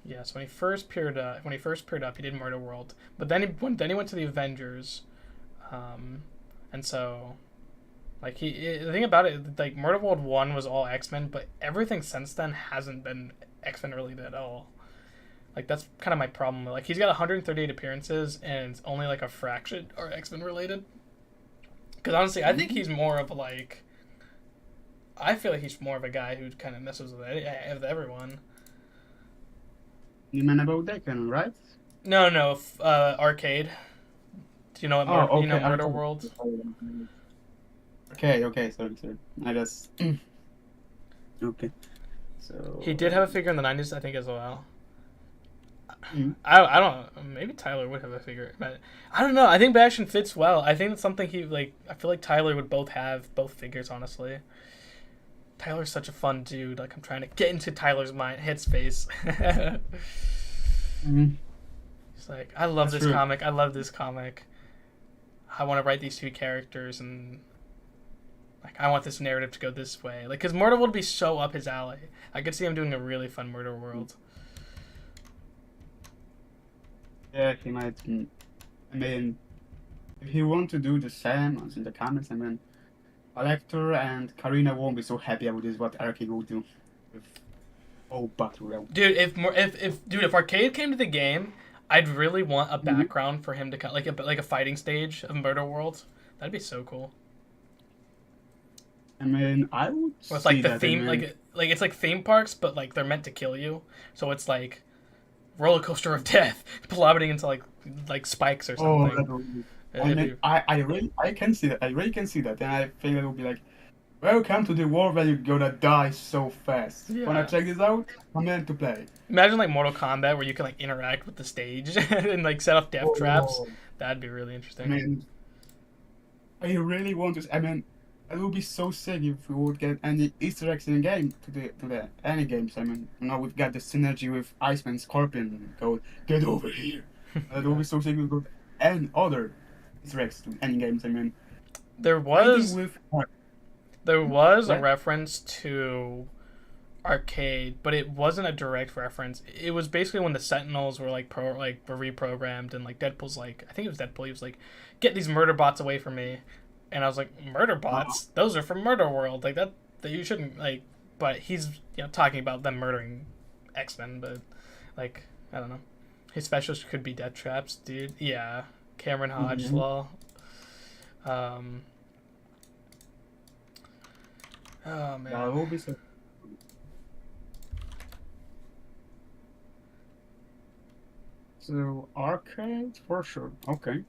A: Yeah, so when he first appeared up, he did Murder World, but then he went to the Avengers, and so, like the thing about it, like Murder World 1 was all X-Men, but everything since then hasn't been X-Men related at all. Like that's kind of my problem. Like he's got 138 appearances, and it's only like a fraction are X-Men related. Because honestly, I think he's more of like, I feel like he's more of a guy who kind of messes with everyone.
E: You mean about Deacon, right?
A: No, Arcade. Do you know what you know Murder World?
E: Okay, sorry. I just... Okay. So...
A: He did have a figure in the 90s, I think, as well. I don't know. Maybe Tyler would have a figure. But I don't know. I think Bastion fits well. I think it's something he, like... I feel like Tyler would have both figures, honestly. Tyler's such a fun dude. Like, I'm trying to get into Tyler's headspace. He's like, I love this comic. I love this comic. I want to write these two characters, and like I want this narrative to go this way. Like, because Murder World would be so up his alley. I could see him doing a really fun Murder World.
E: Yeah, he might. I mean, if he want to do the same as in the comics, I mean, Elector and Karina won't be so happy about this. What Arcade will do with all battle realm.
A: Dude, if Arcade came to the game, I'd really want a background for him to like a fighting stage of Murder World. That'd be so cool.
E: I mean, I would
A: Well, it's like
E: see
A: the
E: that.
A: theme,
E: I mean,
A: like it's like theme parks, but like they're meant to kill you. So it's like roller coaster of death, plummeting into like spikes or
E: oh,
A: something.
E: that would be. I
A: It'd
E: mean,
A: be-
E: I can see that. I really can see that, and I think that would be like, welcome to the world where you're gonna die so fast.
A: Yeah.
E: Wanna check this out? I'm meant to play.
A: Imagine like Mortal Kombat where you can like interact with the stage and like set off death traps. That'd be really
E: I
A: interesting.
E: mean, I really want to. I mean, it would be so sick if we would get any Easter eggs in the game to the any games. I mean, we've got the synergy with Iceman, Scorpion, and go get over here. It would be so sick if we could and other Easter eggs to any games. I mean,
A: There was
E: with
A: a
E: What?
A: reference to arcade, but it wasn't a direct reference. It was basically when the Sentinels were like were reprogrammed, and like Deadpool's like, I think it was Deadpool. He was like, "Get these murder bots away from me," and I was like, "Murder bots? Those are from Murder World. Like that you shouldn't like." But he's talking about them murdering X-Men, but like I don't know. His specials could be death traps, dude. Yeah, Cameron Hodge, lol. Oh man.
E: that would be so. So arcade for sure. Okay.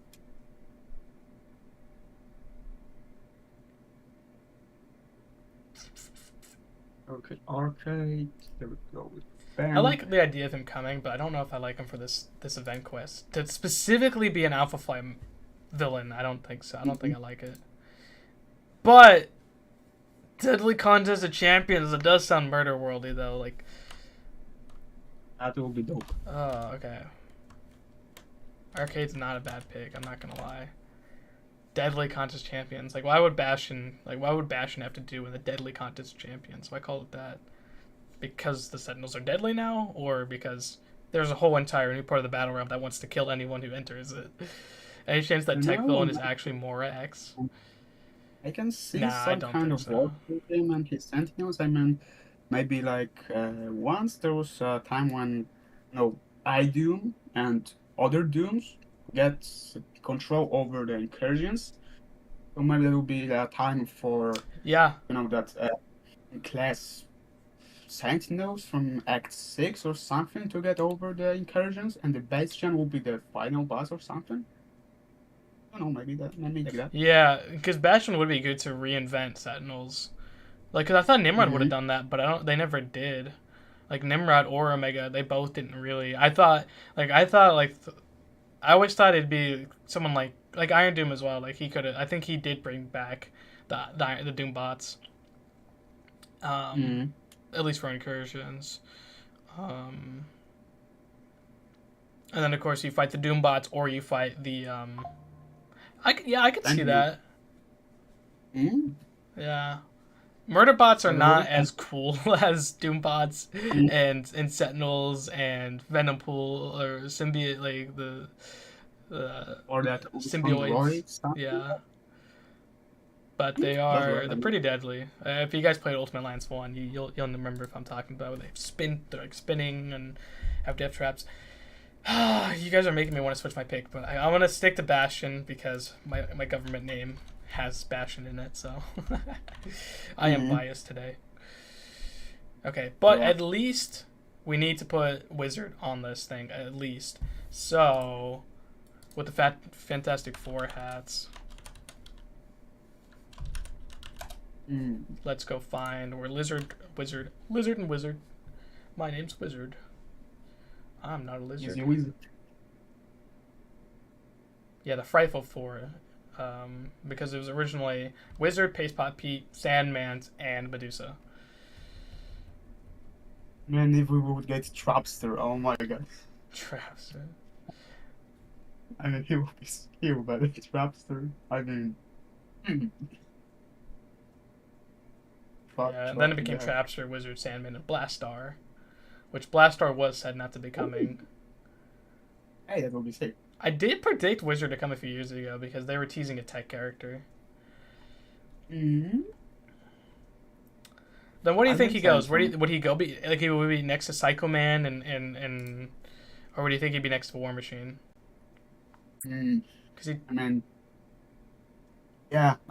E: Okay, arcade. There we go.
A: I like the idea of him coming, but I don't know if I like him for this event quest. To specifically be an Alpha Flight villain, I don't think so. I don't think I like it. But Deadly Contest of Champions, it does sound murder worldy though. Like,
E: that will be dope.
A: oh, okay. Arcade's not a bad pick. I'm not gonna lie. Deadly Contest Champions. Like, why would Bastion have to do with a Deadly Contest Champions? Why call it that? Because the Sentinels are deadly now, or because there's a whole entire new part of the battle realm that wants to kill anyone who enters it? Any chance that Tech Villain is actually Mora X?
E: I can see
A: Nah, I
E: some
A: don't
E: kind
A: think
E: of
A: so.
E: work with him and his Sentinels. I mean, maybe like once there was a time when, iDoom and other Dooms get control over the incursions. So maybe that will be a time for
A: Yeah.
E: that class Sentinels from Act 6 or something to get over the incursions, and the Bastion will be the final boss or something. I don't know, maybe like that.
A: Yeah, because Bastion would be good to reinvent Sentinels. Like, cause I thought Nimrod would have done that, but they never did. Like Nimrod or Omega, they both didn't really. I always thought it'd be someone like Iron Doom as well. Like he could have. I think he did bring back the Doom bots. At least for incursions. And then of course you fight the Doom bots, or you fight the I could see that. Yeah. Murder bots are not as cool as Doom bots and Sentinels and Venom Pool or Symbiote, like the
E: or that
A: symbiotes. Yeah. But they're pretty deadly. If you guys played Ultimate Alliance 1, you'll remember if I'm talking about they're like spinning and have death traps. You guys are making me want to switch my pick, but I want to stick to Bastion because my government name has Bastion in it, so I am biased today. Okay, but at least we need to put Wizard on this thing, at least. So, with the Fantastic Four hats, let's go find where Lizard and Wizard. My name's Wizard. I'm not a lizard. Yeah, the Frightful Four. Because it was originally Wizard, Pastepot Pete, Sandman, and Medusa.
E: Man, if we would get Trapster, oh my god.
A: Trapster.
E: I mean, he would be skill, but Trapster, I mean...
A: Yeah, and then it became Trapster, Wizard, Sandman, and Blastar. Which Blastar was said not to be coming.
E: Hey, that would be sick.
A: I did predict Wizard to come a few years ago because they were teasing a tech character. Then what do you think he goes? Would he go? He would be next to Psycho Man and or would you think he'd be next to War Machine?
E: Because I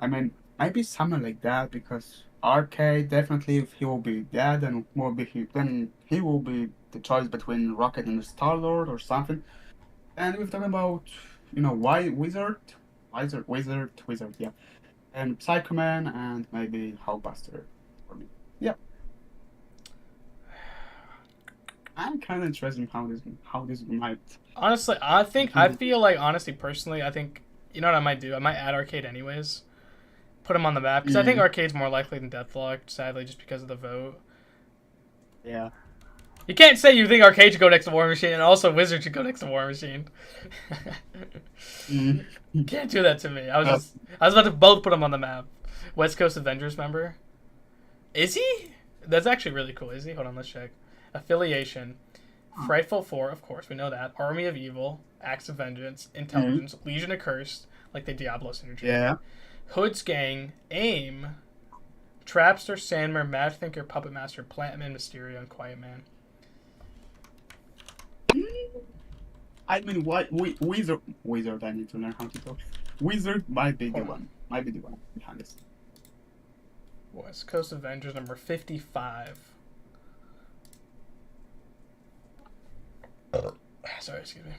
E: mean, maybe something like that, because Arcade definitely, if he will be dead, then he will be the choice between Rocket and Star Lord or something. And we're talking about, why Wizard, yeah, and Psycho Man and maybe Hulkbuster for me. Yeah, I'm kind of interested in how this might.
A: Honestly, I feel like personally, I think you know what I might do. I might add Arcade anyways. Put him on the map because I think Arcade's more likely than Deathlock. Sadly, just because of the vote.
E: Yeah.
A: You can't say you think Arcade should go next to War Machine and also Wizard should go next to War Machine. You can't do that to me. I was about to both put them on the map. West Coast Avengers member. Is he? That's actually really cool. Is he? Hold on, let's check. Affiliation. Frightful 4, of course, we know that. Army of Evil, Acts of Vengeance, Intelligence, Legion of Cursed, like the Diablo synergy.
E: Yeah.
A: Hood's Gang, AIM, Trapster, Sandmer, Mad Thinker, Puppet Master, Plantman, Mysterio, and Quiet Man.
E: I mean, what Wizard? I need to learn how to talk. Wizard might be the one. Might be the one behind this.
A: West Coast Avengers number 55. Sorry, excuse me.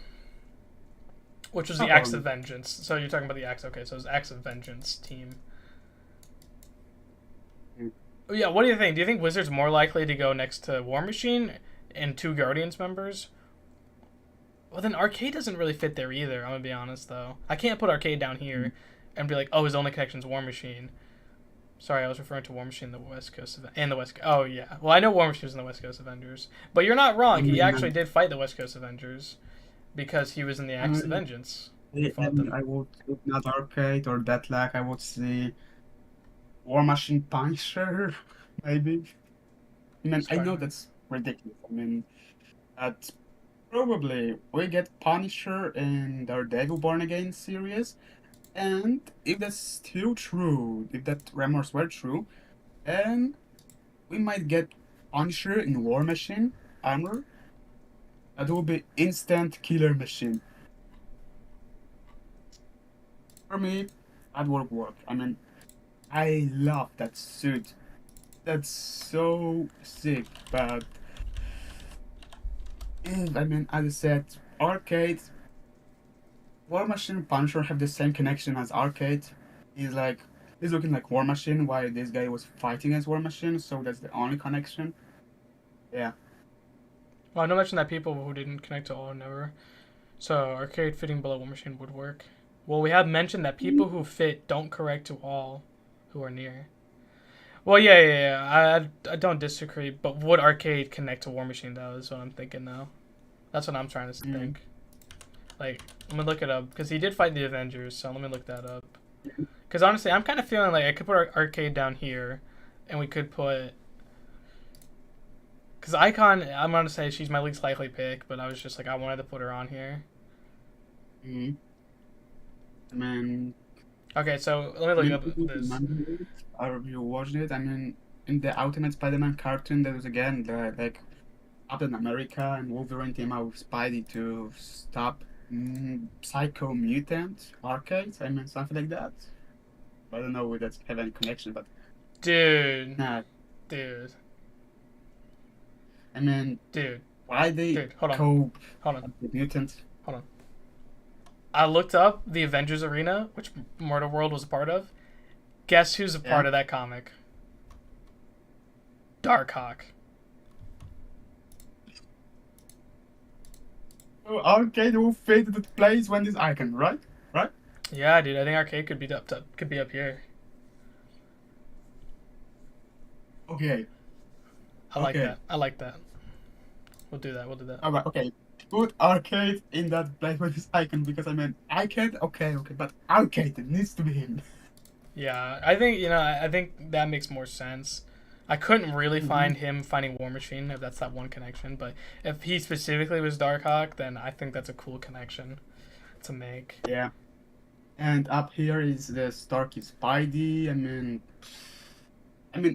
A: Which was the Acts of Vengeance. So you're talking about the Acts. Okay, so it's Acts of Vengeance team. Yeah, what do you think? Do you think Wizard's more likely to go next to War Machine and 2 Guardians members? Well, then Arcade doesn't really fit there either, I'm going to be honest, though. I can't put Arcade down here and be like, oh, his only connection's War Machine. Sorry, I was referring to War Machine, the West Coast and the West. Oh yeah, well I know War Machine was in the West Coast Avengers, but you're not wrong. He actually did fight the West Coast Avengers because he was in the Acts of Vengeance.
E: I would look not Arcade or Deathlock. I would see War Machine Punisher, maybe. I mean, I know that's ridiculous. I mean, that probably we get Punisher in the Devil Born Again series. And if that's still true, if that rumors were true, then we might get Punisher in War Machine armor. That will be instant killer machine. For me, that would work. I mean, I love that suit. That's so sick, but I mean, as I said, Arcade. War Machine and Punisher have the same connection as Arcade. He's looking like War Machine while this guy was fighting as War Machine, so that's the only connection. Yeah.
A: Well, I know mention that people who didn't connect to all never. So Arcade fitting below War Machine would work. Well, we have mentioned that people who fit don't correct to all who are near. Well, yeah. I don't disagree, but would Arcade connect to War Machine though? Is what I'm thinking though. That's what I'm trying to think. Like, let me look it up, because he did fight the Avengers, so let me look that up. Because honestly, I'm kind of feeling like I could put Arcade down here, and we could put... Because Icon, I'm going to say she's my least likely pick, but I was just like, I wanted to put her on here.
E: I mean...
A: Okay, so let me look up this.
E: Have you watched it? I mean, in the Ultimate Spider-Man cartoon, there was again, like, Captain America and Wolverine team up with Spidey to stop Psycho Mutant Arcade. I mean, something like that. I don't know if that's have any connection, but
A: dude,
E: dude. I mean,
A: dude,
E: why they
A: hold on,
E: the mutant?
A: Hold on. I looked up the Avengers Arena, which Mortal World was a part of. Guess who's a part of that comic? Darkhawk.
E: Arcade will fade the place when this icon, right? Right?
A: Yeah, dude. I think Arcade could be up here.
E: Okay.
A: I like that. We'll do that.
E: Alright, okay. Put Arcade in that place with this icon, because I mean, Arcade, okay, but Arcade, it needs to be him.
A: Yeah, I think that makes more sense. I couldn't really find him finding War Machine, if that's that one connection, but if he specifically was Darkhawk, then I think that's a cool connection to make.
E: Yeah. And up here is the Starkey Spidey. I mean,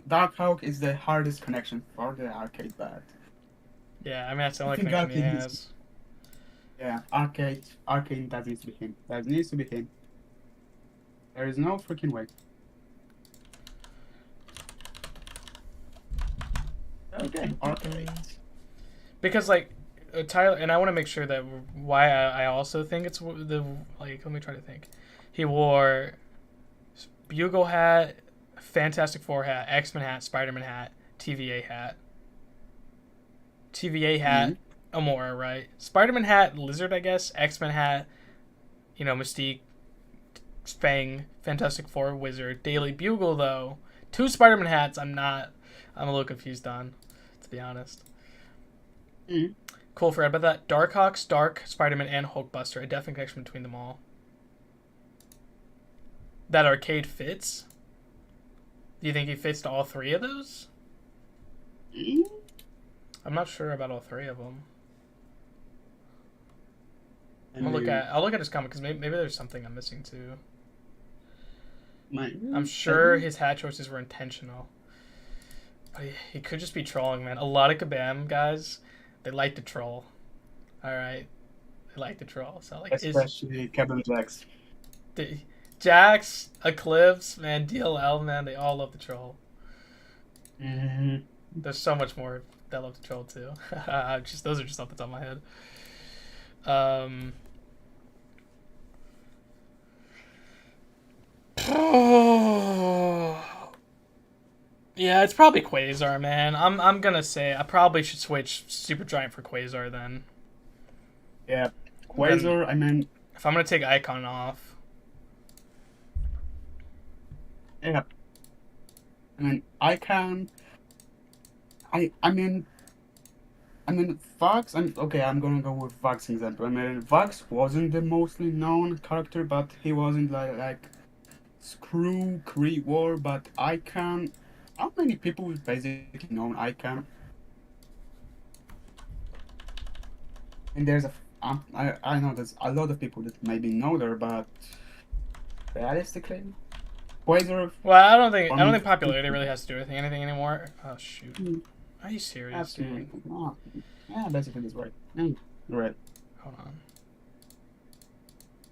E: Darkhawk is the hardest connection for the Arcade, but...
A: Yeah, I mean, that's the only connection he has.
E: Yeah, Arcade, that needs to be him. That needs to be him. There is no freaking way. Okay, arcade.
A: Because like Tyler, and I want to make sure that why I also think it's the like. Let me try to think. He wore Bugle hat, Fantastic Four hat, X-Men hat, Spider-Man hat, TVA hat. TVA hat, Amora, right? Spider-Man hat, Lizard, I guess. X-Men hat, Mystique, Fang, Fantastic Four, Wizard. Daily Bugle, though. 2 Spider-Man hats I'm a little confused on, to be honest. Cool, forgot about that. Darkhawks, Dark, Spider-Man, and Hulkbuster. A definite connection between them all. That arcade fits? Do you think he fits to all 3 of those? I'm not sure about all 3 of them. I'll look at his comic because maybe there's something I'm missing too. I'm sure his hat choices were intentional. But he could just be trolling, man. A lot of Kabam guys, they like to troll. All right, they like to troll. So like,
E: especially Kevin Jax.
A: Jax, Eclipse, man, DLL, man, they all love to troll. There's so much more that love to troll too. Those are just off the top of my head. Yeah, it's probably Quasar, man. I'm gonna say I probably should switch Super Giant for Quasar then.
E: Yeah, Quasar. I mean,
A: if I'm gonna take Icon off.
E: Yeah. I mean, Icon. I mean, Fox. I'm gonna go with Fox example. I mean, Fox wasn't the mostly known character, but he wasn't like Screw, Kree War. But Icon. How many people basically know Icon? And there's I know there's a lot of people that maybe know her, but realistically, Quasar.
A: Well, I don't think popularity really has to do with anything anymore. Oh shoot. Are you serious, dude?
E: Oh, yeah, basically that's right. Right.
A: Hold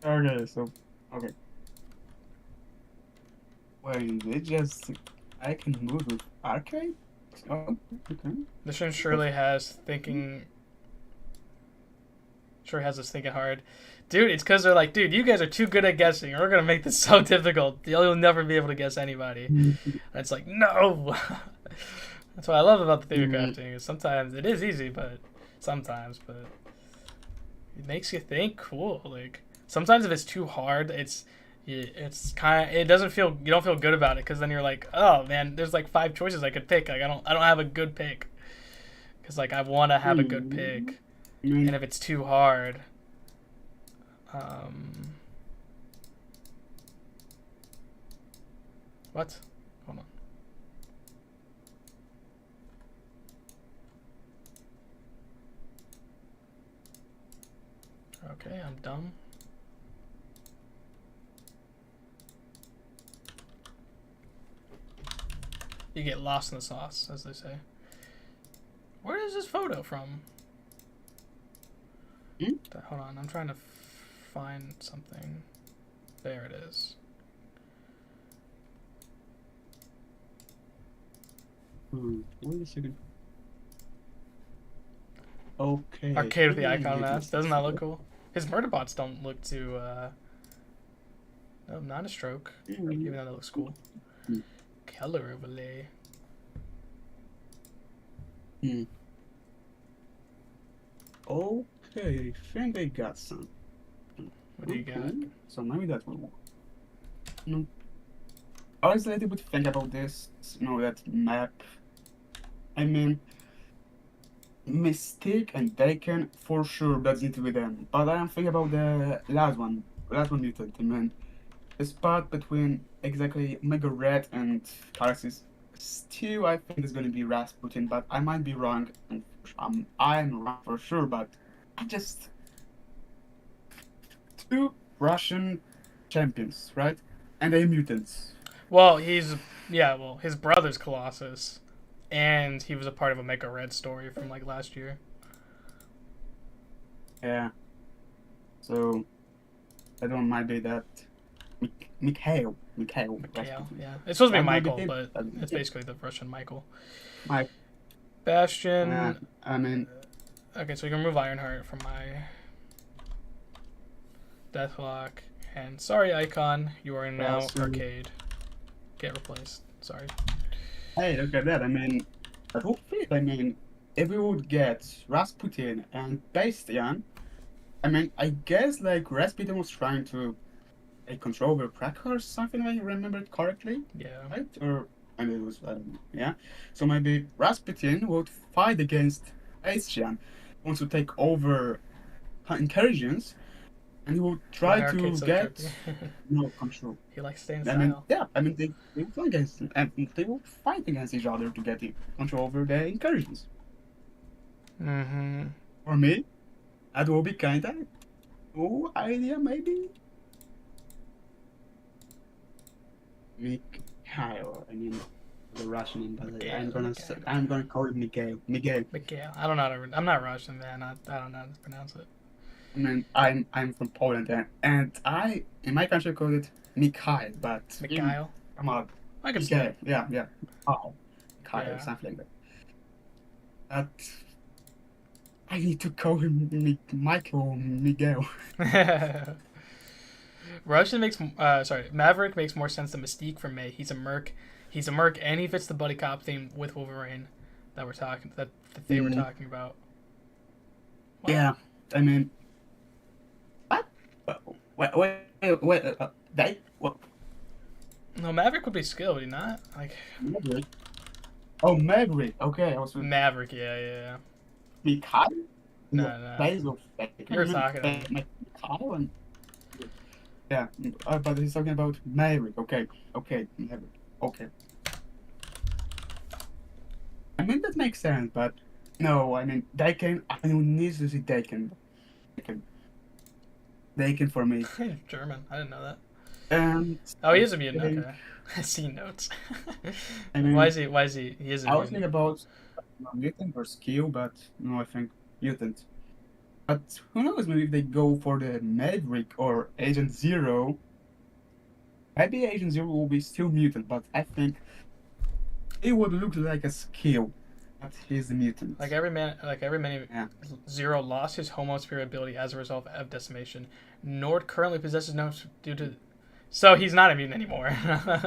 A: on.
E: Okay, so okay. Wait, it just I can move with arcade? Oh, okay.
A: This one surely has thinking. Sure has us thinking hard. Dude, it's because they're like, dude, you guys are too good at guessing. We're going to make this so difficult. You'll never be able to guess anybody. And it's like, no! That's what I love about the theory crafting. Is sometimes it is easy, but it makes you think. Cool. Like, sometimes if it's too hard, it's kind of, you don't feel good about it because then you're like, oh man, there's like 5 choices I could pick. Like I don't have a good pick because like I want to have a good pick, and if it's too hard, what? Hold on. Okay, I'm dumb. You get lost in the sauce, as they say. Where is this photo from? Hold on, I'm trying to find something. There it is.
E: Wait a second. Okay.
A: Arcade with the icon mask. Doesn't that look cool? His murder bots don't look too, no, not a stroke. Even though that looks cool. Color overlay.
E: Okay, I think I got some.
A: What do you got?
E: So maybe that will work. No. I was a little bit think about this. That map. I mean, Mystique and Daken for sure that's into with them. But I am thinking about the last one mutant. I mean, the spot between exactly Mega Red and Karasis. Still, I think it's gonna be Rasputin, but I might be wrong. And I'm wrong for sure, but I just 2 Russian champions, right? And they're mutants.
A: Well, his brother's Colossus, and he was a part of a Mega Red story from like last year.
E: Yeah. So that one might be that. Mikhail,
A: yeah. It's supposed to be Michael, but it's basically the Russian Michael.
E: But
A: Bastion.
E: I mean,
A: okay, so we can remove Ironheart from my Deathlock. And sorry, Icon, you are now Arcade. Get replaced. Sorry.
E: Hey, look at that. I mean, that would fit. I mean, if we would get Rasputin and Bastian, I mean, I guess like Rasputin was trying to control over Cracker or something, if I remember it correctly.
A: Yeah.
E: Right? Or I mean, it was, I don't know. Yeah. So maybe Rasputin would fight against Bastian, wants to take over incursions, and he will try to get no control.
A: He likes staying
E: I
A: style.
E: mean, yeah, I mean, they will fight against, and they will fight against each other to get the control over the incursions.
A: Mm-hmm.
E: For me, that will be kind of cool idea, maybe. Mikhail, I mean, the Russian name, but I'm gonna call it Miguel. Miguel.
A: I don't know how to. I'm not Russian, man. I don't know how to pronounce it.
E: I mean, I'm from Poland, and I in my country call it Mikhail, but
A: Mikhail.
E: Come on,
A: I can
E: say yeah. Oh, Mikhail,
A: yeah.
E: something like that. But I need to call him Michael Miguel.
A: Russian makes Maverick makes more sense than Mystique for me. He's a merc, and he fits the buddy cop theme with Wolverine that they were talking about. Wow.
E: Yeah, I mean, wait, what?
A: No, Maverick would be skilled, would he not? Like
E: Maverick. Oh, Maverick. Okay, I was with
A: Maverick. Yeah.
E: Mikhail.
A: No. You're talking.
E: Mikhail and. Yeah, but he's talking about Maverick. Okay, Maverick. Okay. I mean, that makes sense, but no, I mean, Dakin, I need to see Dakin. Dakin for me.
A: German, I didn't know that.
E: Oh,
A: he is a mutant, okay. I see notes.
E: I mean,
A: why is he, he is a mutant.
E: I was thinking about mutant or skill, but no, I think mutant. But who knows, maybe if they go for the Maverick or Agent Zero, maybe Agent Zero will be still mutant, but I think it would look like a skill, but he's a mutant.
A: Like every man, yeah. Zero lost his Homo Spirit ability as a result of decimation. Nord currently possesses no due to... So he's not a mutant anymore.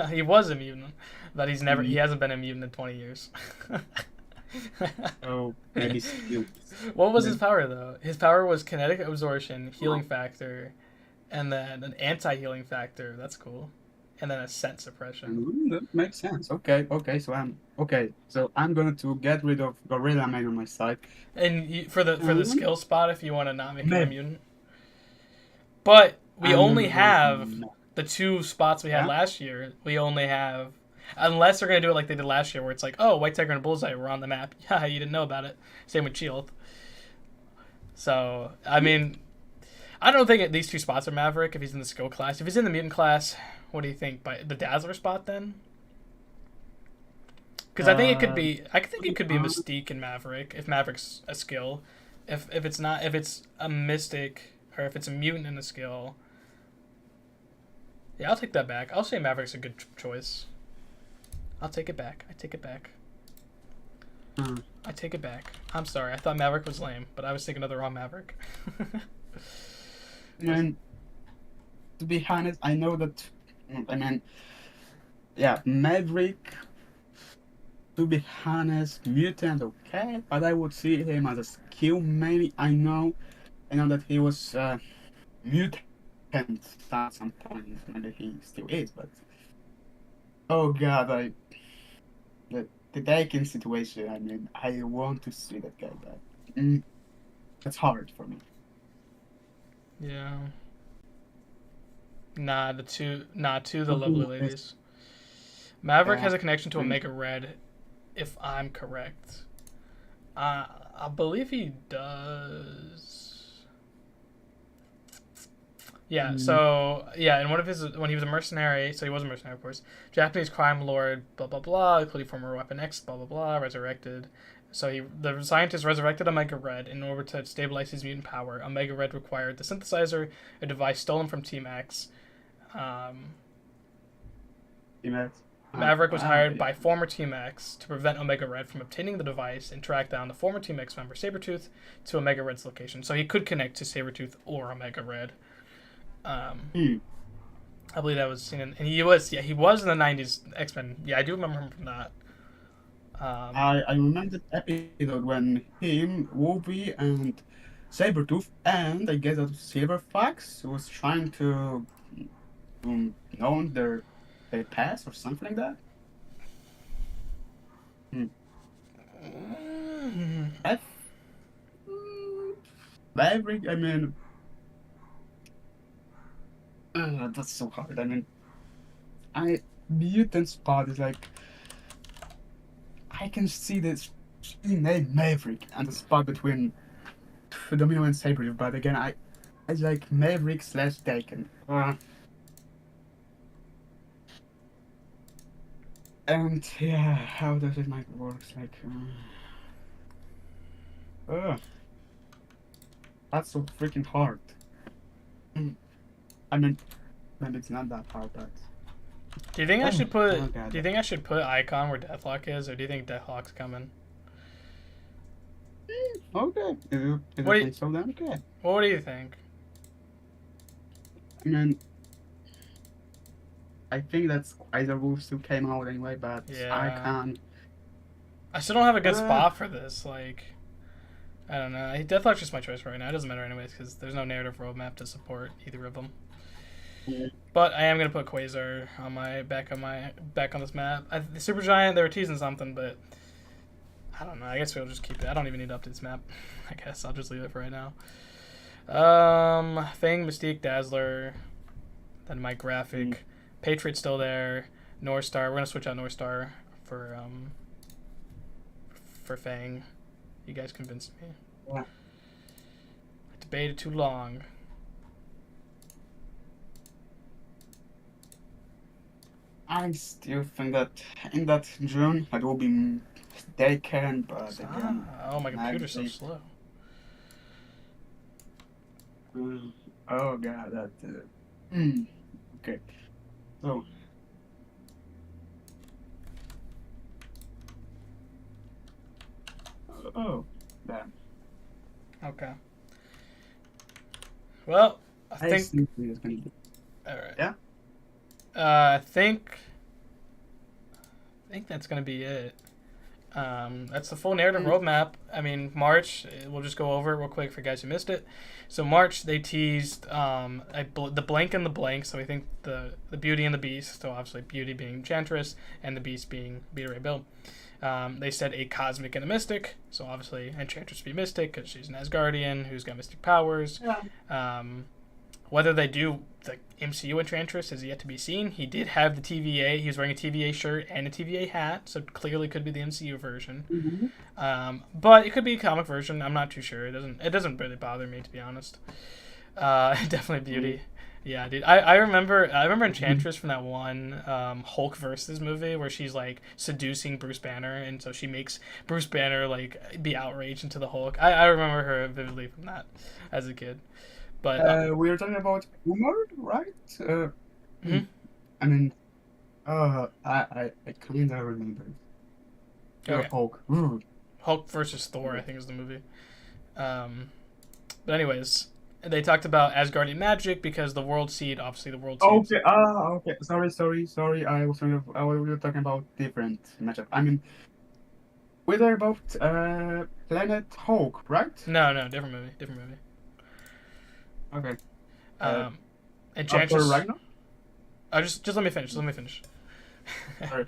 A: He was a mutant, but he hasn't been a mutant in 20 years.
E: Oh, maybe skill.
A: What was his power, though? His power was kinetic absorption, healing factor, and then an anti-healing factor. That's cool. And then a scent suppression.
E: That makes sense. Okay. So I'm going to get rid of Gorilla Man on my side.
A: And for the skill spot, if you want to not make him a mutant. But we only have the 2 spots we had last year. We only have... Unless they're going to do it like they did last year, where it's like, oh, White Tiger and Bullseye were on the map. Yeah, you didn't know about it. Same with Shield. So, I mean, I don't think these 2 spots are Maverick if he's in the skill class. If he's in the mutant class, what do you think? By the Dazzler spot, then? Because I think it could be... I think it could be Mystique and Maverick, if Maverick's a skill. If it's not... If it's a Mystic, or if it's a mutant and a skill... Yeah, I'll take that back. I'll say Maverick's a good choice. I take it back. I take it back. I'm sorry. I thought Maverick was lame, but I was thinking of the wrong Maverick.
E: And to be honest, I know that... I mean... Yeah, Maverick... To be honest, mutant, okay, but I would see him as a skill, maybe. I know that he was mutant at some point. Maybe he still is, but... Oh god, the Dakin situation, I mean, I want to see that guy back. That's hard for me.
A: Yeah. Nah, two the lovely ladies. Maverick has a connection to Omega Red, if I'm correct. I believe he does. Yeah, so, yeah, and when he was a mercenary, so he was a mercenary, of course, Japanese crime lord, blah, blah, blah, including former Weapon X, blah, blah, blah, resurrected. So the scientist resurrected Omega Red in order to stabilize his mutant power. Omega Red required the synthesizer, a device stolen from Team X.
E: Team X?
A: Maverick was hired by former Team X to prevent Omega Red from obtaining the device and track down the former Team X member Sabretooth to Omega Red's location. So he could connect to Sabretooth or Omega Red. I believe that was seen he was in the 90s X-Men. Yeah, I do remember him from that.
E: I remember the episode when him, Wolverine, and Sabretooth, and I guess that Silverfax was trying to know their past or something like that. Maverick, I mean, that's so hard. I mean, mutant spot is like, I can see this name Maverick and the spot between Domino and Sabretooth, but again, I like Maverick / Daken. And yeah, how does it might work? Like, that's so freaking hard. I mean, maybe it's not that hard, but.
A: Do you think I should put? Do you think I should put Icon where Deathlock is, or do you think Deathlock's coming?
E: Okay. If you think so, then okay.
A: Well, what do you think?
E: I mean, I think that's either Wolves still came out anyway, but
A: yeah.
E: Icon.
A: I still don't have a good spot for this. Like, I don't know. Deathlock's just my choice right now. It doesn't matter anyways because there's no narrative roadmap to support either of them. Yeah. But I am gonna put Quasar on my back on this map. The Supergiant, they were teasing something, but I don't know. I guess we'll just keep it. I don't even need to update this map. I guess I'll just leave it for right now. Fang, Mystique, Dazzler, then my graphic. Patriot's still there. North Star. We're gonna switch out North Star for Fang. You guys convinced me.
E: Yeah.
A: I debated too long.
E: I still think that in that June it will be Daken, but again.
A: Oh, my computer's so slow.
E: Oh god, that. Okay. So. Oh, damn.
A: Okay. Well, I think. All right.
E: Yeah.
A: I think that's gonna be it. That's the full narrative roadmap. I mean, March, we'll just go over it real quick for guys who missed it. So March, they teased the blank and the blank. So I think the Beauty and the Beast. So obviously Beauty being Enchantress and the Beast being Beta Ray Bill. They said a Cosmic and a Mystic. So obviously Enchantress would be Mystic because she's an Asgardian who's got mystic powers. Yeah. Whether they do the MCU Enchantress is yet to be seen. He did have the TVA. He was wearing a TVA shirt and a TVA hat, so it clearly could be the MCU version. Mm-hmm. But it could be a comic version. I'm not too sure. It doesn't really bother me, to be honest. Definitely Beauty. Mm-hmm. Yeah, dude. I remember Enchantress from that one Hulk versus movie where she's like seducing Bruce Banner, and so she makes Bruce Banner like be outraged into the Hulk. I remember her vividly from that as a kid. But
E: we were talking about humor, right?
A: Mm-hmm.
E: I mean, I kind of remember.
A: Okay.
E: Hulk.
A: Hulk versus Thor, I think, is the movie. But anyways, they talked about Asgardian magic because the World Seed, obviously the World Seed.
E: Okay. Okay. Sorry. I was talking about different matchup. I mean, we're talking about Planet Hulk, right?
A: No, different movie.
E: Okay.
A: Enchantress.
E: Right now?
A: Just let me finish.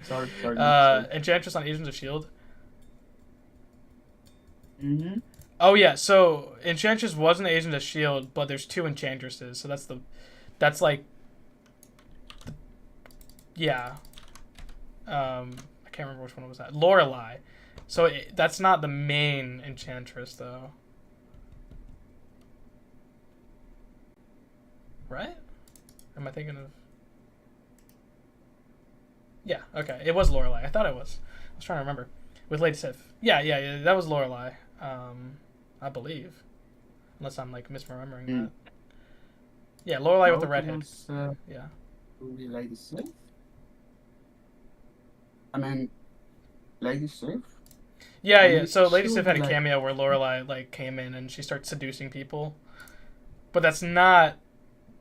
E: Sorry.
A: Enchantress on Agents of S.H.I.E.L.D.
E: Mm-hmm.
A: Oh yeah, so Enchantress wasn't Agent of S.H.I.E.L.D., but there's two Enchantresses, so that's like, yeah. I can't remember which one was that. Lorelei. So that's not the main Enchantress though. Right? Or am I thinking of? Yeah, okay. It was Lorelei. I thought it was. I was trying to remember. With Lady Sif. Yeah. That was Lorelei. I believe. Unless I'm like misremembering that. Yeah, Lorelei with the red head.
E: Yeah. Lady Sif? I mean, Lady Sif?
A: Yeah,
E: I
A: yeah.
E: mean,
A: So
E: she
A: Lady
E: would
A: Sif
E: be
A: had a
E: like,
A: cameo where Lorelai like came in and she starts seducing people, but that's not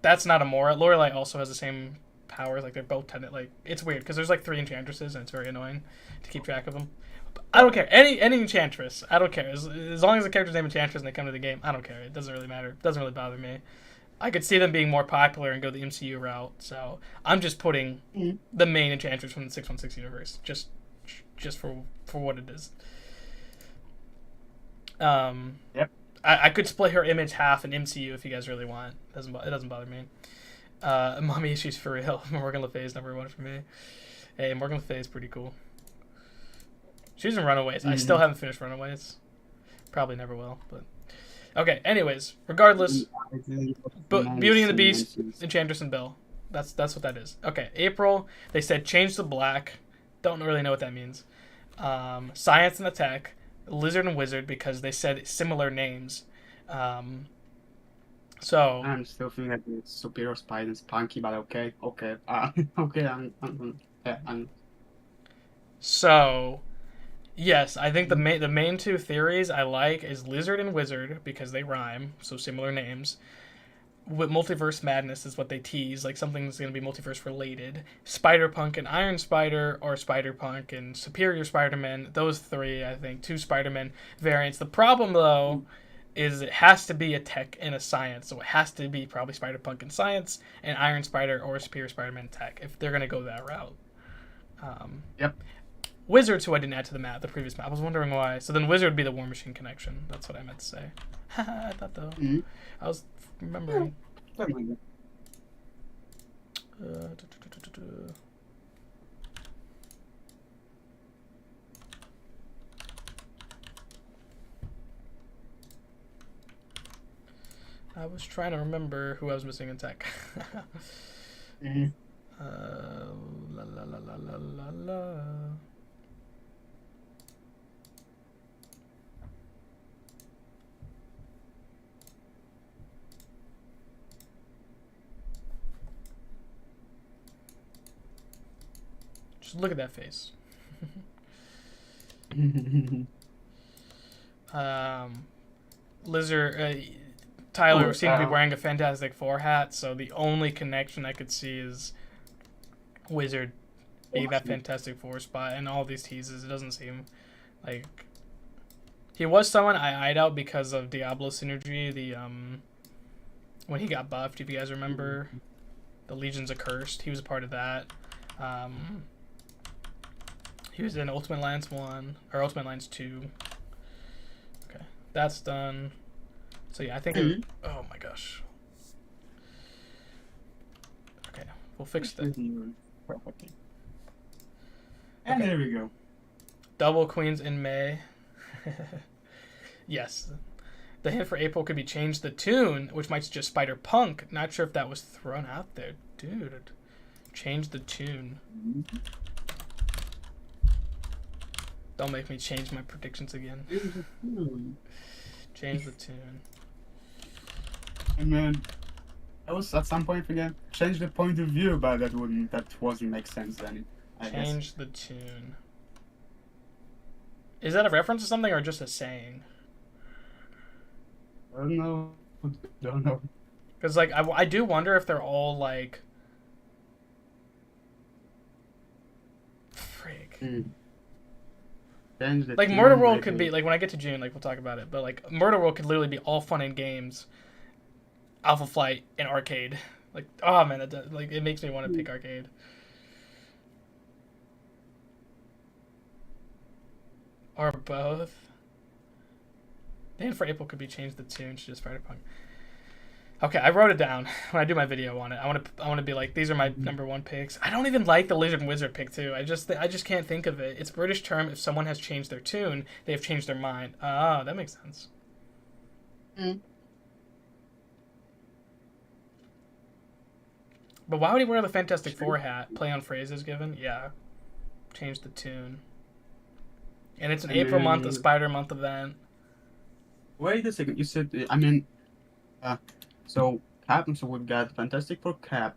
A: Amora. Lorelai also has the same powers. Like they're both like it's weird because there's like 3 enchantresses and it's very annoying to keep track of them. But I don't care. Any enchantress, I don't care. As long as the character's name Enchantress and they come to the game, I don't care. It doesn't really matter. It doesn't really bother me. I could see them being more popular and go the MCU route. So I'm just putting the main Enchantress from the 616 universe, just for what it is.
E: Yep.
A: I could split her image half in MCU if you guys really want. It doesn't bother me. Mommy issues for real. Morgan Le Fay is #1 for me. Hey, Morgan Le Fay is pretty cool. She's in Runaways. I still haven't finished Runaways. Probably never will, but okay. Anyways, regardless, Beauty and the Beast, Enchantress, and Belle. That's what that is. Okay, April. They said change the black. Don't really know what that means. Science and Attack, Lizard and Wizard because they said similar names. So
E: I'm still feeling like it's Superior Spider and Spunky, but okay. Okay.
A: So, yes, I think the main 2 theories I like is Lizard and Wizard because they rhyme, so similar names. With Multiverse Madness is what they tease, like something's going to be multiverse related. Spider-Punk and Iron Spider, or Spider-Punk and Superior Spider-Man, those 3, I think, 2 Spider-Man variants. The problem, though, is it has to be a tech and a science, so it has to be probably Spider-Punk and science, and Iron Spider or Superior Spider-Man tech, if they're going to go that route.
E: Yep.
A: Wizards, who I didn't add to the previous map. I was wondering why. So then Wizard would be the War Machine connection. That's what I meant to say. I thought, though. I was remembering. I was trying to remember who I was missing in tech. La la la la la la la. Just look at that face. Lizard, Tyler seemed to be wearing a Fantastic Four hat, so the only connection I could see is Wizard being that Fantastic Four spot, and all these teases. It doesn't seem like he was someone I eyed out because of Diablo synergy. The when he got buffed, if you guys remember, the Legions Accursed, he was a part of that. He was in Ultimate Alliance 1 or Ultimate Alliance 2. Okay, that's done. So yeah, I think. Oh my gosh. Okay, we'll fix that.
E: And there we go.
A: Double Queens in May. Yes. The hint for April could be change the tune, which might just Spider-Punk. Not sure if that was thrown out there. Dude. Change the tune. Don't make me change my predictions again. Change the tune.
E: And then I was at some point again change the point of view, but that wasn't make sense then.
A: Change the tune. Is that a reference to something or just a saying?
E: I don't know.
A: Because like I do wonder if they're all like. Frig. Like Murder World could be like when I get to June, like we'll talk about it. But like Murder World could literally be all fun and games, Alpha Flight and arcade. Like oh man, like it makes me want to pick arcade. Or both. The hint for April could be change the tune to just Spider-Punk. Okay, I wrote it down when I do my video on it. I want to be like, these are my #1 picks. I don't even like the Lizard and Wizard pick too. I just can't think of it. It's a British term. If someone has changed their tune, they have changed their mind. Ah, that makes sense. But why would he wear the Fantastic Four hat? Play on phrases given? Yeah. Change the tune. And it's an April month, a Spider month event.
E: Wait a second. You said, so Cap, so we've got Fantastic Four Cap,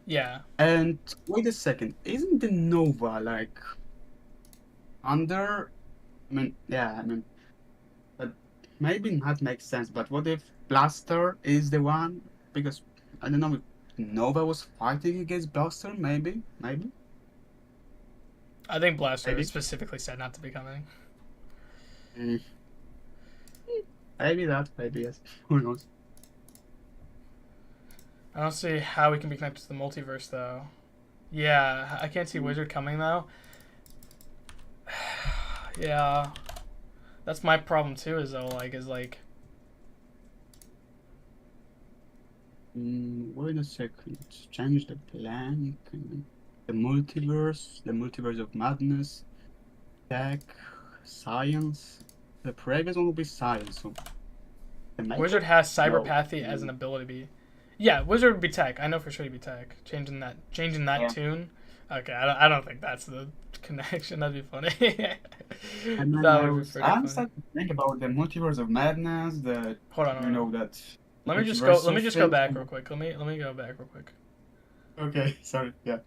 A: Yeah.
E: And wait a second, isn't the Nova like under? I mean, yeah, I mean, but maybe not makes sense. But what if Blaster is the one? Because I don't know, if Nova was fighting against Blaster. Maybe.
A: I think Blaster
E: Maybe.
A: specifically said not to be coming.
E: Mm. Maybe yes. Who knows?
A: I don't see how we can be connected to the multiverse, though. Yeah, I can't see Wizard coming, though. Yeah. That's my problem, too, is like...
E: Wait a second. Change the blank. The multiverse of madness, tech, science. The previous one will be science. So
A: Wizard has cyberpathy as an ability. Yeah, Wizard would be tech. I know for sure he'd be tech. Changing that tune. Okay, I don't think that's the connection. That'd be funny.
E: And then I was starting to think about the multiverse of madness.
A: Hold on.
E: You know that.
A: Let me just go back real quick. Let me go back real quick.
E: Okay, sorry. Yeah.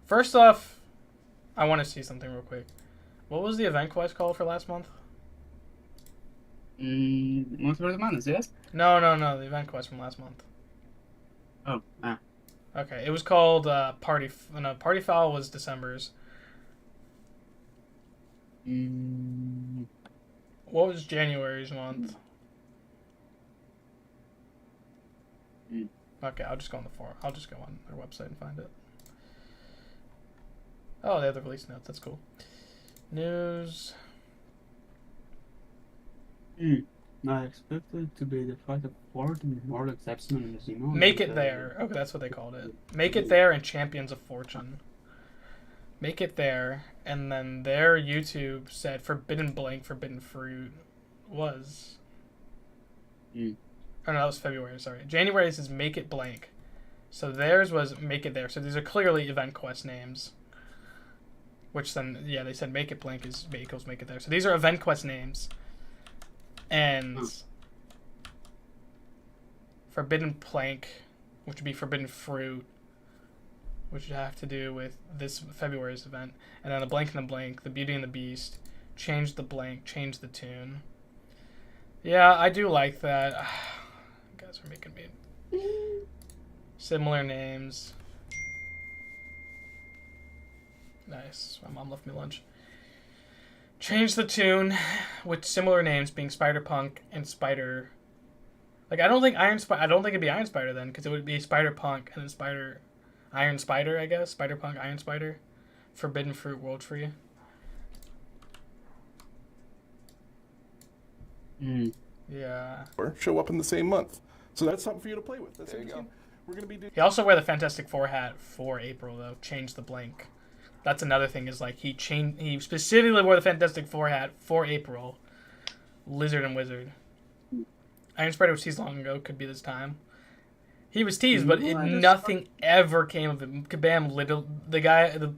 A: First off, I want to see something real quick. What was the event quest called for last month?
E: Multiverse of Madness, yes?
A: No, the event quest from last month.
E: Oh,
A: Okay, it was called Party Foul was December's. What was January's month? Okay, I'll just go on the forum. I'll just go on their website and find it. Oh, they have the release notes. That's cool. News.
E: I expected to be the fight of fourth more exceptional as you know.
A: Make it there. Okay, that's what they called it. Make it there and Champions of Fortune. Make it there, and then their YouTube said Forbidden Blank, Forbidden Fruit was. Oh no, that was February. Sorry, January says Make It Blank, so theirs was Make It There. So these are clearly event quest names. Which then, yeah, they said Make It Blank is equals Make It There. So these are event quest names. And Forbidden Plank, which would be Forbidden Fruit, which would have to do with this February's event. And then the Blank and the Blank, the Beauty and the Beast, change the blank, change the tune. Yeah, I do like that. You guys are making me similar names. Nice. My mom left me lunch. Change the tune with similar names being Spider-Punk and Spider. Like I don't think it'd be Iron Spider then, because it would be Spider-Punk and then Iron Spider, I guess. Spider-Punk, Iron Spider, Forbidden Fruit, World Tree. Yeah.
G: Or show up in the same month, so that's something for you to play with. That's there you go. We're gonna be doing.
A: He also wear the Fantastic Four hat for April though. Change the blank. That's another thing is like he specifically wore the Fantastic Four hat for April. Lizard and Wizard. Iron Spider was teased long ago. Could be this time. He was teased, but nothing ever came of it. Kabam!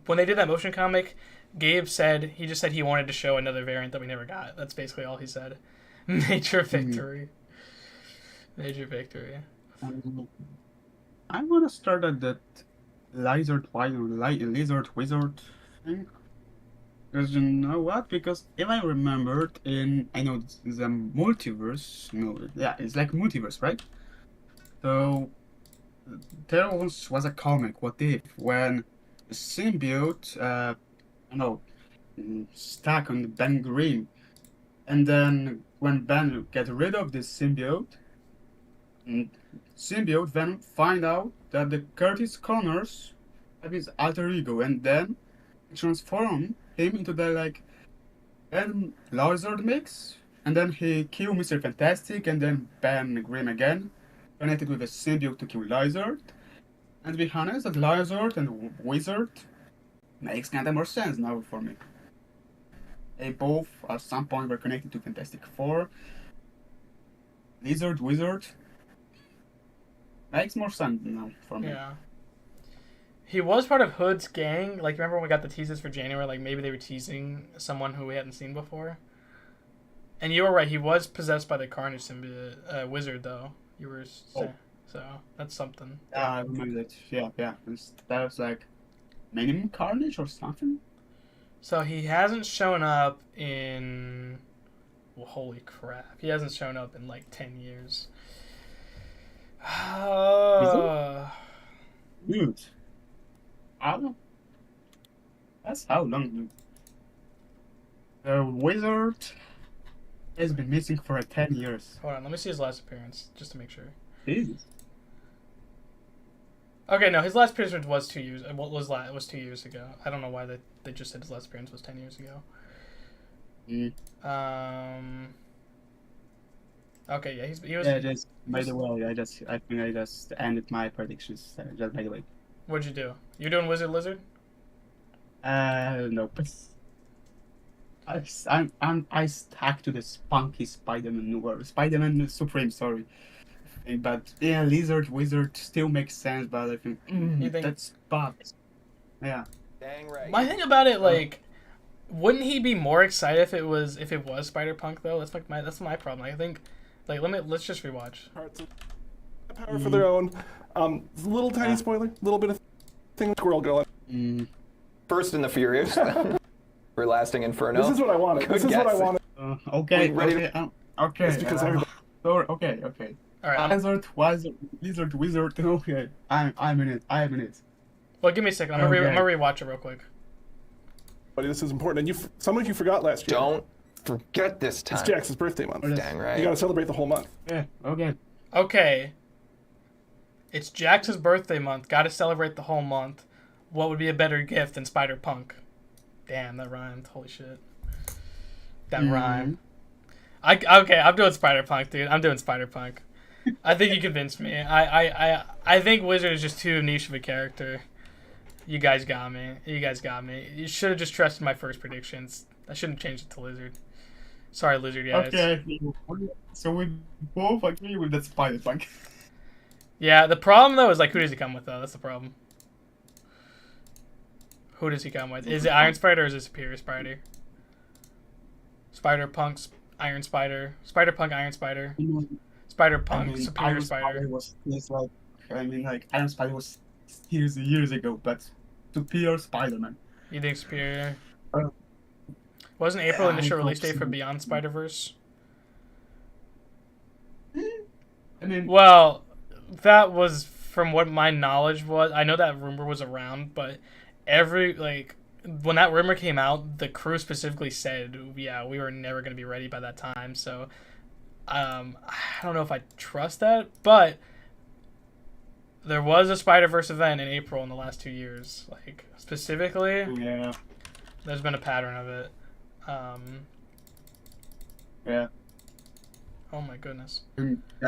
A: When they did that motion comic, Gabe said he just said he wanted to show another variant that we never got. That's basically all he said. Major victory. Major victory.
E: I want to start at that Lizard Wizard thing. Because you know what? Because if I remembered the multiverse, it's like multiverse, right? So there once was a comic, What If, when the symbiote, stuck on Ben Grimm, and then when Ben gets rid of this symbiote then find out that the Curtis Connors have his alter ego, and then transform him into the Ben Lizard mix, and then he kill Mr. Fantastic, and then Ben Grimm again, connected with a symbiote to kill Lizard. And to be honest, that Lizard and Wizard makes kinda more sense now for me. They both at some point were connected to Fantastic Four. Lizard, Wizard. Makes more sense now for me.
A: Yeah. He was part of Hood's gang. Like, remember when we got the teasers for January? Like, maybe they were teasing someone who we hadn't seen before. And you were right. He was possessed by the Carnage symbiote, Wizard, though. You were saying. So that's something.
E: I remember that. Yeah. That was like minimum carnage or something.
A: So he hasn't shown up in. Well, holy crap! He hasn't shown up in like 10 years.
E: Dude. I don't know. That's how long, dude. The wizard has been missing for 10 years.
A: Hold on, let me see his last appearance just to make sure.
E: Jesus.
A: Okay, no, his last appearance was 2 years. What was 2 years ago? I don't know why they just said his last appearance was 10 years ago. Okay, yeah, he was.
E: Yeah, just by the way, I think I just ended my predictions. Just by the way.
A: What'd you do? You doing Wizard Lizard?
E: Nope. I stuck to the spunky Spider-Man or Spider-Man Supreme. Sorry, but yeah, Lizard Wizard still makes sense. But I think,
A: You think
E: that's bad. Yeah.
B: Dang right.
A: My thing about it, like, wouldn't he be more excited if it was Spider-Punk though? That's my problem. I think, like, let's just rewatch.
G: Parts of power for their own. Little tiny spoiler, little bit of thing squirrel going.
B: First in the Furious. Everlasting Inferno.
G: This is what I wanted.
B: Good
G: This is what I
B: guess.
G: wanted.
E: Okay.
B: Ready
E: Okay.
G: It's because everybody.
E: Okay.
A: All right.
E: Lizard Wizard. Okay. I'm in it.
A: Well, give me a second. I'm gonna rewatch it real quick.
G: Buddy, this is important, and some of you forgot last year.
B: Don't forget this time.
G: It's Jax's birthday month.
B: Dang right.
G: You gotta celebrate the whole month.
E: Yeah. Okay.
A: Okay. It's Jax's birthday month. Got to celebrate the whole month. What would be a better gift than Spider-Punk? Damn, that rhymed. Holy shit. That rhymed. Okay, I'm doing Spider-Punk, dude. I'm doing Spider-Punk. I think you convinced me. I think Wizard is just too niche of a character. You guys got me. You should have just trusted my first predictions. I shouldn't have changed it to Lizard. Sorry, Lizard guys.
E: Okay. So we both agree with that Spider-Punk.
A: Yeah, the problem though is, like, who does he come with though? That's the problem. Who does he come with? Is it Iron Spider or is it Superior Spider? Spider-Punk, Iron Spider. Spider-Punk, Iron Spider. Spider-Punk, Superior
E: Iron
A: Spider.
E: Iron Spider was years ago, but Superior Spider-Man.
A: You think Superior? Wasn't April initial release date for Beyond Spider-Verse? Well, that was from what my knowledge was. I know that rumor was around, but when that rumor came out, the crew specifically said, yeah, we were never going to be ready by that time. So I don't know if I trust that, but there was a Spider-Verse event in April in the last 2 years. Like, specifically,
E: yeah,
A: there's been a pattern of it.
E: Yeah.
A: Oh my goodness.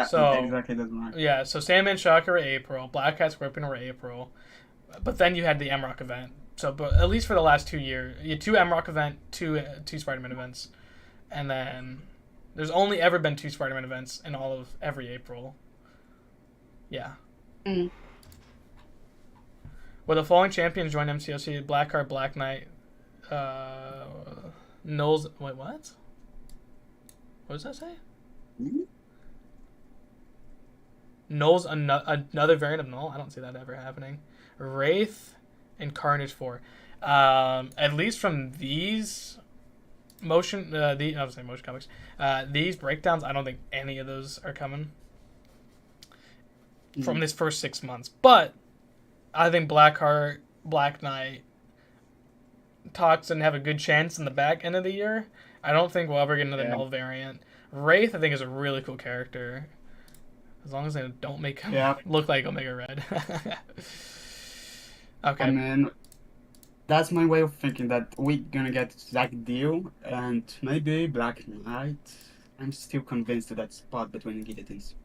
E: So exactly doesn't matter.
A: Yeah, so Sandman, Shocker were April, Black Cat, Scorpion were April, but then you had the M-Rock event. So, but at least for the last 2 years, you had 2 M-Rock event, two Spider-Man events, and then there's only ever been 2 Spider-Man events in all of every April. Yeah. Will the following champions join MCOC? Blackheart, Black Knight, Knowles. Wait, what? What does that say? Null's another variant of Null? I don't see that ever happening. Wraith and Carnage 4. At least from these motion comics. These breakdowns, I don't think any of those are coming from this first 6 months. But I think Blackheart, Black Knight, Toxin have a good chance in the back end of the year. I don't think we'll ever get another Null variant. Wraith, I think, is a really cool character. As long as they don't make him look like Omega Red. Okay.
E: I mean, that's my way of thinking, that we're gonna get Zack Deal and maybe Black Knight. I'm still convinced of that spot between guillotines.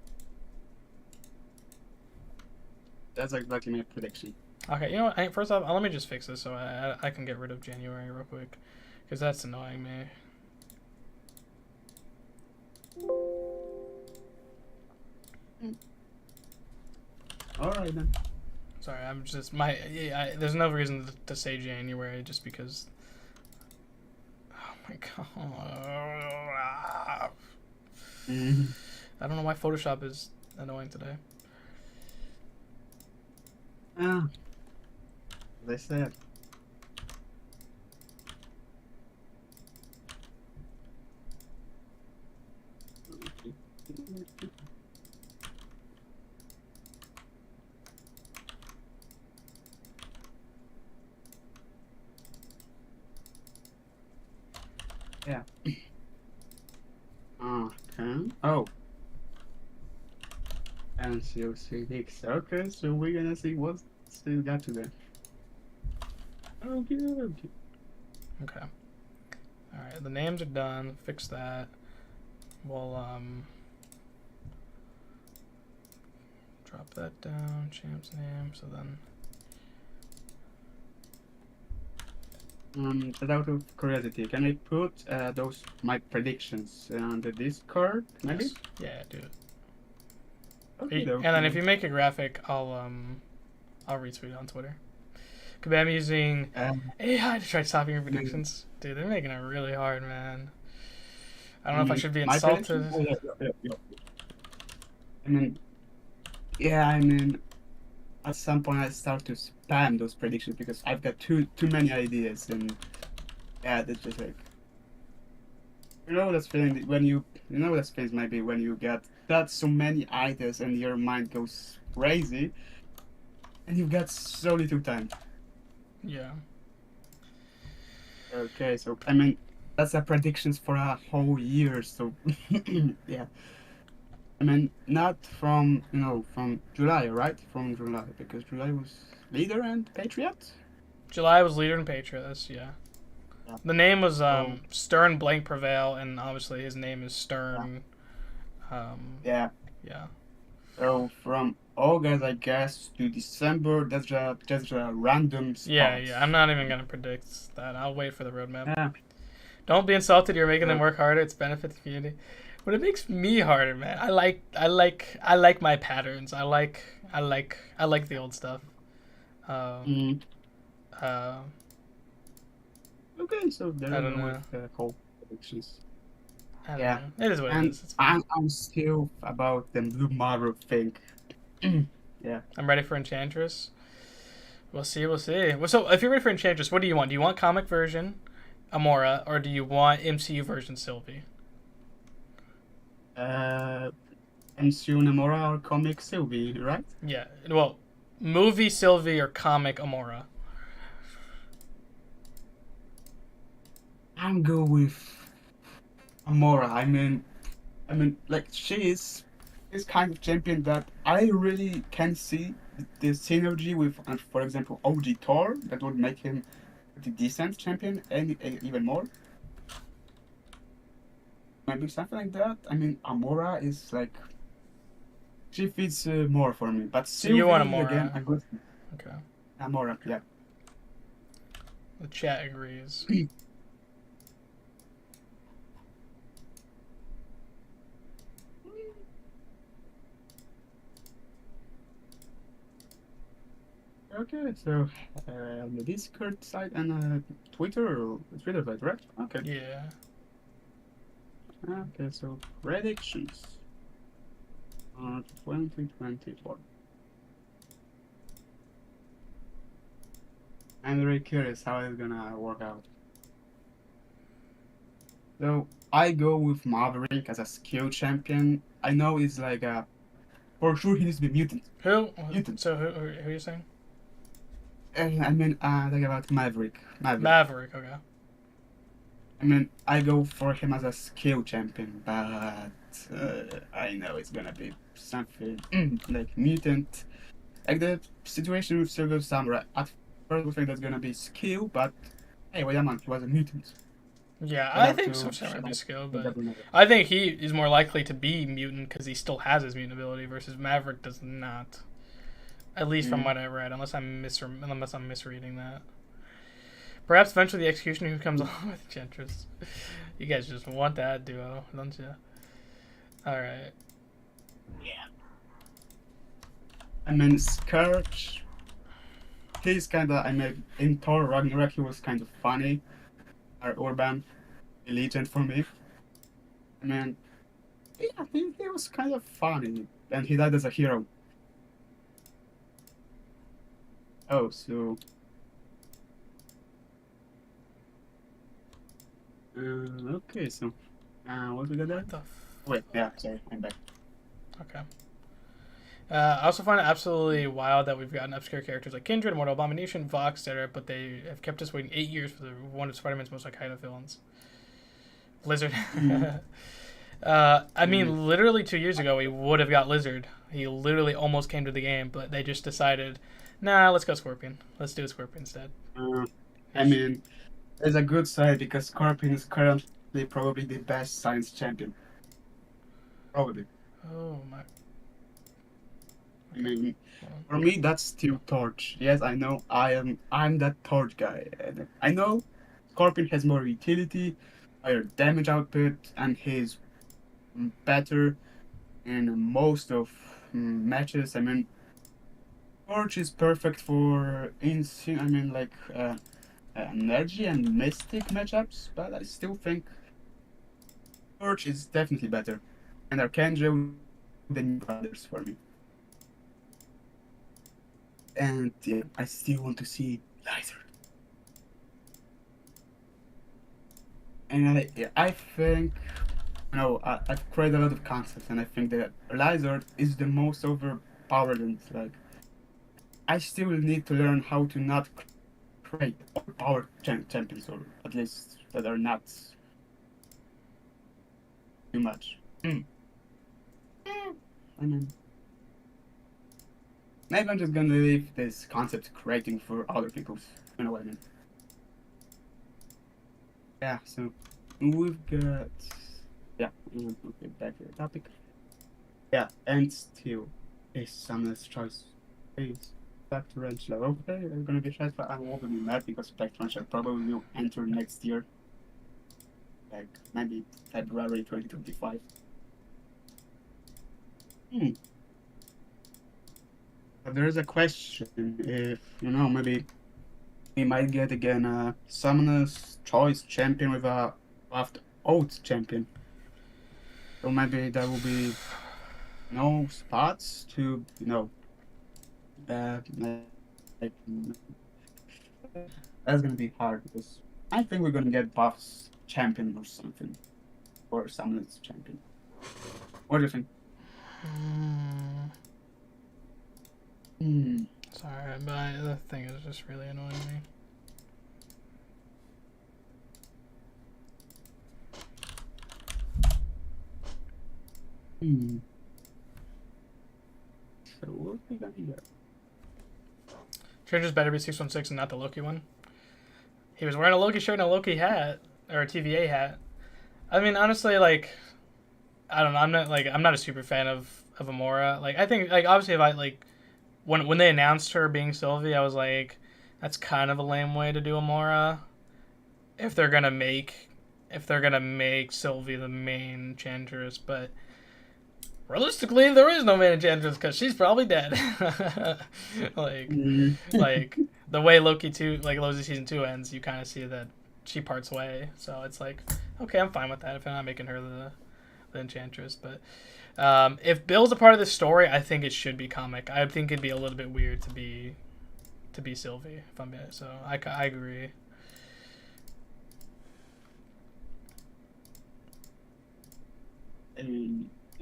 E: That's exactly my prediction.
A: Okay, you know what? First off, let me just fix this so I can get rid of January real quick. Because that's annoying me.
E: Alright then.
A: Sorry, I'm just there's no reason to say January just because. Oh my god. I don't know why Photoshop is annoying today.
E: Ah, they said. Yeah. Okay. Oh. And mcoc. Okay, so we're gonna see what's still got today. Okay.
A: Okay. All right. The names are done. Fix that. We'll drop that down. Champ's name. So then.
E: Just out of curiosity, can I put those my predictions on the Discord? Maybe.
A: Yes. Yeah. Do it.
E: Okay,
A: And then if you make a graphic, I'll retweet it on Twitter. Could I'm using AI to try stopping your predictions. Dude, they're making it really hard, man. I don't know if I should be insulted.
E: I mean, at some point I start to spam those predictions because I've got too many ideas, and yeah, that's just like, you know that feeling when you know that feeling maybe when you get that so many ideas and your mind goes crazy, and you've got so little time.
A: Yeah.
E: Okay, so I mean, that's a predictions for a whole year, so yeah. I mean, not from from July, right? From July, because July was leader and Patriot.
A: July was leader and Patriot. That's yeah. The name was Stern Blank Prevail, and obviously his name is Stern.
E: Yeah.
A: Yeah.
E: So from August, I guess, to December, that's just a random spot.
A: Yeah. I'm not even gonna predict that. I'll wait for the roadmap.
E: Yeah.
A: Don't be insulted. You're making them work harder. It's benefit the community, but it makes me harder, man. I like my patterns. I like the old stuff.
E: Okay, so there
A: I don't know.
E: with cold predictions.
A: Yeah, it is what it is.
E: I'm still about the blue marble thing. Yeah.
A: I'm ready for Enchantress. We'll see. So if you're ready for Enchantress, what do you want? Do you want comic version Amora, or do you want MCU version Sylvie?
E: MCU Amora or comic Sylvie, right?
A: Yeah. Well, movie Sylvie or comic Amora.
E: I'm go with Amora. I mean, like she's kind of champion that I really can see the synergy with, for example, OG Thor. That would make him the decent champion and even more. Maybe something like that. I mean, Amora is like she fits more for me. But
A: so you want Amora
E: again? I'm good.
A: Okay.
E: Amora, yeah.
A: The chat agrees.
E: Okay, so on the Discord side and Twitter side, right? Okay.
A: Yeah.
E: Okay, so predictions. 2024. I'm very curious how it's gonna work out. So I go with Maverick as a skill champion. I know it's like a for sure he needs to be mutant.
A: Who?
E: Mutant.
A: So who are you saying?
E: I mean, like about Maverick.
A: Maverick, okay.
E: I mean, I go for him as a skill champion, but I know it's gonna be something like mutant. Like the situation with Silver Samurai. At first, we think that's gonna be skill, but hey, wait a minute, he was a mutant.
A: Yeah, I think Silver Samurai would be skill, but I think he is more likely to be mutant because he still has his mutant ability, versus Maverick does not. At least from what I read, unless I'm misreading that. Perhaps eventually the Executioner who comes along with Enchantress. You guys just want that duo, don't you? Alright.
E: Yeah. I mean, Scourge, he's kinda, in Thor Ragnarok he was kind of funny. Or Urban, a legend for me. I mean, yeah, he was kind of funny. And he died as a hero. Oh, so. Okay, so. What we got there? Wait, yeah, sorry, I'm back.
A: Okay. I also find it absolutely wild that we've gotten obscure characters like Kindred, Mortal Abomination, Vox, etc., but they have kept us waiting 8 years for one of Spider-Man's most iconic villains. Lizard. I mean, literally 2 years ago, we would have got Lizard. He literally almost came to the game, but they just decided, nah, let's go Scorpion. Let's do a Scorpion instead.
E: I mean, there's a good side because Scorpion is currently probably the best science champion. Probably.
A: Oh my.
E: I mean, for me, that's still Torch. Yes, I know I'm that Torch guy. And I know Scorpion has more utility, higher damage output, and he's better in most of matches. I mean, Torch is perfect for energy and mystic matchups, but I still think Torch is definitely better, and Archangel the new brothers for me. And yeah, I still want to see Lizard. And I think, I've created a lot of concepts, and I think that Lizard is the most overpowered. And like, I still need to learn how to not create overpowered champions, or at least that are not too much. I mean, maybe I'm just gonna leave this concept creating for other people. You know what I mean? Yeah, so we've got. Yeah, we'll get back to the topic. Yeah, and still, a Summoner's Choice is back to range level. Okay, they're gonna be tried, but I won't be mad because Black Tranche probably will enter next year. Like, maybe February 2025. But there is a question if, maybe we might get again a Summoner's Choice champion with a Draft Oath champion. So maybe there will be no spots to, like, that's gonna be hard because I think we're gonna get Buff's champion or something. Or Summoner's champion. What do you think?
A: Sorry, but the thing is just really annoying me.
E: So what we got here?
A: Stranger's better be 616 and not the Loki one. He was wearing a Loki shirt and a Loki hat, or a TVA hat. I mean, honestly, like, I don't know. I'm not a super fan of Amora. Like, I think, like, obviously, if I like. When they announced her being Sylvie, I was like, that's kind of a lame way to do Amora. If they're gonna make Sylvie the main Enchantress, but realistically, there is no main Enchantress because she's probably dead. like the way Loki season 2 ends, you kind of see that she parts way. So it's like, okay, I'm fine with that if I'm not making her the Enchantress, but. If Bill's a part of the story, I think it should be comic. I think it'd be a little bit weird to be Sylvie. If I'm so, I agree.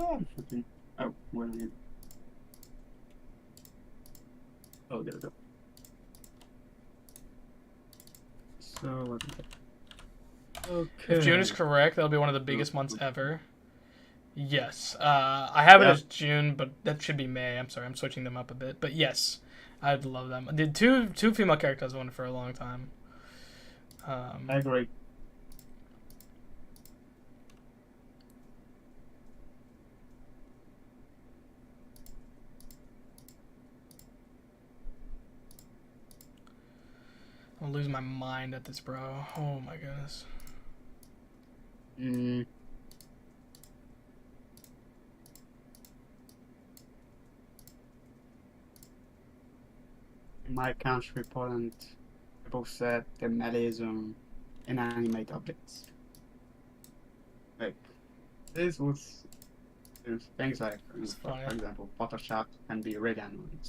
E: Oh, where are you? Oh, there we go. So what? Okay.
A: If June is correct, that'll be one of the biggest months ever. Yes. I have it as June, but that should be May. I'm sorry, I'm switching them up a bit. But yes, I'd love them. I did two female characters I wanted for a long time.
E: I agree.
A: I'm losing my mind at this, bro. Oh my goodness.
E: In my country, Poland, people said the meleeism inanimate objects. Like, this was things like, for example, Photoshop can be really annoying.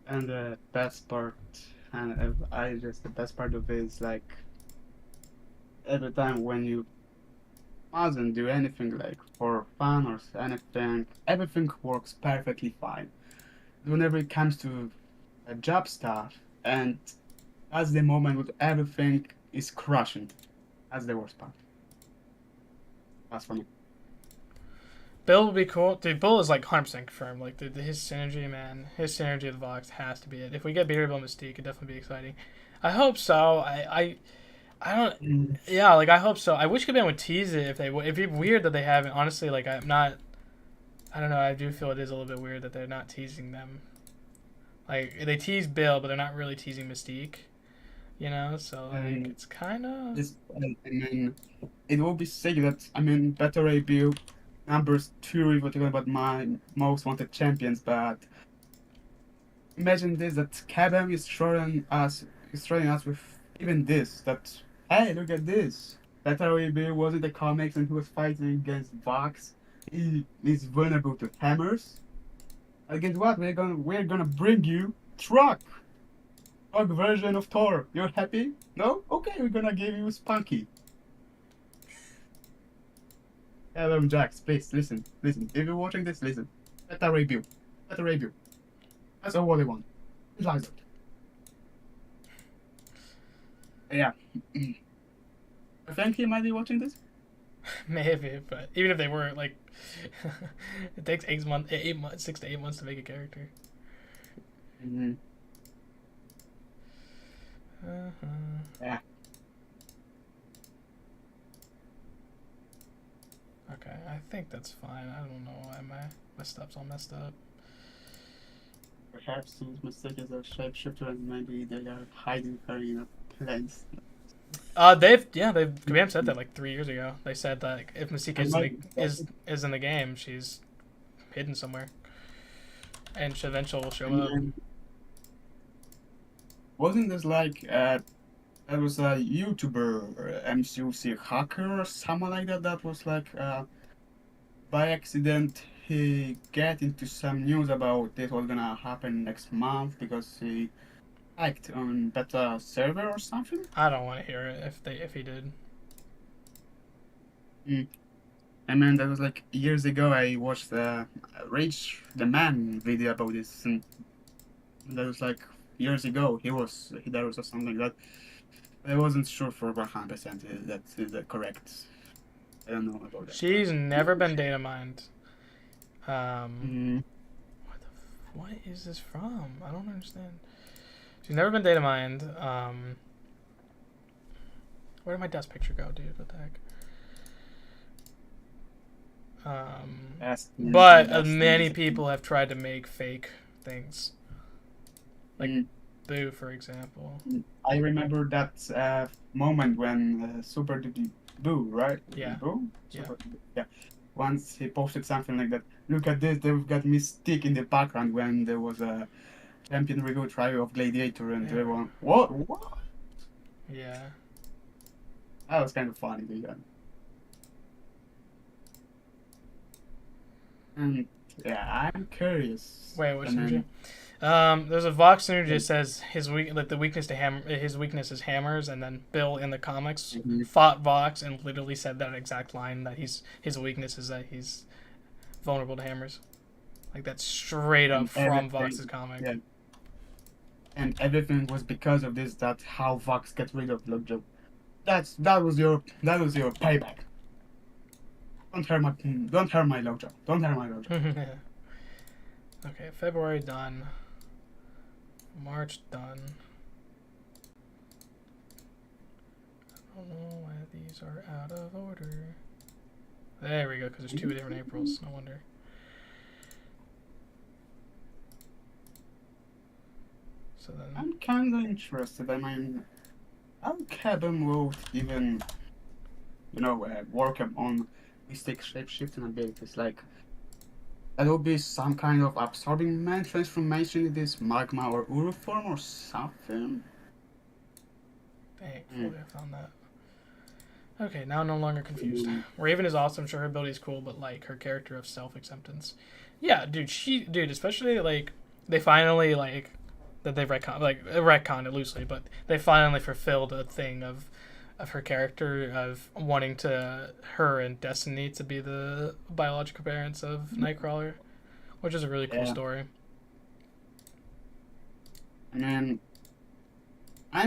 E: And the best part, the best part of it is like every time when you mustn't do anything like for fun or anything, everything works perfectly fine. Whenever it comes to job stuff, and that's the moment when everything is crushing. That's the worst part. That's for me.
A: Bill would be cool. Dude, Bill is like 100% confirmed. Like, his synergy, man. His synergy with Vox has to be it. If we get Beater Bill Mystique, it'd definitely be exciting. I hope so. I don't... Yeah, like, I hope so. I wish Kabam would tease it if they would. It'd be weird that they haven't. Honestly, like, I'm not... I don't know. I do feel it is a little bit weird that they're not teasing them. Like, they tease Bill, but they're not really teasing Mystique. You know? So, like, it's kind of...
E: I mean, it will be sick that, I mean, better review... Numbers 2, if we're talking about my most wanted champions, but imagine this, that Kabam is throwing us with even this, that, hey, look at this. Better Review was in the comics and he was fighting against Vox. He is vulnerable to hammers. And guess what? We're gonna bring you Truck version of Thor. You're happy? No? Okay, we're gonna give you Spunky. Jax, please listen. If you're watching this, listen. Better review. That's all what I want. It's like that. Yeah. I think he might be watching this.
A: Maybe, but even if they were, like, it takes 6 to 8 months to make a character.
E: Mm-hmm. Yeah.
A: Okay, I think that's fine. I don't know why my stuff's all messed up.
E: Perhaps his mistake is a shapeshifter and maybe they are hiding her in a place.
A: Kabam said that like 3 years ago. They said that like, if Mystique is in the game, she's hidden somewhere. And she eventually will show up.
E: Wasn't this like there was a YouTuber, mcoc hacker or someone like that, that was like by accident he get into some news about this was gonna happen next month because he hacked on beta server or something?
A: I don't want to hear it if he did.
E: I mean, that was like years ago. I watched the Rage the Man video about this, and that was like years ago. There was something that I wasn't sure for 100% that is correct. I don't know about that.
A: She's never been data mined. What is this from? I don't understand. She's never been data mined. Where did my dust picture go, dude? What the heck? But many people have tried to make fake things. Like Boo, for example.
E: I remember that moment when Super Boo, right?
A: Yeah.
E: Boo?
A: Yeah.
E: Yeah. Once he posted something like that. Look at this, they've got Mystique in the background when there was a champion review trial of Gladiator and everyone, what?
A: Yeah.
E: That was kind of funny, yeah. And yeah, I'm curious.
A: Wait, what synergy? There's a Vox synergy that says his weakness is hammers, and then Bill in the comics fought Vox and literally said that exact line, that his weakness is that he's vulnerable to hammers. Like, that's straight up from Vox's comic.
E: Yeah. And everything was because of this. That's how Vox got rid of Lockjaw. That was your payback. Don't hurt my Lockjaw. Don't hurt my Lockjaw.
A: Okay, February done. March done. I don't know why these are out of order. There we go, because there's 2 different Aprils. No wonder. So then
E: I'm kind of interested. I mean, how Kabam will even, work on Mystique shapeshifting abilities. Like, that will be some kind of absorbing man transformation in this magma or uru form or something.
A: Thankfully I found that. Okay, now I'm no longer confused. Raven is awesome, sure her ability is cool, but like her character of self-acceptance. Yeah, dude, especially like they finally like that they've retconned it loosely, but they finally fulfilled a thing of her character of wanting her and Destiny to be the biological parents of Nightcrawler, which is a really cool story.
E: I mean, I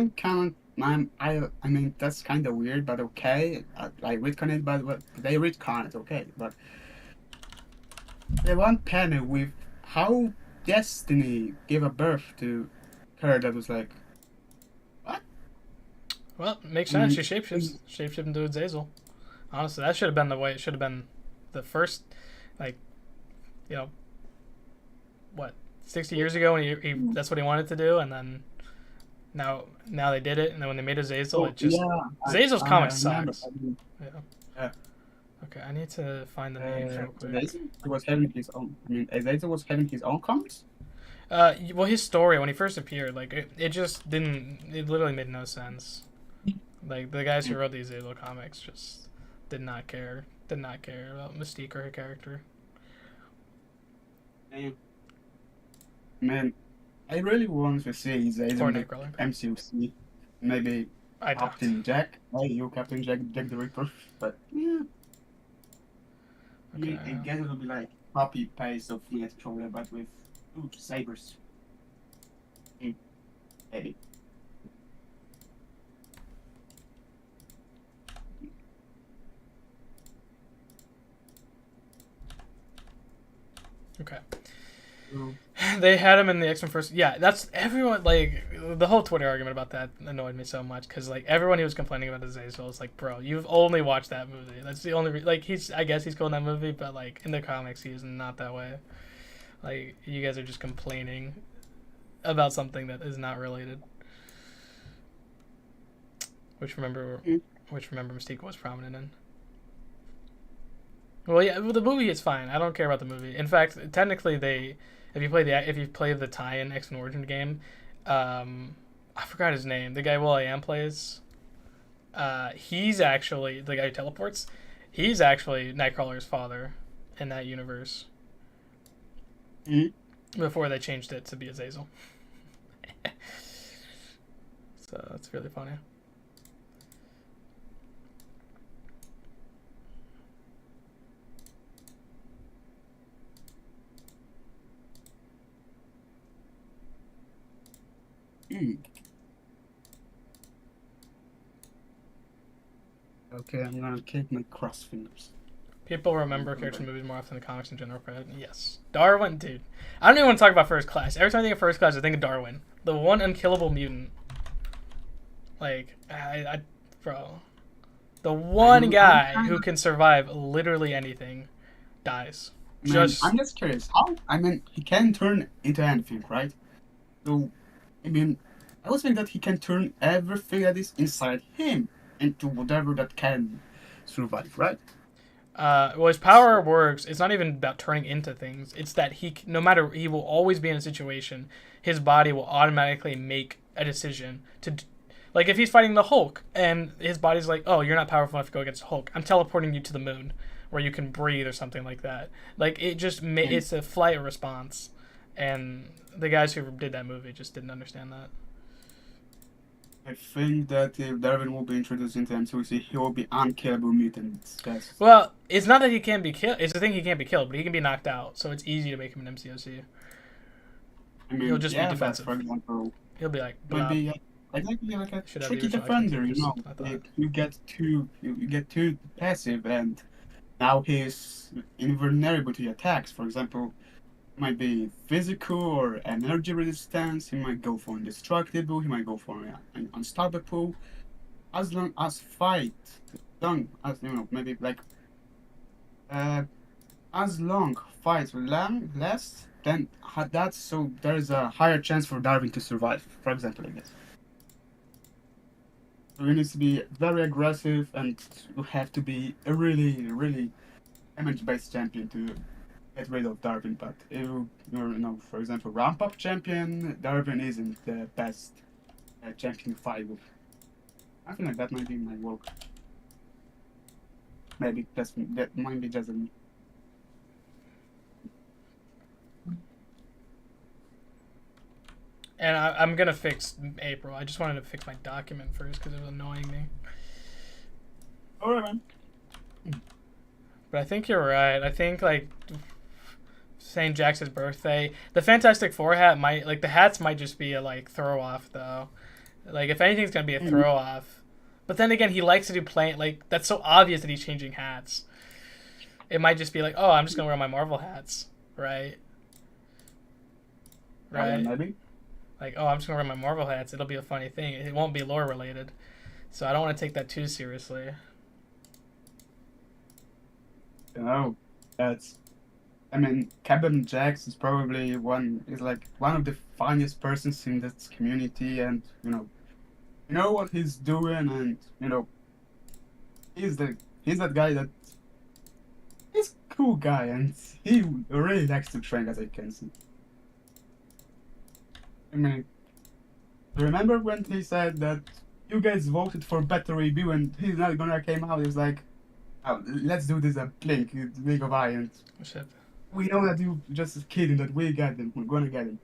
E: mean that's kind of weird, but okay. I retcon it, but they retcon it, okay. But the one panel with how Destiny gave a birth to her that was like, what?
A: Well, it makes sense. She shapeshifts into Azazel. Honestly, that should have been the way. It should have been the first, like, you know, what, 60 years ago when he that's what he wanted to do, and then now they did it, and then when they made Azazel, it just Azazel's comic sucks.
E: Yeah.
A: Okay, I need to find the names real quick.
E: Azazel was having his own. I mean, Azazel was having his own comics.
A: Well, his story when he first appeared, like it just didn't. It literally made no sense. Like the guys who wrote the Azazel comics just did not care about Mystique or her character.
E: Man, I really want to see Azazel in the MCOC. Maybe Captain Jack. Hey, you Captain Jack the Ripper. But yeah. Okay. I guess it will be like copy paste of Nightcrawler, but with sabers. Maybe.
A: Okay. They had him in the X-Men first. Yeah, that's everyone. Like the whole Twitter argument about that annoyed me so much because like everyone who was complaining about Azazel was like, bro, you've only watched that movie. That's the only like I guess he's cool in that movie, but like in the comics he is not that way. Like you guys are just complaining about something that is not related. Which remember Mystique was prominent in. Well, yeah, the movie is fine. I don't care about the movie. In fact, technically, if you play the tie-in X-Men Origin game, I forgot his name. The guy Will.i.am plays. He's actually the guy who teleports. He's actually Nightcrawler's father in that universe. Before they changed it to be Azazel. So that's really funny.
E: Okay, I'm gonna keep my cross fingers.
A: People remember characters in movies more often than comics in general. Yes. Darwin, dude. I don't even want to talk about First Class. Every time I think of First Class, I think of Darwin. The one unkillable mutant. Like, bro. The one guy who can survive literally anything dies.
E: I'm just curious. How? I mean, he can turn into anything, right? So, I mean, I was thinking that he can turn everything that is inside him into whatever that can survive, right?
A: Well, his power works. It's not even about turning into things. It's that he will always be in a situation. His body will automatically make a decision to, like if he's fighting the Hulk and his body's like, oh, you're not powerful enough to go against Hulk. I'm teleporting you to the moon where you can breathe or something like that. Like it just it's a flight response, and the guys who did that movie just didn't understand that.
E: I think that if Darwin will be introduced into MCOC, he will be unkillable mutant.
A: Well, it's not that he can't be killed. It's the thing he can't be killed, but he can be knocked out. So it's easy to make him an MCOC.
E: I mean, he'll just be defensive. For example,
A: he'll be like,
E: maybe like a tricky defender. You know, like you get too passive, and now he's invulnerable to attacks. For example, might be physical or energy resistance. He might go for indestructible. He might go for an unstoppable. As long as maybe like as long fights last, then that's so there's a higher chance for Darwin to survive. For example, I guess. So he needs to be very aggressive, and you have to be a really damage-based champion to get rid of Darwin. But if you're, for example, ramp-up champion, Darwin isn't the best champion to fight with. I feel like that might be my work. Maybe that might be just a...
A: And I'm gonna fix April. I just wanted to fix my document first because it was annoying me.
E: Alright, man.
A: But I think you're right. I think like St. Jackson's birthday, the Fantastic Four hat might like the hats might just be a like throw off though. Like if anything's gonna be a throw off. But then again, he likes to do plain like that's so obvious that he's changing hats. It might just be like, oh, I'm just gonna wear my Marvel hats, right? Right.
E: Maybe.
A: Like, oh, I'm just gonna wear my Marvel hats. It'll be a funny thing. It won't be lore related, so I don't want to take that too seriously.
E: No, that's. I mean, Captain Jax is probably one of the funniest persons in this community, and you know what he's doing, and he's that guy that he's a cool guy, and he really likes to train, as I can see. I mean, remember when he said that you guys voted for better review and he's not gonna came out? He was like, oh, let's do this at Blink, League of Ions.
A: Shit.
E: We know that you just kidding, that we got him. We're gonna get him.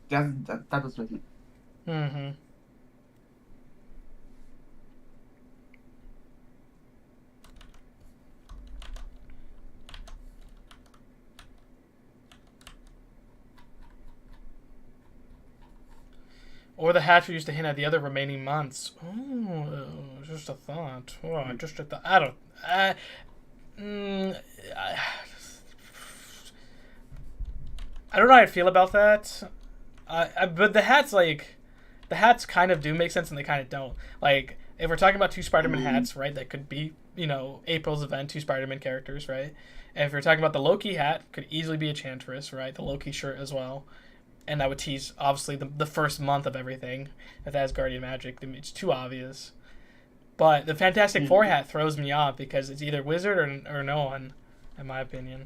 E: That was written.
A: Mm-hmm. Or the hatcher used to hint at the other remaining months. Oh, just a thought. Oh, just a thought. I don't. I don't know how I feel about that. But the hats kind of do make sense and they kind of don't. Like, if we're talking about two Spider-Man hats, right, that could be, April's event, two Spider-Man characters, right? And if we're talking about the Loki hat, could easily be a Enchantress, right? The Loki shirt as well. And that would tease, obviously, the first month of everything. If that has Guardian Magic, it's too obvious. But the Fantastic Four hat throws me off because it's either Wizard or no one, in my opinion.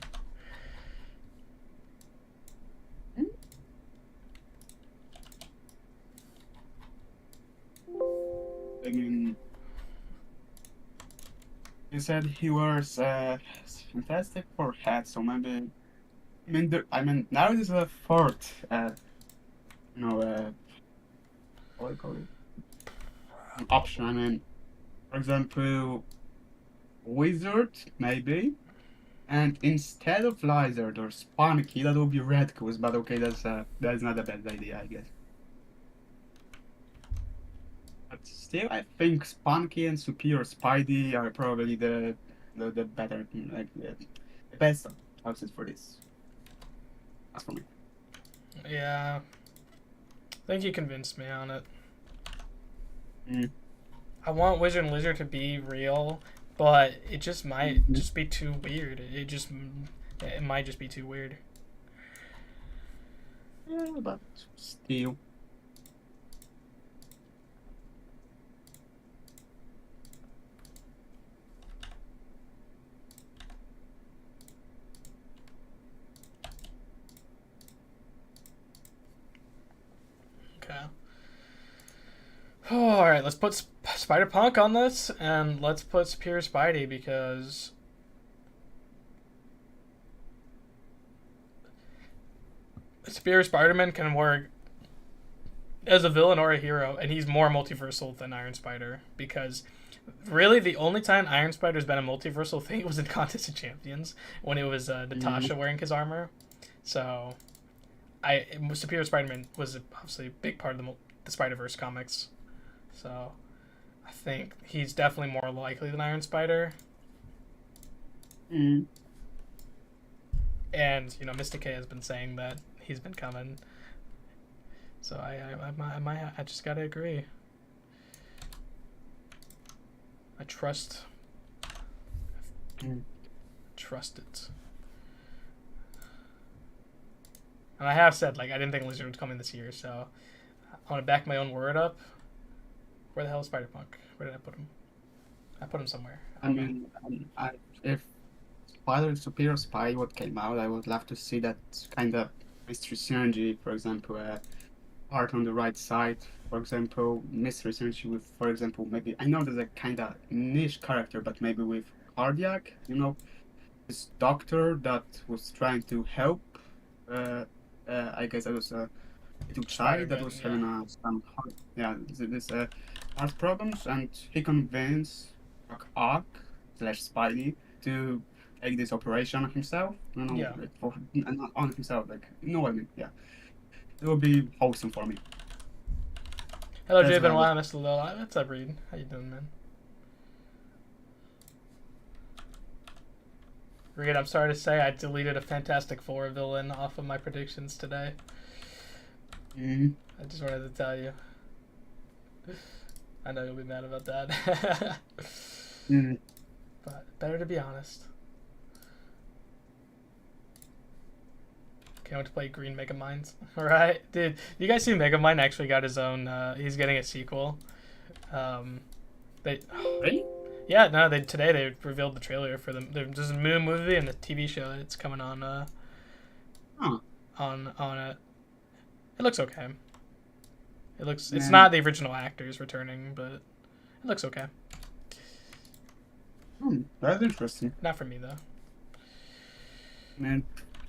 E: I mean, you said he wears Fantastic Four hats, so maybe. Now there's a fourth, what do you call it? An option. I mean, for example, Wizard, maybe. And instead of Lizard or Spunky, that would be Red Goose, but okay, that's not a bad idea, I guess. But still, I think Spunky and Superior Spidey are probably the better, like, the best options for this. That's for me.
A: Yeah. I think you convinced me on it. I want Wizard and Lizard to be real, but it just might just be too weird. It might just be too weird.
E: Yeah, but still.
A: Okay. Oh, all right, let's put Spider-Punk on this, and let's put Superior Spidey because Superior Spider-Man can work as a villain or a hero, and he's more multiversal than Iron Spider because really the only time Iron Spider's been a multiversal thing was in Contest of Champions when it was Natasha wearing his armor. So Superior Spider-Man was obviously a big part of the Spider-Verse comics. So I think he's definitely more likely than Iron Spider. And, Mystic K has been saying that he's been coming. So I just gotta agree. I trust it. And I have said, I didn't think Lizard was coming this year, so I want to back my own word up. Where the hell is Spider-Punk? Where did I put him? I put him somewhere.
E: If Superior Spy what came out, I would love to see that kind of mystery synergy. For example, art on the right side. For example, mystery synergy with, for example, maybe I know there's a kind of niche character, but maybe with Cardiac. This doctor that was trying to help. I guess it was little child that was having some heart problems, and he convinced mcoc / Spidey to take this operation on himself. Not on himself, like, you know what I mean? Yeah, it would be wholesome for me.
A: Hello, Jay, been a while, Mr. Lil. What's up, Reed? How you doing, man? Reed, I'm sorry to say I deleted a Fantastic Four villain off of my predictions today. I just wanted to tell you. I know you'll be mad about that. But better to be honest. Can't wait to play Green Megamind. Alright, dude. You guys see Megamind actually got his own, he's getting a sequel.
E: Really?
A: Yeah, no, today they revealed the trailer for them. There's a new movie and the TV show that's coming on, on it. It looks okay. It's not the original actors returning, but it looks okay.
E: That's interesting.
A: Not for me, though.
E: Man,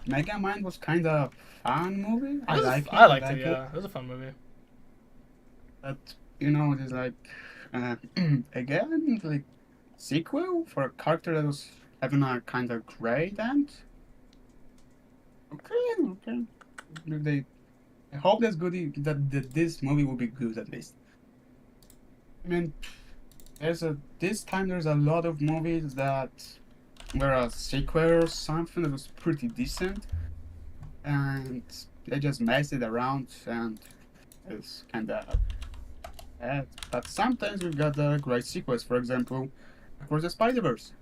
E: Megamind was kind of fun movie. I liked it,
A: yeah. It was a fun movie.
E: But, you know, it's like, again, like, sequel for a character that was having a kind of great end. Okay. I hope that's good. That this movie will be good at least. I mean, this time there's a lot of movies that were a sequel or something that was pretty decent, and they just messed it around, and it's kind of bad. But sometimes we've got great sequels. For example, Across the Spider-Verse.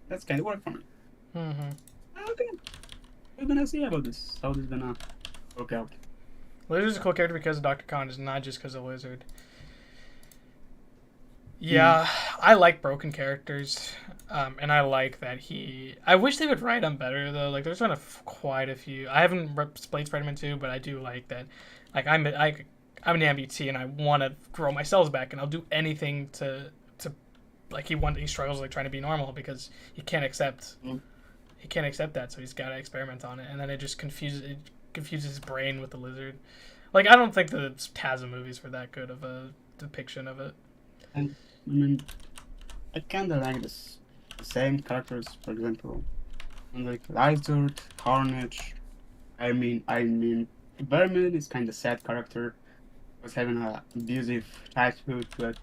E: That's kind of work for me. Okay. We're gonna see about this. How this is gonna work out.
A: Lizard's a cool character because of Dr. Khan, is not just because of Lizard. Yeah, I like broken characters, and I like that I wish they would write him better though. Like, there's been quite a few. I haven't played Spider-Man 2, but I do like that. Like, I'm an amputee and I want to grow my cells back, and I'll do anything to like he struggles like trying to be normal because he can't accept that, so he's got to experiment on it, and then it just confuses his brain with the Lizard. Like, I don't think the TASM movies were that good of a depiction of it.
E: And I mean, I kind of like the same characters, for example, like Lizard, Carnage. I mean, Vermin is kind of sad character. Was having an abusive childhood, but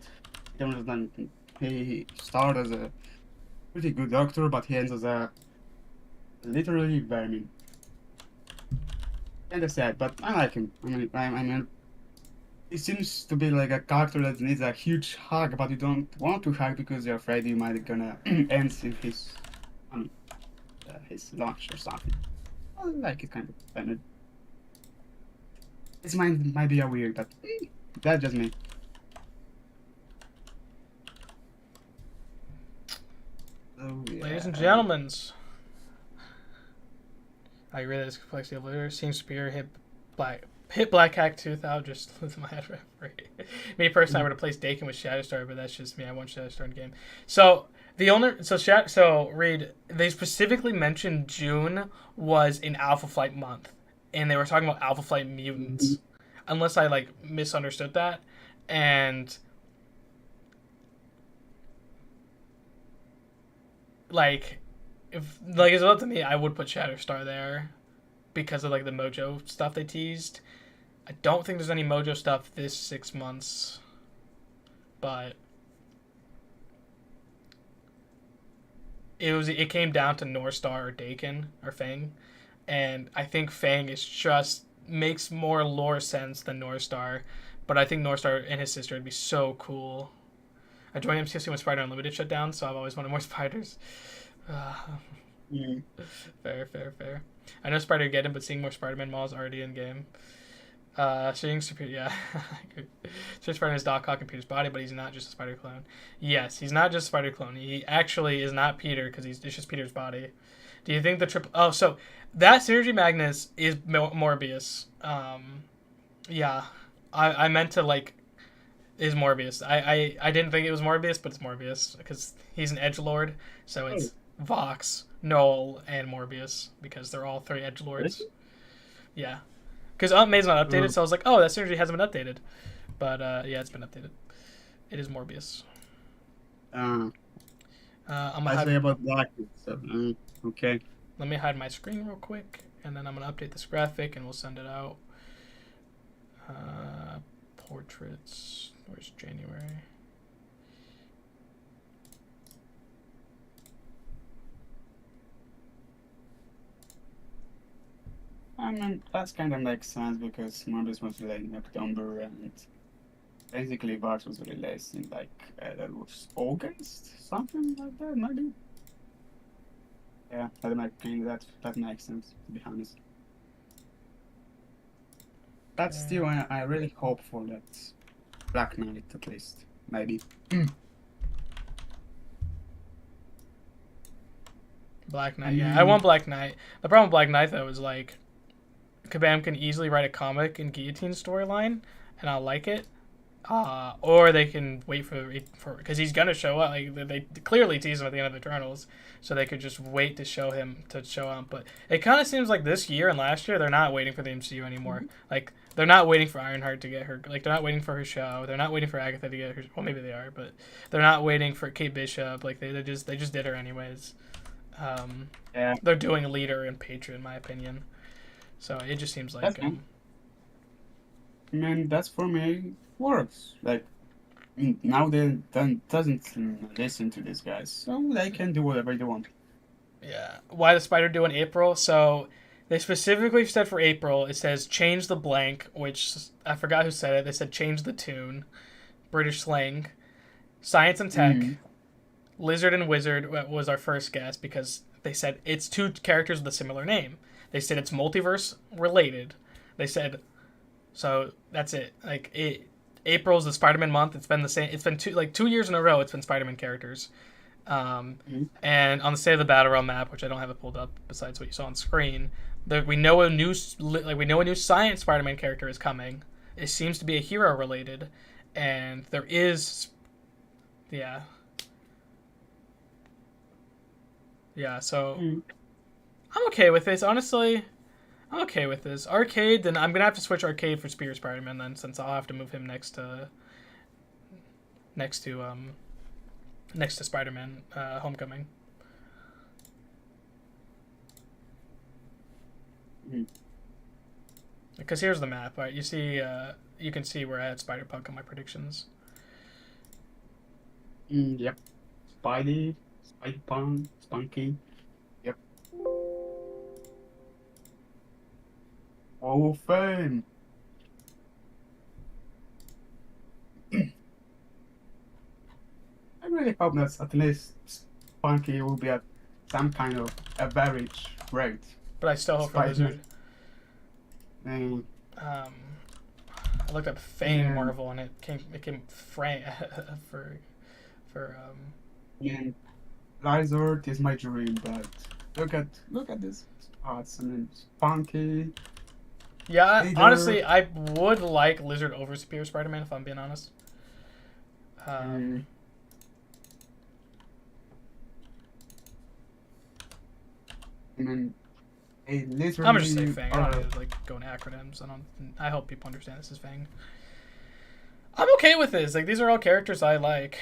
E: he started as a pretty good doctor, but he ends as a literally vermin. Kind of sad, but I like him. I mean, he seems to be like a character that needs a huge hug, but you don't want to hug because you're afraid you might gonna end in his lunch or something. I like it kind of. I mean, this might be a weird, but that's just me. Oh, yeah.
A: Ladies and gentlemen, I read this complexity of Lizard. Seeing Spear hit Black Hack Tooth out, just losing my head referee. Me personally, I would have placed Dakin with Shatterstar, but that's just me. I want Shatterstar in game. So Reed, they specifically mentioned June was an Alpha Flight month, and they were talking about Alpha Flight mutants, unless I like misunderstood that. And like, if like it's up to me, I would put Shatterstar there because of like the Mojo stuff they teased. I don't think there's any Mojo stuff this 6 months, but it came down to Northstar or Dakin or Fang, and I think Fang is just makes more lore sense than Northstar, but I think Northstar and his sister would be so cool. I joined MCC when Spider Unlimited shut down, so I've always wanted more spiders. Fair. I know Spider get him, but seeing more Spider-Man malls already in game. Seeing Superior, yeah. Seeing Spider-Man is Doc Ock and Peter's body, but he's not just a spider clone. Yes, he's not just a spider clone. He actually is not Peter because it's just Peter's body. Do you think the triple? Oh, so that Synergy Magnus is Morbius. Yeah, I meant to like is Morbius. I didn't think it was Morbius, but it's Morbius because he's an edgelord. So it's Vox, Noel, and Morbius because they're all three edgelords. Yeah. Because Aunt May's not updated, so I was like, oh, that synergy hasn't been updated. But yeah, it's been updated. It is Morbius.
E: I
A: gonna
E: say about Black. So, okay.
A: Let me hide my screen real quick, and then I'm gonna update this graphic, and we'll send it out. Portraits. Where's January?
E: I mean, that's kind of makes sense because Morbius was released in October and basically Box was released in like, that was August? Something like that, maybe? Yeah, that makes sense, to be honest. But still, I really hope for that Black Knight, at least. Maybe.
A: Black Knight, yeah. I want Black Knight. The problem with Black Knight, though, is like, Kabam can easily write a comic and guillotine storyline, and I'll like it. Or they can wait for because he's gonna show up. Like they clearly tease him at the end of Eternals, so they could just wait to show up. But it kind of seems like this year and last year they're not waiting for the MCU anymore. Like they're not waiting for Ironheart to get her. Like they're not waiting for her show. They're not waiting for Agatha to get her. Well, maybe they are, but they're not waiting for Kate Bishop. Like they just did her anyways.
E: Yeah.
A: They're doing Leader and Patriot, in my opinion. So it just seems like.
E: I mean, that's for me. Works. Like, now they doesn't listen to these guys, so they can do whatever they want.
A: Yeah. Why the Spider do in April? So they specifically said for April, it says change the blank, which I forgot who said it. They said change the tune. British slang. Science and tech. Lizard and Wizard was our first guess because they said it's two characters with a similar name. They said it's multiverse related. They said, so that's it. Like April's the Spider-Man month. It's been the same. It's been 2 years in a row. It's been Spider-Man characters. And on the State of the Battle Realm map, which I don't have it pulled up besides what you saw on screen, we know a new science Spider-Man character is coming. It seems to be a hero related, and there is, yeah. So I'm okay with this. Honestly, I'm okay with this. Arcade, then I'm gonna have to switch Arcade for Spear Spider-Man then, since I'll have to move him next to Spider-Man Homecoming. Because here's the map, right? You see, you can see where I had Spider-Punk on my predictions.
E: Yep. Spidey, Spider-Punk, Spunky. Yep. Hall of Fame. I really hope that at least Spunky will be at some kind of average rate.
A: But I still hope for Lizard.
E: Mm.
A: I looked up Fame Marvel and it came Frank for
E: And Lizard is my dream, but look at this spots. I mean, Spunky.
A: Yeah,
E: Leader.
A: Honestly, I would like Lizard over Superior Spider-Man if I'm being honest.
E: I mean, literally.
A: I'm gonna just say Fang. I don't need to go into acronyms. I hope people understand this is Fang. I'm okay with this. Like these are all characters I like.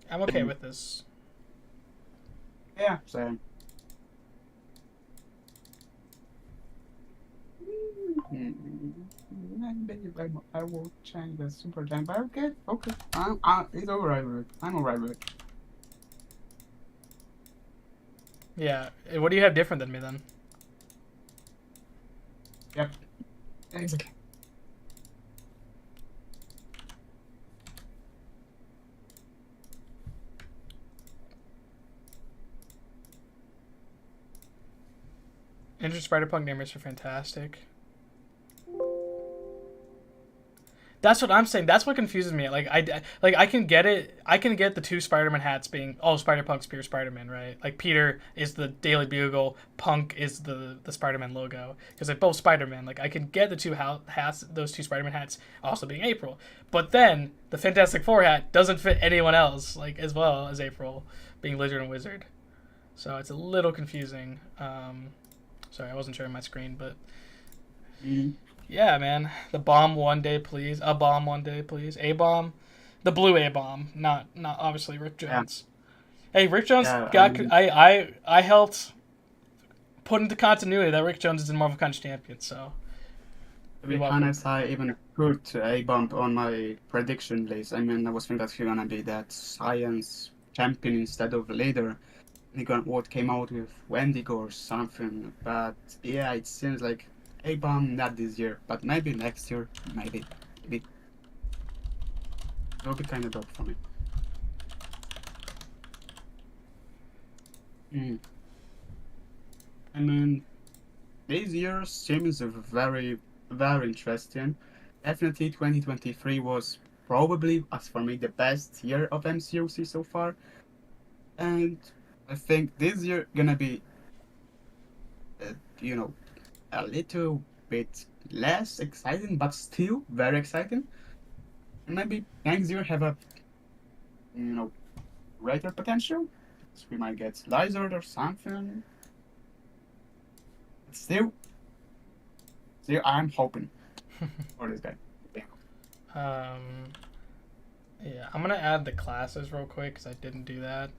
A: I'm okay with this.
E: Yeah, same. I will change the super time, but okay. It's alright with it. I'm alright with it.
A: Yeah. What do you have different than me then?
E: Yep. Exactly.
A: Enter Spider-Punk namers are fantastic. That's what I'm saying. That's what confuses me. Like I can get it. I can get the two Spider-Man hats being Spider-Punk's pure Spider-Man, right? Like Peter is the Daily Bugle, Punk is the Spider-Man logo because they're both Spider-Man. Like I can get the two hats, those two Spider-Man hats also being April. But then the Fantastic Four hat doesn't fit anyone else, like as well as April being Lizard and Wizard. So it's a little confusing. Sorry, I wasn't sharing my screen, but. Yeah, man. The bomb one day, please. A bomb one day, please. A bomb, the blue A bomb, not obviously Rick Jones. Yeah. Hey, Rick Jones got. I helped put into continuity that Rick Jones is in Marvel Contest Champions. So.
E: To be honest, I even put A bomb on my prediction list. I mean, I was thinking that he's gonna be that science champion instead of leader. And what came out with Wendigo or something, but yeah, it seems like. A-bomb not this year, but maybe next year, maybe. It'll be kind of dope for me. I mean, this year seems very, very interesting. Definitely 2023 was probably, as for me, the best year of MCOC so far. And I think this year gonna be, a little bit less exciting, but still very exciting. And maybe next year have a, greater potential. So we might get Lizard or something. But still, I'm hoping for this guy.
A: Yeah, I'm gonna add the classes real quick because I didn't do that.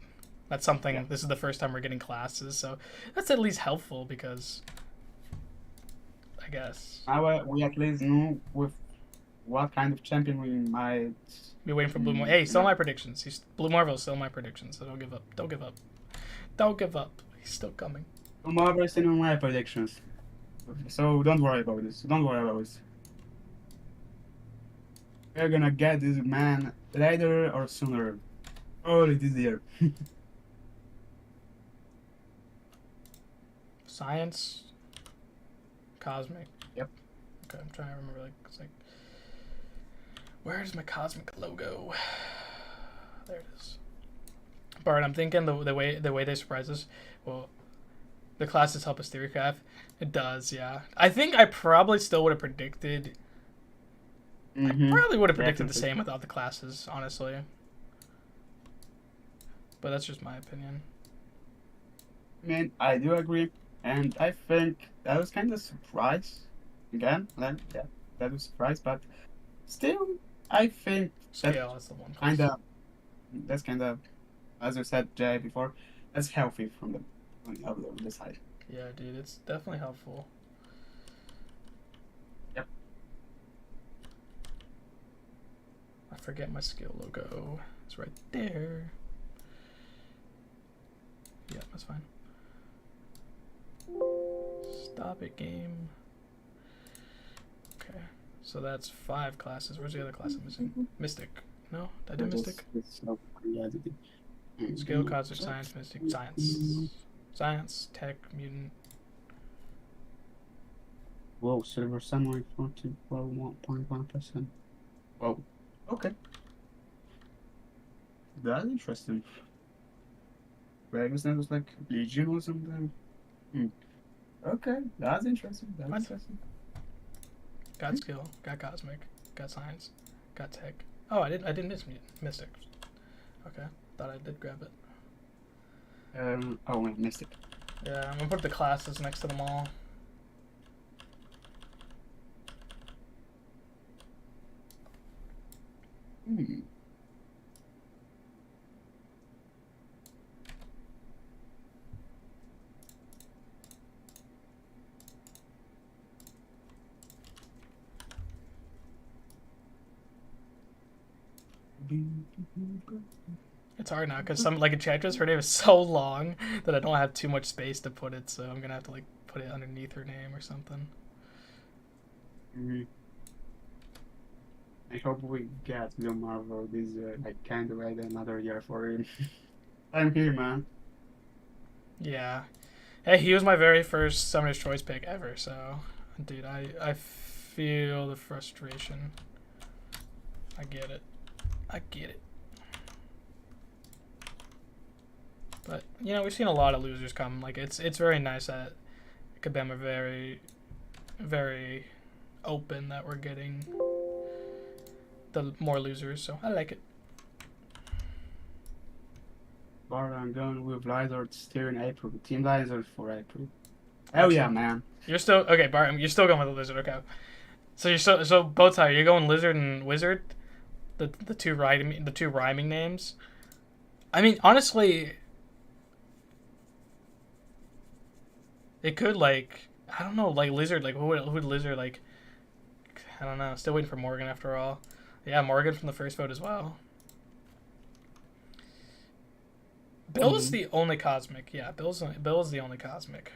A: That's something. Yeah. This is the first time we're getting classes, so that's at least helpful because. I guess.
E: Now we at least know with what kind of champion we might
A: be waiting for Blue Marvel. Hey, still my predictions. Blue Marvel is still my predictions, so don't give up. Don't give up. Don't give up. He's still coming.
E: Blue Marvel is still on my predictions. So don't worry about this. Don't worry about this. We're gonna get this man later or sooner. Early this year.
A: Science. Cosmic.
E: Yep.
A: Okay, I'm trying to remember. Where's my cosmic logo? There it is. Bart, I'm thinking the way they surprise us. Well, the classes help us theorycraft. It does, yeah. I think I probably still would have predicted. I probably would have predicted the same without the classes, honestly. But that's just my opinion.
E: I mean, I do agree. And I think that was kind of a surprise. Again, that was a surprise, but still, I think
A: scale is the one.
E: That's kind of, as you said, Jay, before, that's healthy from the side.
A: Yeah, dude, it's definitely helpful.
E: Yep.
A: I forget my skill logo. It's right there. Yeah, that's fine. Stop it, game. Okay, so that's 5 classes. Where's the other class I'm missing? Mystic. No? Did I do Mystic? Skill, Cosmic, Science, Mystic, Science. Science, Tech, Mutant.
E: Whoa, Silver Samurai 1.1%. Whoa. Okay. That's interesting. That was like Legion or something. Okay, that's interesting.
A: Got skill, got cosmic, got science, got tech. Oh, I didn't miss mystic. Okay, thought I did grab it.
E: Oh wait, mystic.
A: Yeah, I'm gonna put the classes next to them all. It's hard now because some Enchantress, her name is so long that I don't have too much space to put it, so I'm gonna have to put it underneath her name or something.
E: I hope we get Blue Marvel this year. I can't wait another year for him. I'm here, man.
A: Yeah. Hey, he was my very first Summoner's Choice pick ever, so dude, I feel the frustration. I get it. I get it. But, you know, we've seen a lot of losers come. Like, it's very nice that Kabam are very, very open that we're getting the more losers, so I like it.
E: But I'm going with Lizard still in April. Team Lizard for April. Hell yeah, man.
A: You're still okay, Bart. You're still going with the lizard, okay? So you're so both are you're going lizard and wizard, the two rhyming names. I mean, honestly, it could like I don't know, like lizard, like who would lizard like? I don't know. Still waiting for Morgan after all. Yeah, Morgan from the first vote as well. Bill is the only cosmic. Yeah, Bill is the only cosmic.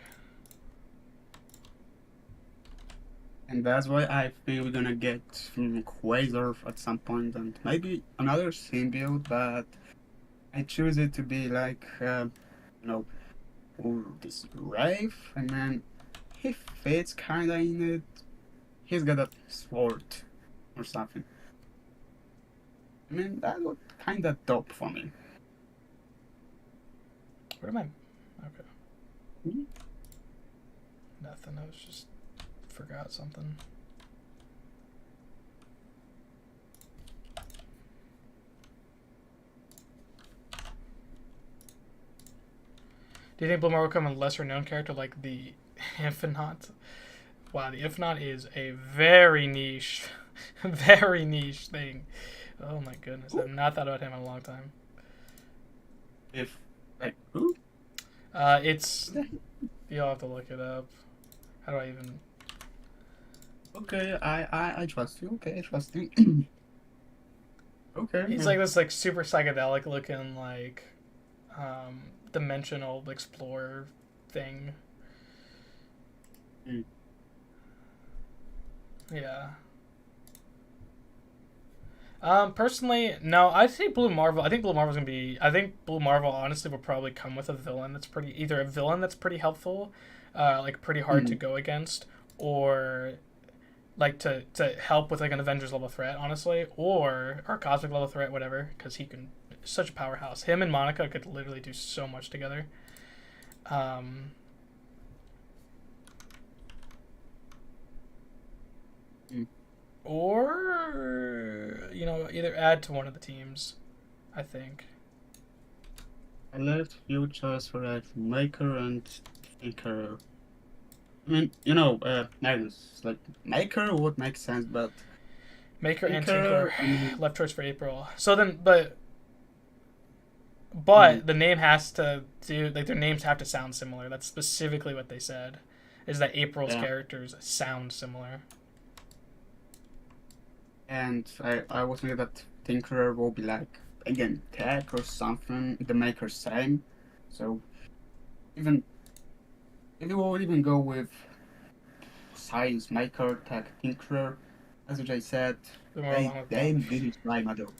E: And that's why I feel we're gonna get Quasar at some point and maybe another symbiote, but I choose it to be like, you know, this Wraith, and then he fits kinda in it. He's got a sword or something. I mean, that looked kinda dope for me.
A: Where am I? Okay. Nothing. I was just forgot something. Do you think Blumar will become a lesser known character like the Infinite? Wow, the Infinite is a very niche thing. Oh my goodness, I've not thought about him in a long time.
E: If like who?
A: It's you'll have to look it up. How do I even?
E: Okay, I trust you. Okay, I trust you. Okay.
A: He's like this like super psychedelic looking like dimensional explorer thing.
E: Mm.
A: Yeah. Personally, no. I say Blue Marvel. I think Blue Marvel's gonna be. I think Blue Marvel honestly will probably come with a villain that's either a villain that's pretty helpful, like pretty hard to go against, or like to help with like an Avengers level threat, honestly, or cosmic level threat, whatever, because he can such a powerhouse. Him and Monica could literally do so much together. Or, you know, either add to one of the teams, I think.
E: I left few choices for like Maker and Thinker. I mean, you know, Magnus, like Maker would make sense, but
A: Maker and
E: Tinker,
A: Tinker, left choice for April. So then, but the name has to do, like, their names have to sound similar. That's specifically what they said, is that April's characters sound similar.
E: And I was thinking that Tinkerer will be like, again, tech or something, the Maker same. So, even if you will even go with Science, Maker, Tech, Tinkerer, as I said, they didn't rhyme at all.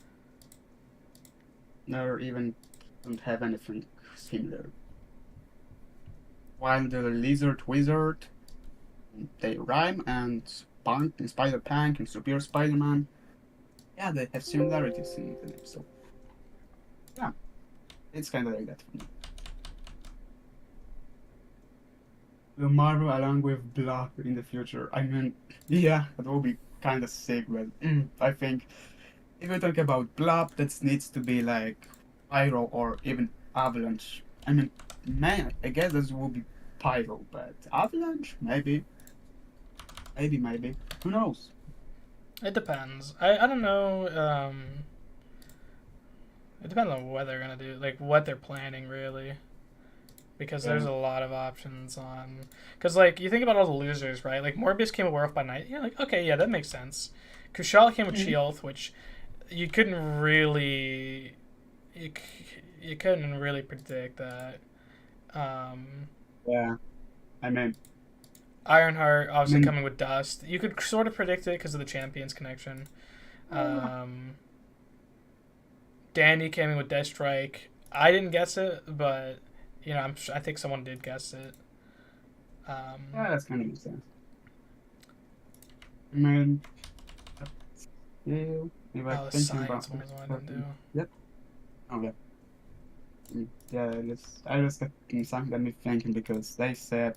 E: Never even don't have anything similar. While the Lizard Wizard, they rhyme, and Punk and Spider-Punk and Superior Spider-Man, yeah, they have similarities in the name, so yeah, it's kind of like that for me. The Marvel along with Blob in the future, I mean, yeah, that will be kind of sick, but I think if we talk about Blob, that needs to be like Pyro or even Avalanche. I mean, man, I guess this will be Pyro, but Avalanche, maybe. Who knows?
A: It depends. I don't know. It depends on what they're gonna do, like what they're planning, really. Because there's a lot of options on. Because, like, you think about all the losers, right? Like, Morbius came with Werewolf by Night. You're like, okay, yeah, that makes sense. Kushal came with Sheolth, which you couldn't really. You couldn't really predict that.
E: Yeah. I mean,
A: Ironheart obviously coming with Dust. You could sort of predict it because of the Champions connection. Dandy came in with Deathstrike. I didn't guess it, but you know, I think someone did guess it.
E: yeah, that's kind of makes sense. I mean, We were
A: Oh, the
E: thinking
A: science
E: about
A: one is what I didn't do.
E: Yep. Oh yeah. Yeah, I just got something got me thinking because they said,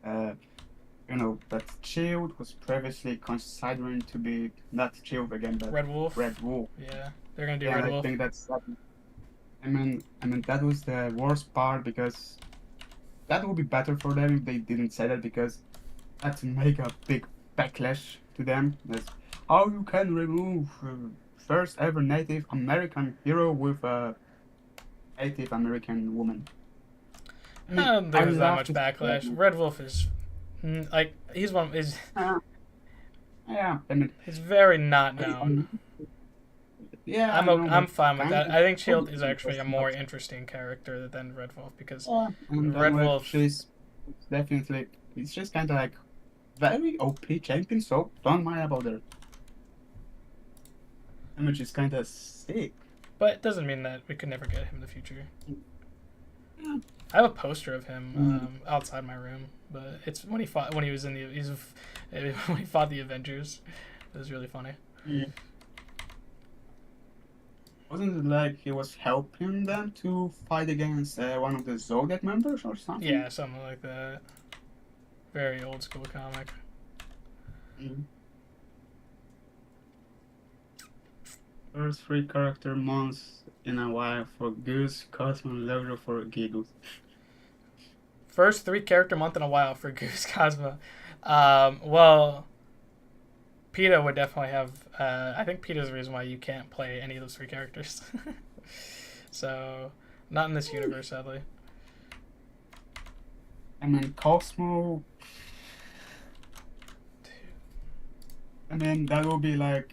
E: you know, that Shield was previously considering to be not Shield again, but
A: Red Wolf.
E: Red Wolf.
A: Yeah, they're gonna do
E: Yeah,
A: Red
E: I
A: Wolf.
E: think that's. I mean, that was the worst part because that would be better for them if they didn't say that because that make a big backlash to them. That's how you can remove first ever Native American hero with a Native American woman.
A: I don't think there's that much backlash.
E: Yeah.
A: Red Wolf is like he's one is
E: Yeah, I mean,
A: he's very not known.
E: Yeah,
A: I'm fine with that. I think Shield
E: Shield
A: is actually a more interesting character than Red Wolf because
E: and
A: Red Wolf
E: she's definitely it's just kind of like very OP champion, so don't mind about her. Which is kind of sick.
A: But it doesn't mean that we could never get him in the future.
E: Yeah.
A: I have a poster of him outside my room, but it's when he was in when he fought the Avengers. It was really funny.
E: Yeah. Wasn't it like he was helping them to fight against one of the Zodiac members or something?
A: Yeah, something like that. Very old school comic.
E: Mm. First 3 character months in a while for Goose, Cosmo, and Logo for Giggles.
A: First 3 character month in a while for Goose Cosmo. Well, PETA would definitely have. I think PETA's the reason why you can't play any of those 3 characters. So, not in this universe, sadly.
E: I mean, Cosmo. I mean, that would be like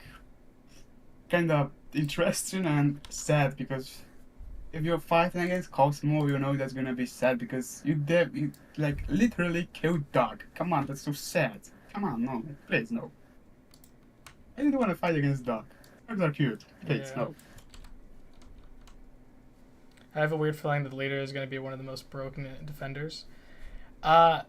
E: kind of interesting and sad because if you're fighting against Cosmo, you know that's gonna be sad because you like literally killed Dog. Come on, that's so sad. Come on, no, please no. I didn't want to fight against Dog. Dogs are cute. Please
A: Yeah.
E: no.
A: I have a weird feeling that the leader is going to be one of the most broken defenders. Why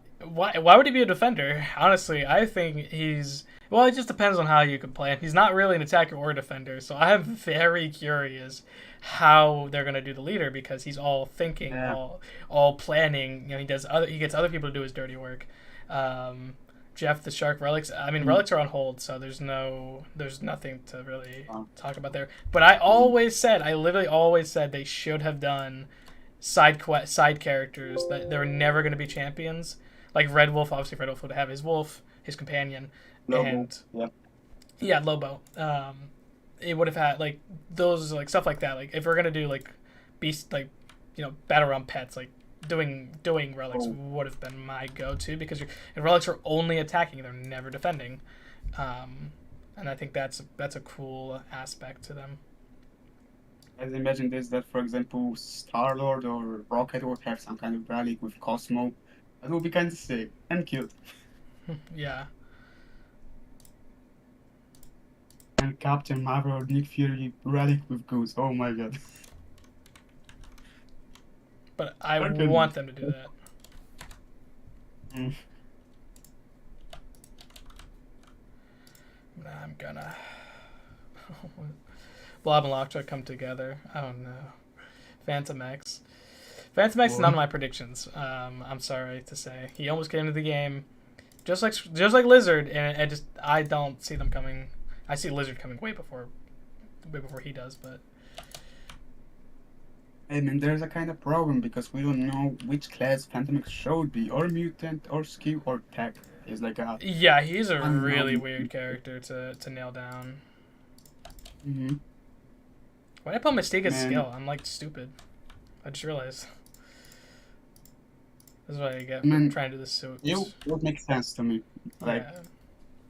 A: would he be a defender? Honestly, I think he's... Well, it just depends on how you can play him. He's not really an attacker or a defender, so I'm very curious how they're going to do the leader because he's all thinking, all planning. You know, he gets other people to do his dirty work. Jeff the Shark relics. I mean, relics are on hold, so there's nothing to really talk about there. But I literally always said they should have done side characters that they were never going to be champions. Like Red Wolf, obviously Red Wolf would have his wolf, his companion,
E: Lobo.
A: And Lobo. It would have had like those like stuff like that. Like if we're gonna do like beast like battle around pets like. Doing relics would have been my go-to because relics are only attacking; they're never defending, and I think that's a cool aspect to them.
E: I imagine that, for example, Star-Lord or Rocket would have some kind of relic with Cosmo. That would be kind of sick and cute.
A: Yeah.
E: And Captain Marvel or Nick Fury relic with Goose. Oh my god.
A: But I want them to do that. I'm gonna... Blob and Lockjaw come together. I don't know. Phantom X. Phantom X is none of my predictions. I'm sorry to say. He almost came into the game just like Lizard, and I don't see them coming. I see Lizard coming way before he does, but...
E: I mean, there's a kind of problem because we don't know which class Phantom X should be, or mutant, or skill, or tech. He's like a...
A: Yeah, he's a really weird character to nail down.
E: Mm-hmm.
A: Why did I put Mystique as skill? I'm like stupid. I just realized. This is what I get for trying to do this.
E: It would make sense to me. Like,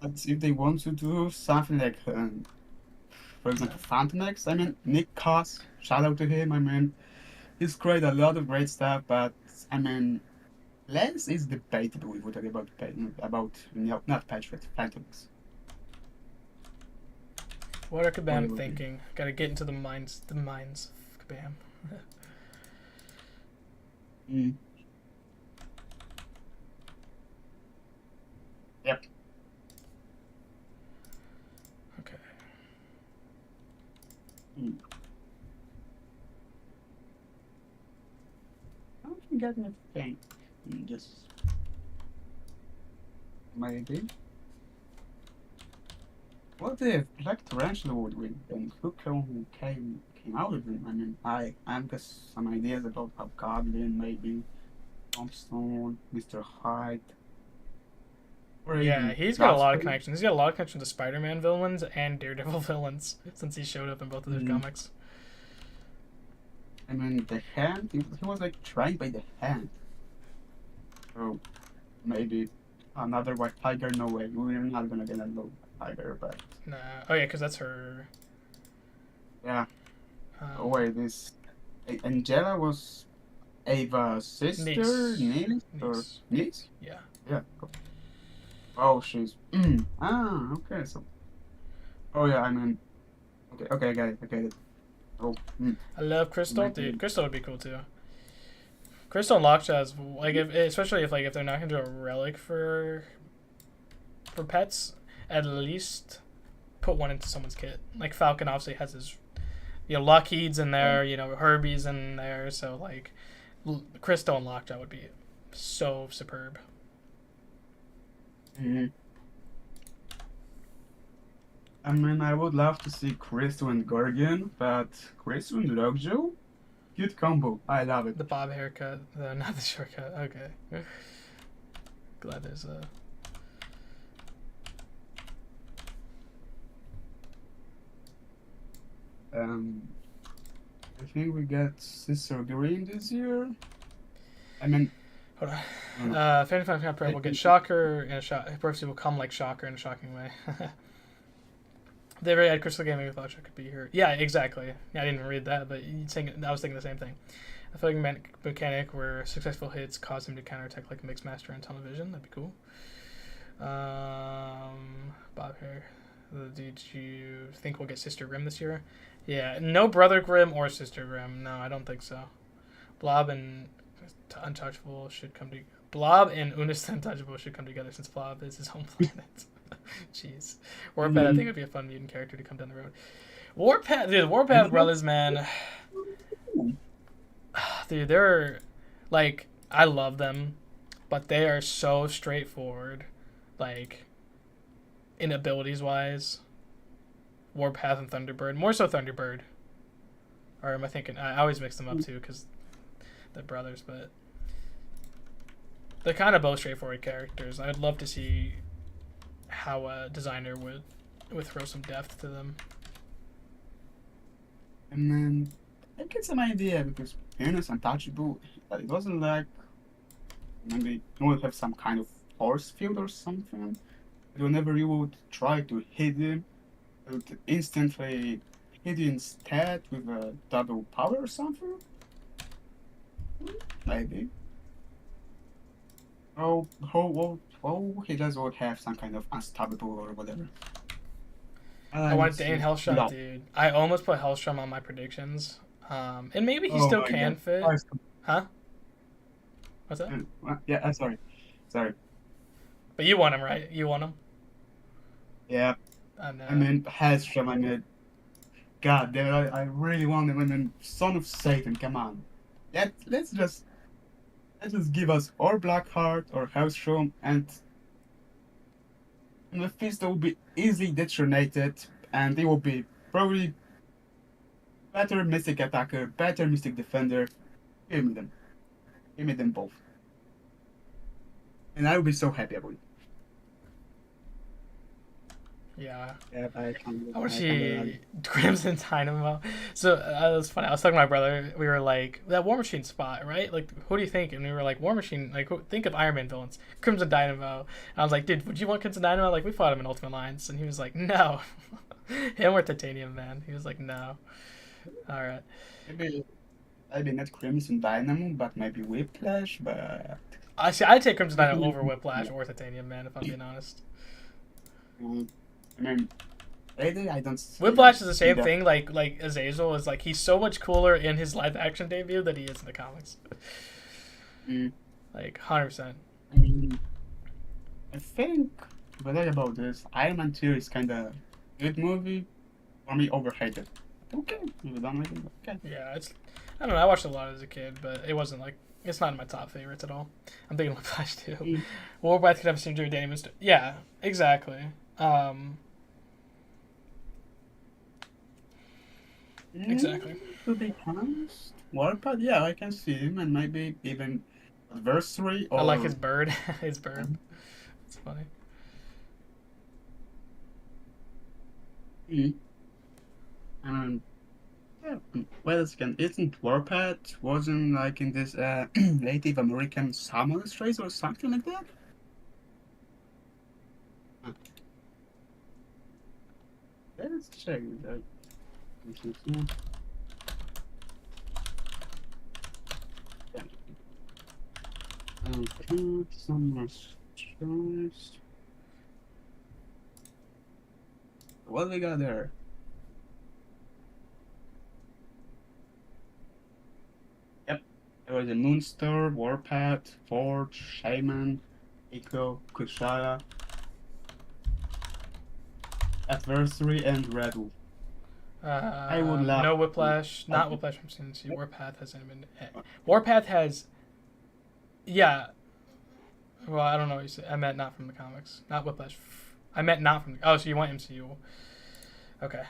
E: if they want to do something like, for example, Phantom X, I mean, Nick Koss, shout out to him, I mean, he's created a lot of great stuff, but, I mean, Lance is debatable if we're talking not Patriot, Phantom X.
A: What are Kabam thinking? Gotta get into the minds of Kabam.
E: Yep.
A: Okay.
E: get me think. Just maybe. What if Black Tarantula would win? And who came out of him? I mean, I'm just some ideas about Hobgoblin, maybe Tombstone, Mr. Hyde.
A: Yeah, he's got a lot of connections. He's got a lot of connections to Spider-Man villains and Daredevil villains since he showed up in both of their comics.
E: I mean, the Hand, he was like trained by the Hand. So maybe another White Tiger, no way. We're not gonna get a White Tiger, but.
A: Nah. Oh, yeah, because that's her.
E: Yeah. Oh, wait, this. Angela was Ava's sister? Niece? Or niece?
A: Yeah.
E: Yeah. Oh, she's. Okay, so. Oh, yeah, I mean. Okay, I get it. Oh.
A: I love Crystal, dude. Crystal would be cool too. Crystal and Lockjaw's like, especially if they're not gonna do a relic for pets, at least put one into someone's kit. Like Falcon obviously has his, Lockheed's in there, Herbie's in there, so like, Crystal and Lockjaw would be so superb.
E: I mean, I would love to see Crystal and Gorgon, but Crystal and Lockjaw? Cute combo. I love it.
A: The bob haircut, not the shortcut. Okay. Glad there's a...
E: I think we got Sister Green this year. I mean...
A: Hold on. Fanny Fan Prep will get Shocker and a shock. Percy will come like Shocker in a shocking way. They already had Crystal Gaming with Shocker could be here. Yeah, exactly. Yeah, I didn't even read that, but I was thinking the same thing. A fighting mechanic where successful hits cause him to counterattack like a Mixed Master in tunnel vision. That'd be cool. Bob hair. Did you think we'll get Sister Grimm this year? Yeah, no Brother Grimm or Sister Grimm. No, I don't think so. Blob and Untouchable should come together. Blob and Unis Untouchable should come together since Blob is his home planet. Jeez. Warpath, I think would be a fun mutant character to come down the road. Warpath, dude, Warpath brothers, man. Dude, they're like, I love them, but they are so straightforward, like, in abilities wise. Warpath and Thunderbird, more so Thunderbird. Or am I thinking? I always mix them up too because they're brothers, but they're kind of both straightforward characters. I'd love to see how a designer would throw some depth to them.
E: And then I get some idea because Unis Untouchable, it wasn't like maybe you would have some kind of force field or something. But whenever you would try to hit him, it would instantly hit you instead with a double power or something. Maybe. Oh, he just would have some kind of unstoppable or whatever.
A: I want Dane Hellstrom, dude. I almost put Hellstrom on my predictions. And maybe he still can fit. Huh? What's that?
E: Yeah, I'm sorry.
A: But you want him, right? You want him?
E: Yeah. I mean, Hellstrom, I mean, God damn it, I really want him. I mean, Son of Satan, come on. Yeah, let's just give us or Blackheart or Hellstrom, and Mephisto will be easily detonated, and they will be probably better Mystic Attacker, better Mystic Defender. Give me them. Give me them both. And I will be so happy about it.
A: Yeah.
E: Yeah, I
A: want to see Crimson Dynamo. So that was funny. I was talking to my brother. We were like, that War Machine spot, right? Like, who do you think? And we were like, War Machine. Like, think of Iron Man villains. Crimson Dynamo. And I was like, dude, would you want Crimson Dynamo? Like, we fought him in Ultimate Alliance, and he was like, no. Him or Titanium Man. He was like, no. All right.
E: Maybe not Crimson Dynamo, but maybe Whiplash. But
A: I'd take Crimson Dynamo over Whiplash or Titanium Man, if I'm being honest.
E: I mean, lately I don't.
A: Whiplash is the same thing. Like Azazel is like, he's so much cooler in his live action debut than he is in the comics. Like 100%.
E: I mean, I think about this. Iron Man 2 is kind of good movie, for me overrated. Okay, you don't like it. Okay.
A: Yeah, I don't know. I watched a lot as a kid, but it wasn't like it's not in my top favorites at all. I'm thinking Whiplash too. Warpath could have seen Danny Mr. Yeah, exactly. Exactly.
E: To be honest, Warpath, yeah, I can see him, and maybe even Adversary or.
A: I like his bird. His bird. It's funny.
E: Yeah, well, isn't Warpath wasn't like in this Native American salmon race or something like that? Let's check that. Okay, summer choice. What we got there? Yep, there was a Moonstar, Warpath, Forge, Shaman, Echo, Kushaya, Adversary, and Red Wolf. I would love
A: no Whiplash, not Whiplash from CNC. Warpath hasn't been. Warpath has. Yeah. Well, I don't know what you said. I meant not from the comics. Not Whiplash. I meant not from the... Oh, so you want MCU. Okay.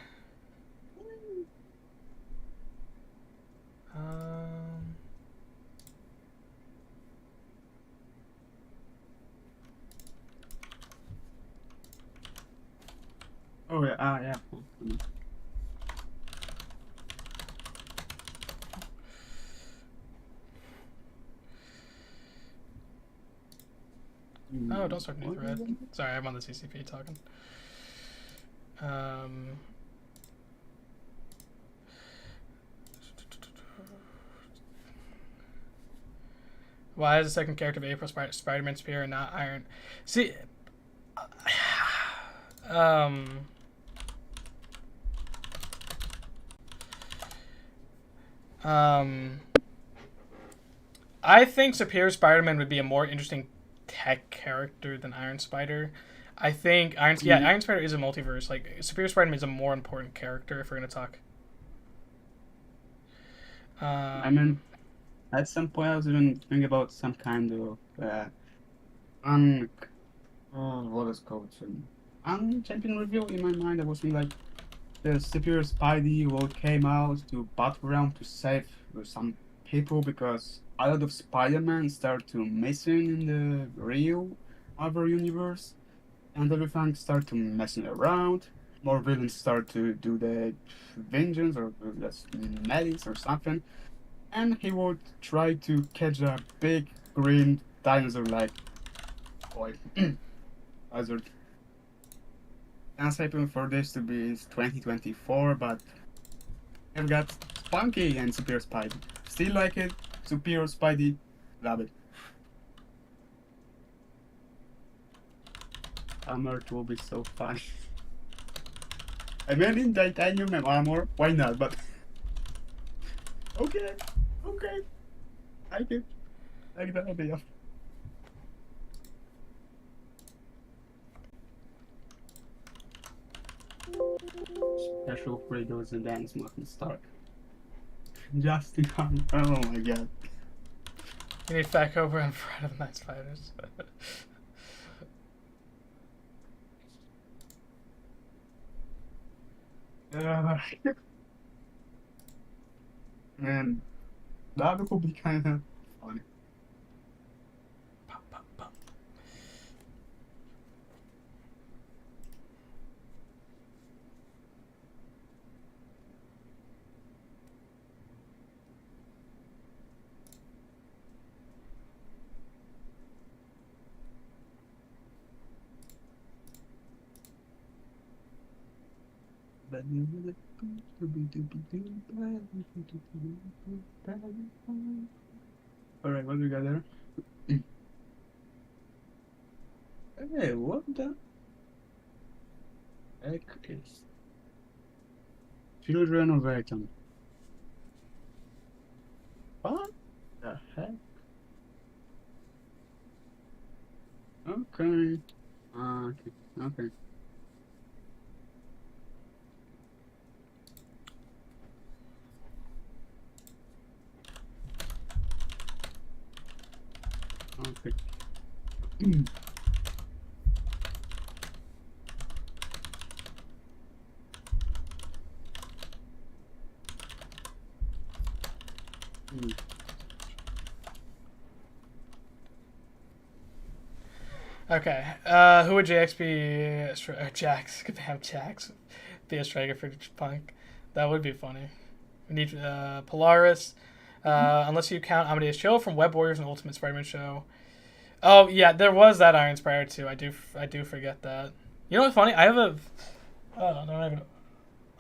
E: Oh, yeah. Yeah.
A: Oh, don't start a new thread. Sorry, I'm on the CCP talking. Why is the second character of April Spider-Man Spear and not Iron? See, I think Superior Spider-Man would be a more interesting tech character than Iron Spider. I think Iron Spider is a multiverse. Like Superior Spider-Man is a more important character if we're gonna talk.
E: I mean, at some point I was even thinking about some kind of what is it called? Champion review in my mind. I was like, the Superior Spidey will came out to battleground to save some people because a lot of Spider-Man start to missing in the real other universe, and everything start to messing around. More villains start to do the vengeance or just malice or something, and he would try to catch a big green dinosaur like boy lizard. I'm hoping for this to be 2024, but I've got Spunky and Superior Spidey. Still like it. Superior Spidey, love it. Armor will be so fun. I mean, in titanium armor, why not? But okay, like it, like the idea. Special Freigos and then Smoking Stark. Just in time. Oh my god.
A: You need Fat Cobra and Fright of the Night Spiders.
E: Man, that would be kind of funny. Alright, what do we got there? Hey, what the heck is Children of Atom? What the heck? Okay. Okay. Okay.
A: Okay. Who would Jax be? Jax. Could they have Jax be a striker for Punk? That would be funny. We need Polaris. Unless you count Amadeus Cho from Web Warriors and Ultimate Spider-Man show. Oh yeah, there was that Iron Spire too. I do forget that. You know what's funny? I have a. Oh, they're not even.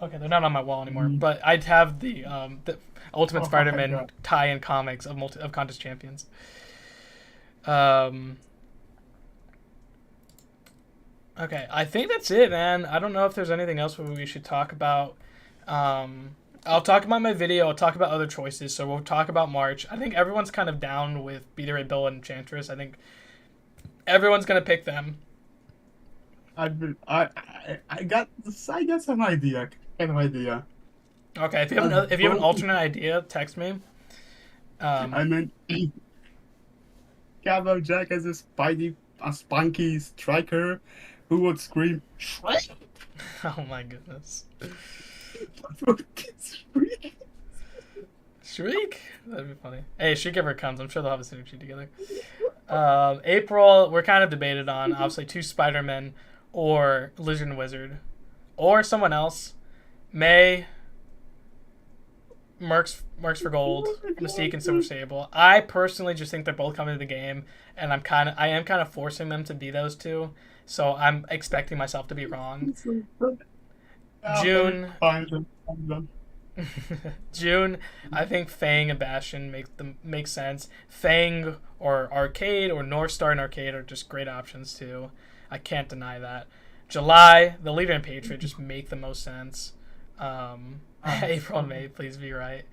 A: Okay, they're not on my wall anymore. But I'd have the Ultimate Spider-Man tie-in comics of Contest Champions. Okay, I think that's it, man. I don't know if there's anything else we should talk about. I'll talk about my video. I'll talk about other choices. So we'll talk about March. I think everyone's kind of down with Beta Ray Bill and Enchantress. I think everyone's gonna pick them.
E: I got some idea. Kind of idea.
A: Okay, if you have an alternate idea, text me.
E: I mean, Cabo Jack as a spunky striker who would scream Shriek.
A: Oh my goodness. Shriek? That'd be funny. Hey, Shriek ever comes, I'm sure they'll have a synergy together. April, we're kind of debated on, obviously, 2 Spider-Men or Lizard and Wizard. Or someone else. May, Mercs for Gold, Mystique and Silver Sable. I personally just think they're both coming to the game, and I am kind of forcing them to be those 2. So I'm expecting myself to be wrong. June. June, I think Fang and Bastion make sense. Fang or Arcade or North Star and Arcade are just great options too. I can't deny that. July, the Leader and Patriot just make the most sense. April and May, please be right.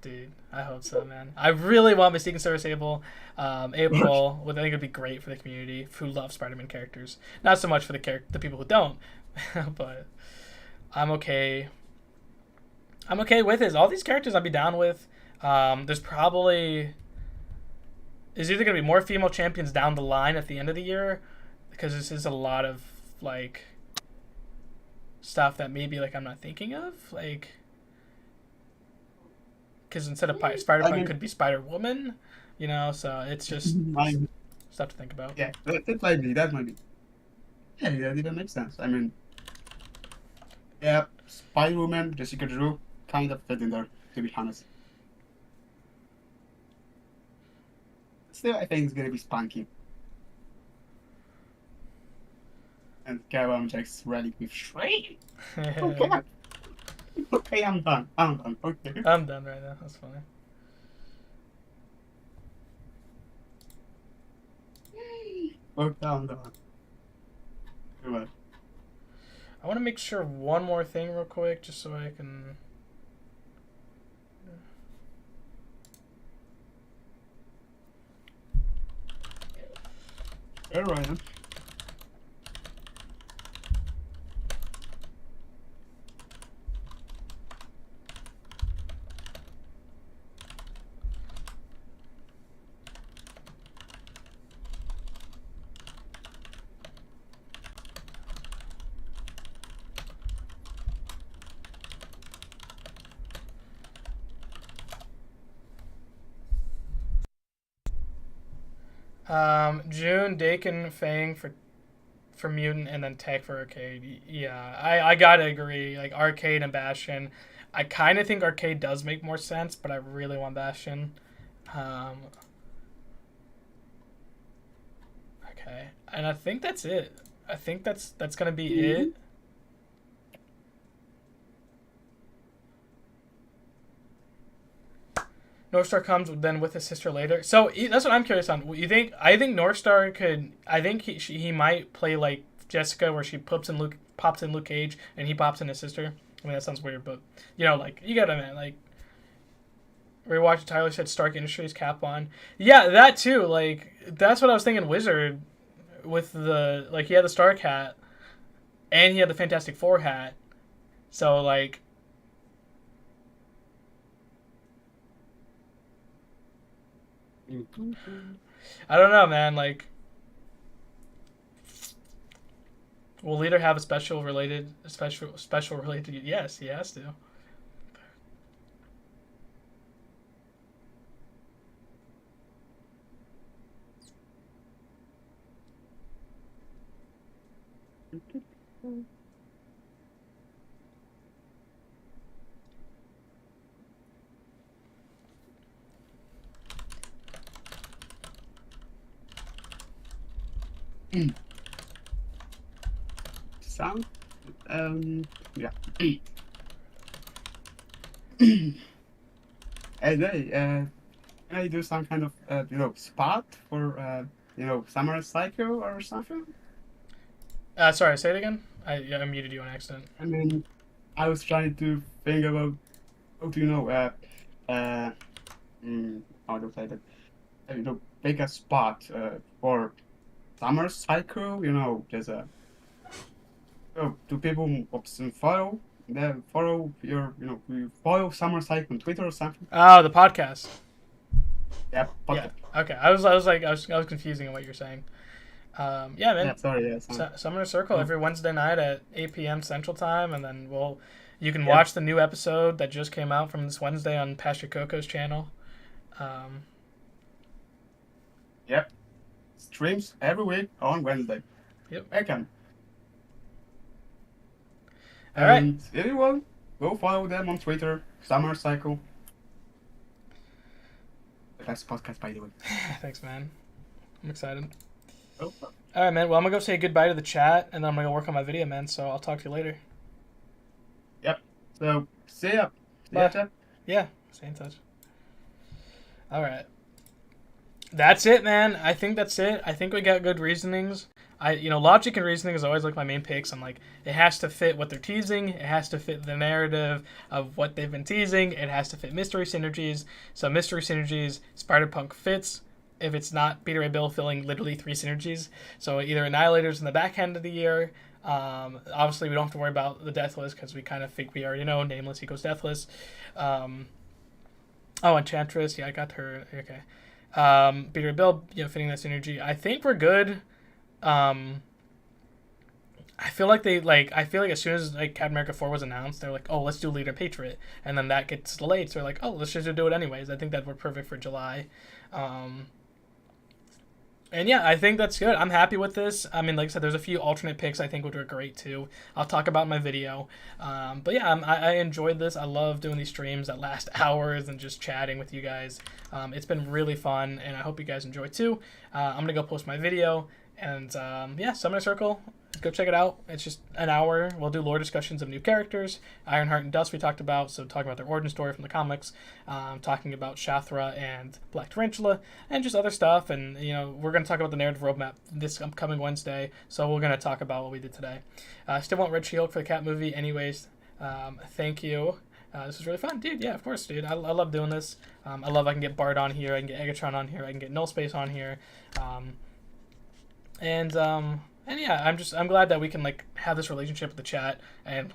A: Dude, I hope so, man. I really want Mystique and Silver Sable. April, I think it would be great for the community who love Spider-Man characters. Not so much for the people who don't, but I'm okay. I'm okay with it. All these characters I'd be down with. There's either going to be more female champions down the line at the end of the year, because this is a lot of like stuff that maybe like I'm not thinking of, like because instead of Spider-Man could be Spider-Woman, you know. So it's just stuff to think about.
E: Yeah, that might be. Yeah, that even makes sense. I mean, yeah, Spider-Woman, Jessica Drew, kind of fit in there, to be honest. Still, I think it's gonna be Spunky. And Cabo Jack's ready with Shriek. Okay. Okay, I'm done. Okay.
A: I'm done right now. That's funny.
E: Okay, I'm done. Good.
A: I want to make sure one more thing real quick, just so I can.
E: All right.
A: June, Dakin, Fang for Mutant, and then Tech for Arcade. Yeah, I gotta agree. Like Arcade and Bastion, I kind of think Arcade does make more sense, but I really want Bastion. Okay, and I think that's it. I think that's gonna be it. Northstar comes then with his sister later. So that's what I'm curious on. You think? I think Northstar could. I think he might play like Jessica, where she pops in Luke Cage, and he pops in his sister. I mean that sounds weird, but you know, like you gotta man, like. Rewatch Tyler said Stark Industries cap on. Yeah, that too. Like that's what I was thinking. Wizard, with the like he had the Stark hat, and he had the Fantastic Four hat. So like. I don't know, man. Like, will Leader have a special related? Yes, he has to.
E: Sound? Yeah. And can I do some kind of spot for summer cycle or something?
A: Sorry, say it again. I muted you on accident.
E: I mean, I was trying to think about how to how to say that pick a spot for summer cycle. There's a to people who follow your you follow summer cycle on Twitter or something.
A: Oh, the podcast.
E: Yeah.
A: Yeah. Okay. I was confusing on what you're saying. Yeah, man.
E: Yeah, sorry.
A: Summoner Circle every Wednesday night at 8 p.m. Central Time, and then you can watch the new episode that just came out from this Wednesday on Pastor Coco's channel.
E: Yep. Streams every week on Wednesday.
A: Yep.
E: I can.
A: All right.
E: And if you want, go follow them on Twitter. Summer Cycle. The best podcast, by the way.
A: Thanks, man. I'm excited.
E: Oh.
A: All right, man. Well, I'm going to go say goodbye to the chat, and then I'm going to go work on my video, man. So I'll talk to you later.
E: Yep. So, see ya.
A: Bye. Yeah. Stay in touch. All right. That's it, man. I think that's it. I think we got good reasonings. Logic and reasoning is always like my main picks. I'm like, it has to fit what they're teasing. It has to fit the narrative of what they've been teasing. It has to fit mystery synergies. So mystery synergies, Spider-Punk fits. If it's not, Beta Ray Bill filling literally 3 synergies. So either Annihilators in the back end of the year. Obviously, we don't have to worry about the Deathless because we kind of think we already know. Nameless equals Deathless. Enchantress. Yeah, I got her. Okay. Beta Ray Bill, fitting that synergy. I think we're good. I feel like as soon as Captain America 4 was announced, they're like, oh, let's do Leader Patriot, and then that gets delayed, so they're like, oh, let's just do it anyways. I think that we're perfect for July. And yeah, I think that's good. I'm happy with this. I mean, like I said, there's a few alternate picks I think would work great too. I'll talk about in my video. But yeah, I enjoyed this. I love doing these streams that last hours and just chatting with you guys. It's been really fun, and I hope you guys enjoy too. I'm going to go post my video. And yeah, Summoner Circle, go check it out. It's just an hour. We'll do lore discussions of new characters. Ironheart and Dust we talked about, so talking about their origin story from the comics, talking about Shathra and Black Tarantula, and just other stuff. And we're going to talk about the narrative roadmap this upcoming Wednesday, so we're going to talk about what we did today. Still want Red She-Hulk for the Cat movie. Anyways, thank you. This was really fun, dude. Yeah, of course, dude. I love doing this. I love I can get Bard on here, I can get Egatron on here, I can get Null Space on here. And yeah, I'm glad that we can have this relationship with the chat, and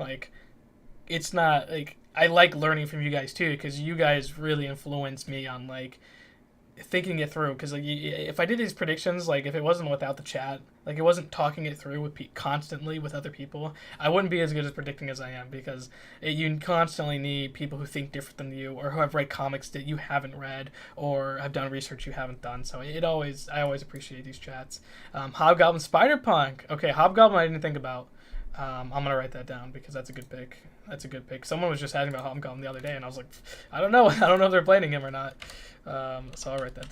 A: it's not I like learning from you guys too, because you guys really influence me on thinking it through. Because if I did these predictions, if it wasn't without the chat, it wasn't talking it through constantly with other people, I wouldn't be as good as predicting as I am, because you constantly need people who think different than you, or who have read comics that you haven't read, or have done research you haven't done. So I always appreciate these chats. Hobgoblin Spider-Punk. Okay, Hobgoblin I didn't think about. I'm gonna write that down because that's a good pick. Someone was just asking about Hobgoblin the other day, and I was like, I don't know. I don't know if they're planning him or not. So I'll write that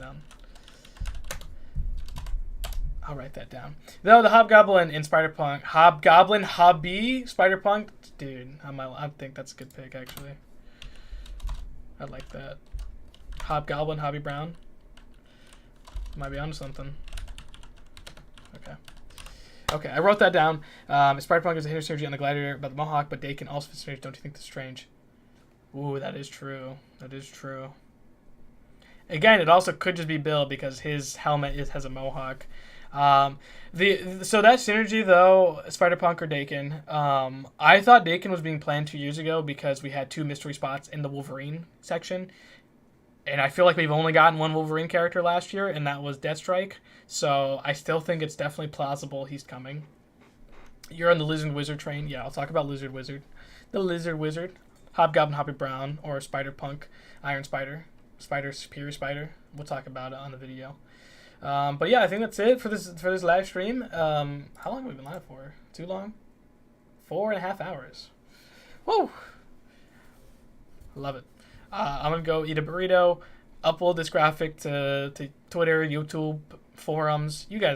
A: down. No, the Hobgoblin in Spider-Punk. Hobgoblin, Hobby, Spider-Punk. Dude, I think that's a good pick, actually. I like that. Hobgoblin, Hobby Brown. Might be onto something. Okay, I wrote that down. Spider-Punk is a hitter synergy on the Gladiator about the Mohawk, but Dakin also fits synergy. Don't you think that's strange? Ooh, that is true. Again, it also could just be Bill because his helmet has a Mohawk. So that synergy though, Spider-Punk or Dakin, I thought Dakin was being planned 2 years ago because we had 2 mystery spots in the Wolverine section. And I feel like we've only gotten one Wolverine character last year, and that was Deathstrike. So I still think it's definitely plausible he's coming. You're on the Lizard Wizard train. Yeah, I'll talk about Lizard Wizard. The Lizard Wizard. Hobgoblin Hoppy Brown, or Spider-Punk, Iron Spider, Superior Spider. We'll talk about it on the video. But yeah, I think that's it for this live stream. How long have we been live for? Too long? 4.5 hours. Woo! Love it. I'm going to go eat a burrito, upload this graphic to Twitter, YouTube, forums. You guys